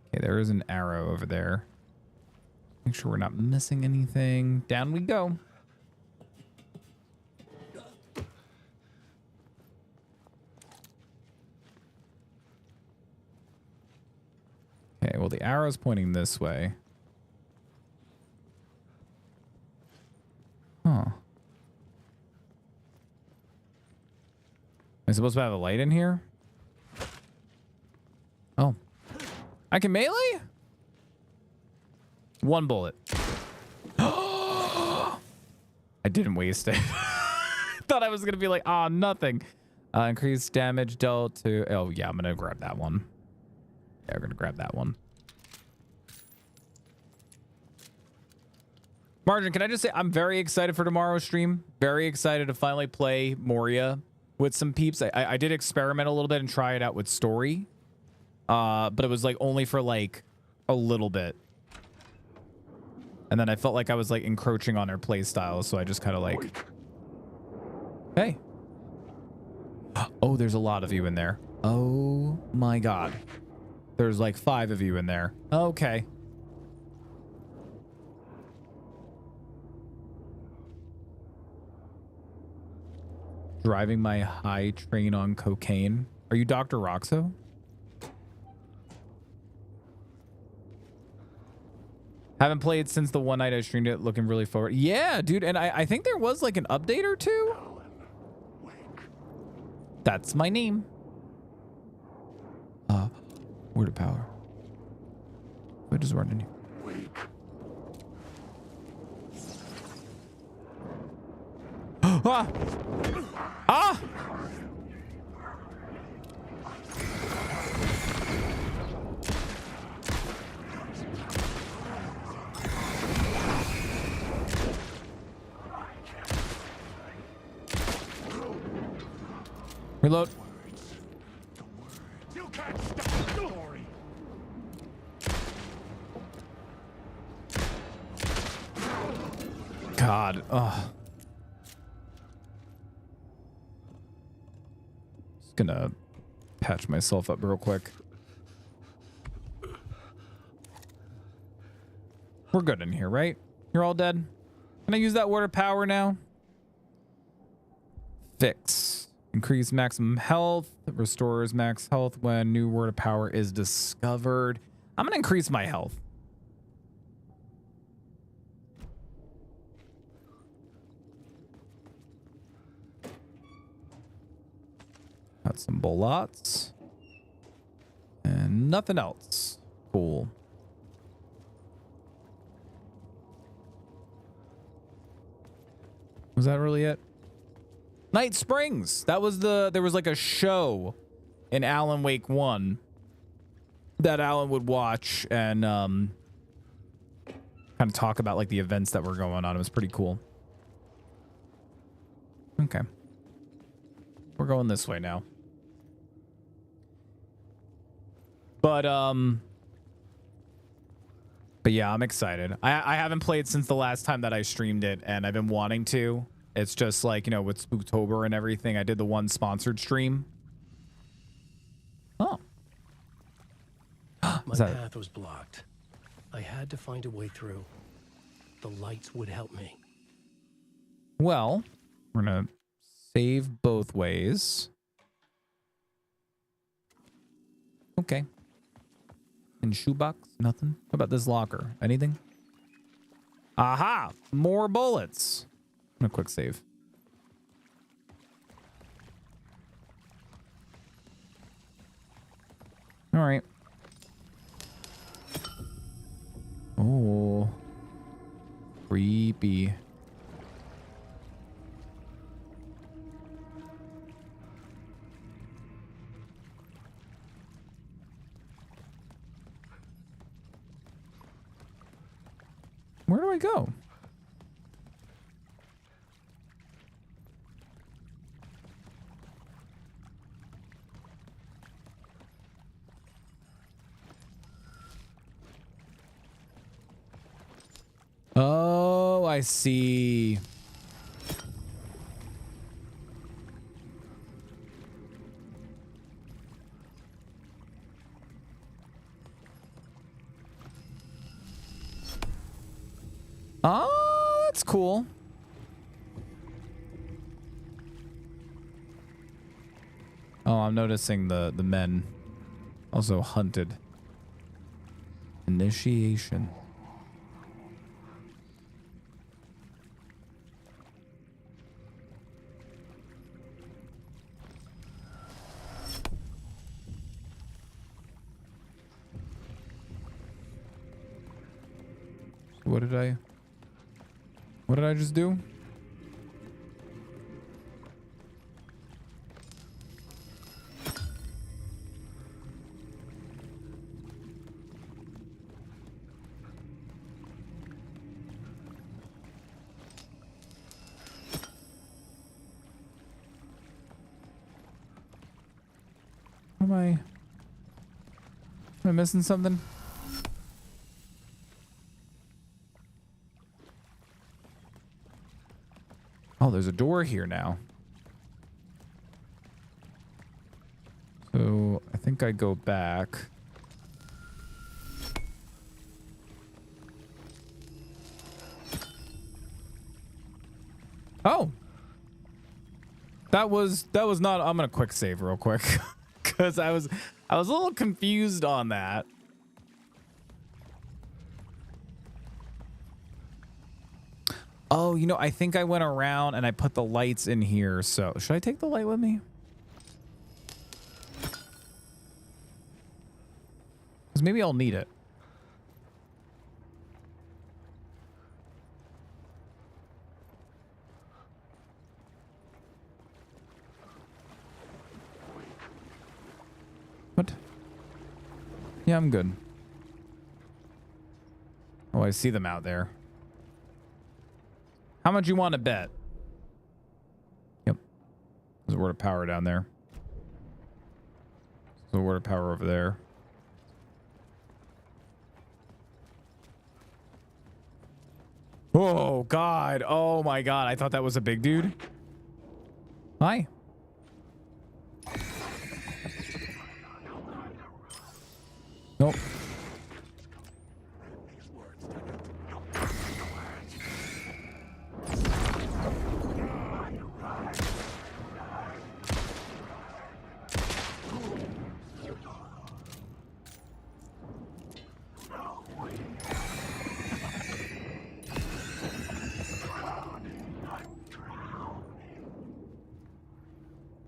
S1: Okay, there is an arrow over there. Make sure we're not missing anything. Down we go. Okay, well, the arrow's pointing this way. Huh. Am I supposed to have a light in here? Oh. I can melee? One bullet. I didn't waste it. Thought I was going to be like, ah, nothing. Increased damage dealt to... Oh, yeah, I'm going to grab that one. Yeah, we're going to grab that one. Margin, can I just say I'm very excited for tomorrow's stream. Very excited to finally play Moria with some peeps. I did experiment a little bit and try it out with story. But it was like only for like a little bit. And then I felt like I was like encroaching on their play style. So I just kind of like... Hey. Oh, there's a lot of you in there. Oh my God. There's like 5 of you in there. Okay. Driving my high train on cocaine. Are you Dr. Roxo? Haven't played since the one night I streamed it. Looking really forward. Yeah, dude. And I think there was like an update or two. That's my name. Word of power. What is running here? Ah! Ah! Reload.
S10: You can't stop the story.
S1: God. Ugh. Just gonna patch myself up real quick. We're good in here, right? You're all dead? Can I use that word of power now? Fix. Increase maximum health. Restores max health when new word of power is discovered. I'm gonna increase my health. Got some bullets. And nothing else. Cool. Was that really it? Night Springs. That was there was like a show in Alan Wake 1 that Alan would watch and kind of talk about like the events that were going on. It was pretty cool. Okay. We're going this way now. But yeah, I'm excited. I haven't played since the last time that I streamed it, and I've been wanting to. It's just like, you know, with Spooktober and everything, I did the one sponsored stream. Oh.
S6: My path was blocked. I had to find a way through. The lights would help me.
S1: Well, we're gonna save both ways. Okay. And shoebox? Nothing? How about this locker? Anything? Aha! More bullets. I'm gonna quick save. All right. Oh. Creepy. Where do I go? Oh, I see. Oh, that's cool. Oh, I'm noticing the men also hunted. Initiation. What did I just do? Am I missing something? Oh, there's a door here now. So I think I go back. Oh, that was not. I'm gonna quick save real quick because I was a little confused on that. Oh, you know, I think I went around and I put the lights in here. So should I take the light with me? Because maybe I'll need it. What? Yeah, I'm good. Oh, I see them out there. How much you want to bet? Yep. There's a word of power down there. There's a word of power over there. Oh, God. Oh, my God. I thought that was a big dude. Hi. Nope.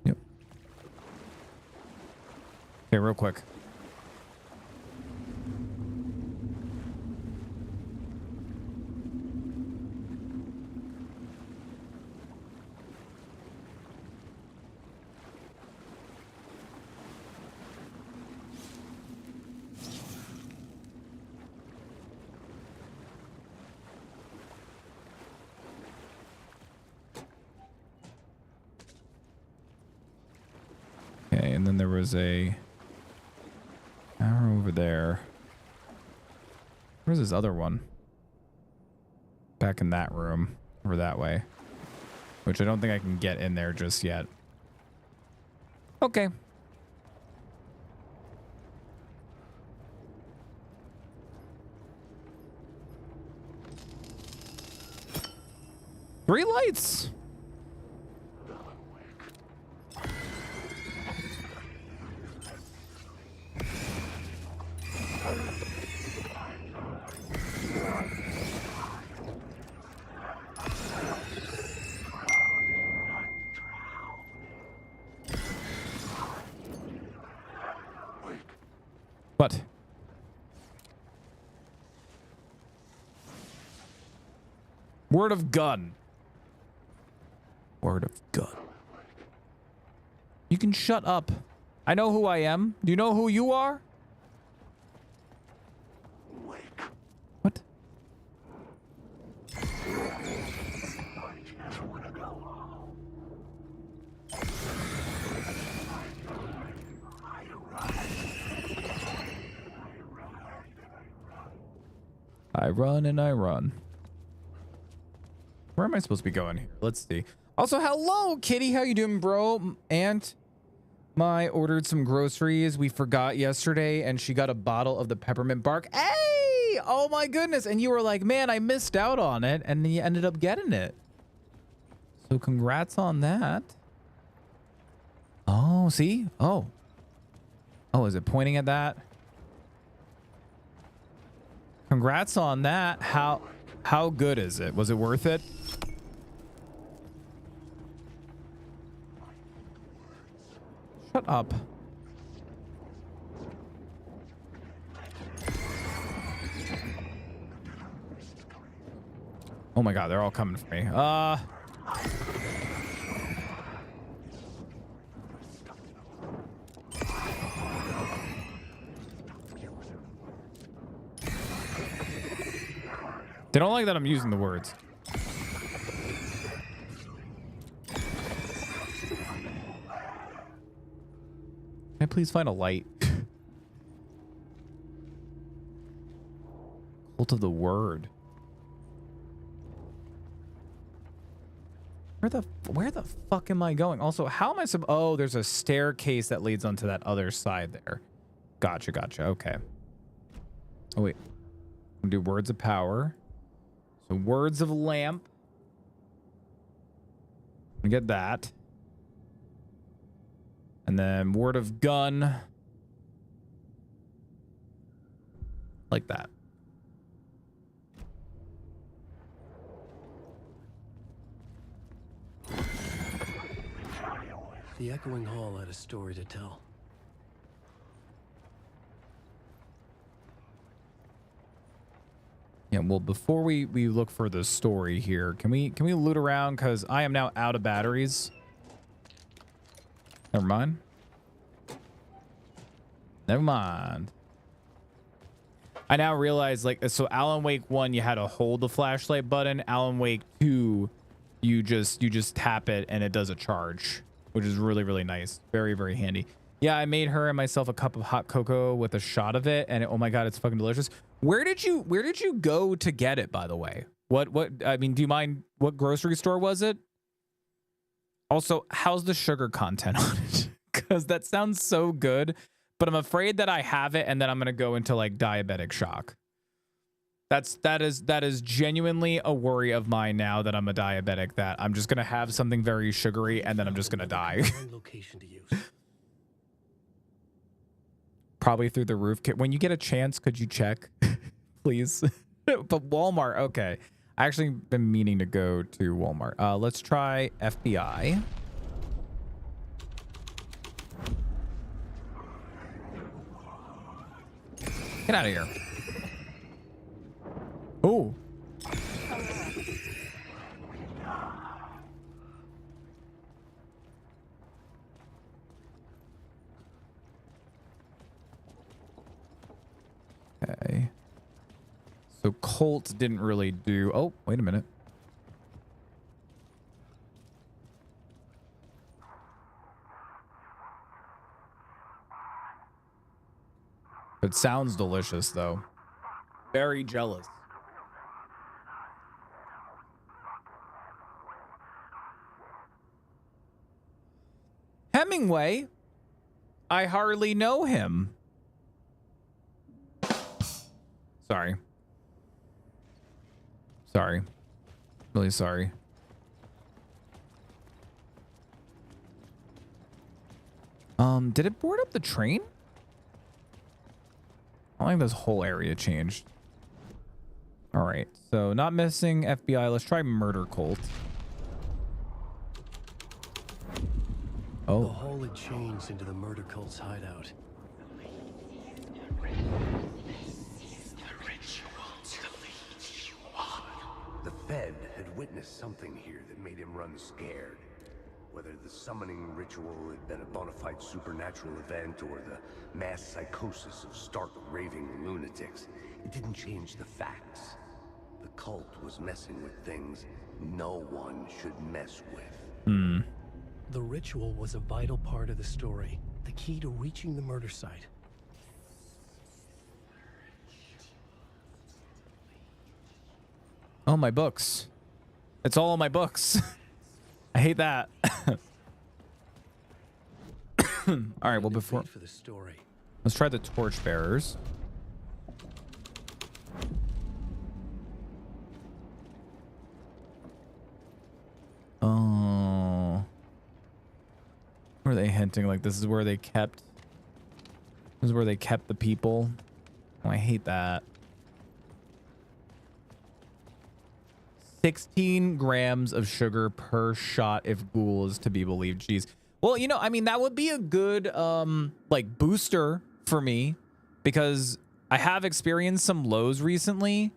S1: Yep. Okay, real quick. Okay, and then there was a arrow over there. Where's this other one? Back in that room, over that way. Which I don't think I can get in there just yet. Okay. 3 lights. What? Word of gun. Word of gun. You can shut up. I know who I am. Do you know who you are? What? I run and I run. Where am I supposed to be going here? Let's see. Also, hello, Kitty. How you doing, bro? Aunt my ordered some groceries we forgot yesterday, and she got a bottle of the peppermint bark. Hey! Oh my goodness. And you were like, man, I missed out on it, and then you ended up getting it. So congrats on that. Oh, see? Oh. Oh, is it pointing at that? Congrats on that. How good is it? Was it worth it? Shut up. Oh my god, they're all coming for me. They don't like that I'm using the words. Can I please find a light? Cult of the Word. Where the fuck am I going? Also, how am I oh, there's a staircase that leads onto that other side there. Gotcha, gotcha. Okay. Oh wait. I'm gonna do words of power. So words of lamp. We get that. And then word of gun. Like that.
S6: The echoing hall had a story to tell.
S1: Yeah, well, before we look for the story here, can we loot around? Because I am now out of batteries. Never mind. Never mind. I now realize, like, so Alan Wake 1, you had to hold the flashlight button. Alan Wake 2, you just tap it and it does a charge, which is really, really nice. Very, very handy. Yeah, I made her and myself a cup of hot cocoa with a shot of it, and oh my god, it's fucking delicious. Where did you go to get it, by the way? What I mean, do you mind what grocery store was it? Also, how's the sugar content on it? Because that sounds so good, but I'm afraid that I have it and then I'm gonna go into like diabetic shock. That is genuinely a worry of mine now that I'm a diabetic, that I'm just gonna have something very sugary and then I'm just gonna die.
S6: Location to use.
S1: Probably through the roof. When you get a chance, could you check, please? But Walmart, okay. I actually been meaning to go to Walmart. Let's try FBI. Get out of here. Oh. Okay. So Colt didn't really do... Oh, wait a minute. It sounds delicious, though. Very jealous. Hemingway? I hardly know him. Sorry. Sorry. Really sorry. Did it board up the train? I don't think this whole area changed. All right, so not missing FBI. Let's try murder cult. Oh.
S6: The hole had changed into the murder cult's hideout.
S12: The Fed had witnessed something here that made him run scared. Whether the summoning ritual had been a bona fide supernatural event or the mass psychosis of stark raving lunatics, it didn't change the facts. The cult was messing with things no one should mess with.
S6: The ritual was a vital part of the story, the key to reaching the murder site.
S1: Oh, my books. It's all in my books. I hate that. All right, well, before...
S6: For the story.
S1: Let's try the torchbearers. Oh. Were they hinting like this is where they kept... This is where they kept the people? Oh, I hate that. 16 grams of sugar per shot if Ghoul is to be believed. Jeez. Well, you know, I mean, that would be a good, like, booster for me because I have experienced some lows recently.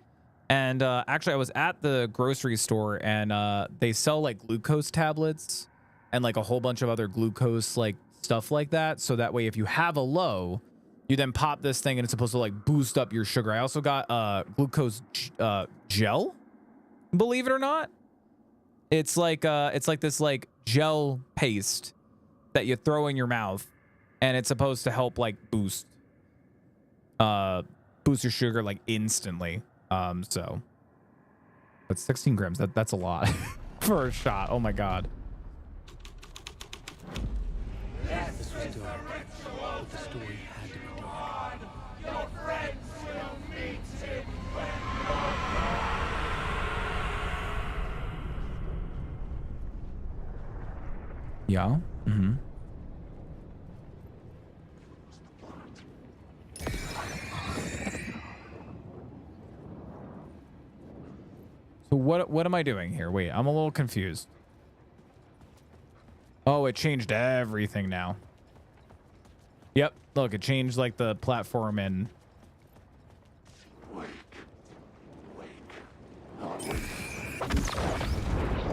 S1: And actually, I was at the grocery store and they sell, like, glucose tablets and, like, a whole bunch of other glucose, like, stuff like that. So that way, if you have a low, you then pop this thing and it's supposed to, like, boost up your sugar. I also got glucose gel. Believe it or not, it's like this like gel paste that you throw in your mouth, and it's supposed to help like boost your sugar like instantly. So that's 16 grams. That's a lot for a shot. Oh my god.
S6: This was dark, but the story had to be dark.
S14: Your friends will meet him
S1: Yeah. Mm-hmm. So what am I doing here? Wait, I'm a little confused. Oh, it changed everything now. Yep, look, it changed like the platform and...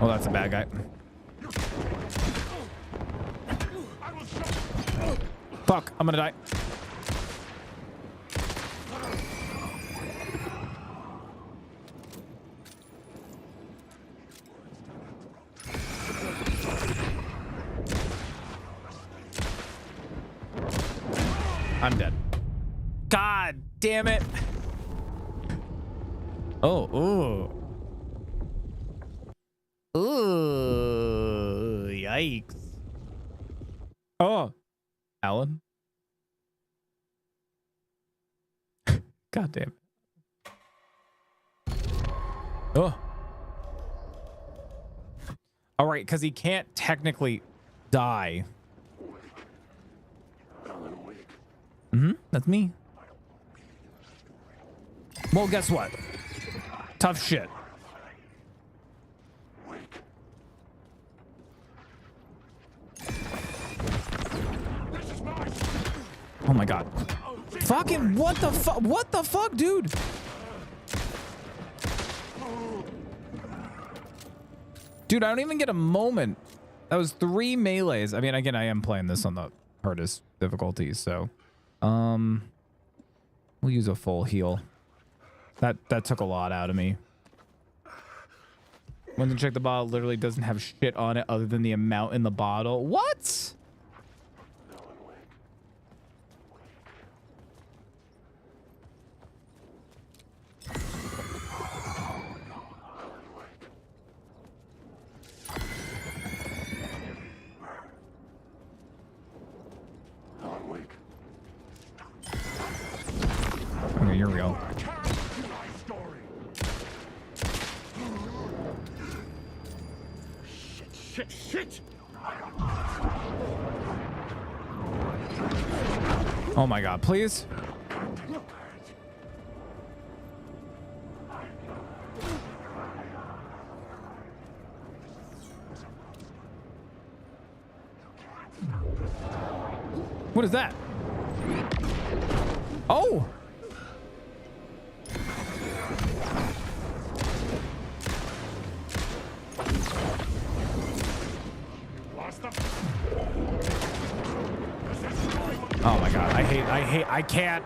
S1: Oh, that's a bad guy. Fuck, I'm gonna die. I'm dead. God damn it. Oh, ooh. Ooh, yikes. Oh, Alan. God damn. Oh. All right, because he can't technically die. Mm-hmm, that's me. Well, guess what? Tough shit. Oh my god. Fucking what the fuck? What the fuck, dude? Dude, I don't even get a moment. That was 3 melees. I mean, again, I am playing this on the hardest difficulty, so we'll use a full heal. That took a lot out of me. When to check the bottle, literally doesn't have shit on it other than the amount in the bottle. What? Okay, you're real.
S14: Shit!
S1: Oh my god, please. What is that? Oh! Oh my god, I can't.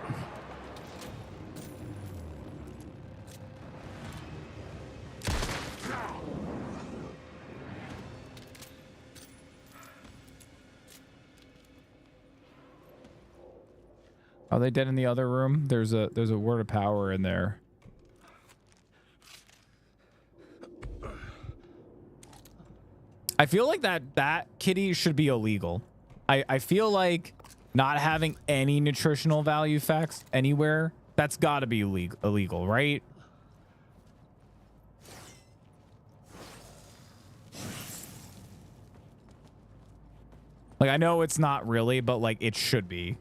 S1: Are they dead in the other room? There's a word of power in there. I feel like that kitty should be illegal. I feel like not having any nutritional value facts anywhere, that's got to be illegal, right? Like, I know it's not really, but like it should be.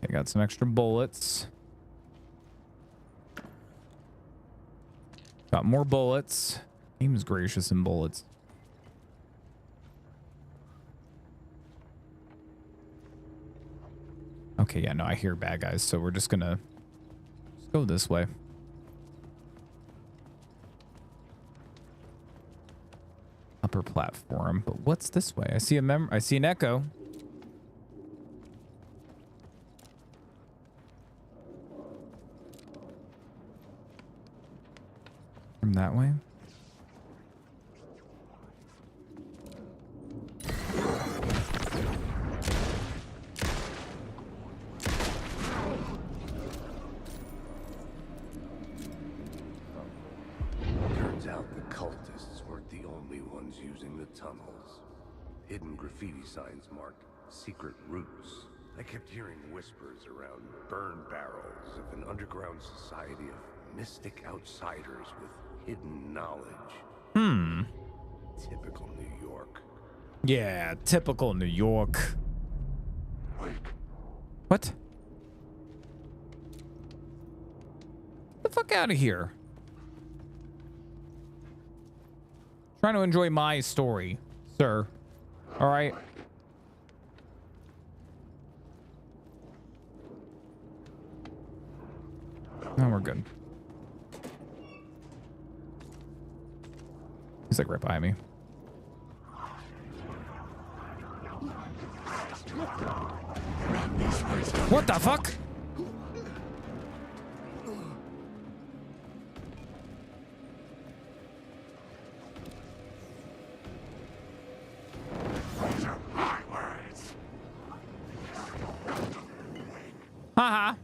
S1: I got some extra bullets. Got more bullets. Game's gracious in bullets. Okay, yeah, no, I hear bad guys, so we're just gonna go this way. Upper platform, but what's this way? I see I see an echo. From that way.
S12: Turns out the cultists weren't the only ones using the tunnels. Hidden graffiti signs marked secret routes. I kept hearing whispers around burn barrels of an underground society of mystic outsiders with hidden knowledge. Typical New York.
S1: Yeah, typical New York. What? Get the fuck out of here. Trying to enjoy my story, sir. All right. No, we're good. He's like right behind me. What the fuck? Haha.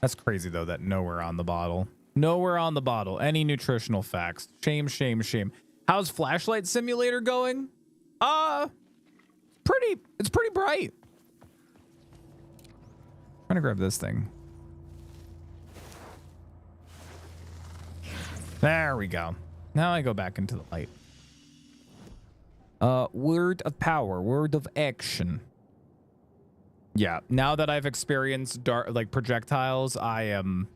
S1: That's crazy though, that nowhere on the bottle. Nowhere on the bottle. Any nutritional facts. Shame, shame, shame. How's Flashlight Simulator going? It's pretty bright. Trying to grab this thing. There we go. Now I go back into the light. Word of power, word of action. Yeah, now that I've experienced dark, like projectiles, I am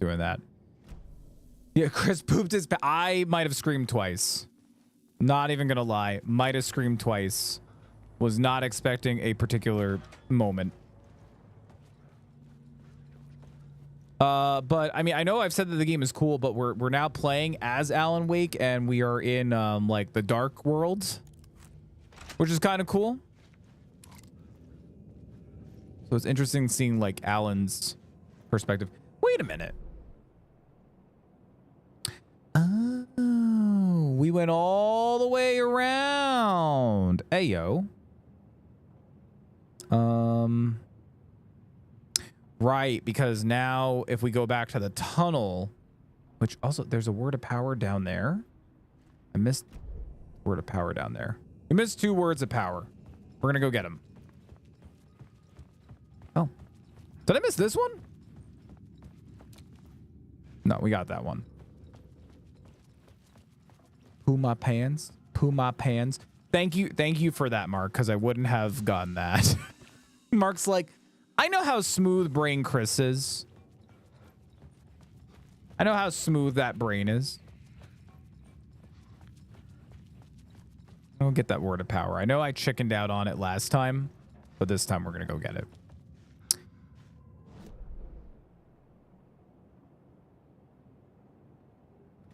S1: doing that. Yeah, Chris pooped his I might have screamed twice. Not even gonna lie, might have screamed twice. Was not expecting a particular moment. But I mean, I know I've said that the game is cool, but we're now playing as Alan Wake, and we are in like the dark worlds, which is kind of cool. So it's interesting seeing like Alan's perspective. Wait a minute. Oh, we went all the way around. Hey, yo. Right, because now if we go back to the tunnel, which also there's a word of power down there. I missed word of power down there. We missed 2 words of power. We're gonna go get them. Oh, did I miss this one? No, we got that one. Poo my pants. Poo my pants. Thank you for that, Mark, because I wouldn't have gotten that. Mark's like, I know how smooth brain Chris is. I know how smooth that brain is. I don't get that word of power. I know I chickened out on it last time, but this time we're going to go get it.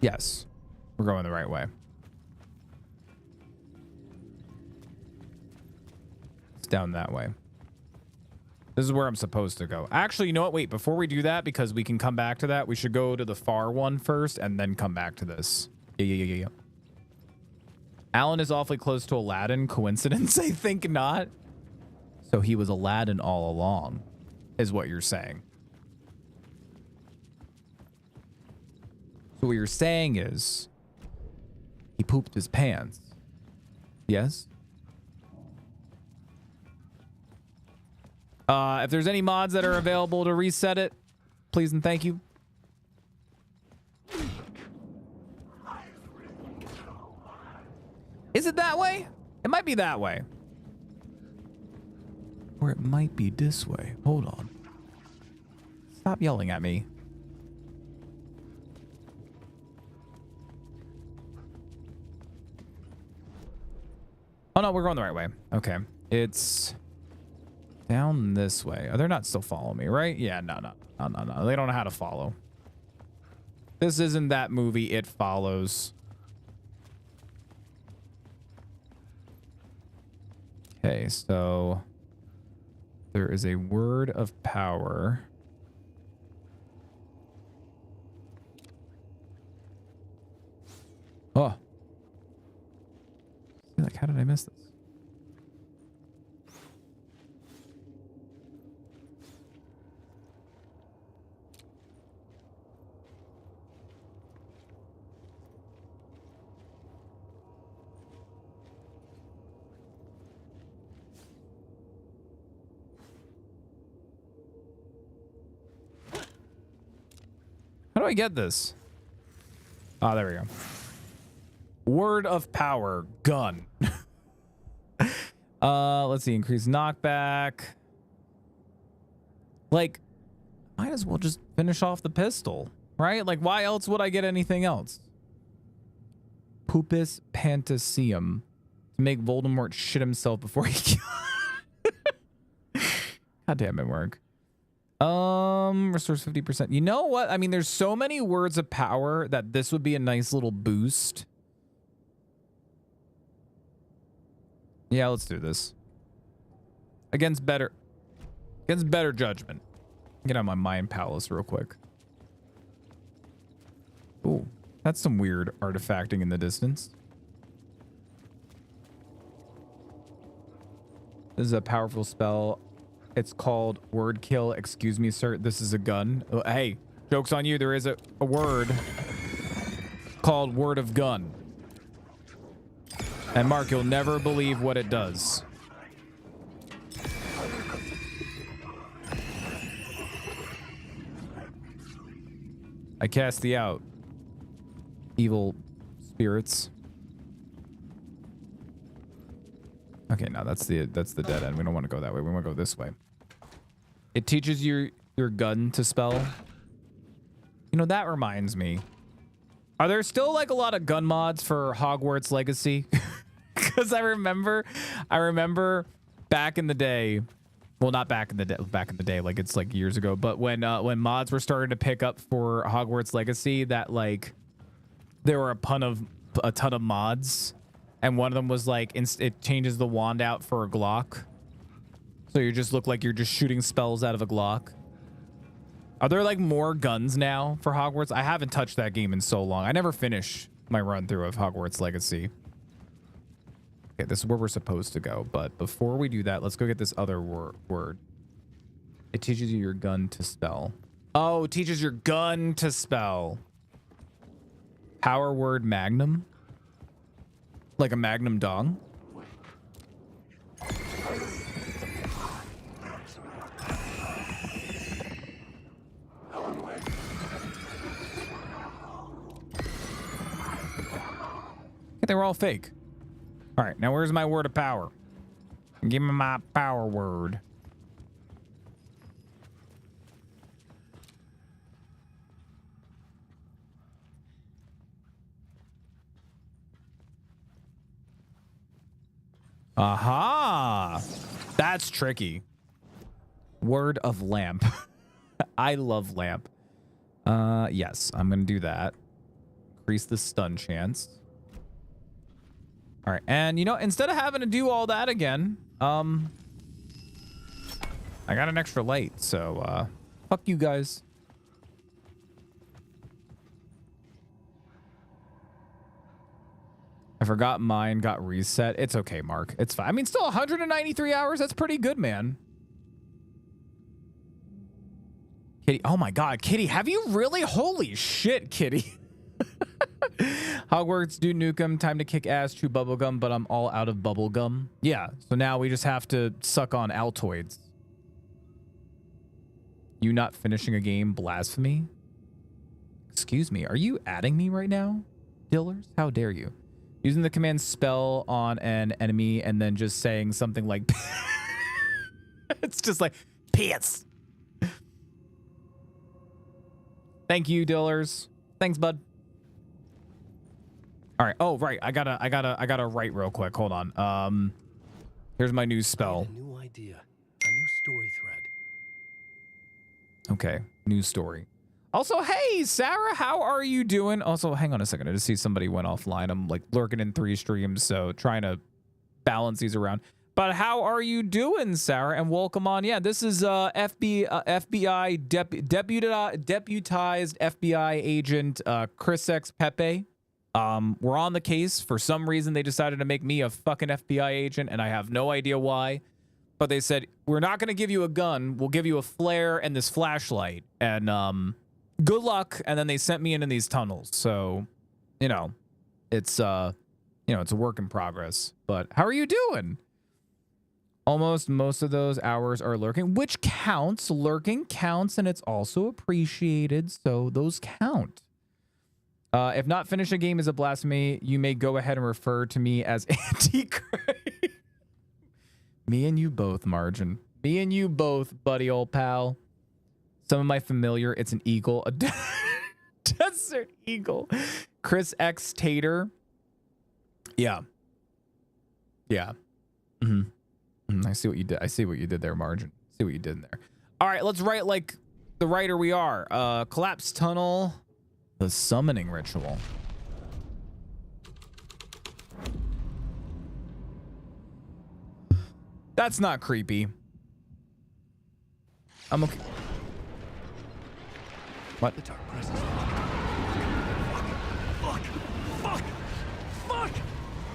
S1: Yes, we're going the right way. It's down that way. This is where I'm supposed to go. Actually, you know what? Wait, before we do that, because we can come back to that, we should go to the far one first and then come back to this. Yeah. Alan is awfully close to Aladdin. Coincidence? I think not. So he was Aladdin all along, is what you're saying. So what you're saying is he pooped his pants. Yes? If there's any mods that are available to reset it, please and thank you. Is it that way? It might be that way. Or it might be this way. Hold on. Stop yelling at me. Oh no, we're going the right way. Okay. It's down this way. Oh, they're not still following me, right? Yeah, no. They don't know how to follow. This isn't that movie, It Follows. Okay, so there is a word of power. Oh. Like, how did I miss this? How do I get this? Oh, there we go. Word of power, gun. Let's see, increase knockback. Like, might as well just finish off the pistol, right? Like, why else would I get anything else? Pupus Pantaseum. To make Voldemort shit himself before he kills. God damn it, Mark. Restores 50%. You know what? I mean, there's so many words of power that this would be a nice little boost. Yeah, let's do this. Against better judgment. Get on my mind palace real quick. Ooh, that's some weird artifacting in the distance. This is a powerful spell. It's called Word Kill. Excuse me, sir. This is a gun. Oh, hey, joke's on you. There is a word called Word of Gun. And Mark, you'll never believe what it does. I cast thee out, evil spirits. Okay, no, that's the dead end. We don't want to go that way. We want to go this way. It teaches you your gun to spell. You know, that reminds me. Are there still like a lot of gun mods for Hogwarts Legacy? Because I remember back in the day, well, not back in the day, like it's like years ago, but when mods were starting to pick up for Hogwarts Legacy, that like there were a ton of mods, and one of them was like it changes the wand out for a Glock, so you just look like you're just shooting spells out of a Glock. Are there like more guns now for Hogwarts? I haven't touched that game in so long. I never finish my run through of Hogwarts Legacy. Okay, this is where we're supposed to go, but before we do that, let's go get this other word. It teaches you your gun to spell. Oh, it teaches your gun to spell. Power word magnum? Like a magnum dong? They were all fake. All right, now where's my word of power? Give me my power word. Aha! That's tricky. Word of lamp. I love lamp. Yes, I'm gonna do that. Increase the stun chance. All right, and you know, instead of having to do all that again, I got an extra light, so fuck you guys. I forgot mine got reset. It's okay, Mark. It's fine. I mean, still 193 hours. That's pretty good, man. Kitty. Oh my God, Kitty. Have you really? Holy shit, Kitty. Hogwarts, Dude Nukem, time to kick ass, chew bubblegum, but I'm all out of bubblegum. Yeah, so now we just have to suck on Altoids. You not finishing a game, blasphemy? Excuse me, are you adding me right now, Dillers? How dare you? Using the command spell on an enemy and then just saying something like... It's just like, pants. Thank you, Dillers. Thanks, bud. All right. Oh, right. I gotta write real quick. Hold on. Here's my new spell.
S6: A new idea. A new story thread.
S1: Okay. New story. Also, hey, Sarah, how are you doing? Also, hang on a second. I just see somebody went offline. I'm like lurking in 3 streams, so trying to balance these around. But how are you doing, Sarah? And welcome on. Yeah, this is FBI deputized FBI agent Chrisxchad Pepe. We're on the case. For some reason, they decided to make me a fucking FBI agent, and I have no idea why. But they said, we're not going to give you a gun. We'll give you a flare and this flashlight. And good luck. And then they sent me into these tunnels. So, you know, it's it's a work in progress. But how are you doing? Almost most of those hours are lurking, which counts. Lurking counts, and it's also appreciated. So those count. If not finish a game is a blasphemy, you may go ahead and refer to me as Antichrist. Me and you both, Margin. Me and you both, buddy, old pal. Some of my familiar, it's an eagle. A desert eagle. Chrisxchad Tater. Yeah. Yeah. I see what you did. I see what you did there, Margin. See what you did in there. All right, let's write like the writer we are. Collapse tunnel. The summoning ritual. That's not creepy. I'm okay. What? The dark presence.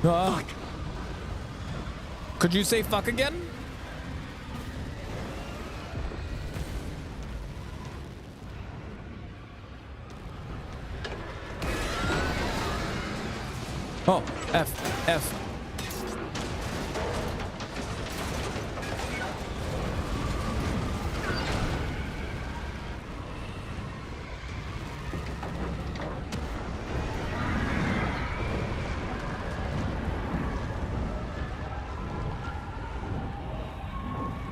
S1: Fuck. Could you say fuck again? Oh, F.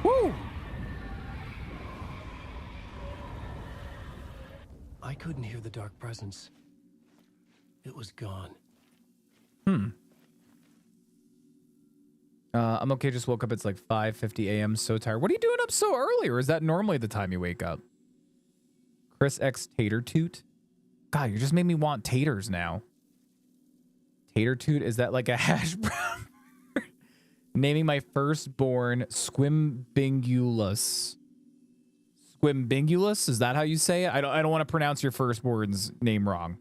S1: Woo!
S6: I couldn't hear the dark presence. It was gone.
S1: I'm okay. Just woke up. It's like 5:50 a.m. So tired. What are you doing up so early? Or is that normally the time you wake up? Chrisxchad Tater Toot. God, you just made me want taters now. Tater Toot, is that like a hash brown? Naming my firstborn Squimbingulus. Squimbingulus? Is that how you say it? I don't want to pronounce your firstborn's name wrong.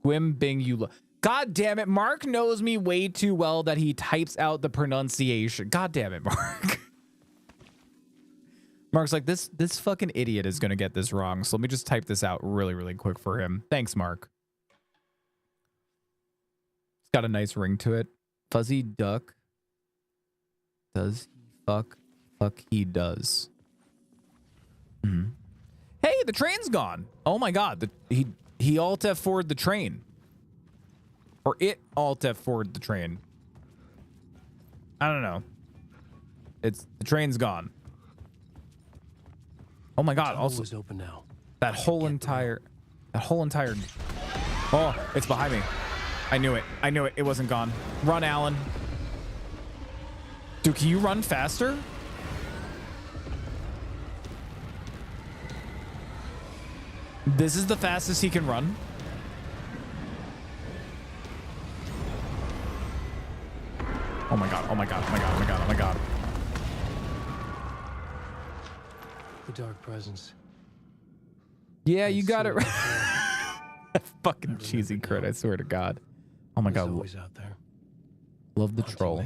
S1: Squimbingulus. God damn it, Mark knows me way too well that he types out the pronunciation. God damn it, Mark. Mark's like, this fucking idiot is gonna get this wrong, so let me just type this out really, really quick for him. Thanks, Mark. It's got a nice ring to it. Fuzzy duck. Does he fuck? Fuck, he does. Hey, the train's gone. Oh my god, he Alt F4'd the train. Or it Alt F4'd the train. I don't know. The train's gone. Oh my god, also
S6: was open now.
S1: that whole entire Oh, it's behind me. I knew it. It wasn't gone. Run, Alan. Dude, can you run faster? This is the fastest he can run. Oh my god, oh my god, oh my god, oh my god, oh my god.
S6: The dark presence.
S1: Yeah, you got it right. Fucking cheesy crit, I swear to God. Oh my god.
S6: Always out there.
S1: Love the troll.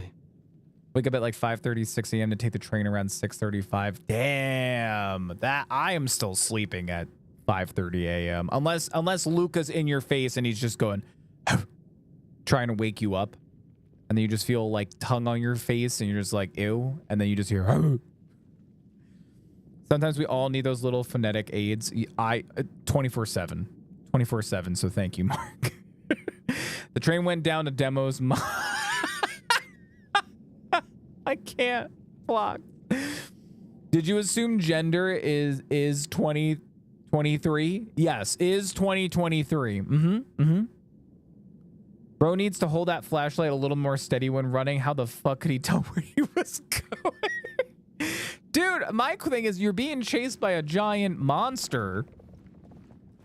S1: Wake up at like 5:30, 6 a.m. to take the train around 6:35. Damn. That I am still sleeping at 5:30 a.m. Unless Luca's in your face and he's just going trying to wake you up. And then you just feel like tongue on your face and you're just like, ew. And then you just hear, Sometimes we all need those little phonetic aids. 24/7. 24/7. So thank you, Mark. The train went down to demos. I can't block. Did you assume gender is 2023? Yes, is 2023. Bro needs to hold that flashlight a little more steady when running. How the fuck could he tell where he was going? Dude, my thing is you're being chased by a giant monster.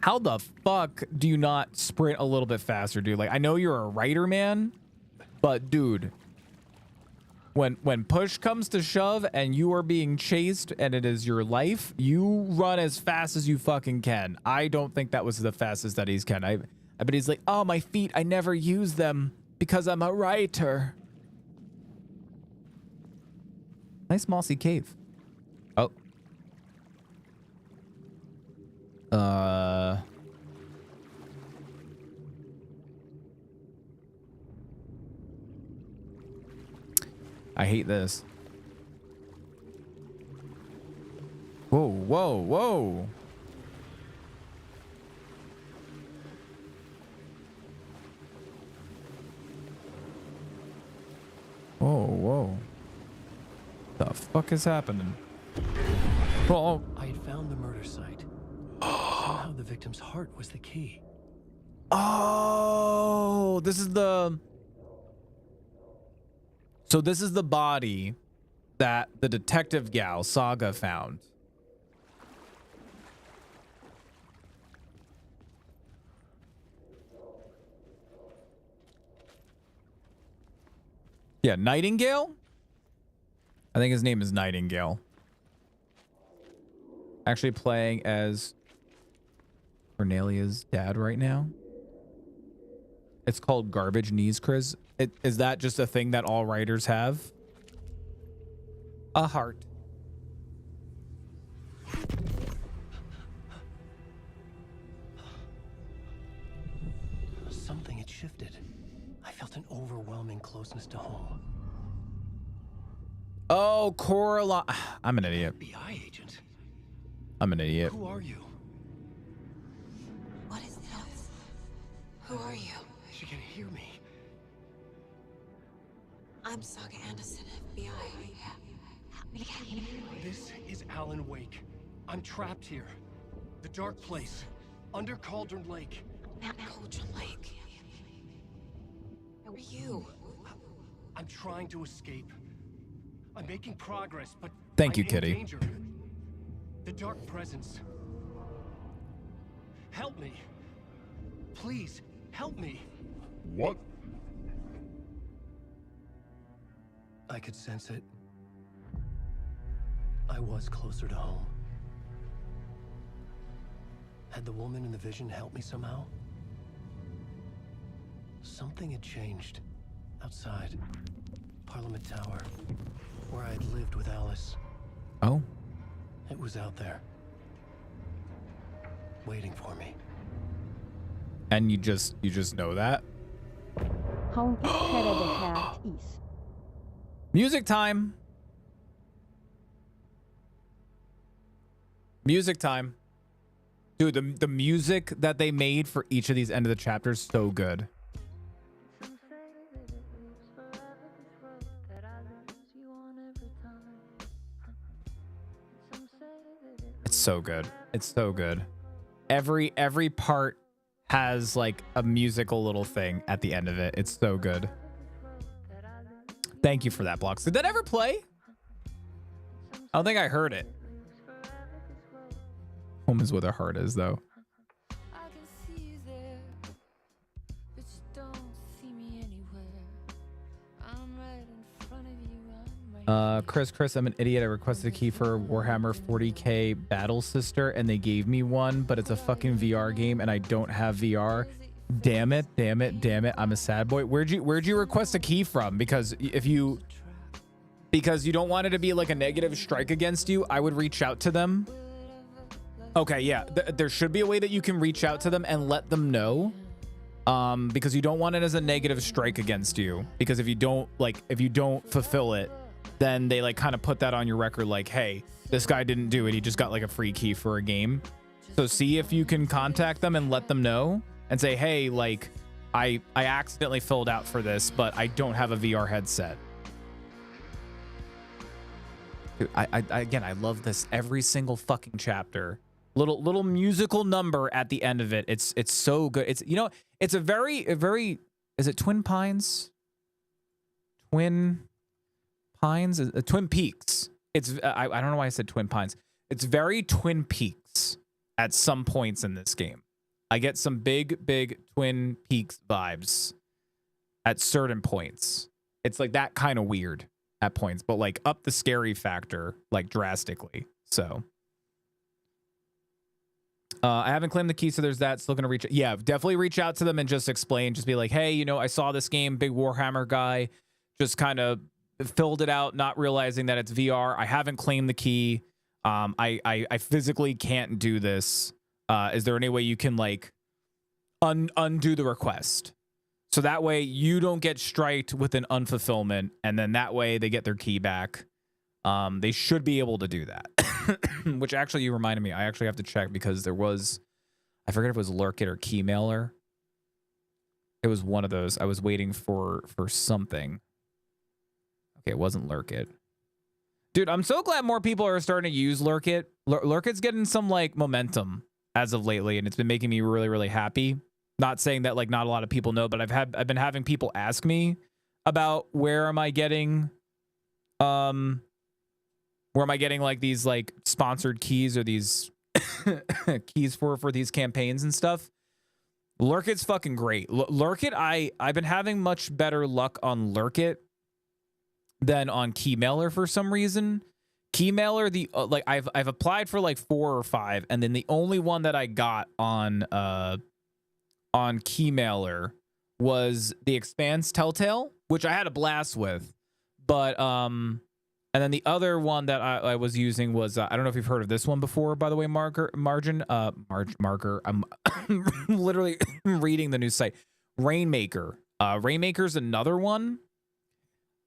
S1: How the fuck do you not sprint a little bit faster, dude? Like, I know you're a writer, man, but dude, when push comes to shove and you are being chased and it is your life, you run as fast as you fucking can. I don't think that was the fastest that he's can. I bet he's like, oh, my feet, I never use them because I'm a writer. Nice mossy cave. Oh. I hate this. Whoa, whoa, whoa. Whoa, whoa. The fuck is happening? Well,
S6: I had found the murder site. Somehow the victim's heart was the key.
S1: oh, this is the... So this is the body that the detective gal, Saga, found. Yeah, Nightingale? I think his name is Nightingale. Actually playing as Cornelia's dad right now. It's called Garbage Knees, Chris. Is that just a thing that all writers have? A heart.
S6: Something had shifted. I felt an overwhelming closeness to home.
S1: Oh, Coraline. I'm an idiot.
S6: FBI agent.
S1: I'm an idiot.
S6: Who are you?
S5: What is this? Who are you?
S6: She can hear me.
S5: I'm Saga Anderson, FBI.
S6: This is Alan Wake. I'm trapped here. The dark place. Under Cauldron Lake.
S5: Cauldron Lake. Who are you?
S6: I'm trying to escape. I'm making progress, but
S1: Thank you,
S6: I'm in
S1: Kitty.
S6: danger. The dark presence. Help me. Please, help me.
S18: What?
S6: I could sense it. I was closer to home. Had the woman in the vision helped me somehow? Something had changed. Outside. Parliament Tower. Where I had lived with Alice.
S1: Oh.
S6: It was out there. Waiting for me.
S1: And you just know that? Music time. Music time. Dude, the music that they made for each of these end of the chapters, so good. so good. It's so good. Every part has like a musical little thing at the end of it. It's so good. Thank you for that, Blocks. Did that ever play? I don't think I heard it. Home is where the heart is, though. Chris, I'm an idiot. I requested a key for Warhammer 40k Battle Sister, and they gave me one, but it's a fucking VR game, and I don't have VR. Damn it! I'm a sad boy. Where'd you request a key from? Because you don't want it to be like a negative strike against you, I would reach out to them. Okay, yeah, there should be a way that you can reach out to them and let them know, because you don't want it as a negative strike against you. Because if you don't fulfill it, then they like kind of put that on your record, like, hey, this guy didn't do it. He just got like a free key for a game. So see if you can contact them and let them know and say, hey, like, I accidentally filled out for this, but I don't have a VR headset. Dude, I love this. Every single fucking chapter, little musical number at the end of it. It's so good. It's, you know, it's a very, is it Twin Pines? Twin Peaks. It's I don't know why I said Twin Pines. It's very Twin Peaks at some points in this game. I get some big Twin Peaks vibes at certain points. It's like that kind of weird at points, but like up the scary factor like drastically. So I haven't claimed the key, so there's that. Still gonna reach, yeah, definitely reach out to them and just explain, just be like, hey, you know, I saw this game, big Warhammer guy, just kind of filled it out, not realizing that it's VR. I haven't claimed the key. I physically can't do this. Is there any way you can like undo the request? So that way you don't get striked with an unfulfillment, and then that way they get their key back. They should be able to do that. Which actually, you reminded me, I actually have to check, because there was, I forget if it was Lurk It or Keymailer. It was one of those. I was waiting for something. Okay, it wasn't Lurk It. Dude, I'm so glad more people are starting to use Lurk It. Lurk It's getting some like momentum as of lately, and it's been making me really, really happy. Not saying that like not a lot of people know, but I've been having people ask me about where am I getting like these like sponsored keys or these keys for these campaigns and stuff. Lurk It's fucking great. Lurk It, I've been having much better luck on Lurk It than on Keymailer for some reason. Keymailer, like I've applied for like 4 or 5, and then the only one that I got on Keymailer was the Expanse Telltale, which I had a blast with. But and then the other one that I was using was I don't know if you've heard of this one before, by the way, Marker. I'm literally reading the new site. Rainmaker. Rainmaker's another one.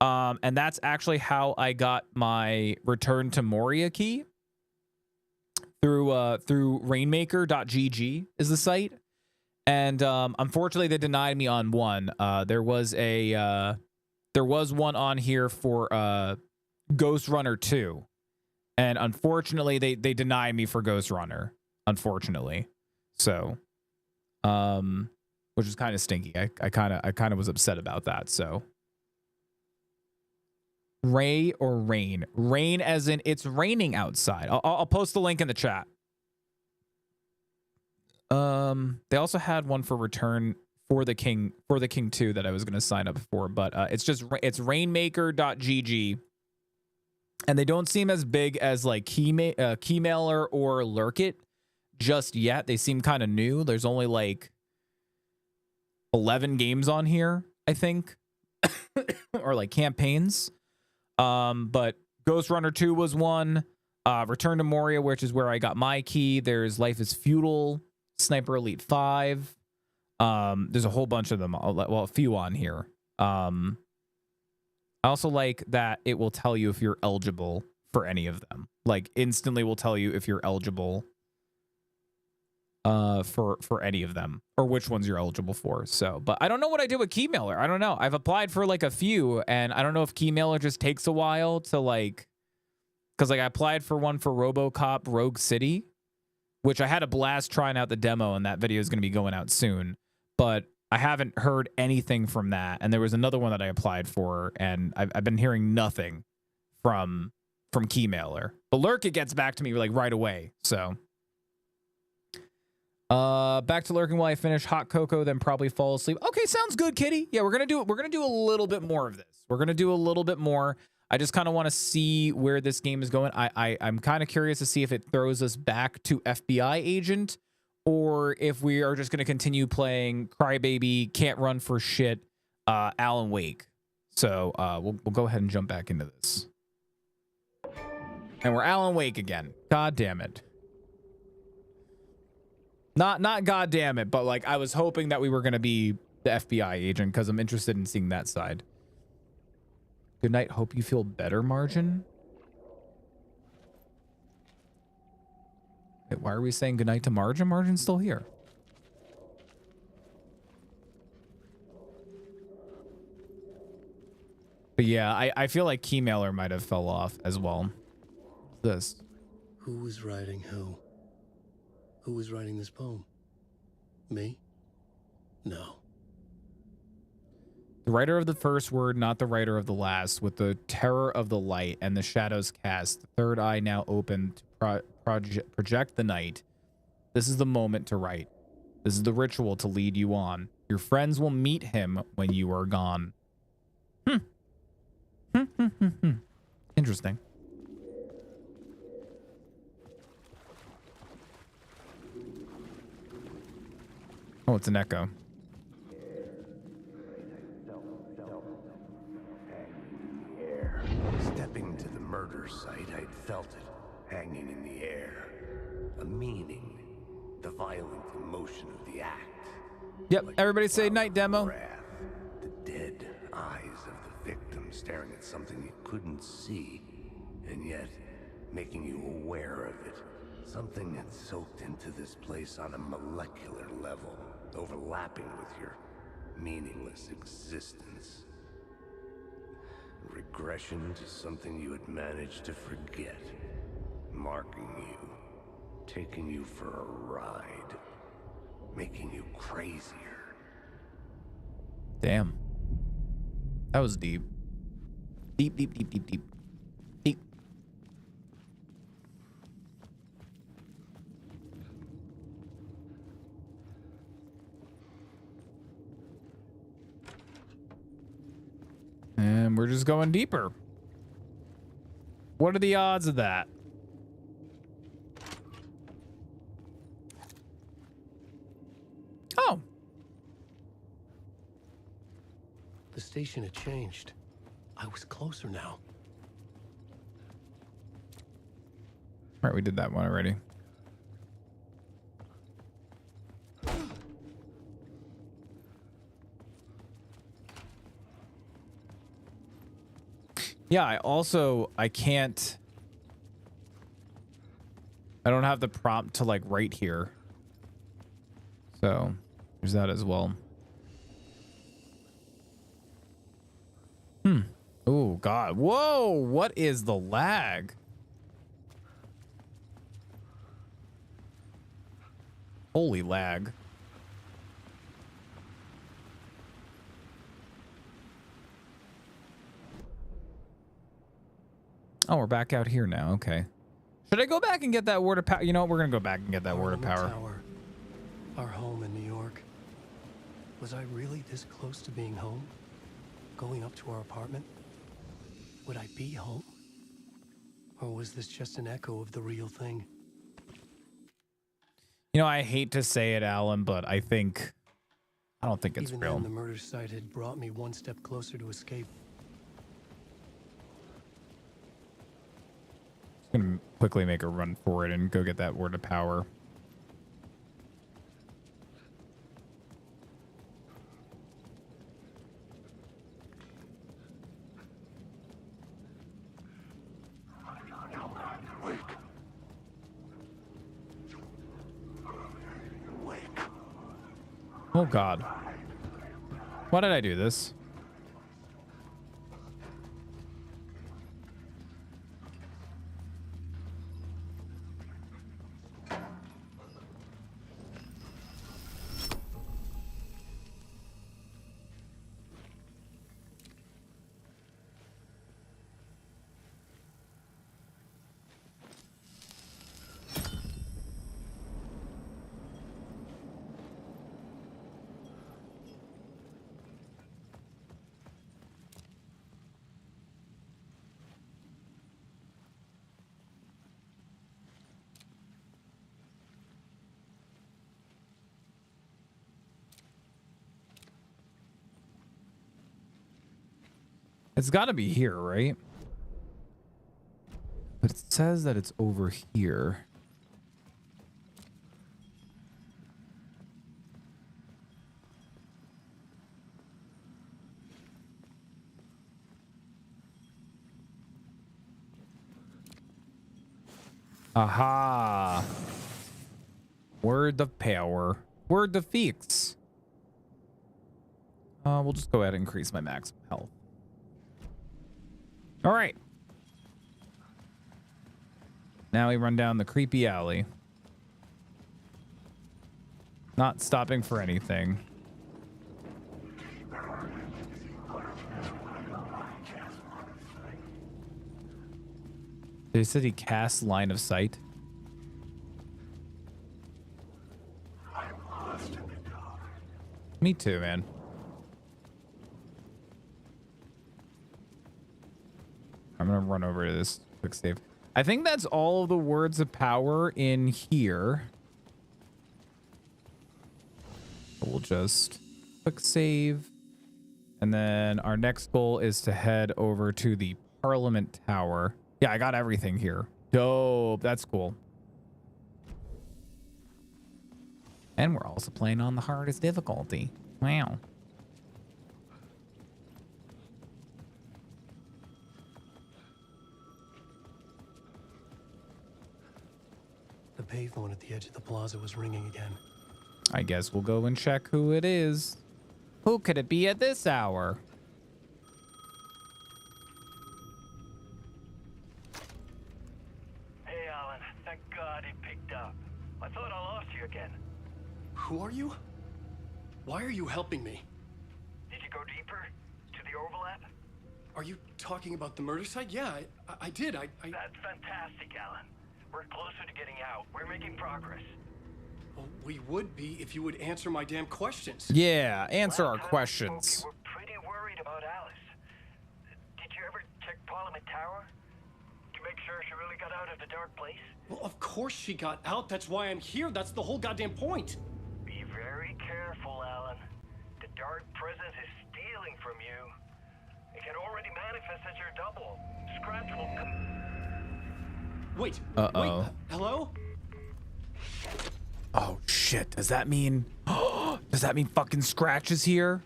S1: And that's actually how I got my Return to Moria key through rainmaker.gg is the site. And unfortunately they denied me on one. There was one on here for Ghost Runner 2. And unfortunately they denied me for Ghost Runner, unfortunately. So which is kind of stinky. I kind of was upset about that. So Ray or rain? Rain as in it's raining outside. I'll post the link in the chat. They also had one for Return for the King 2 that I was going to sign up for, but it's rainmaker.gg, and they don't seem as big as like Keymailer or Lurk It just yet. They seem kind of new. There's only like 11 games on here, I think, or like campaigns. But Ghost Runner 2 was one. Return to Moria, which is where I got my key. There's Life is Feudal, Sniper Elite 5. There's a whole bunch of them. Well, a few on here. I also like that it will tell you if you're eligible for any of them. Like instantly will tell you if you're eligible for any of them, or which ones you're eligible for. So, but I don't know what I did with Keymailer. I don't know. I've applied for like a few, and I don't know if Keymailer just takes a while to like because like I applied for one for RoboCop Rogue City, which I had a blast trying out the demo, and that video is going to be going out soon. But I haven't heard anything from that. And there was another one that I applied for, and I've been hearing nothing from Keymailer. But Lurk, gets back to me like right away. So back to lurking while I finish hot cocoa, then probably fall asleep. Okay, sounds good, Kitty. Yeah, we're gonna do a little bit more of this. We're gonna do a little bit more. I just kind of want to see where this game is going. I'm kind of curious to see if it throws us back to FBI agent, or if we are just gonna continue playing Crybaby, Can't Run for Shit, Alan Wake. So we'll go ahead and jump back into this. And we're Alan Wake again. God damn it. Not god damn it, but like I was hoping that we were going to be the FBI agent because I'm interested in seeing that side. Good night. Hope you feel better, Margin. Wait, why are we saying good night to Margin? Margin's still here. But yeah, I feel like Keymailer might have fell off as well. This.
S6: Who was writing who? Who was writing this poem? Me? No.
S1: The writer of the first word, not the writer of the last, with the terror of the light and the shadows cast, the third eye now open to project the night. This is the moment to write. This is the ritual to lead you on. Your friends will meet him when you are gone. Interesting. Oh, it's an echo.
S12: Stepping to the murder site, I'd felt it hanging in the air. A meaning, the violent emotion of the act.
S1: Yep, like everybody say night demo.
S12: Wrath, the dead eyes of the victim staring at something you couldn't see, and yet making you aware of it. Something had soaked into this place on a molecular level, overlapping with your meaningless existence. Regression to something you had managed to forget, marking you, taking you for a ride, making you crazier.
S1: Damn. That was deep. Deep, deep, deep, deep, deep. Deep. And we're just going deeper. What are the odds of that? Oh.
S6: The station had changed. I was closer now.
S1: Right, we did that one already. Yeah, I don't have the prompt to like right here. So there's that as well. Oh God. Whoa, what is the lag? Holy lag. Oh, we're back out here now. Okay. Should I go back and get that word of power? You know what? We're going to go back and get that word of power.
S6: Tower, our home in New York. Was I really this close to being home? Going up to our apartment? Would I be home? Or was this just an echo of the real thing?
S1: You know, I hate to say it, Alan, but I don't think it's
S6: Even
S1: real.
S6: then, the murder site had brought me one step closer to escape.
S1: I'm gonna quickly make a run for it and go get that word of power. Oh God. Why did I do this? It's got to be here, right? But it says that it's over here. Aha. Word of power. Word of fix. We'll just go ahead and increase my maximum health. All right. Now we run down the creepy alley. Not stopping for anything. They said he casts line of sight. Me too, man. I'm gonna run over to this quick save. I think that's all of the words of power in here. We'll just quick save. And then our next goal is to head over to the Parliament Tower. Yeah, I got everything here. Dope. That's cool. And we're also playing on the hardest difficulty. Wow.
S6: The payphone at the edge of the plaza was ringing again.
S1: I guess we'll go and check who it is. Who could it be at this hour?
S14: Hey, Alan. Thank God he picked up. I thought I lost you again.
S6: Who are you? Why are you helping me?
S14: Did you go deeper to the overlap?
S6: Are you talking about the murder site? Yeah, I did. I...
S14: That's fantastic, Alan. We're closer to getting out. We're making progress.
S6: Well, we would be if you would answer my damn questions.
S1: Yeah, answer our questions.
S14: We're pretty worried about Alice. Did you ever check Parliament Tower? To make sure she really got out of the dark place?
S6: Well, of course she got out. That's why I'm here. That's the whole goddamn point.
S14: Be very careful, Alan. The dark presence is stealing from you. It can already manifest as your double. Scratch will come.
S6: Wait.
S1: Uh-oh.
S6: Wait. Hello?
S1: Oh, shit. Does that mean... Does that mean fucking Scratch is here?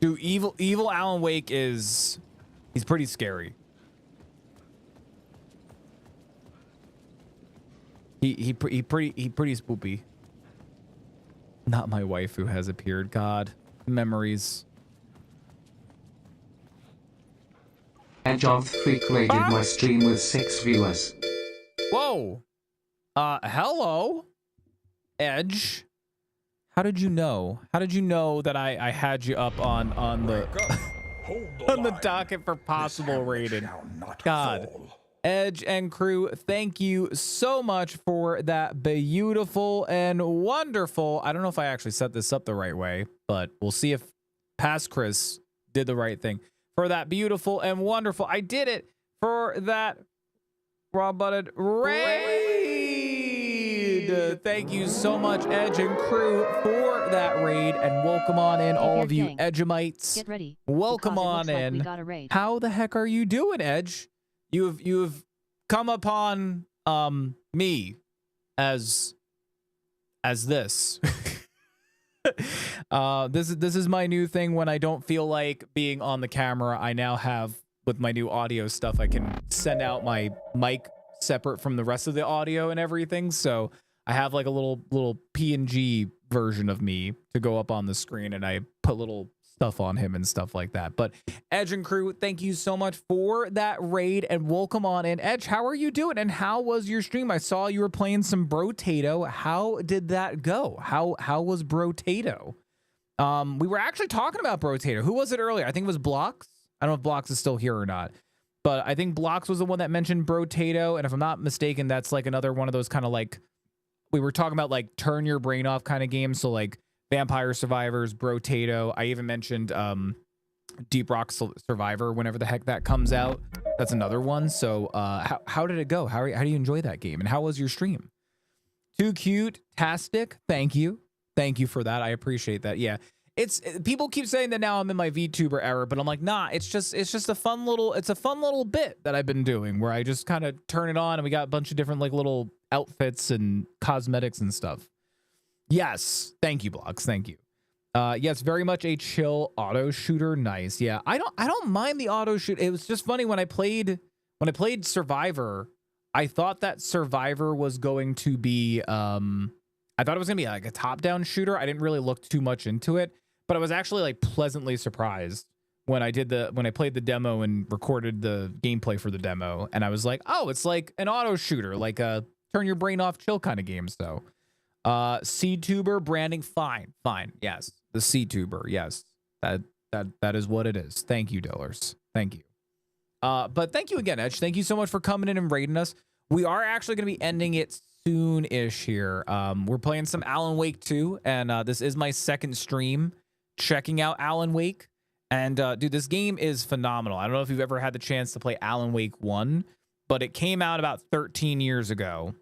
S1: Dude, evil Alan Wake is... He's pretty scary. He pretty spoopy. Not my wife who has appeared. God. Memories.
S4: Edge of Freak rated my stream with 6 viewers.
S1: Whoa. Hello, Edge. How did you know? How did you know that I had you up on the on the docket for possible rated? God. Edge and crew, thank you so much for that beautiful and wonderful. I don't know if I actually set this up the right way, but we'll see if past Chris did the right thing. For that beautiful and wonderful, I did it for that raw-butted raid. Thank you so much, Edge and crew, for that raid, and welcome on in, all of you Edgemites.
S9: Get ready.
S1: Welcome on
S9: Like
S1: in.
S9: we got a raid.
S1: How the heck are you doing, Edge? You've come upon me as this. This is my new thing when I don't feel like being on the camera. I now have, with my new audio stuff, I can send out my mic separate from the rest of the audio and everything. So I have like a little PNG version of me to go up on the screen, and I put little stuff on him and stuff like that. But Edge and crew, thank you so much for that raid, and welcome on in. Edge, how are you doing, and how was your stream? I saw you were playing some Brotato. How did that go? How was Brotato? We were actually talking about Brotato. Who was it earlier? I think it was Blocks. I don't know if Blocks is still here or not, but I think Blocks was the one that mentioned Brotato, and if I'm not mistaken, that's like another one of those kind of like, we were talking about like turn your brain off kind of games. So like Vampire Survivors, Brotato. I even mentioned Deep Rock Survivor whenever the heck that comes out. That's another one. So how did it go? How do you enjoy that game? And how was your stream? Too cute, tastic. Thank you for that. I appreciate that. Yeah, it's people keep saying that now I'm in my VTuber era, but I'm like, nah, it's just a fun little bit that I've been doing where I just kind of turn it on and we got a bunch of different like little outfits and cosmetics and stuff. Yes, thank you, Blocks, thank you. Yes, very much a chill auto shooter. Nice. Yeah, I don't mind the auto shoot. It was just funny when I played Survivor. I thought that Survivor was going to be I thought it was gonna be like a top-down shooter. I didn't really look too much into it, but I was actually like pleasantly surprised when I played the demo and recorded the gameplay for the demo, and I was like, oh, it's like an auto shooter, like a turn your brain off chill kind of game. So C-tuber branding, fine. Yes. The C-tuber, yes. That is what it is. Thank you, Dillers. Thank you. But thank you again, Edge. Thank you so much for coming in and raiding us. We are actually going to be ending it soon-ish here. We're playing some Alan Wake 2, and this is my second stream checking out Alan Wake. And dude, this game is phenomenal. I don't know if you've ever had the chance to play Alan Wake 1, but it came out about 13 years ago.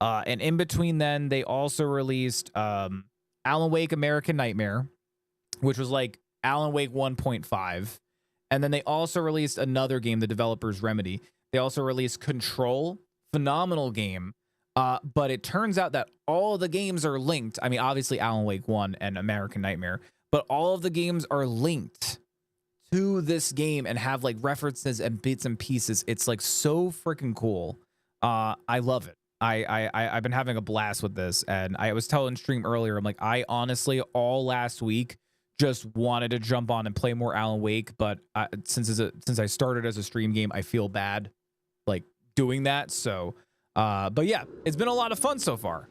S1: And in between then, they also released Alan Wake American Nightmare, which was like Alan Wake 1.5. And then they also released another game, the developers Remedy. They also released Control, phenomenal game. But it turns out that all of the games are linked. I mean, obviously Alan Wake 1 and American Nightmare, but all of the games are linked to this game and have like references and bits and pieces. It's like so freaking cool. I love it. I've been having a blast with this, and I was telling stream earlier, I'm like, I honestly all last week just wanted to jump on and play more Alan Wake, but since I started as a stream game, I feel bad like doing that. So but yeah, it's been a lot of fun so far,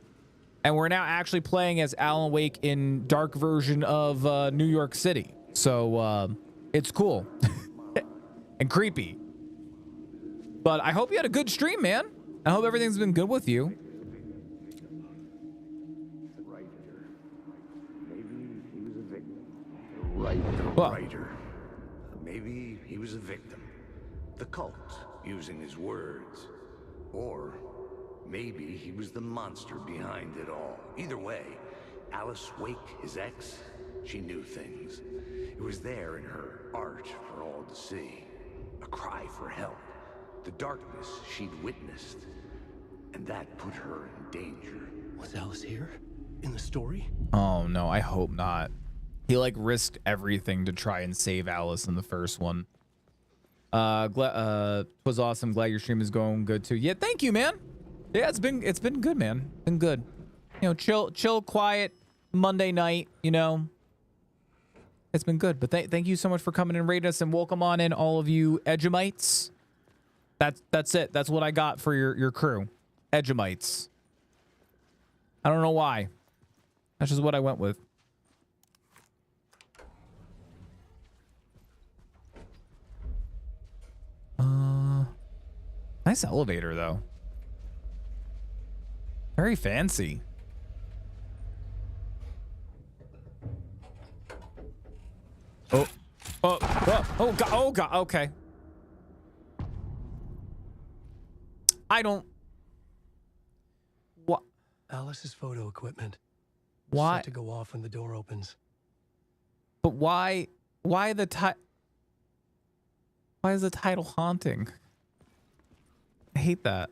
S1: and we're now actually playing as Alan Wake in dark version of New York City, so it's cool and creepy. But I hope you had a good stream, man. I hope everything's been good with you.
S12: Maybe he was a victim. The writer. Maybe he was a victim. The cult, using his words. Or maybe he was the monster behind it all. Either way, Alice Wake, his ex, she knew things. It was there in her art for all to see. A cry for help. The darkness she'd witnessed. And that put her in danger.
S6: Was Alice here? In the story?
S1: Oh no, I hope not. He like risked everything to try and save Alice in the first one. Was awesome. Glad your stream is going good too. Yeah, thank you, man. Yeah, it's been good, man. Been good. You know, chill, quiet Monday night, you know. It's been good. But thank you so much for coming and raiding us, and welcome on in all of you Edgemites. That's it. That's what I got for your crew. Edgemites. I don't know why. That's just what I went with. Nice elevator though. Very fancy. Oh god, okay. I don't. What?
S6: Alice's photo equipment.
S1: Why?
S6: Set to go off when the door opens.
S1: But why the title? Why is the title haunting? I hate that.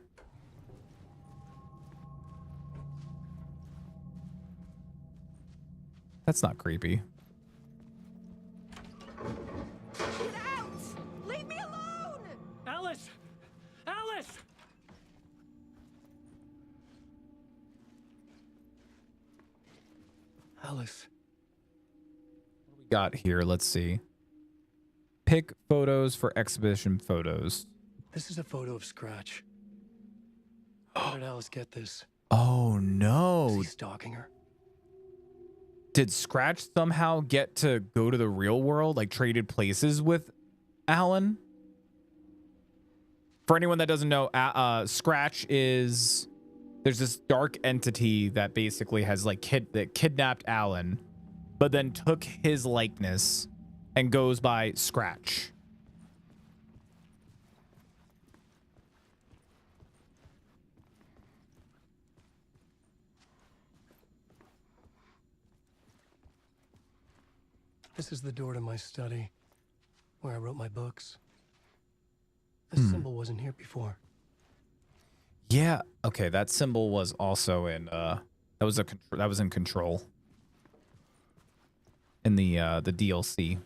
S1: That's not creepy.
S17: Get out! Leave me alone! Alice! Alice!
S6: Alice.
S1: What do we got here? Let's see. Pick photos for exhibition photos.
S6: This is a photo of Scratch. How did Alice get this?
S1: Oh no.
S6: Is he stalking her?
S1: Did Scratch somehow get to go to the real world, like traded places with Alan? For anyone that doesn't know, Scratch is, there's this dark entity that basically has like kidnapped Alan, but then took his likeness and goes by Scratch.
S6: This is the door to my study, where I wrote my books. This symbol wasn't here before.
S1: Yeah. Okay, that symbol was also in that was in Control. In the DLC.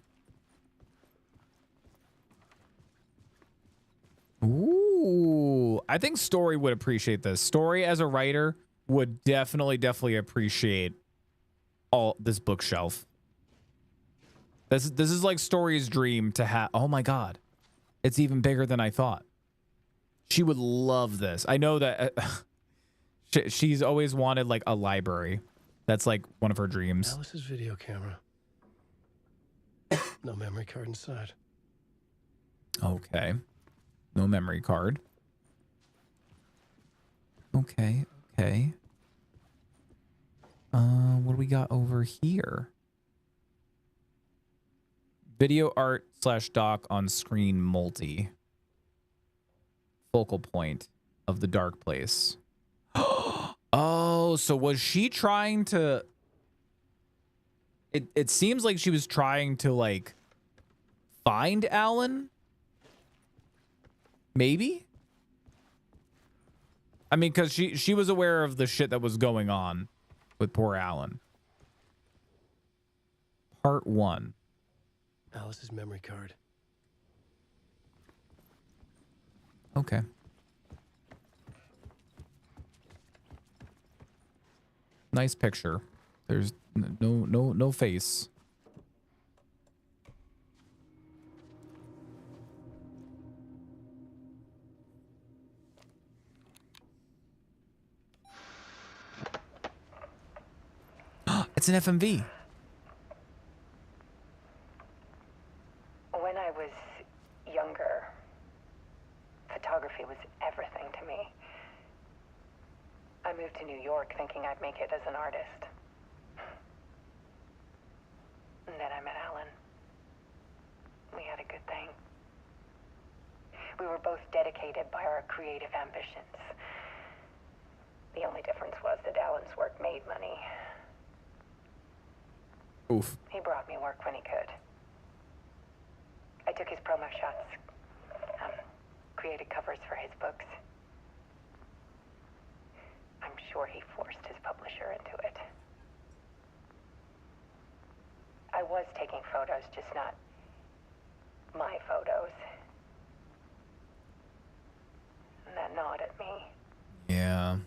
S1: Ooh, I think Story would appreciate this. Story as a writer would definitely appreciate all this bookshelf. This is like Story's dream to have. Oh my god. It's even bigger than I thought. She would love this. I know that she's always wanted like a library. That's like one of her dreams.
S6: Alice's video camera. No memory card inside.
S1: Okay. No memory card. Okay. What do we got over here? Video art / doc on screen multi. Focal point of the dark place. Oh, so was she trying to... It seems like she was trying to, like, find Alan? Maybe? I mean, because she was aware of the shit that was going on with poor Alan. Part 1.
S6: Alice's memory card.
S1: Okay. Nice picture. There's no face. It's an FMV.
S3: When I was younger, photography was everything to me. I moved to New York thinking I'd make it as an artist. And then I met Alan. We had a good thing. We were both dedicated by our creative ambitions. The only difference was that Alan's work made money.
S1: Oof.
S3: He brought me work when he could. I took his promo shots, created covers for his books. I'm sure he forced his publisher into it. I was taking photos, just not my photos. And that gnawed at me.
S1: Yeah.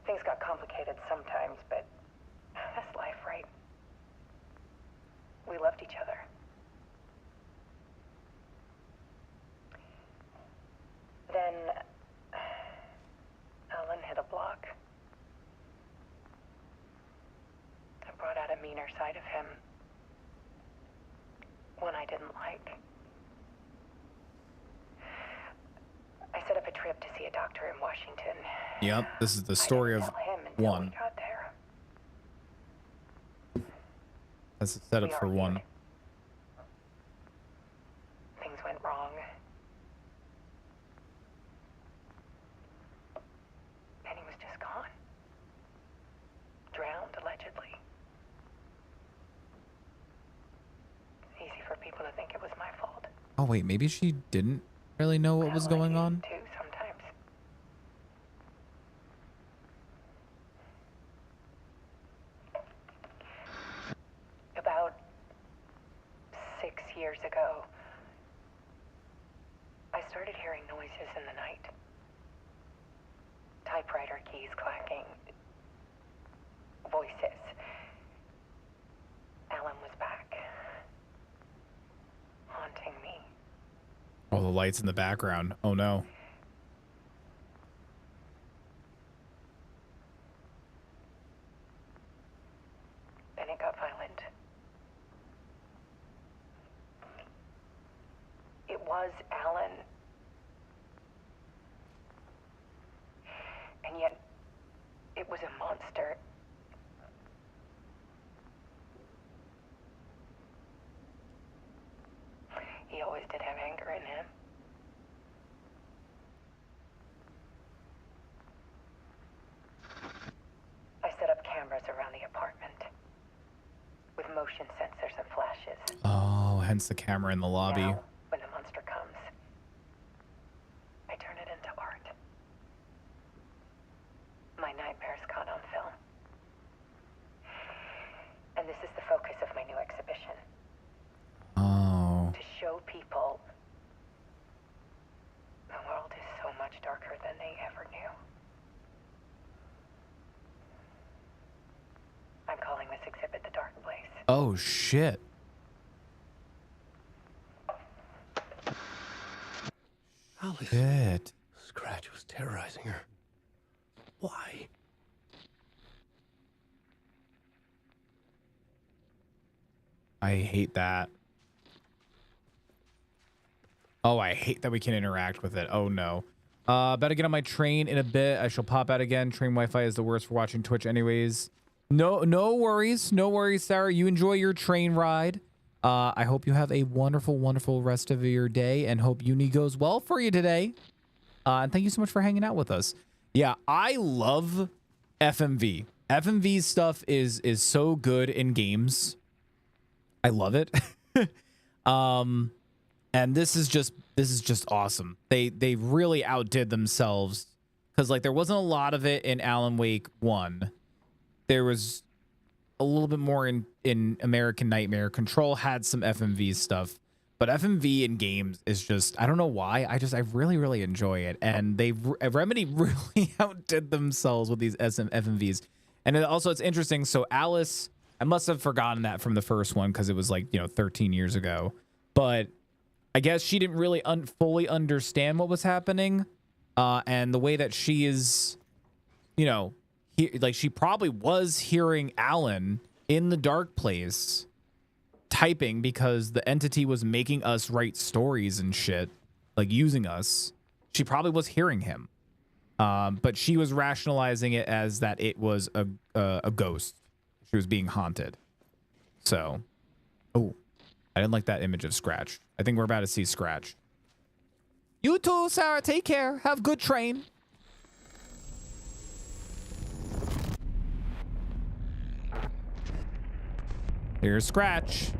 S3: Things got complicated sometimes, but that's life, right? We loved each other. Then Alan hit a block. I brought out a meaner side of him. One I didn't like. I set up a trip to see a doctor in Washington.
S1: Yep, this is the story of one.
S3: Got there.
S1: That's a setup for one.
S3: Things went wrong. And he was just gone. Drowned, allegedly. It's easy for people to think it was my fault.
S1: Oh wait, maybe she didn't really know what was going on?
S3: Too, sometimes. About 6 years ago, I started hearing noises in the night. Typewriter keys clacking. Voices. Alan was back. Haunting me.
S1: Oh, the lights in the background. Oh no.
S3: Then it got violent. It was Alan. And yet, it was a monster. He always did have anger in him. I set up cameras around the apartment with motion
S1: hence the camera in the lobby.
S3: Now, when the monster comes, I turn it into art. My nightmares caught on film. And this is the focus of my new exhibition.
S1: Oh.
S3: To show people the world is so much darker than they ever knew. I'm calling this exhibit The Dark Place.
S1: Oh, shit.
S6: Alice.
S1: Shit.
S6: Scratch was terrorizing her. Why?
S1: I hate that. Oh, I hate that we can interact with it. Oh, no. Better get on my train in a bit. I shall pop out again. Train Wi-Fi is the worst for watching Twitch anyways. No worries. No worries, Sarah. You enjoy your train ride. I hope you have a wonderful, wonderful rest of your day and hope uni goes well for you today. And thank you so much for hanging out with us. Yeah, I love FMV. FMV stuff is so good in games. I love it. And this is just awesome. They really outdid themselves because like there wasn't a lot of it in Alan Wake 1. There was a little bit more in American Nightmare. Control had some FMV stuff, but FMV in games is just, I don't know why. I really enjoy it. And Remedy really outdid themselves with these FMVs. And it's interesting. So Alice, I must have forgotten that from the first one because it was like, 13 years ago. But I guess she didn't really fully understand what was happening. And the way that she is, she probably was hearing Alan in the dark place typing because the entity was making us write stories and shit, like using us. She probably was hearing him. But she was rationalizing it as that it was a ghost. She was being haunted. So, oh, I didn't like that image of Scratch. I think we're about to see Scratch. You too, Sarah. Take care. Have a good train. Here's Scratch.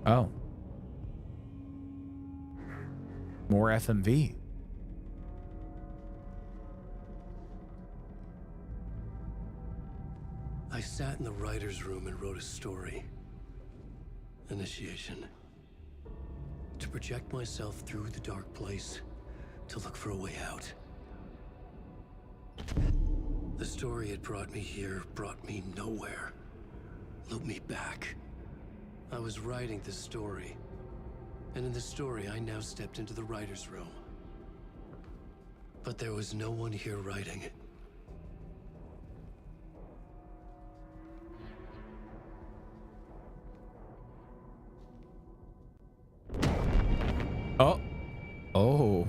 S1: Oh. More FMV.
S6: I sat in the writer's room and wrote a story. Initiation. To project myself through the dark place, to look for a way out. The story had brought me here, brought me nowhere. Looped me back. I was writing the story. And in the story, I now stepped into the writer's room. But there was no one here writing.
S1: Oh. Oh.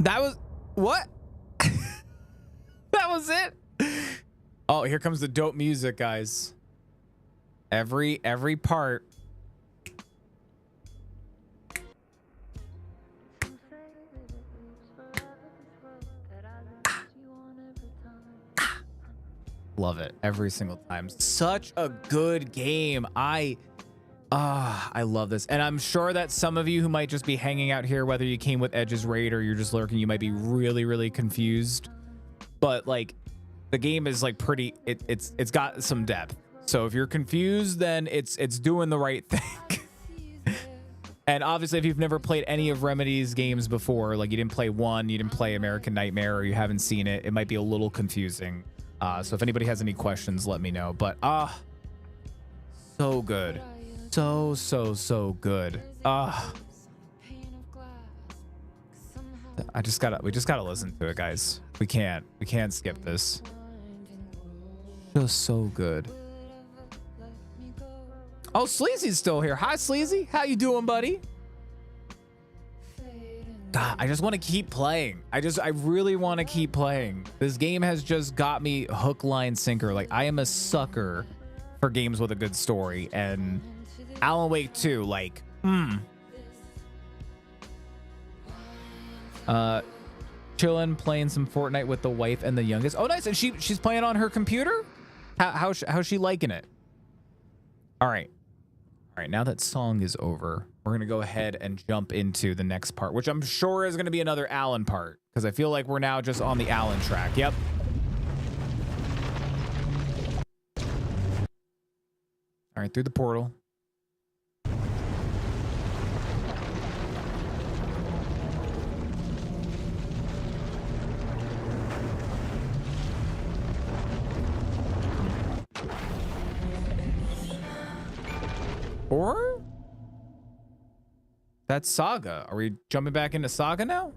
S1: That was what? That was it. Oh, here comes the dope music, guys. Every part. Love it every single time. Such a good game. I love this. And I'm sure that some of you who might just be hanging out here, whether you came with Edge's raid or you're just lurking, you might be really confused. But like the game is like pretty, it's got some depth. So if you're confused, then it's doing the right thing. And obviously if you've never played any of Remedy's games before, like you didn't play 1, you didn't play American Nightmare, or you haven't seen it, it might be a little confusing. So if anybody has any questions, let me know. But so good. So good. We just gotta listen to it, guys. We can't skip this. Just so good. Oh, Sleazy's still here. Hi, Sleazy. How you doing, buddy? God, I just want to keep playing. I really want to keep playing. This game has just got me hook, line, sinker. Like, I am a sucker for games with a good story, and Alan Wake 2, like, chilling, playing some Fortnite with the wife and the youngest. Oh, nice. And she's playing on her computer? How's she liking it? All right. Now that song is over, we're going to go ahead and jump into the next part, which I'm sure is going to be another Alan part, because I feel like we're now just on the Alan track. Yep. All right, through the portal. Or that's Saga. Are we jumping back into Saga now?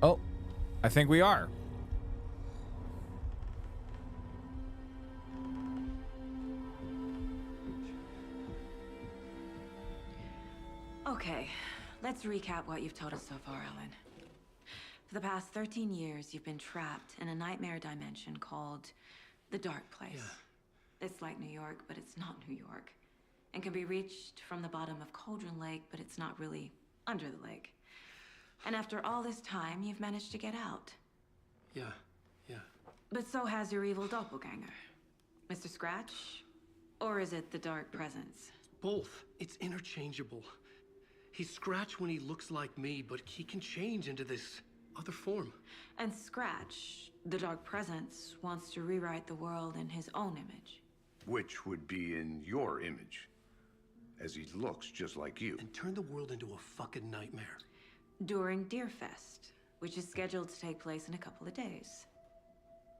S1: Oh, I think we are.
S5: Okay, let's recap what you've told us so far, Alan. For the past 13 years, you've been trapped in a nightmare dimension called the Dark Place. Yeah. It's like New York, but it's not New York. And can be reached from the bottom of Cauldron Lake, but it's not really under the lake. And after all this time, you've managed to get out.
S6: Yeah.
S5: But so has your evil doppelganger. Mr. Scratch? Or is it the Dark Presence?
S6: Both. It's interchangeable. He's Scratch when he looks like me, but he can change into this other form.
S5: And Scratch, the Dark Presence, wants to rewrite the world in his own image.
S12: Which would be in your image, as he looks just like you.
S6: And turn the world into a fucking nightmare.
S5: During Deerfest, which is scheduled to take place in a couple of days.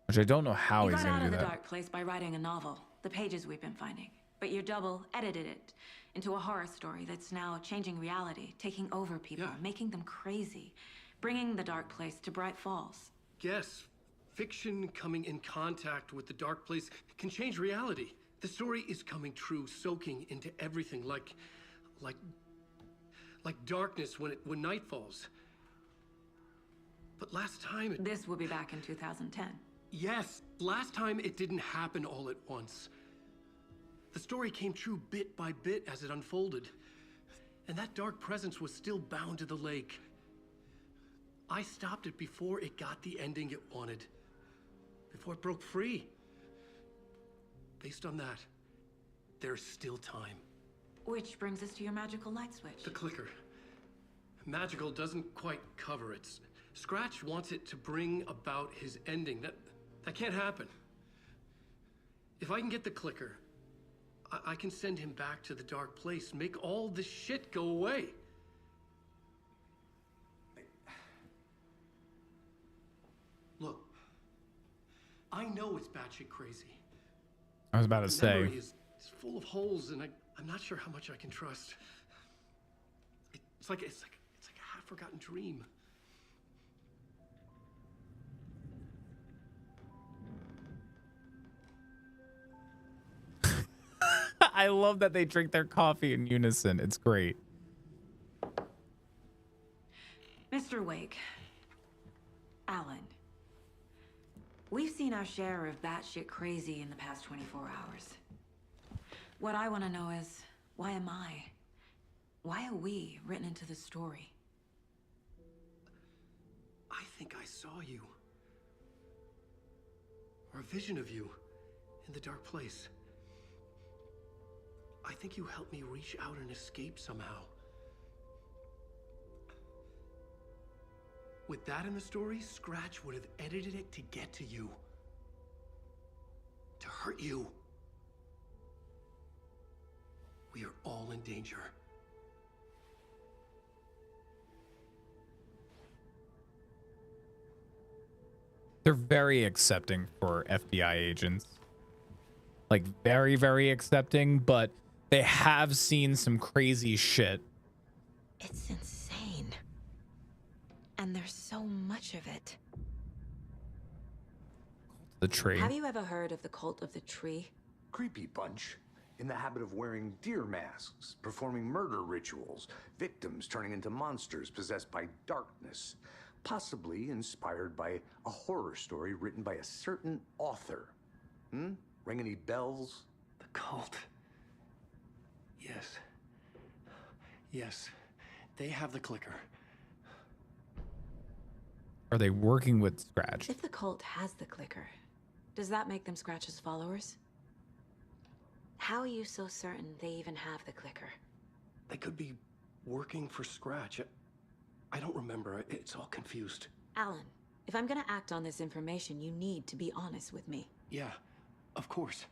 S1: Which I don't know how he's going to do that.
S5: You got out of the Dark Place by writing a novel, The Pages We've Been Finding. But your double edited it into a horror story that's now changing reality, taking over people, making them crazy, bringing the Dark Place to Bright Falls.
S6: Yes, fiction coming in contact with the Dark Place can change reality. The story is coming true, soaking into everything, like darkness when night falls. But last time
S5: This will be back in 2010.
S6: Yes, last time it didn't happen all at once. The story came true bit by bit as it unfolded. And that dark presence was still bound to the lake. I stopped it before it got the ending it wanted. Before it broke free. Based on that, there's still time.
S5: Which brings us to your magical light switch.
S6: The clicker. Magical doesn't quite cover it. Scratch wants it to bring about his ending. That can't happen. If I can get the clicker, I can send him back to the Dark Place, make all this shit go away. Look, I know it's batshit crazy.
S1: I was about to say.
S6: Memory is full of holes, and I'm not sure how much I can trust. It's like a half-forgotten dream.
S1: I love that they drink their coffee in unison. It's great.
S5: Mr. Wake, Alan, we've seen our share of batshit crazy in the past 24 hours. What I want to know is, why am I? Why are we written into the story?
S6: I think I saw you. Or a vision of you in the Dark Place. I think you helped me reach out and escape somehow. With that in the story, Scratch would have edited it to get to you. To hurt you. We are all in danger.
S1: They're very accepting for FBI agents. Like, very, very accepting, but they have seen some crazy shit.
S5: It's insane. And there's so much of it.
S1: The tree.
S5: Have you ever heard of the cult of the tree?
S12: Creepy bunch. in the habit of wearing deer masks, performing murder rituals, victims turning into monsters possessed by darkness, possibly inspired by a horror story written by a certain author. Ring any bells?
S6: The cult. Yes. Yes. They have the clicker.
S1: Are they working with Scratch?
S5: If the cult has the clicker, does that make them Scratch's followers? How are you so certain they even have the clicker?
S6: They could be working for Scratch. I don't remember. It's all confused.
S5: Alan, if I'm gonna act on this information, you need to be honest with me.
S6: Yeah, of course.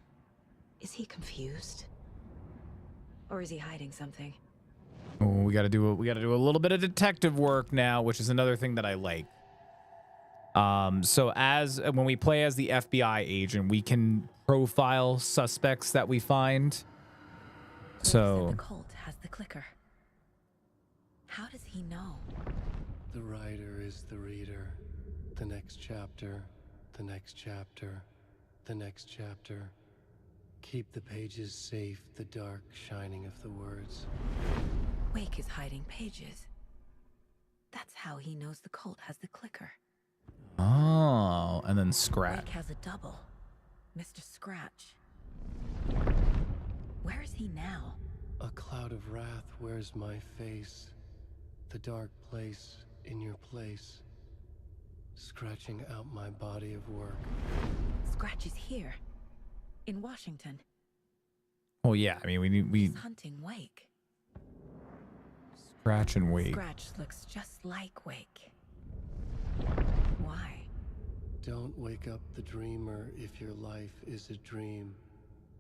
S5: Is he confused? Or is he hiding something?
S1: Oh, we gotta do a little bit of detective work now, which is another thing that I like. So when we play as the FBI agent, we can profile suspects that we find. So
S5: the cult has the clicker. How does he know?
S6: The writer is the reader. The next chapter, the next chapter, the next chapter. Keep the pages safe, the dark shining of the words.
S5: Wake is hiding pages. That's how he knows the cult has the clicker.
S1: oh, and then Scratch.
S5: Wake has a double. Mr. Scratch. Where is he now?
S6: A cloud of wrath wears my face. The dark place in your place. Scratching out my body of work.
S5: Scratch is here. In Washington.
S1: Oh yeah, I mean
S5: He's hunting Wake.
S1: Scratch and Wake.
S5: Scratch looks just like Wake. Why?
S6: Don't wake up the dreamer if your life is a dream.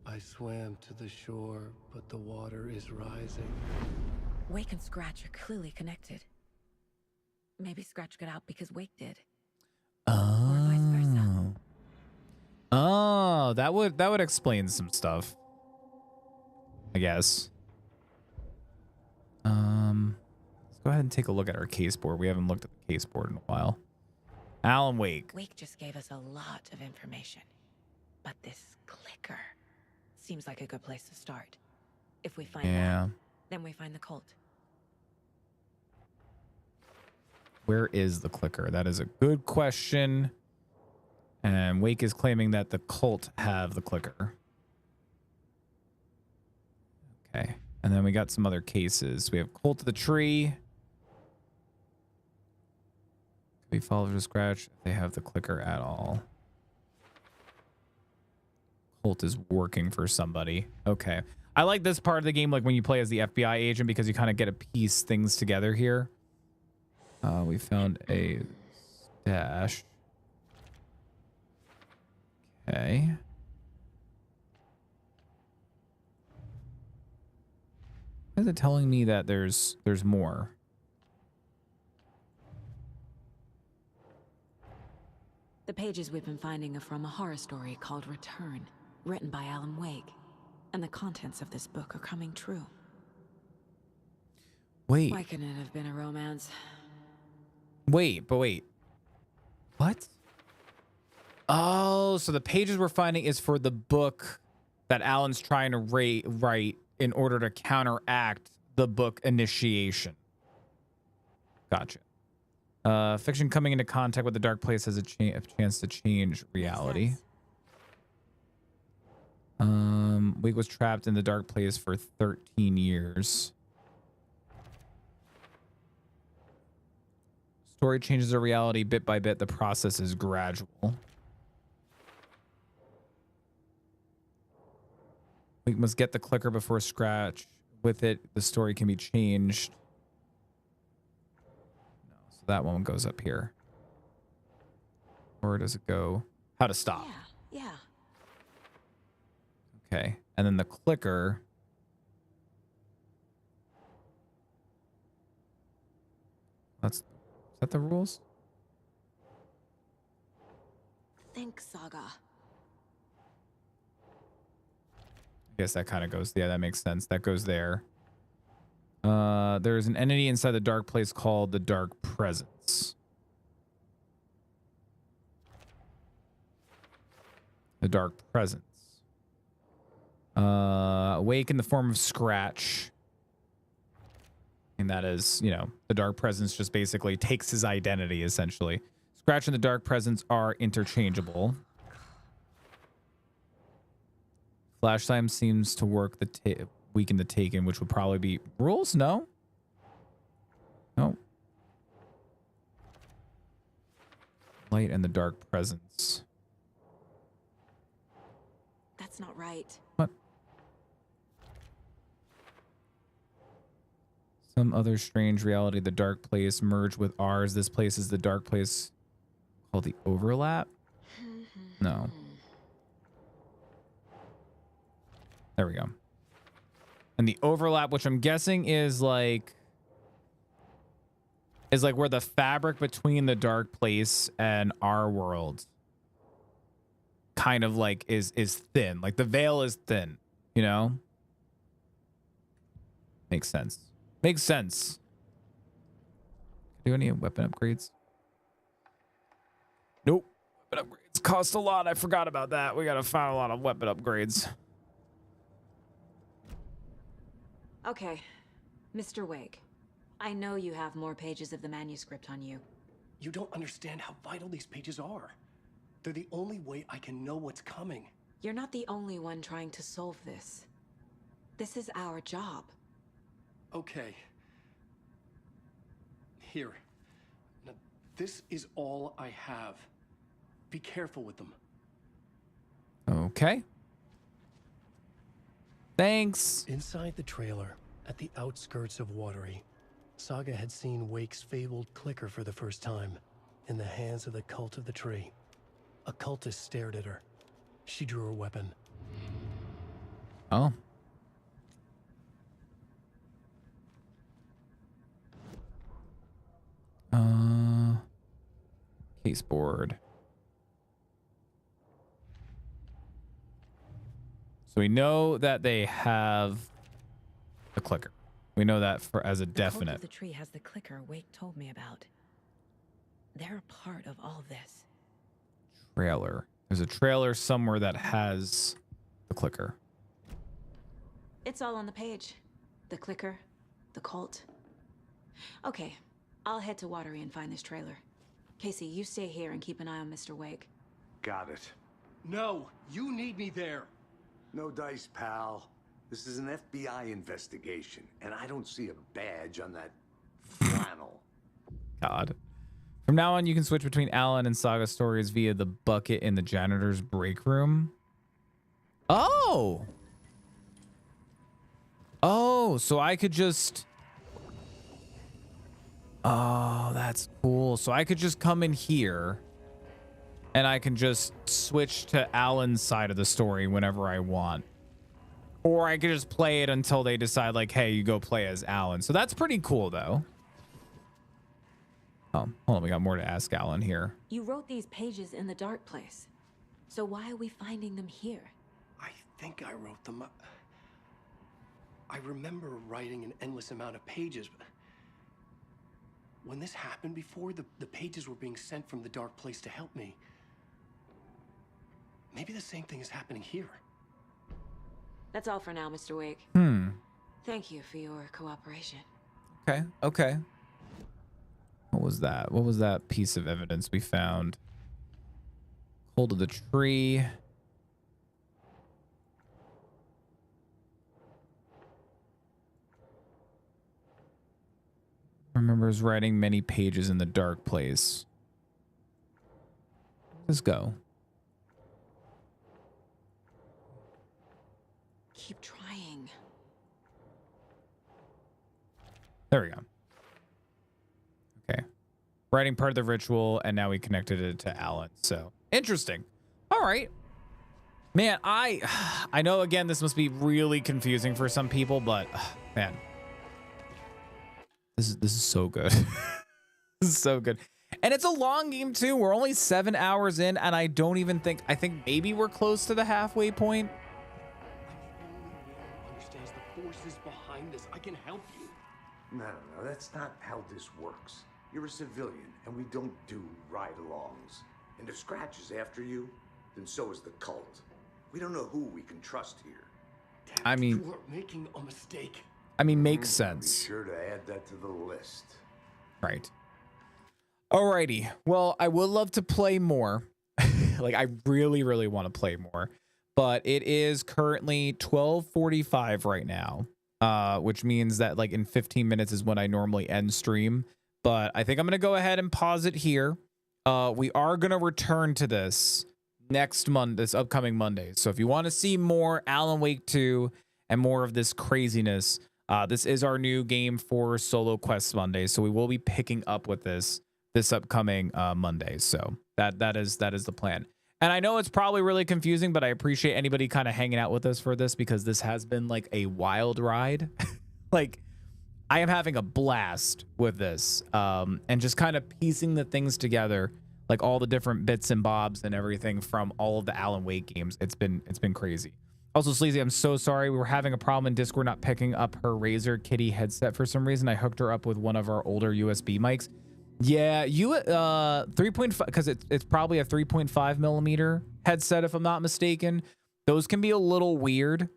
S6: I swam to the shore, but the water is rising.
S5: Wake and Scratch are clearly connected. Maybe Scratch got out because Wake did. Or vice versa.
S1: Oh, that would explain some stuff, I guess. Let's go ahead and take a look at our case board. We haven't looked at the case board in a while. Alan Wake.
S5: Wake just gave us a lot of information. But this clicker seems like a good place to start. If we find that, then we find the cult.
S1: Where is the clicker? That is a good question. And Wake is claiming that the cult have the clicker. Okay. And then we got some other cases. We have Cult of the Tree. We follow to Scratch. They have the clicker at all. Cult is working for somebody. Okay. I like this part of the game, like when you play as the FBI agent, because you kind of get to piece things together here. We found a stash. Okay. Why is it telling me that there's more?
S5: The pages we've been finding are from a horror story called Return, written by Alan Wake. And the contents of this book are coming true.
S1: Wait.
S5: Why couldn't it have been a romance?
S1: Wait. What? Oh, so the pages we're finding is for the book that Alan's trying to write in order to counteract the book Initiation. Gotcha. Fiction coming into contact with the dark place has a chance to change reality. Wake was trapped in the dark place for 13 years. Story changes the reality bit by bit. The process is gradual. We must get the clicker before Scratch. With it, the story can be changed. No, so that one goes up here. Where does it go? How to stop.
S5: Yeah.
S1: Okay. And then the clicker. Is that the rules?
S5: Think Saga.
S1: I guess that kind of goes, yeah, that makes sense. That goes there. There's an entity inside the dark place called the Dark Presence. The Dark Presence. Wake in the form of Scratch. And that is, you know, the Dark Presence just basically takes his identity, essentially. Scratch and the Dark Presence are interchangeable. Flash time seems to work the weaken the Taken, which would probably be rules. No. No. Light and the Dark Presence.
S5: That's not right.
S1: What? Some other strange reality, the dark place merged with ours. This place is the dark place called the Overlap? No. There we go. And the Overlap, which I'm guessing is like where the fabric between the dark place and our world kind of like is thin. Like the veil is thin, you know? Makes sense. Makes sense. Do any weapon upgrades? Nope. Weapon upgrades cost a lot. I forgot about that. We gotta find a lot of weapon upgrades.
S5: Okay, Mr. Wake. I know you have more pages of the manuscript on you.
S6: You don't understand how vital these pages are. They're the only way I can know what's coming.
S5: You're not the only one trying to solve this. This is our job.
S6: Okay. Here. Now, this is all I have. Be careful with them.
S1: Okay. Thanks.
S6: Inside the trailer, at the outskirts of Watery, Saga had seen Wake's fabled clicker for the first time, in the hands of the Cult of the Tree. A cultist stared at her. She drew her weapon.
S1: Oh. Caseboard. So we know that they have the clicker. We know that for as a definite.
S20: The Cult of the Tree has the clicker Wake told me about. They're a part of all this.
S1: Trailer. There's a trailer somewhere that has the clicker.
S5: It's all on the page. The clicker, the cult. Okay, I'll head to Watery and find this trailer. Casey, you stay here and keep an eye on Mr. Wake.
S13: Got it.
S6: No, you need me there.
S13: No dice, pal. This is an FBI investigation, and I don't see a badge on that flannel.
S1: God. From now on, you can switch between Alan and Saga stories via the bucket in the janitor's break room. Oh! Oh, so I could just... Oh, that's cool. So I could just come in here and I can just switch to Alan's side of the story whenever I want. Or I could just play it until they decide like, hey, you go play as Alan. So that's pretty cool though. Oh, hold on. We got more to ask Alan here.
S5: You wrote these pages in the dark place. So why are we finding them here?
S6: I think I wrote them. I remember writing an endless amount of pages. When this happened before, the pages were being sent from the dark place to help me. Maybe the same thing is happening here.
S5: That's all for now, Mr. Wake. Thank you for your cooperation.
S1: Okay, okay. What was that? What was that piece of evidence we found? Hold of the tree. Remembers writing many pages in the dark place. Let's go.
S5: Keep trying.
S1: There we go. Okay. Writing part of the ritual, and now we connected it to Alan. So interesting. All right. Man, I know again this must be really confusing for some people, but man. This is so good. This is so good. And it's a long game too. We're only 7 hours in, and I don't even think I think maybe we're close to the halfway point.
S6: Understands the forces behind this. I can help you.
S13: No, that's not how this works. You're a civilian, and we don't do ride-alongs. And if Scratch is after you, then so is the cult. We don't know who we can trust here.
S1: I mean,
S12: You are making a mistake.
S1: makes sense.
S13: Be sure to add that to the list.
S1: Right. Alrighty. Well, I would love to play more. Like, I really, really want to play more. But it is currently 12:45 right now, which means that like in 15 minutes is when I normally end stream. But I think I'm going to go ahead and pause it here. We are going to return to this next Monday, this upcoming Monday. So if you want to see more Alan Wake 2 and more of this craziness, this is our new game for Solo Quest Monday. So we will be picking up with this upcoming Monday. So that is the plan. And I know it's probably really confusing, but I appreciate anybody kind of hanging out with us for this because this has been like a wild ride. Like, I am having a blast with this, and just kind of piecing the things together, like all the different bits and bobs and everything from all of the Alan Wake games. It's been crazy. Also, Sleazy, I'm so sorry. We were having a problem in Discord not picking up her Razer Kitty headset for some reason. I hooked her up with one of our older USB mics. Yeah, 3.5, because it's probably a 3.5 millimeter headset, if I'm not mistaken. Those can be a little weird.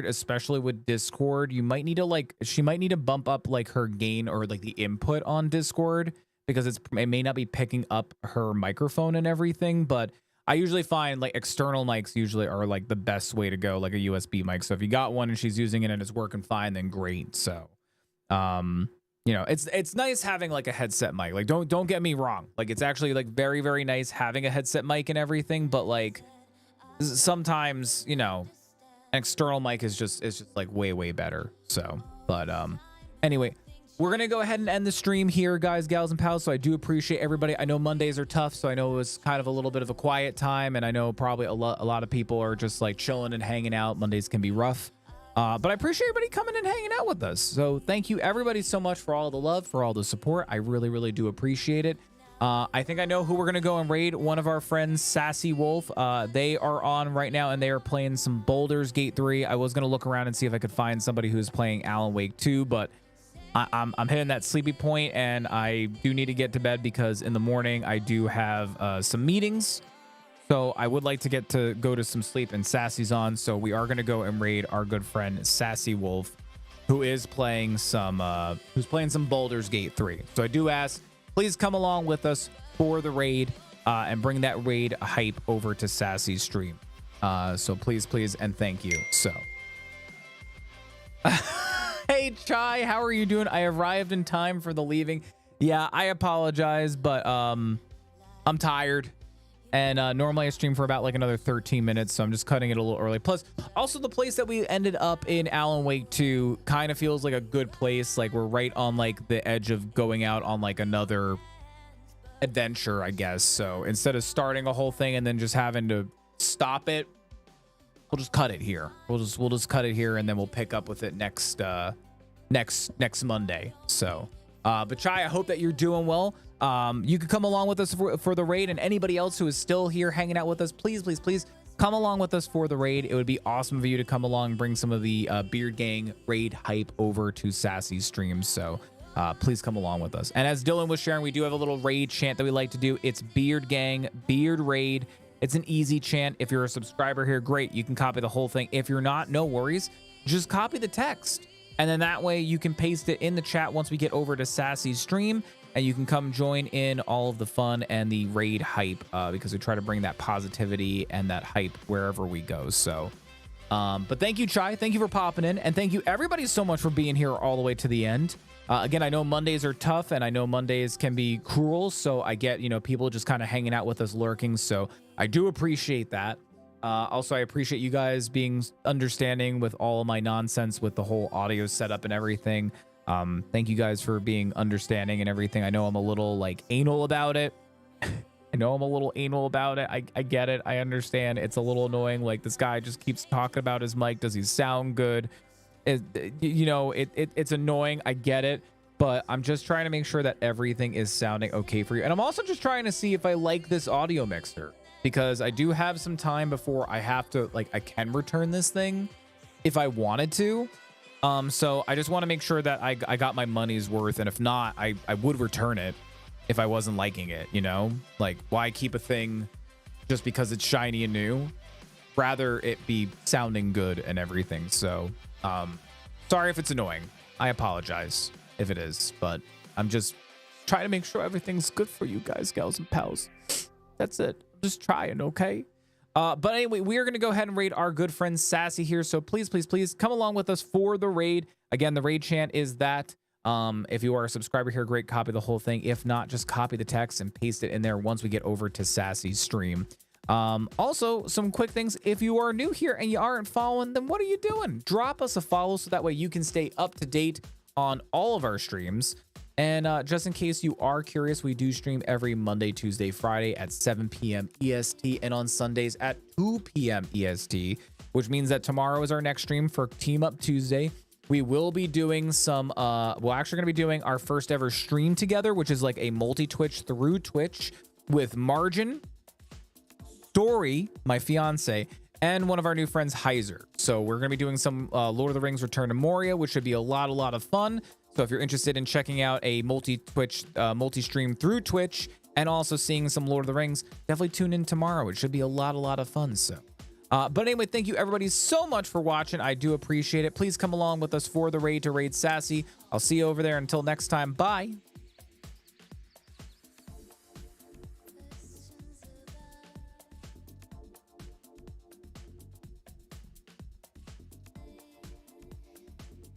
S1: Especially with Discord. You might need to she might need to bump up like her gain or like the input on Discord because it may not be picking up her microphone and everything. But I usually find like external mics usually are like the best way to go, like a USB mic. So if you got one and she's using it and it's working fine, then great. So you know, it's nice having like a headset mic. Like don't get me wrong, like it's actually like very, very nice having a headset mic and everything, but like sometimes, you know, an external mic is just like way better. So but anyway, we're gonna go ahead and end the stream here, guys, gals, and pals. So I do appreciate everybody. I know Mondays are tough, so I know it was kind of a little bit of a quiet time, and I know probably a lot of people are just like chilling and hanging out. Mondays can be rough. But I appreciate everybody coming and hanging out with us. So thank you everybody so much for all the love, for all the support. I really, really do appreciate it. I think I know who we're going to go and raid. One of our friends, Sassy Wolf. They are on right now and they are playing some Baldur's Gate 3. I was going to look around and see if I could find somebody who's playing Alan Wake 2, but I'm hitting that sleepy point and I do need to get to bed because in the morning I do have some meetings. So I would like to go to some sleep, and Sassy's on. So we are going to go and raid our good friend Sassy Wolf, who is playing some Baldur's Gate 3. So I do ask, please come along with us for the raid and bring that raid hype over to Sassy's stream. So please, and thank you. So, hey Chai, how are you doing? I arrived in time for the leaving. Yeah, I apologize, but I'm tired. And normally I stream for about like another 13 minutes, so I'm just cutting it a little early. Plus, also the place that we ended up in Alan Wake 2 kind of feels like a good place. Like we're right on like the edge of going out on like another adventure, I guess. So instead of starting a whole thing and then just having to stop it, we'll just cut it here. We'll just cut it here, and then we'll pick up with it next Monday. So, but Chai, I hope that you're doing well. You could come along with us for the raid, and anybody else who is still here hanging out with us, please come along with us for the raid. It would be awesome for you to come along and bring some of the Beard Gang raid hype over to Sassy's streams. So please come along with us. And as Dylan was sharing, we do have a little raid chant that we like to do. It's Beard Gang Beard Raid. It's an easy chant. If you're a subscriber here, great. You can copy the whole thing. If you're not, no worries. Just copy the text. And then that way you can paste it in the chat once we get over to Sassy's stream. And you can come join in all of the fun and the raid hype because we try to bring that positivity and that hype wherever we go. So, but thank you, Chai. Thank you for popping in. And thank you, everybody, so much for being here all the way to the end. Again, I know Mondays are tough and I know Mondays can be cruel. So I get, people just kind of hanging out with us, lurking. So I do appreciate that. Also, I appreciate you guys being understanding with all of my nonsense with the whole audio setup and everything. Thank you guys for being understanding and everything. I know I'm a little like anal about it. I get it. I understand. It's a little annoying. Like this guy just keeps talking about his mic. Does he sound good? It's annoying. I get it. But I'm just trying to make sure that everything is sounding okay for you. And I'm also just trying to see if I like this audio mixer, because I do have some time before I have to, I can return this thing if I wanted to. So I just want to make sure that I got my money's worth. And if not, I would return it if I wasn't liking it, Like, why keep a thing just because it's shiny and new? rather it be sounding good and everything. So, sorry if it's annoying. I apologize if it is, but I'm just trying to make sure everything's good for you guys, gals and pals. That's it. Just trying, okay? But anyway, we are going to go ahead and raid our good friend Sassy here. So please, please, please come along with us for the raid. Again, the raid chant is that. If you are a subscriber here, great, copy the whole thing. If not, just copy the text and paste it in there once we get over to Sassy's stream. Also, some quick things. If you are new here and you aren't following, then what are you doing? Drop us a follow so that way you can stay up to date on all of our streams. And just in case you are curious, we do stream every Monday, Tuesday, Friday at 7 p.m. EST and on Sundays at 2 p.m. EST, which means that tomorrow is our next stream for Team Up Tuesday. We will be doing some, we're actually going to be doing our first ever stream together, which is like a multi-Twitch through Twitch with Margin, Story, my fiance, and one of our new friends, Heiser. So we're going to be doing some Lord of the Rings Return to Moria, which should be a lot of fun. So if you're interested in checking out a multi-Twitch, multi-stream through Twitch, and also seeing some Lord of the Rings, definitely tune in tomorrow. It should be a lot of fun. So. But anyway, thank you everybody so much for watching. I do appreciate it. Please come along with us for the raid to raid Sassy. I'll see you over there. Until next time, bye.